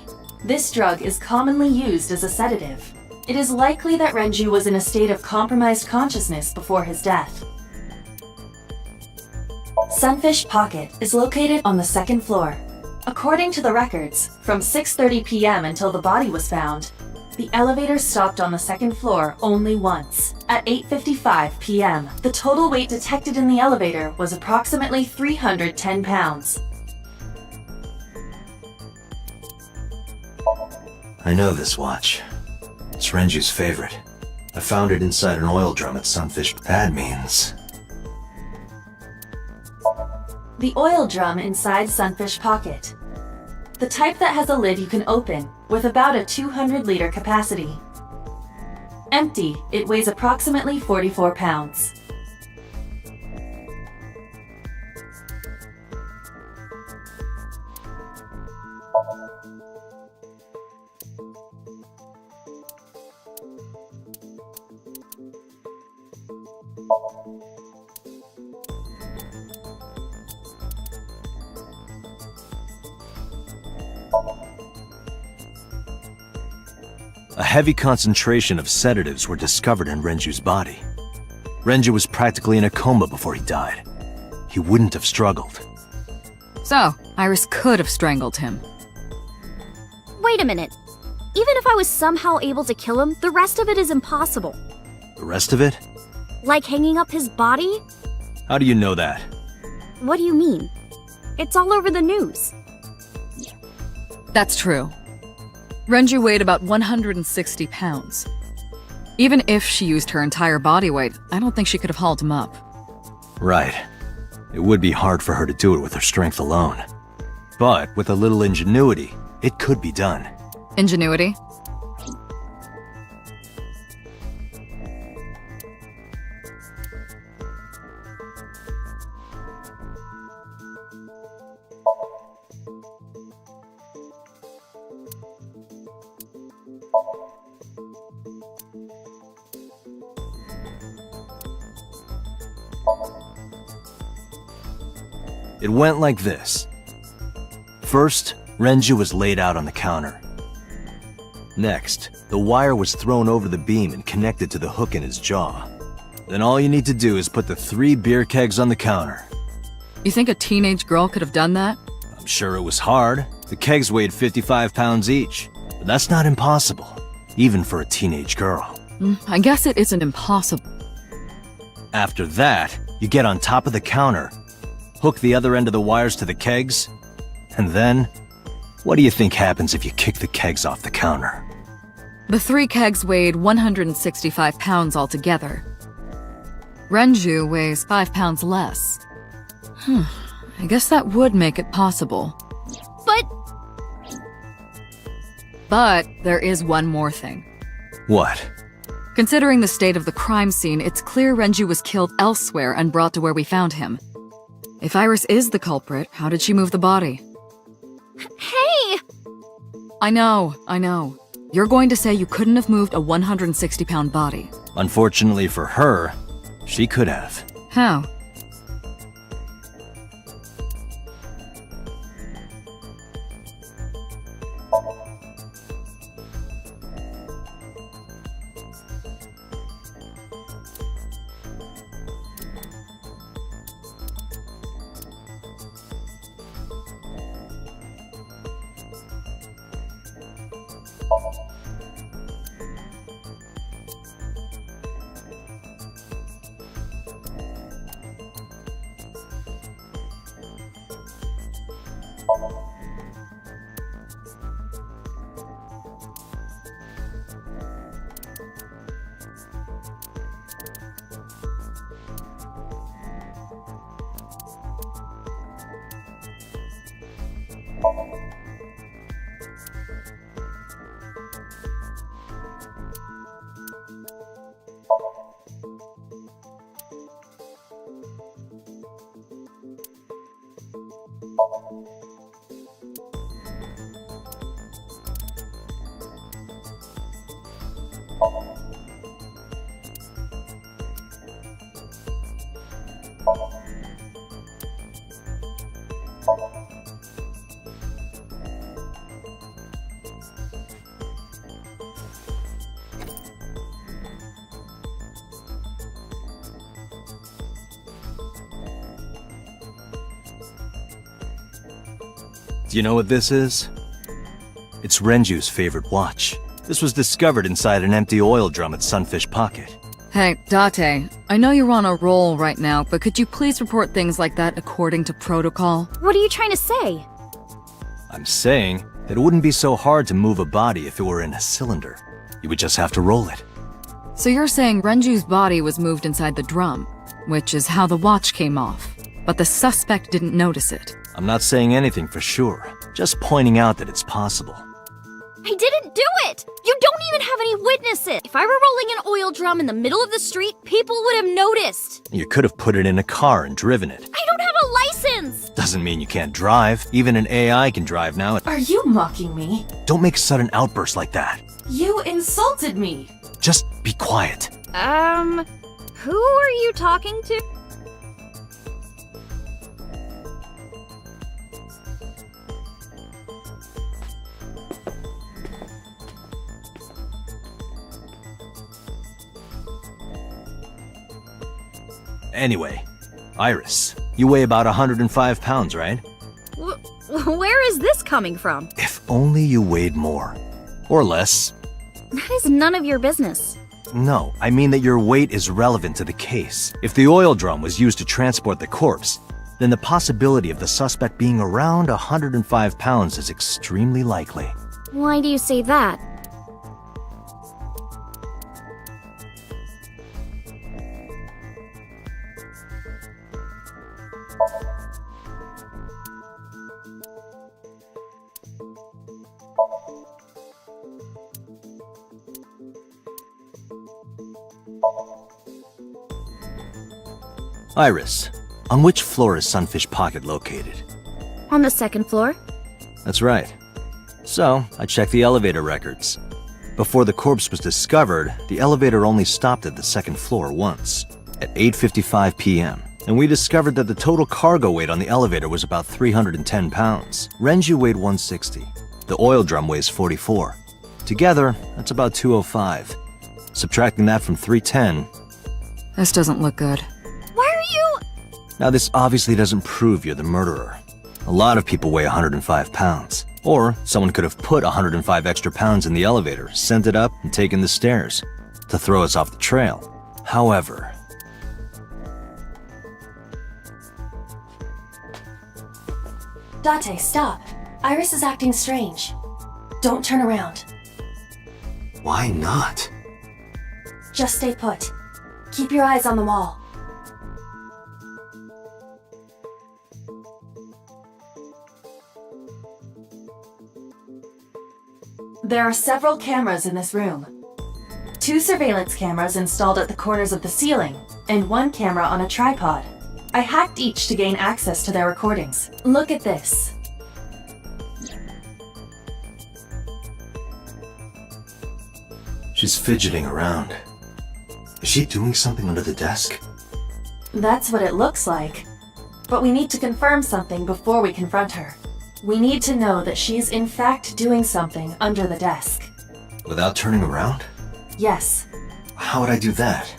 This drug is commonly used as a sedative. It is likely that Renju was in a state of compromised consciousness before his death. Sunfish Pocket is located on the second floor. According to the records, from 6:30 p.m. until the body was found, the elevator stopped on the second floor only once. At 8:55 p.m., the total weight detected in the elevator was approximately 310 pounds. I know this watch. It's Renju's favorite. I found it inside an oil drum at Sunfish. That means... The oil drum inside Sunfish Pocket. The type that has a lid you can open, with about a 200-liter capacity. Empty, it weighs approximately 44 pounds. A heavy concentration of sedatives were discovered in Renju's body. Renju was practically in a coma before he died. He wouldn't have struggled. So, Iris could have strangled him. Wait a minute. Even if I was somehow able to kill him, the rest of it is impossible. The rest of it? Like hanging up his body? How do you know that? What do you mean? It's all over the news. That's true. Renju weighed about 160 pounds. Even if she used her entire body weight, I don't think she could have hauled him up. Right. It would be hard for her to do it with her strength alone. But with a little ingenuity, it could be done. Ingenuity? It went like this. First, Renju was laid out on the counter. Next, the wire was thrown over the beam and connected to the hook in his jaw. Then all you need to do is put the 3 beer kegs on the counter. You think a teenage girl could have done that? I'm sure it was hard. The kegs weighed 55 pounds each. But that's not impossible, even for a teenage girl. I guess it isn't impossible. After that, you get on top of the counter, hook the other end of the wires to the kegs, and then, what do you think happens if you kick the kegs off the counter? The 3 kegs weighed 165 pounds altogether. Renju weighs 5 pounds less. I guess that would make it possible. But there is one more thing. What? Considering the state of the crime scene, it's clear Renju was killed elsewhere and brought to where we found him. If Iris is the culprit, how did she move the body? Hey! I know. You're going to say you couldn't have moved a 160-pound body. Unfortunately for her, she could have. How? Do you know what this is? It's Renju's favorite watch. This was discovered inside an empty oil drum at Sunfish Pocket. Hey, Date, I know you're on a roll right now, but could you please report things like that according to protocol? What are you trying to say? I'm saying that it wouldn't be so hard to move a body if it were in a cylinder. You would just have to roll it. So you're saying Renju's body was moved inside the drum, which is how the watch came off, but the suspect didn't notice it. I'm not saying anything for sure, just pointing out that it's possible. I didn't do it! You don't even have any witnesses! If I were rolling an oil drum in the middle of the street, people would have noticed! You could have put it in a car and driven it. I don't have a license! Doesn't mean you can't drive. Even an AI can drive now. Are you mocking me? Don't make sudden outbursts like that. You insulted me! Just be quiet. Who are you talking to? Anyway, Iris, you weigh about 105 pounds, right? Where is this coming from? If only you weighed more. Or less. That is none of your business. No, I mean that your weight is relevant to the case. If the oil drum was used to transport the corpse, then the possibility of the suspect being around 105 pounds is extremely likely. Why do you say that? Iris, on which floor is Sunfish Pocket located? On the second floor? That's right. So, I checked the elevator records. Before the corpse was discovered, the elevator only stopped at the second floor once, at 8:55 p.m., and we discovered that the total cargo weight on the elevator was about 310 pounds. Renju weighed 160. The oil drum weighs 44. Together, that's about 205. Subtracting that from 310... This doesn't look good. Why are you... Now, this obviously doesn't prove you're the murderer. A lot of people weigh 105 pounds. Or someone could have put 105 extra pounds in the elevator, sent it up, and taken the stairs to throw us off the trail. However... Date, stop. Iris is acting strange. Don't turn around. Why not? Just stay put. Keep your eyes on the wall. There are several cameras in this room. 2 surveillance cameras installed at the corners of the ceiling, and 1 camera on a tripod. I hacked each to gain access to their recordings. Look at this. She's fidgeting around. Is she doing something under the desk? That's what it looks like. But we need to confirm something before we confront her. We need to know that she's in fact doing something under the desk. Without turning around? Yes. How would I do that?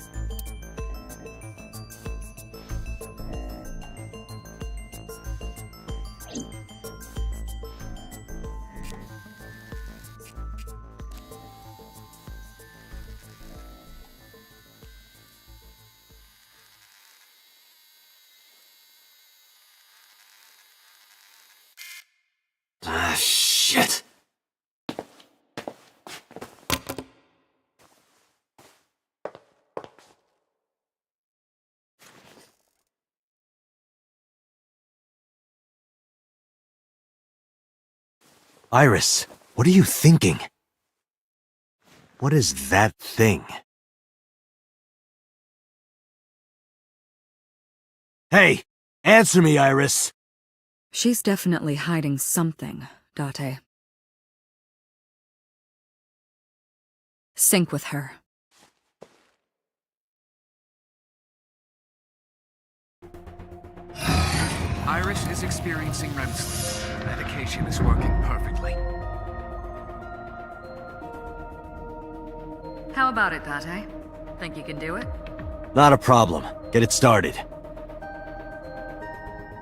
Ah, shit! Iris, what are you thinking? What is that thing? Hey! Answer me, Iris! She's definitely hiding something, Date. Sync with her. Iris is experiencing REM sleep. Medication is working perfectly. How about it, Date? Think you can do it? Not a problem. Get it started.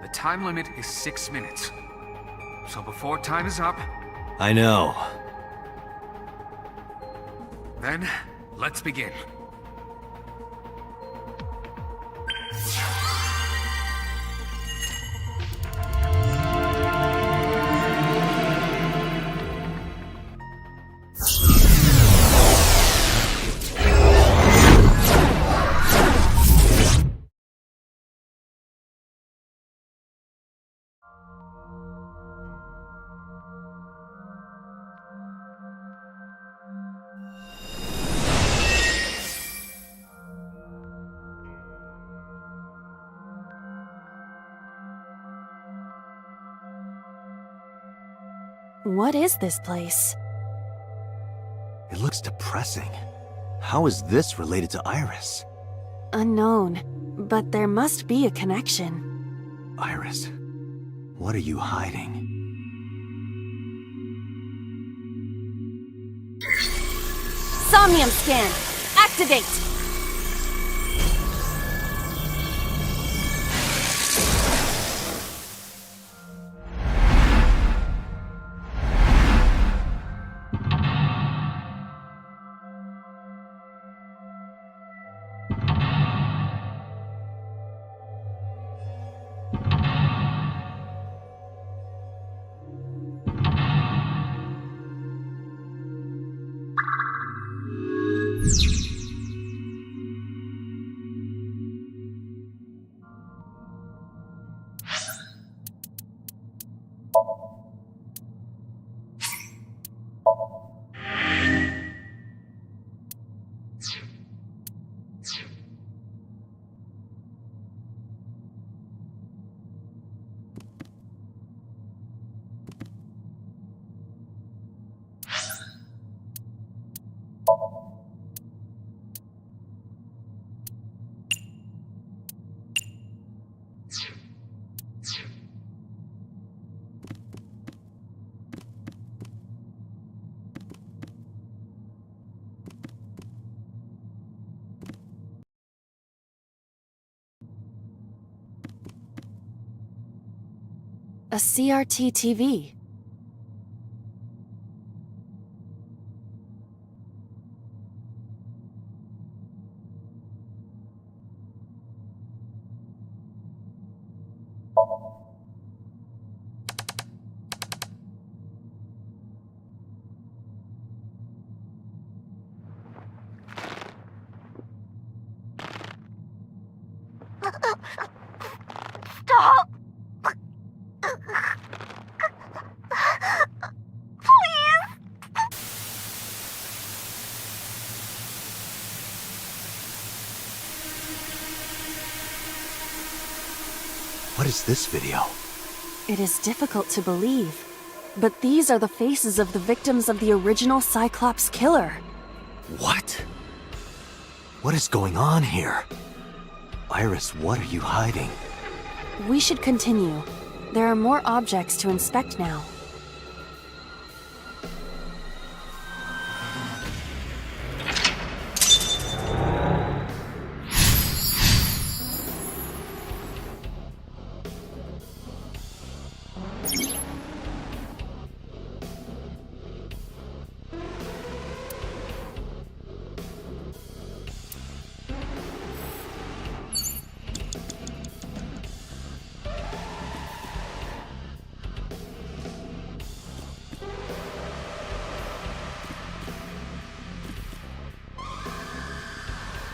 The time limit is 6 minutes. So before time is up... I know. Then, let's begin. What is this place? It looks depressing. How is this related to Iris? Unknown, but there must be a connection. Iris, what are you hiding? Somnium scan! Activate! A CRT TV. Stop! What is this video? It is difficult to believe, but these are the faces of the victims of the original Cyclops killer. What? What is going on here? Iris, what are you hiding? We should continue. There are more objects to inspect now.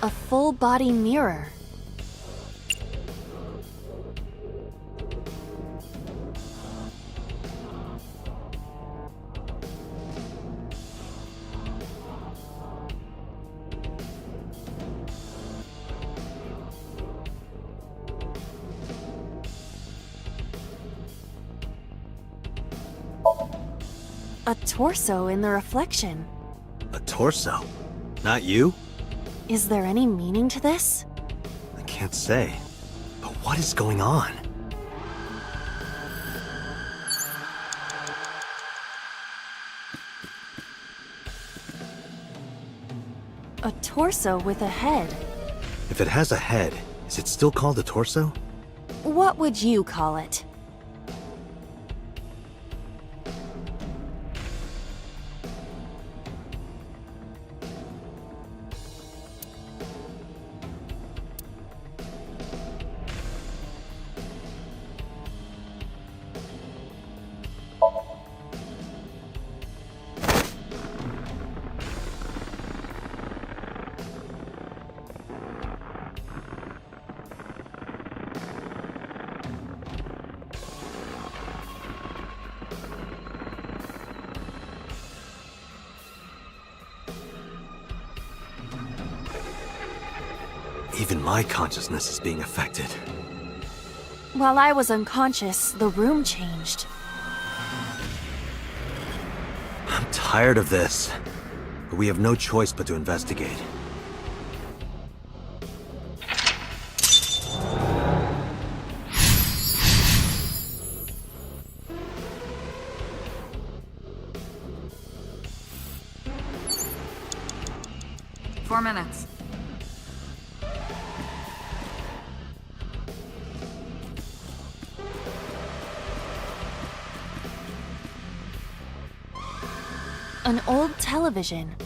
A full-body mirror. A torso in the reflection. A torso? Not you? Is there any meaning to this? I can't say. But what is going on? A torso with a head. If it has a head, is it still called a torso? What would you call it? Even my consciousness is being affected. While I was unconscious, the room changed. I'm tired of this. But we have no choice but to investigate. Four minutes. An old television.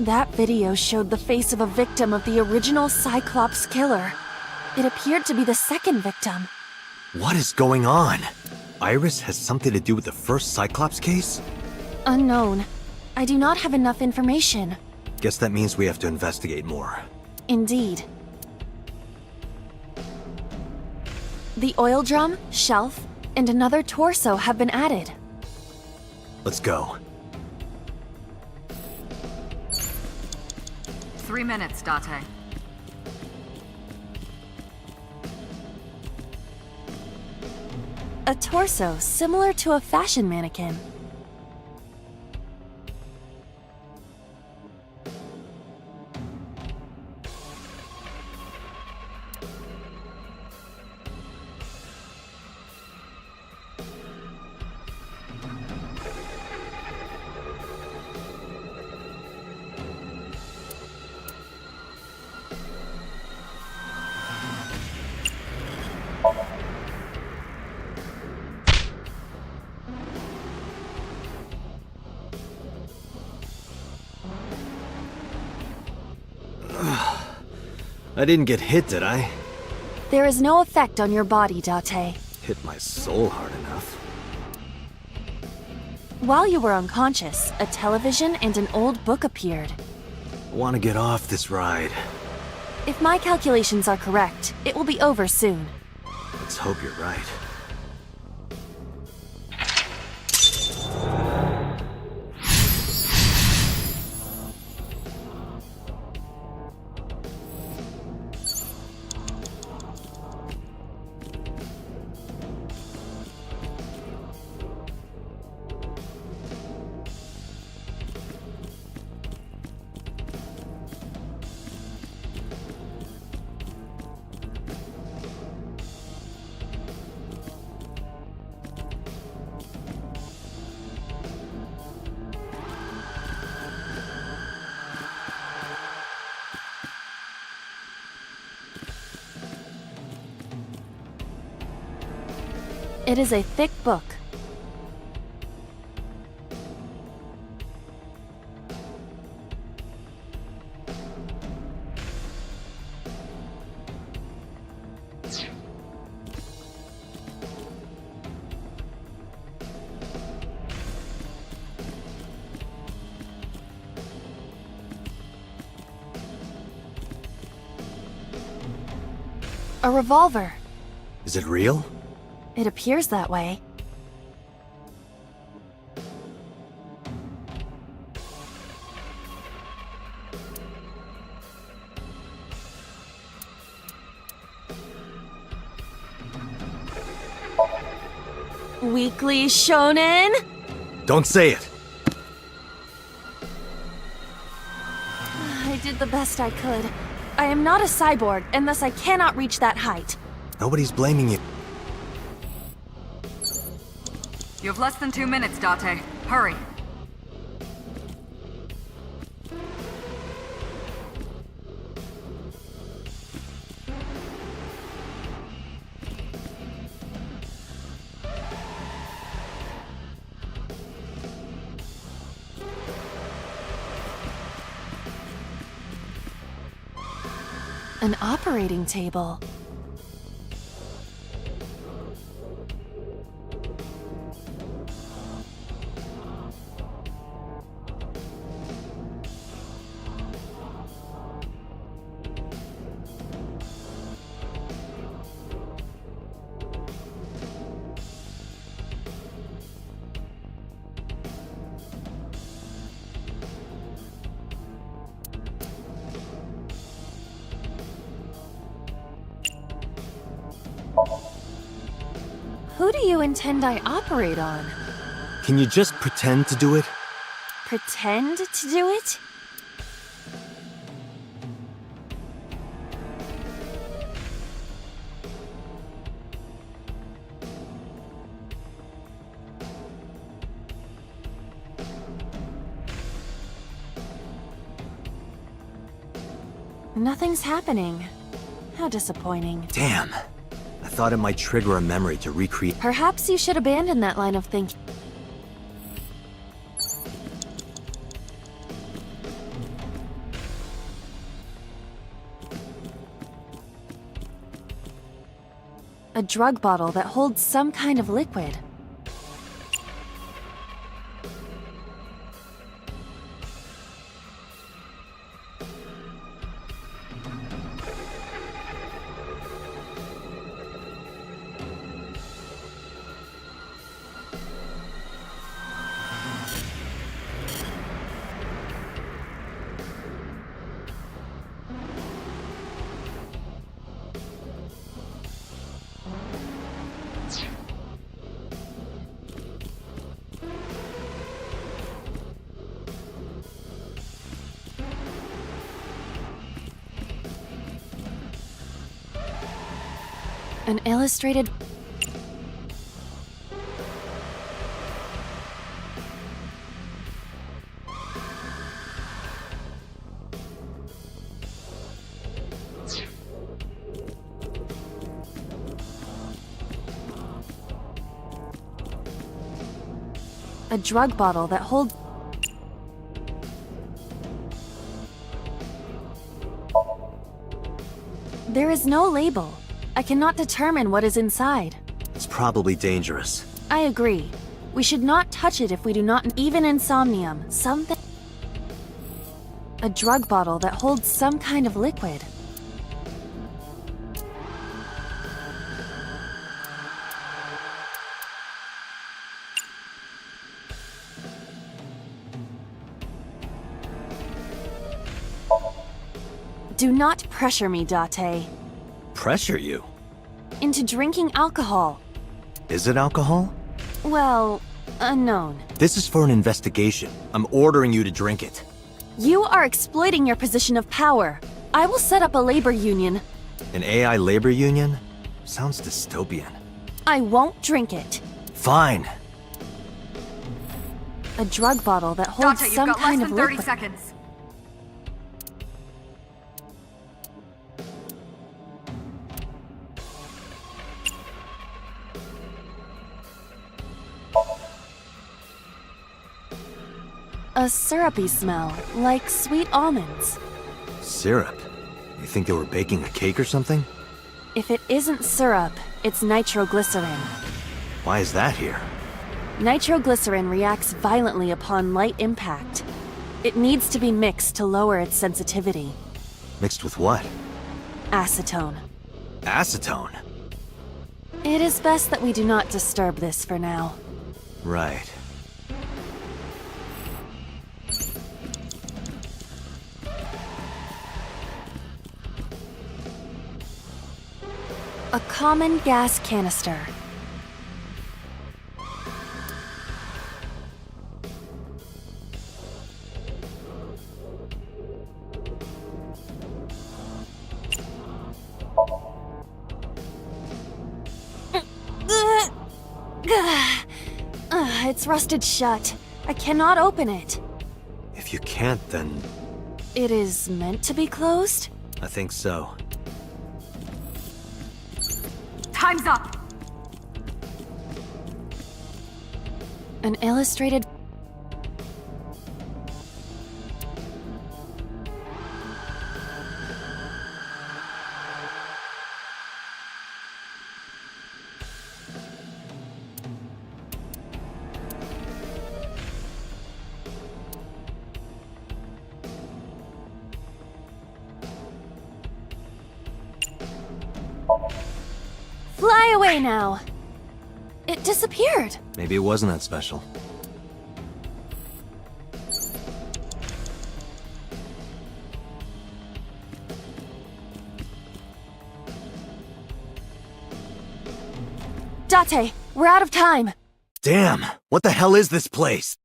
That video showed the face of a victim of the original Cyclops killer. It appeared to be the second victim. What is going on? Iris has something to do with the first Cyclops case? Unknown. I do not have enough information. Guess that means we have to investigate more. Indeed. The oil drum, shelf, and another torso have been added. Let's go. 3 minutes, Date. A torso similar to a fashion mannequin. I didn't get hit, did I? There is no effect on your body, Date. Hit my soul hard enough. While you were unconscious, a television and an old book appeared. I want to get off this ride. If my calculations are correct, it will be over soon. Let's hope you're right. It is a thick book. A revolver. Is it real? It appears that way. Weekly Shonen? Don't say it! I did the best I could. I am not a cyborg, and thus I cannot reach that height. Nobody's blaming you. You have less than 2 minutes, Date. Hurry. An operating table. Who do you intend I operate on? Can you just pretend to do it? Pretend to do it? Nothing's happening. How disappointing. Damn. I thought it might trigger a memory to recreate. Perhaps you should abandon that line of thinking. A drug bottle that holds some kind of liquid. An illustrated... A drug bottle that holds... There is no label. I cannot determine what is inside. It's probably dangerous. I agree. We should not touch it if we do not... Even in Somnium, something... A drug bottle that holds some kind of liquid. Do not pressure me, Date. Pressure you? Into drinking alcohol. Is it alcohol? Well, unknown. This is for an investigation. I'm ordering you to drink it. You are exploiting your position of power. I will set up a labor union. An AI labor union? Sounds dystopian. I won't drink it. Fine. A drug bottle that holds Dante, some you've got kind less of than 30 liquid. seconds. A syrupy smell, like sweet almonds. Syrup? You think they were baking a cake or something? If it isn't syrup, it's nitroglycerin. Why is that here? Nitroglycerin reacts violently upon light impact. It needs to be mixed to lower its sensitivity. Mixed with what? Acetone. Acetone? It is best that we do not disturb this for now. Right. A common gas canister. It's rusted shut. I cannot open it. If you can't, then... It is meant to be closed? I think so. Time's up! An illustrated... Fly away now! It disappeared! Maybe it wasn't that special. Date, we're out of time! Damn! What the hell is this place?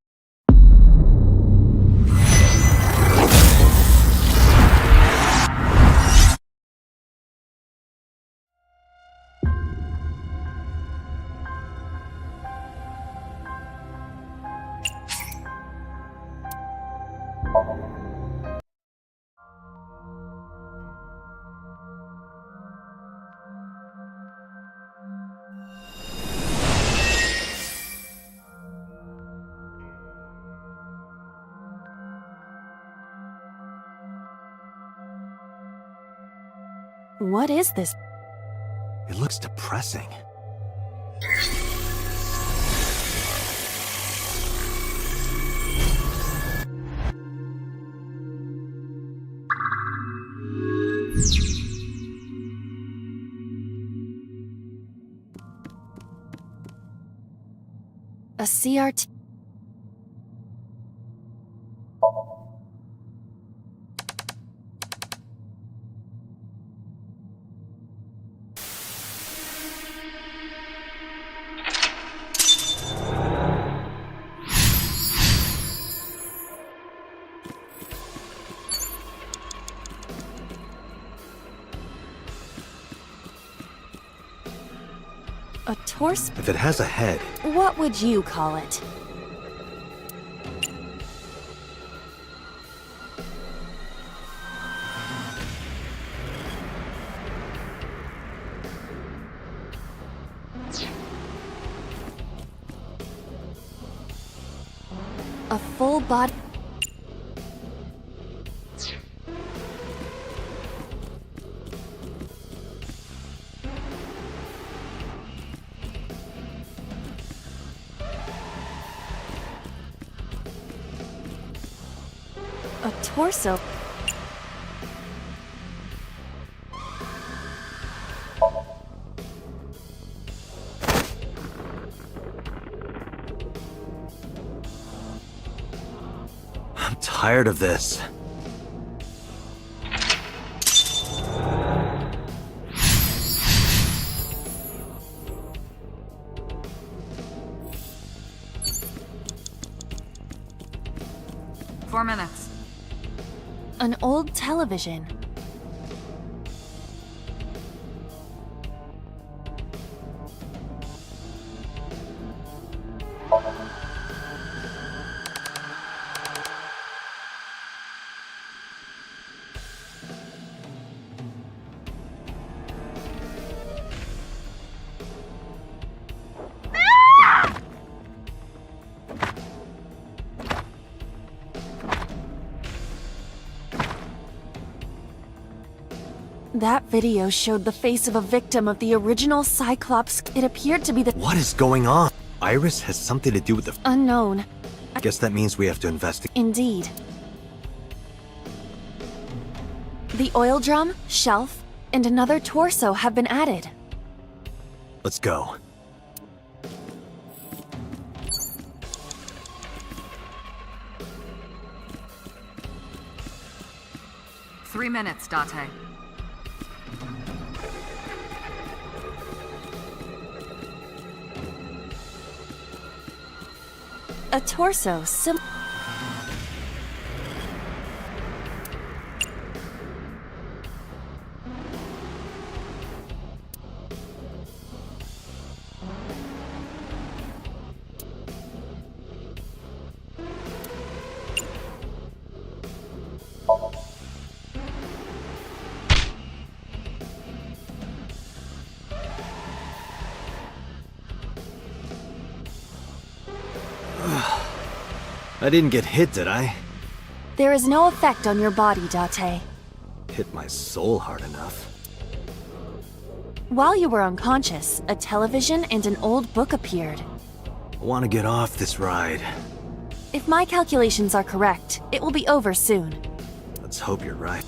What is this? It looks depressing. A CRT... A torso? If it has a head, What would you call it? A full body. A torso. I'm tired of this. Minutes. An old television. That video showed the face of a victim of the original Cyclops. It appeared to be the— What is going on? Iris has something to do with the— unknown. Guess that means we have to investigate. Indeed. The oil drum, shelf, and another torso have been added. Let's go. Three minutes, Date. A torso sim— I didn't get hit, did I? There is no effect on your body, Date. Hit my soul hard enough. While you were unconscious, a television and an old book appeared. I want to get off this ride. If my calculations are correct, it will be over soon. Let's hope you're right.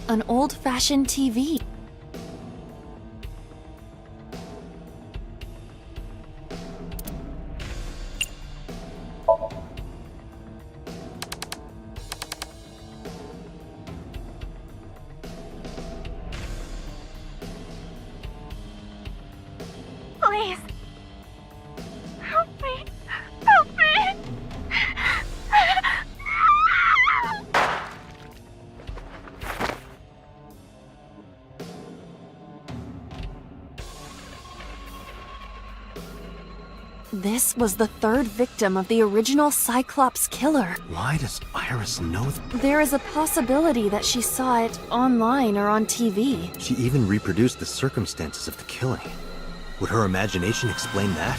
An old-fashioned TV. Please. Help me. Help me. This was the third victim of the original Cyclops killer. Why does Iris know There is a possibility that she saw it online or on TV. She even reproduced the circumstances of the killing. Would her imagination explain that?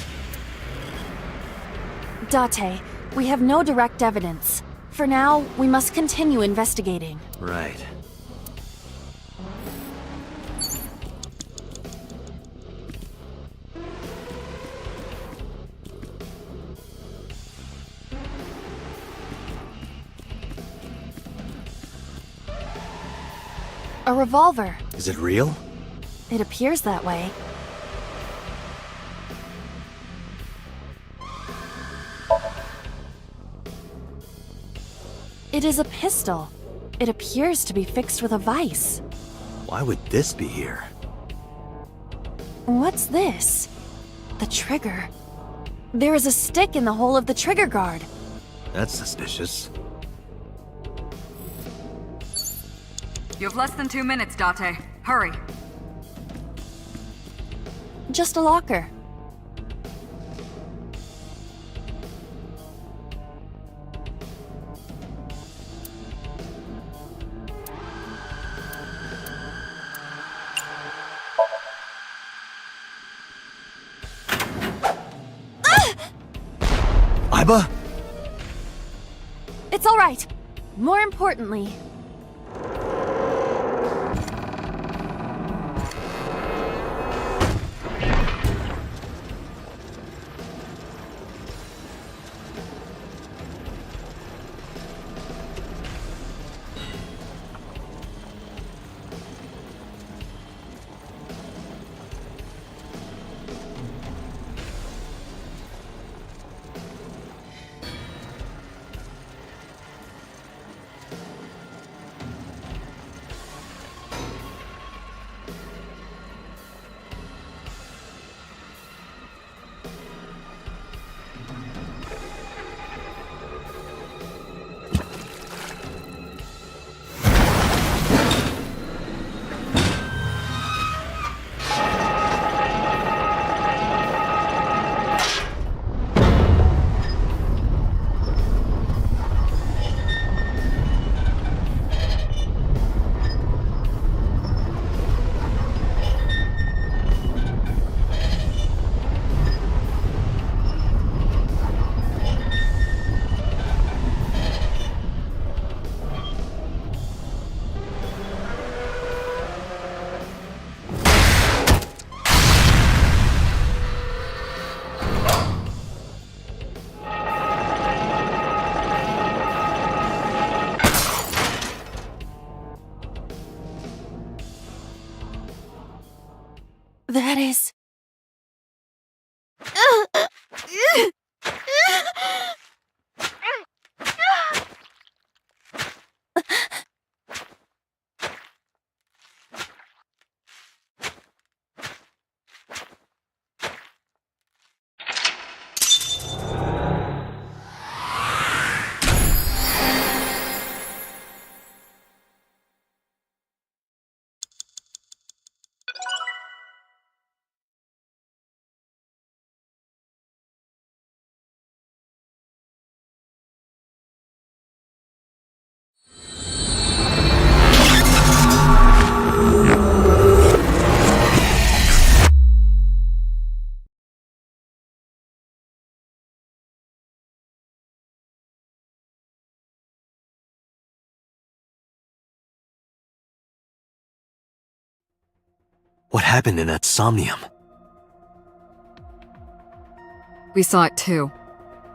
Date, we have no direct evidence. For now, we must continue investigating. Right. A revolver. Is it real? It appears that way. It is a pistol. It appears to be fixed with a vise. Why would this be here? What's this? The trigger. There is a stick in the hole of the trigger guard. That's suspicious. You have less than 2 minutes, Date. Hurry. Just a locker. Iba? It's all right. More importantly, that is... What happened in that Somnium? We saw it too.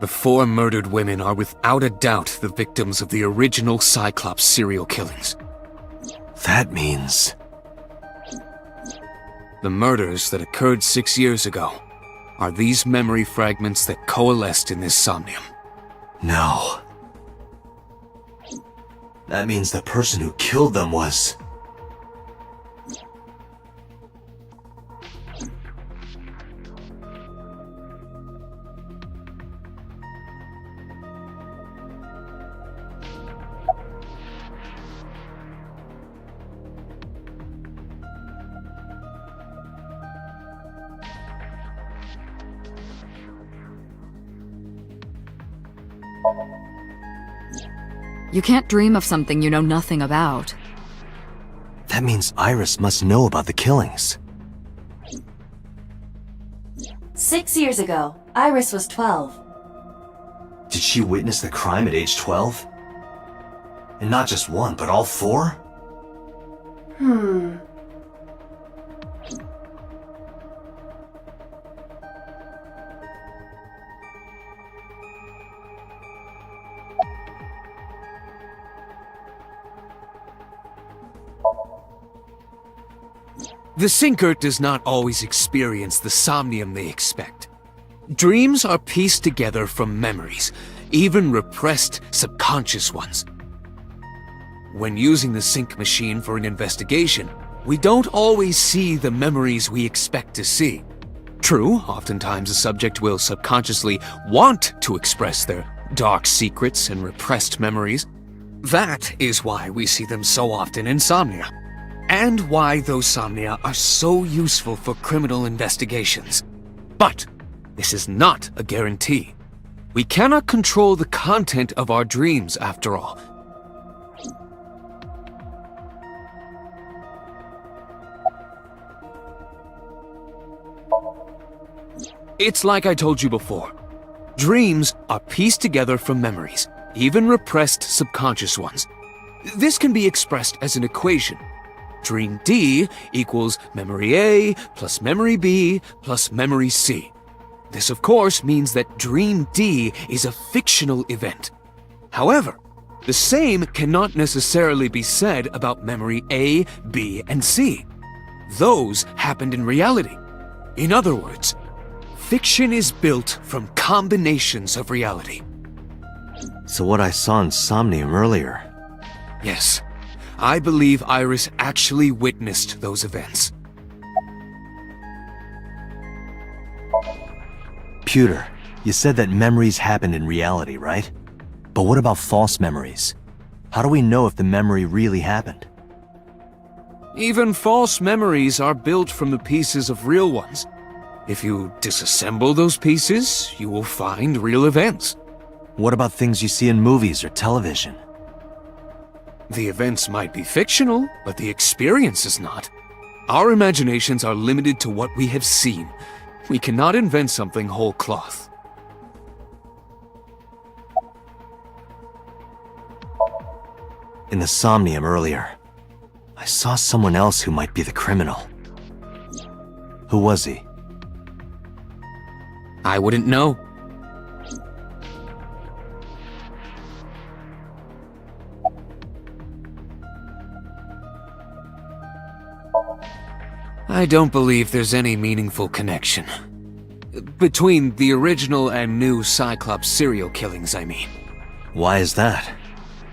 The 4 murdered women are without a doubt the victims of the original Cyclops serial killings. That means... The murders that occurred 6 years ago are these memory fragments that coalesced in this Somnium. No. That means the person who killed them was... You can't dream of something you know nothing about. That means Iris must know about the killings. 6 years ago, Iris was 12. Did she witness the crime at age 12? And not just one, but all 4? The Sinker does not always experience the Somnium they expect. Dreams are pieced together from memories, even repressed subconscious ones. When using the sync machine for an investigation, we don't always see the memories we expect to see. True, oftentimes a subject will subconsciously want to express their dark secrets and repressed memories. That is why we see them so often in Somnia, and why those Somnia are so useful for criminal investigations. But this is not a guarantee. We cannot control the content of our dreams, after all. It's like I told you before. Dreams are pieced together from memories, even repressed subconscious ones. This can be expressed as an equation. Dream D equals memory A plus memory B plus memory C. This, of course, means that Dream D is a fictional event. However, the same cannot necessarily be said about memory A, B, and C. Those happened in reality. In other words, fiction is built from combinations of reality. So what I saw in Somnium earlier... Yes, I believe Iris actually witnessed those events. Pewter, you said that memories happened in reality, right? But what about false memories? How do we know if the memory really happened? Even false memories are built from the pieces of real ones. If you disassemble those pieces, you will find real events. What about things you see in movies or television? The events might be fictional, but the experience is not. Our imaginations are limited to what we have seen. We cannot invent something whole cloth. In the Somnium earlier, I saw someone else who might be the criminal. Who was he? I wouldn't know. I don't believe there's any meaningful connection. Between the original and new Cyclops serial killings, I mean. Why is that?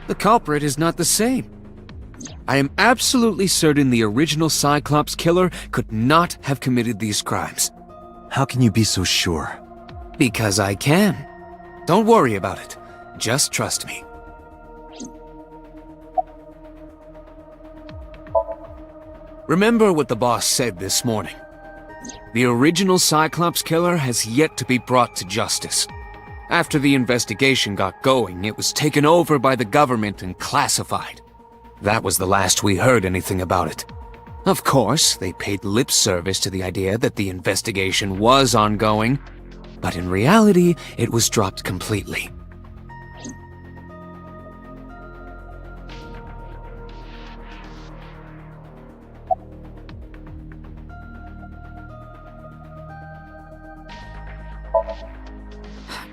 The culprit is not the same. I am absolutely certain the original Cyclops killer could not have committed these crimes. How can you be so sure? Because I can. Don't worry about it. Just trust me. Remember what the boss said this morning. The original Cyclops killer has yet to be brought to justice. After the investigation got going, it was taken over by the government and classified. That was the last we heard anything about it. Of course, they paid lip service to the idea that the investigation was ongoing, but in reality, it was dropped completely.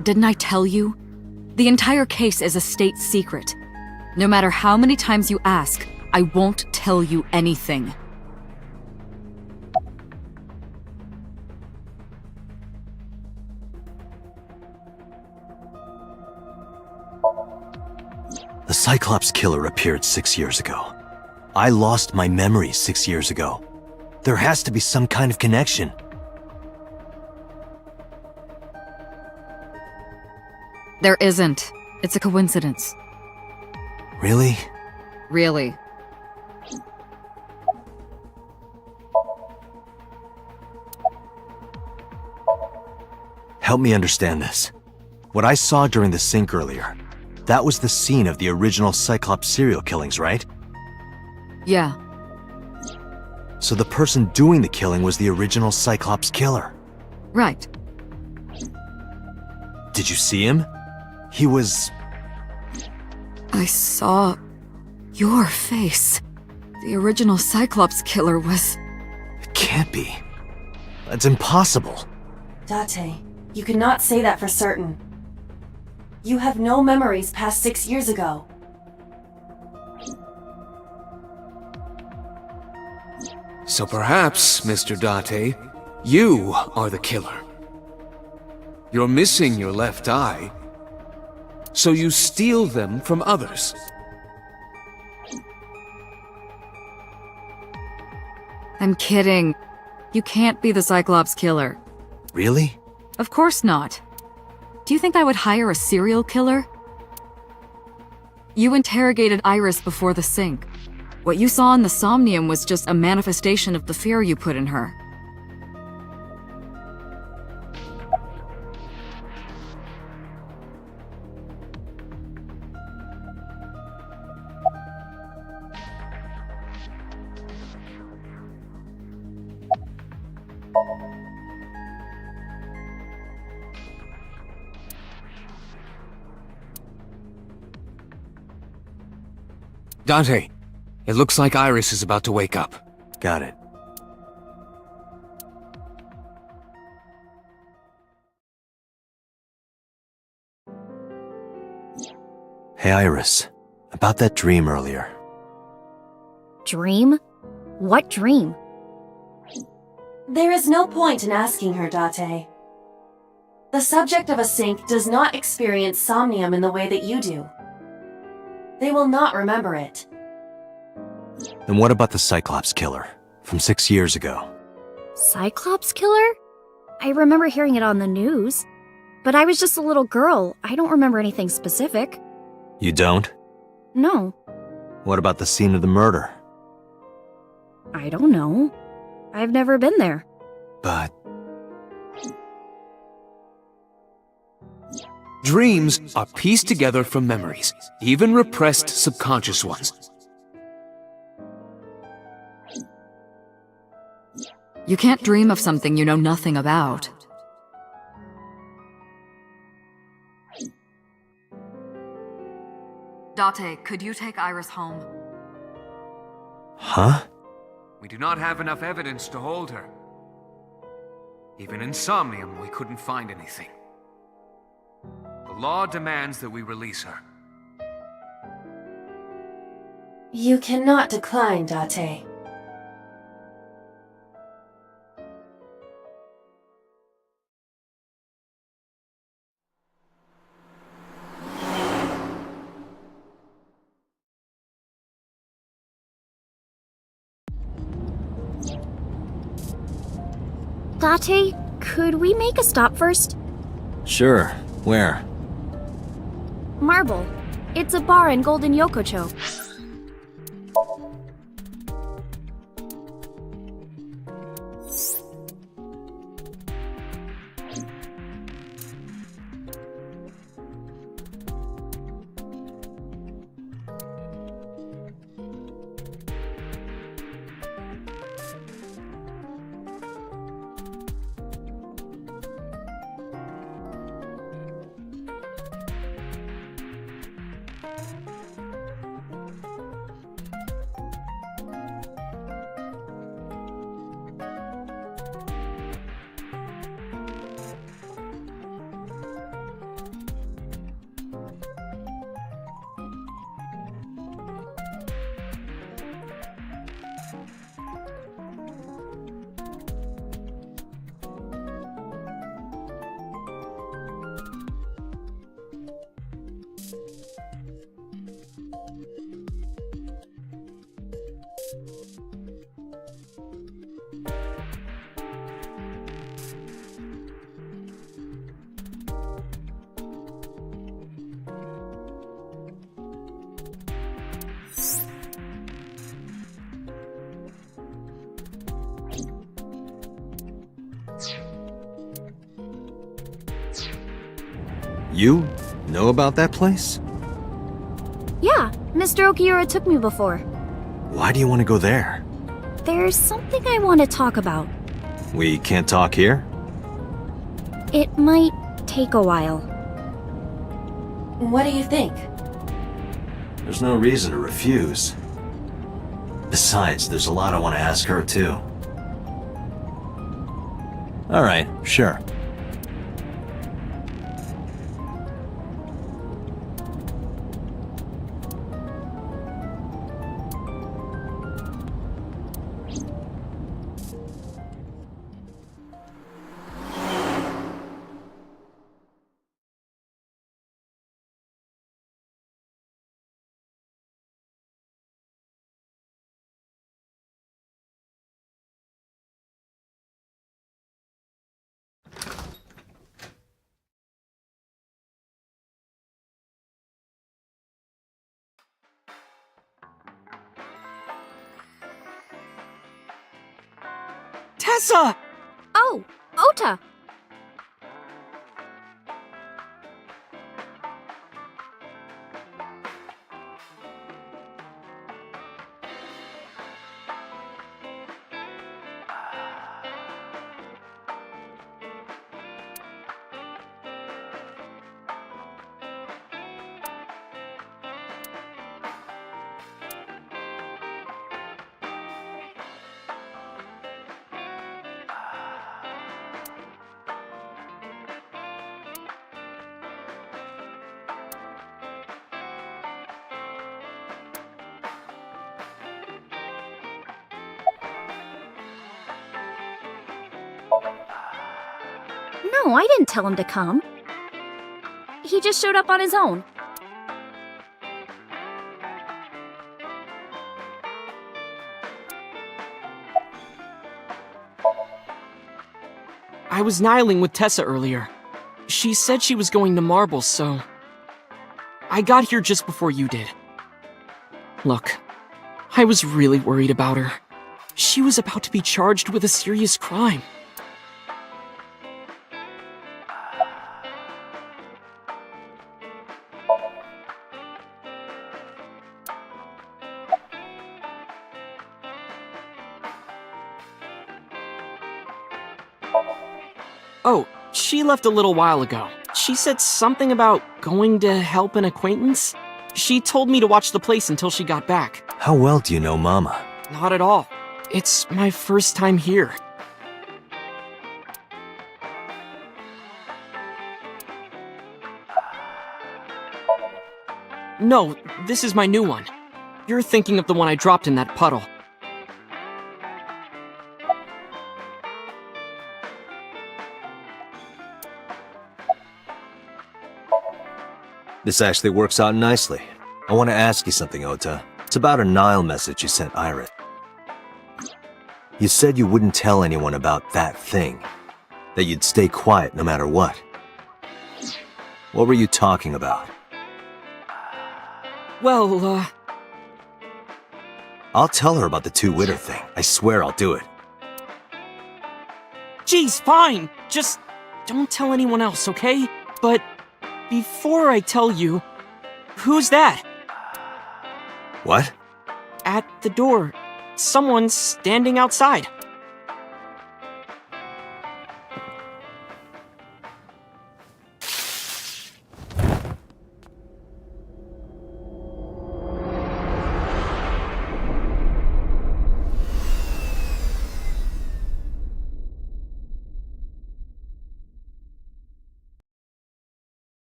Didn't I tell you? The entire case is a state secret. No matter how many times you ask, I won't tell you anything. The Cyclops killer appeared 6 years ago. I lost my memory 6 years ago. There has to be some kind of connection. There isn't. It's a coincidence. Really? Really. Help me understand this. What I saw during the sync earlier, that was the scene of the original Cyclops serial killings, right? Yeah. So the person doing the killing was the original Cyclops killer? Right. Did you see him? He was... I saw your face. The original Cyclops killer was... It can't be. That's impossible. Date, you cannot say that for certain. You have no memories past 6 years ago. So perhaps, Mr. Date, you are the killer. You're missing your left eye, so you steal them from others. I'm kidding. You can't be the Cyclops killer. Really? Of course not. Do you think I would hire a serial killer? You interrogated Iris before the sync. What you saw in the Somnium was just a manifestation of the fear you put in her. Dante, it looks like Iris is about to wake up. Got it. Hey, Iris. About that dream earlier. Dream? What dream? There is no point in asking her, Date. The subject of a sync does not experience somnium in the way that you do. They will not remember it. Then what about the Cyclops killer from 6 years ago? Cyclops killer? I remember hearing it on the news. But I was just a little girl. I don't remember anything specific. You don't? No. What about the scene of the murder? I don't know. I've never been there. But Dreams are pieced together from memories, even repressed subconscious ones. You can't dream of something you know nothing about. Date, could you take Iris home? Huh? We do not have enough evidence to hold her. Even in Somnium, we couldn't find anything. The law demands that we release her. You cannot decline, Date. Date, could we make a stop first? Sure. Where? Marble. It's a bar in Golden Yokocho. You know about that place? Yeah, Mr. Okiura took me before. Why do you want to go there? There's something I want to talk about. We can't talk here? It might take a while. What do you think? There's no reason to refuse. Besides, there's a lot I want to ask her, too. Alright, sure. Tessa! Oh, Ota! No, I didn't tell him to come. He just showed up on his own. I was nihiling with Tessa earlier. She said she was going to Marble, so... I got here just before you did. Look, I was really worried about her. She was about to be charged with a serious crime. Oh, she left a little while ago. She said something about going to help an acquaintance. She told me to watch the place until she got back. How well do you know Mama? Not at all. It's my first time here. No, this is my new one. You're thinking of the one I dropped in that puddle. This actually works out nicely. I want to ask you something, Ota. It's about a Nile message you sent Irit. You said you wouldn't tell anyone about that thing. That you'd stay quiet no matter what. What were you talking about? Well, I'll tell her about the two-witter thing. I swear I'll do it. Geez, fine. Just don't tell anyone else, okay? But before I tell you, who's that? What? At the door. Someone's standing outside.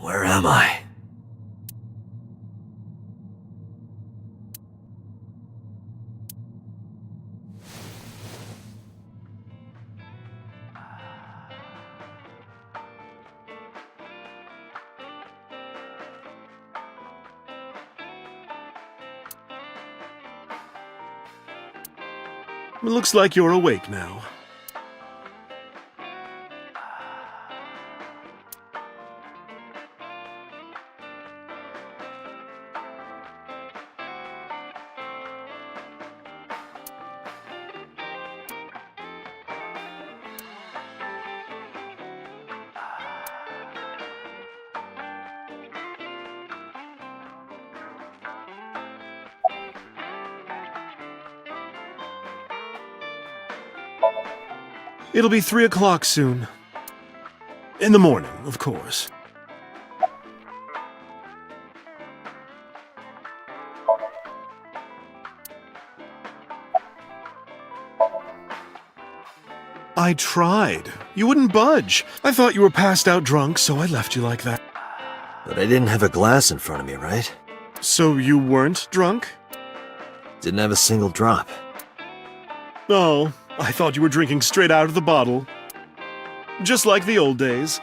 Where am I? It looks like you're awake now. It'll be 3 o'clock soon. In the morning, of course. I tried. You wouldn't budge. I thought you were passed out drunk, so I left you like that. But I didn't have a glass in front of me, right? So you weren't drunk? Didn't have a single drop. Oh, I thought you were drinking straight out of the bottle. Just like the old days.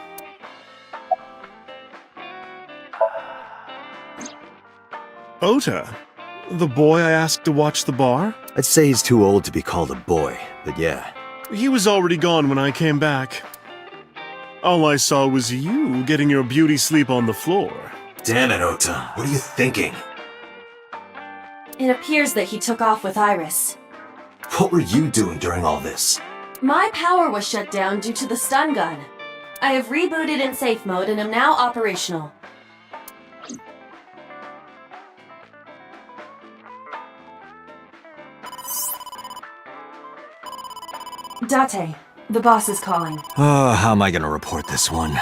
Ota? The boy I asked to watch the bar? I'd say he's too old to be called a boy, but yeah. He was already gone when I came back. All I saw was you getting your beauty sleep on the floor. Damn it, Ota. What are you thinking? It appears that he took off with Iris. What were you doing during all this? My power was shut down due to the stun gun. I have rebooted in safe mode and am now operational. Date, the boss is calling. Oh, how am I gonna report this one?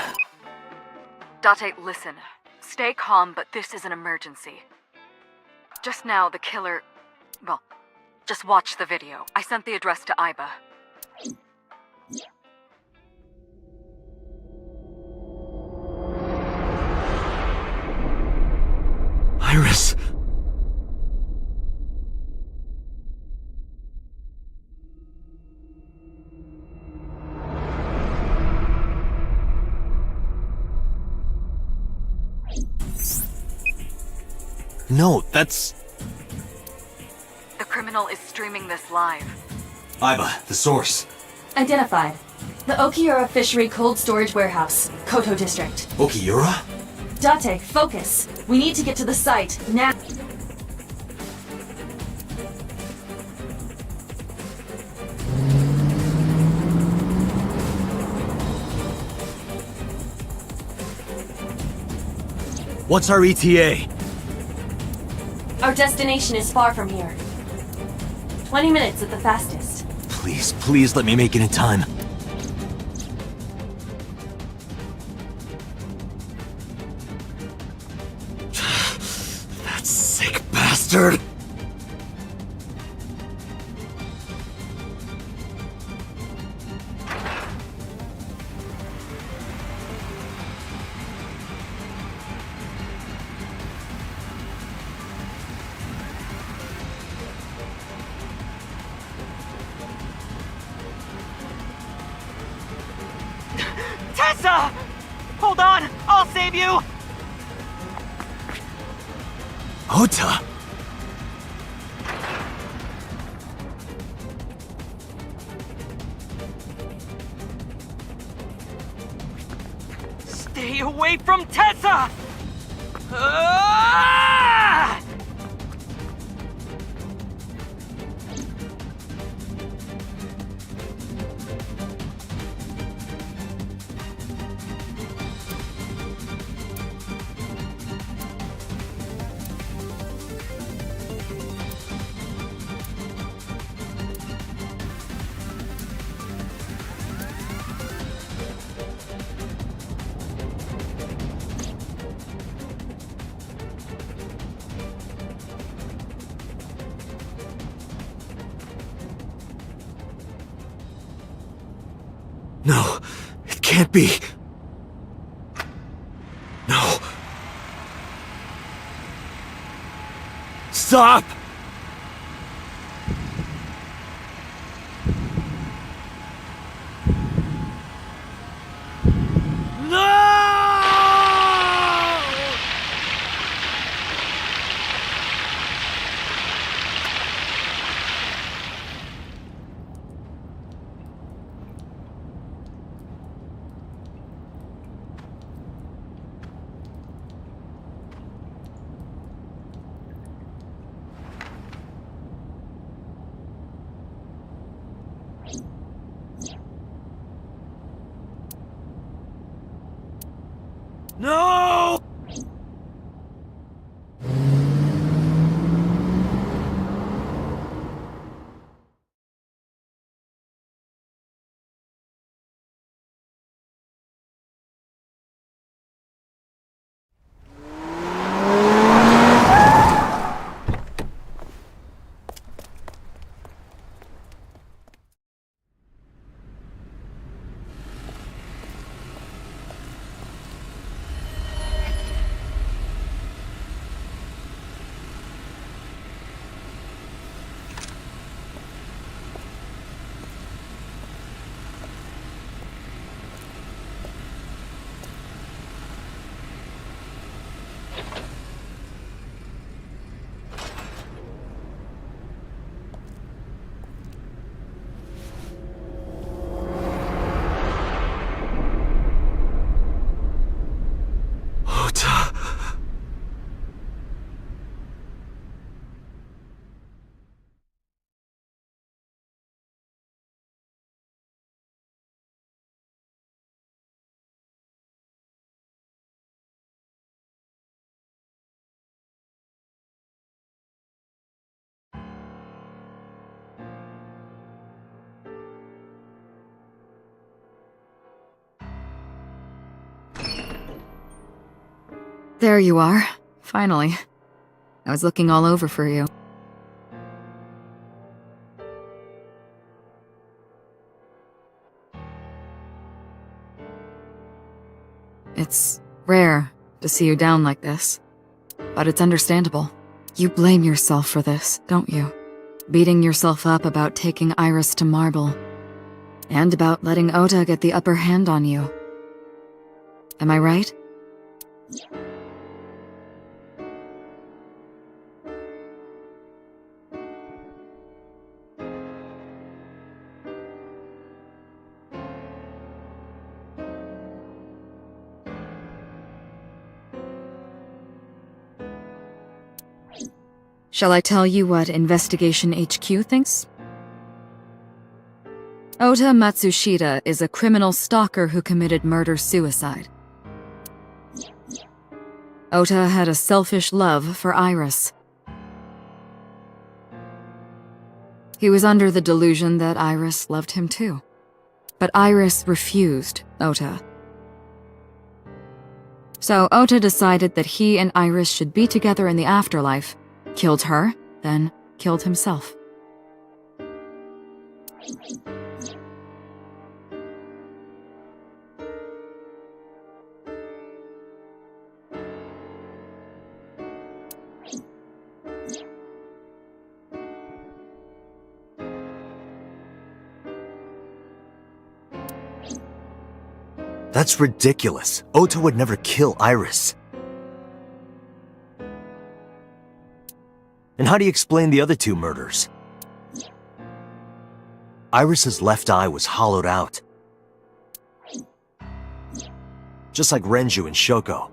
Date, listen. Stay calm, but this is an emergency. Just now, the killer... Well, just watch the video. I sent the address to Iba. Iris! No, that's... The criminal is streaming this live. Iba, the source. Identified. The Okiura Fishery Cold Storage Warehouse, Koto District. Okiura? Date, focus. We need to get to the site, now. What's our ETA? Our destination is far from here. 20 minutes at the fastest. Please, please let me make it in time. That sick bastard! Tessa! Hold on! I'll save you! Ota! Stay away from Tessa! Ah! No, it can't be. No. Stop! No! There you are. Finally. I was looking all over for you. It's rare to see you down like this, but it's understandable. You blame yourself for this, don't you? Beating yourself up about taking Iris to Marble, and about letting Ota get the upper hand on you. Am I right? Shall I tell you what Investigation HQ thinks? Ota Matsushita is a criminal stalker who committed murder-suicide. Ota had a selfish love for Iris. He was under the delusion that Iris loved him too. But Iris refused Ota. So Ota decided that he and Iris should be together in the afterlife, killed her, then killed himself. That's ridiculous. Ota would never kill Iris. And how do you explain the other two murders? Iris's left eye was hollowed out. Just like Renju and Shoko.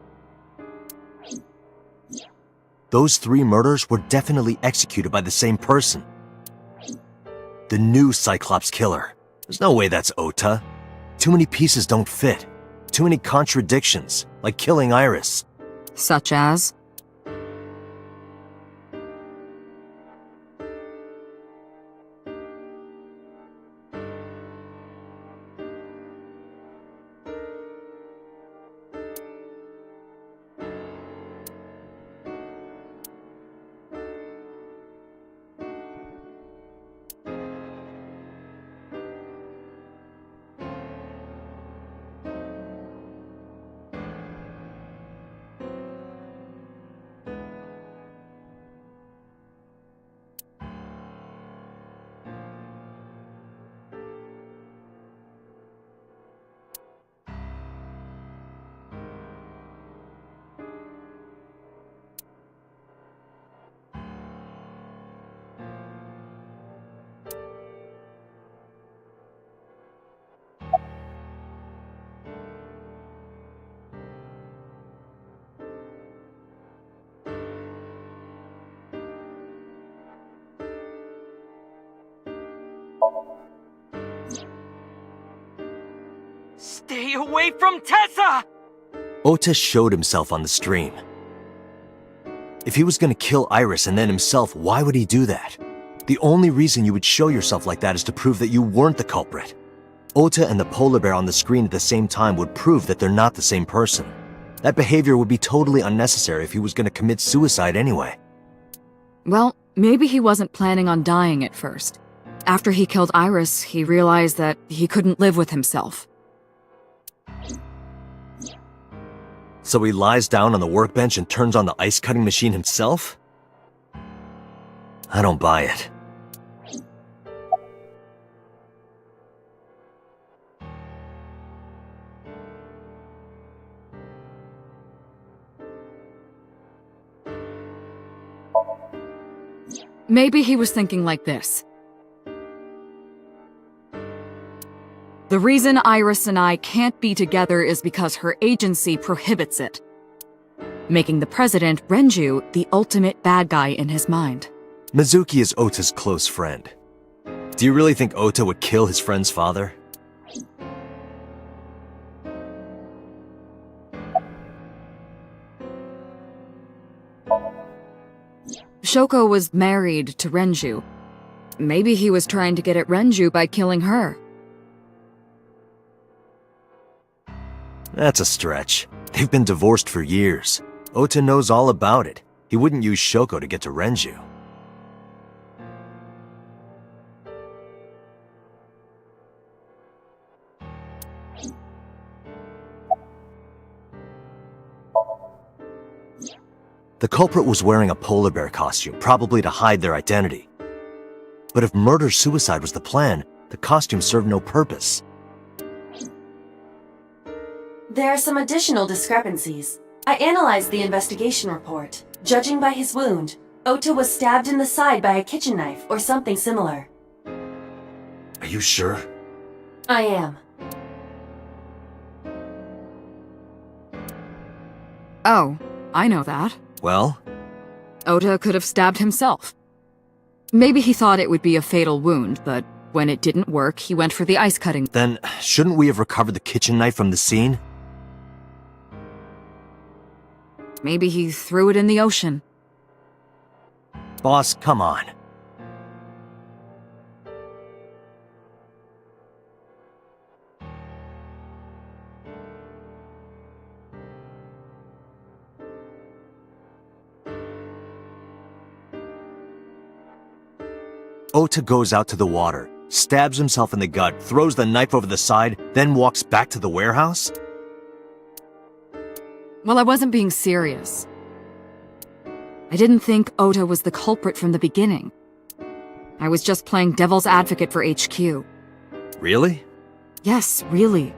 Those 3 murders were definitely executed by the same person. The new Cyclops killer. There's no way that's Ota. Too many pieces don't fit. Too many contradictions, like killing Iris. Such as? Stay away from Tessa! Ota showed himself on the stream. If he was gonna kill Iris and then himself, why would he do that? The only reason you would show yourself like that is to prove that you weren't the culprit. Ota and the polar bear on the screen at the same time would prove that they're not the same person. That behavior would be totally unnecessary if he was gonna commit suicide anyway. Well, maybe he wasn't planning on dying at first. After he killed Iris, he realized that he couldn't live with himself. So he lies down on the workbench and turns on the ice-cutting machine himself? I don't buy it. Maybe he was thinking like this. The reason Iris and I can't be together is because her agency prohibits it, making the president, Renju, the ultimate bad guy in his mind. Mizuki is Ota's close friend. Do you really think Ota would kill his friend's father? Shoko was married to Renju. Maybe he was trying to get at Renju by killing her. That's a stretch. They've been divorced for years. Ota knows all about it. He wouldn't use Shoko to get to Renju. The culprit was wearing a polar bear costume, probably to hide their identity. But if murder-suicide was the plan, the costume served no purpose. There are some additional discrepancies. I analyzed the investigation report. Judging by his wound, Ota was stabbed in the side by a kitchen knife or something similar. Are you sure? I am. Oh, I know that. Well? Ota could have stabbed himself. Maybe he thought it would be a fatal wound, but when it didn't work, he went for the ice cutting. Then, shouldn't we have recovered the kitchen knife from the scene? Maybe he threw it in the ocean. Boss, come on. Ota goes out to the water, stabs himself in the gut, throws the knife over the side, then walks back to the warehouse? Well, I wasn't being serious. I didn't think Ota was the culprit from the beginning. I was just playing devil's advocate for HQ. Really? Yes, really.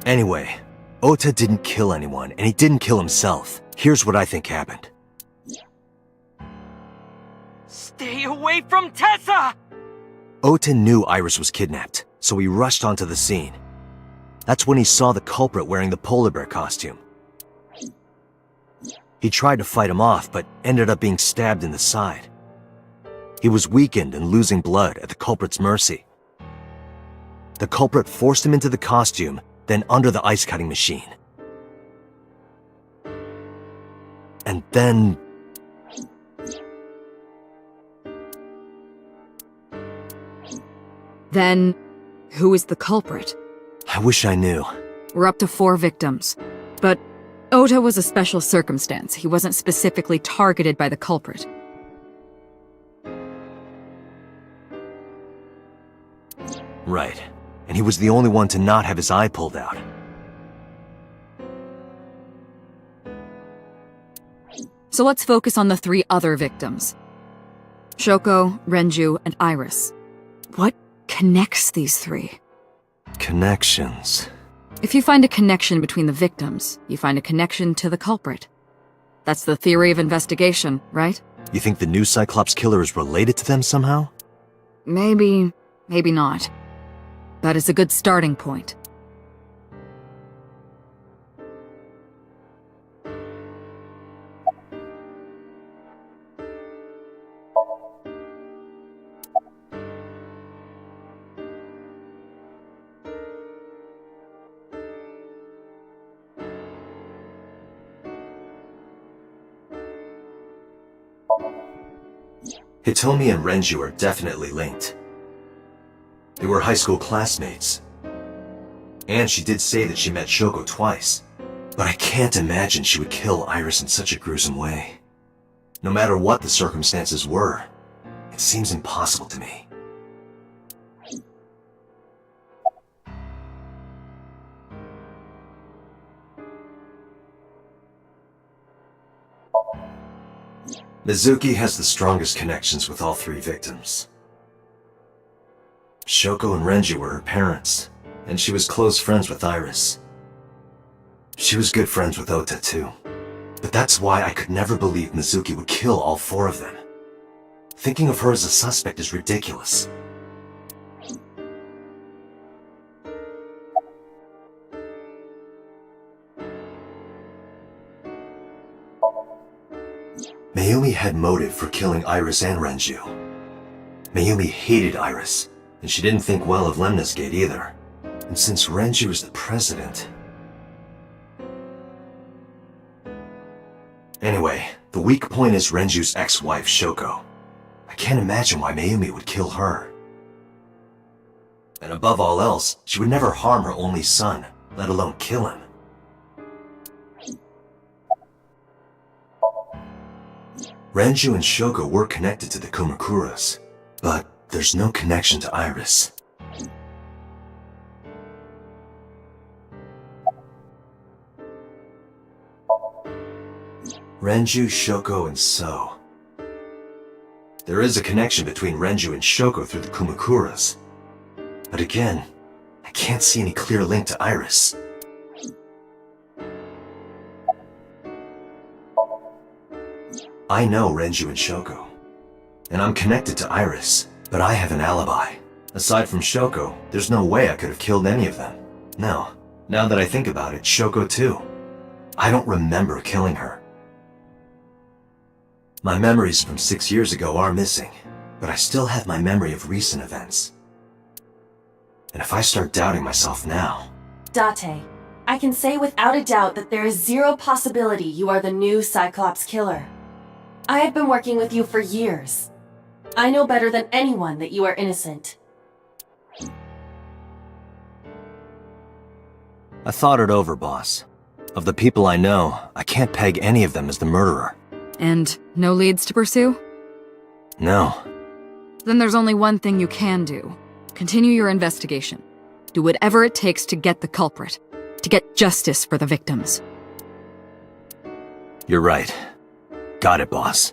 Anyway, Ota didn't kill anyone, and he didn't kill himself. Here's what I think happened. Stay away from Tessa! Ota knew Iris was kidnapped, so he rushed onto the scene. That's when he saw the culprit wearing the polar bear costume. He tried to fight him off, but ended up being stabbed in the side. He was weakened and losing blood at the culprit's mercy. The culprit forced him into the costume, then under the ice cutting machine. And then... Then, who is the culprit? I wish I knew. We're up to 4 victims. But Ota was a special circumstance. He wasn't specifically targeted by the culprit. Right. And he was the only one to not have his eye pulled out. So let's focus on the 3 other victims. Shoko, Renju, and Iris. What connects these 3? Connections. If you find a connection between the victims, you find a connection to the culprit. That's the theory of investigation, right? You think the new Cyclops killer is related to them somehow? Maybe, maybe not. That is a good starting point. Hitomi and Renju are definitely linked. They were high school classmates. And she did say that she met Shoko twice. But I can't imagine she would kill Iris in such a gruesome way. No matter what the circumstances were, it seems impossible to me. Mizuki has the strongest connections with all 3 victims. Shoko and Renju were her parents, and she was close friends with Iris. She was good friends with Ota too. But that's why I could never believe Mizuki would kill all 4 of them. Thinking of her as a suspect is ridiculous. Mayumi had motive for killing Iris and Renju. Mayumi hated Iris, and she didn't think well of Lemna's Gate either. And since Renju is the president... Anyway, the weak point is Renju's ex-wife, Shoko. I can't imagine why Mayumi would kill her. And above all else, she would never harm her only son, let alone kill him. Renju and Shoko were connected to the Kumakuras, but there's no connection to Iris. Renju, Shoko, and So. There is a connection between Renju and Shoko through the Kumakuras. But again, I can't see any clear link to Iris. I know Renju and Shoko, and I'm connected to Iris, but I have an alibi. Aside from Shoko, there's no way I could have killed any of them. No, now that I think about it, Shoko too. I don't remember killing her. My memories from 6 years ago are missing, but I still have my memory of recent events. And if I start doubting myself now... Date, I can say without a doubt that there is zero possibility you are the new Cyclops killer. I have been working with you for years. I know better than anyone that you are innocent. I thought it over, boss. Of the people I know, I can't peg any of them as the murderer. And no leads to pursue? No. Then there's only one thing you can do. Continue your investigation. Do whatever it takes to get the culprit. To get justice for the victims. You're right. Got it, boss.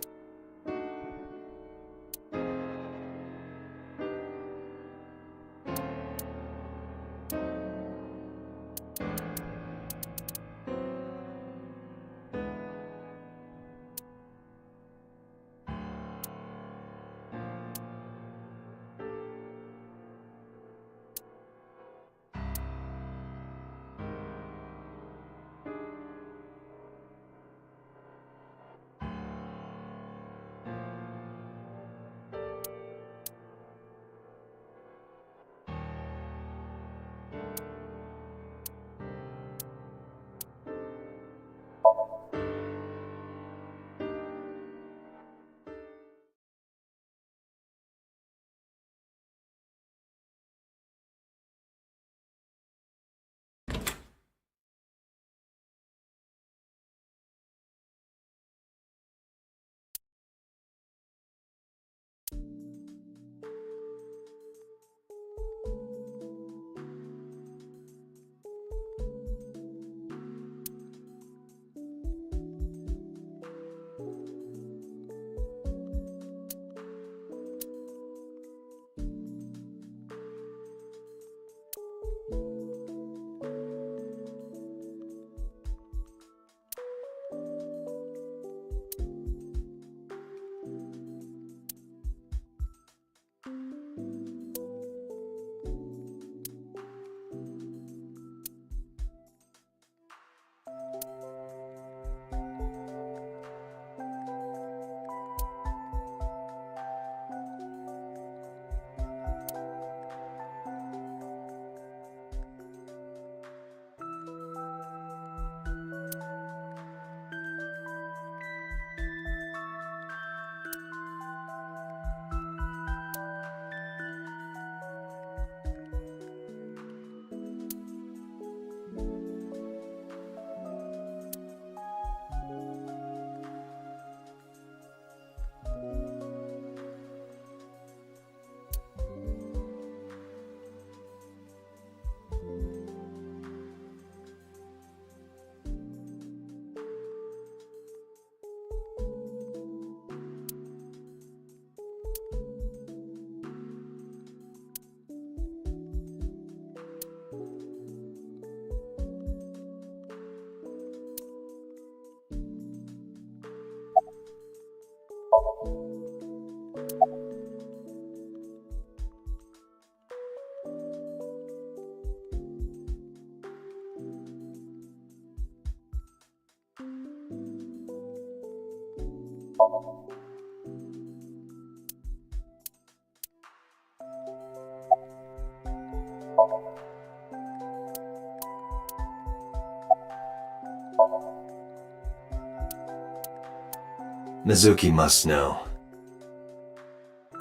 Mizuki must know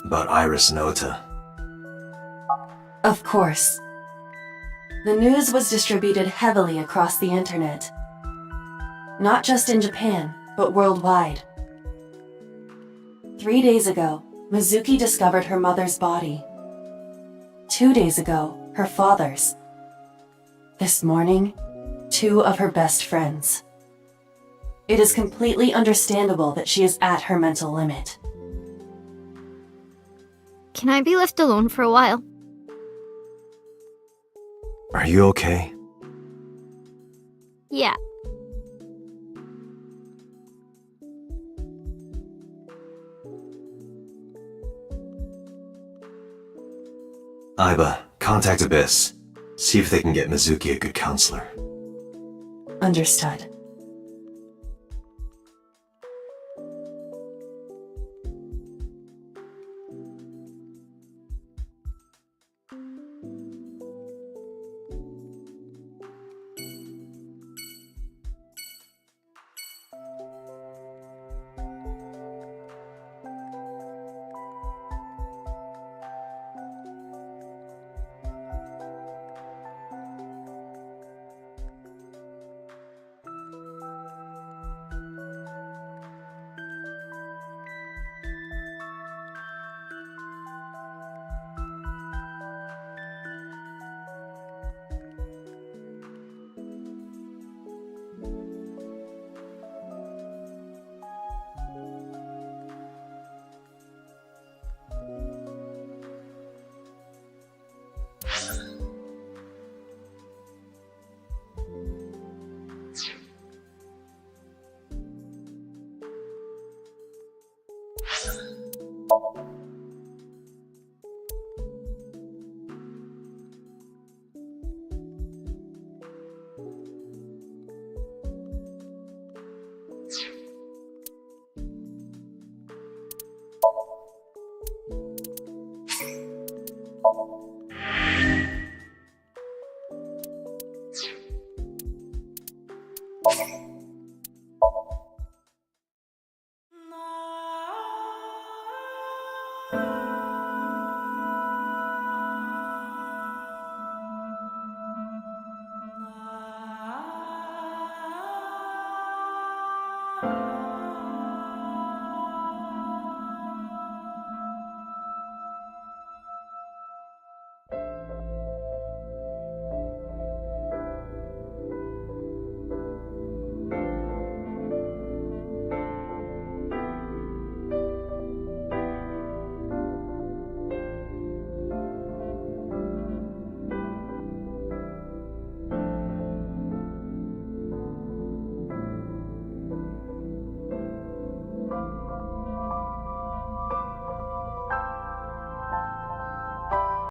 about Iris and Ota. Of course. The news was distributed heavily across the internet. Not just in Japan, but worldwide. 3 days ago, Mizuki discovered her mother's body. 2 days ago, her father's. This morning, 2 of her best friends. It is completely understandable that she is at her mental limit. Can I be left alone for a while? Are you okay? Yeah. Aiba, contact Abyss. See if they can get Mizuki a good counselor. Understood.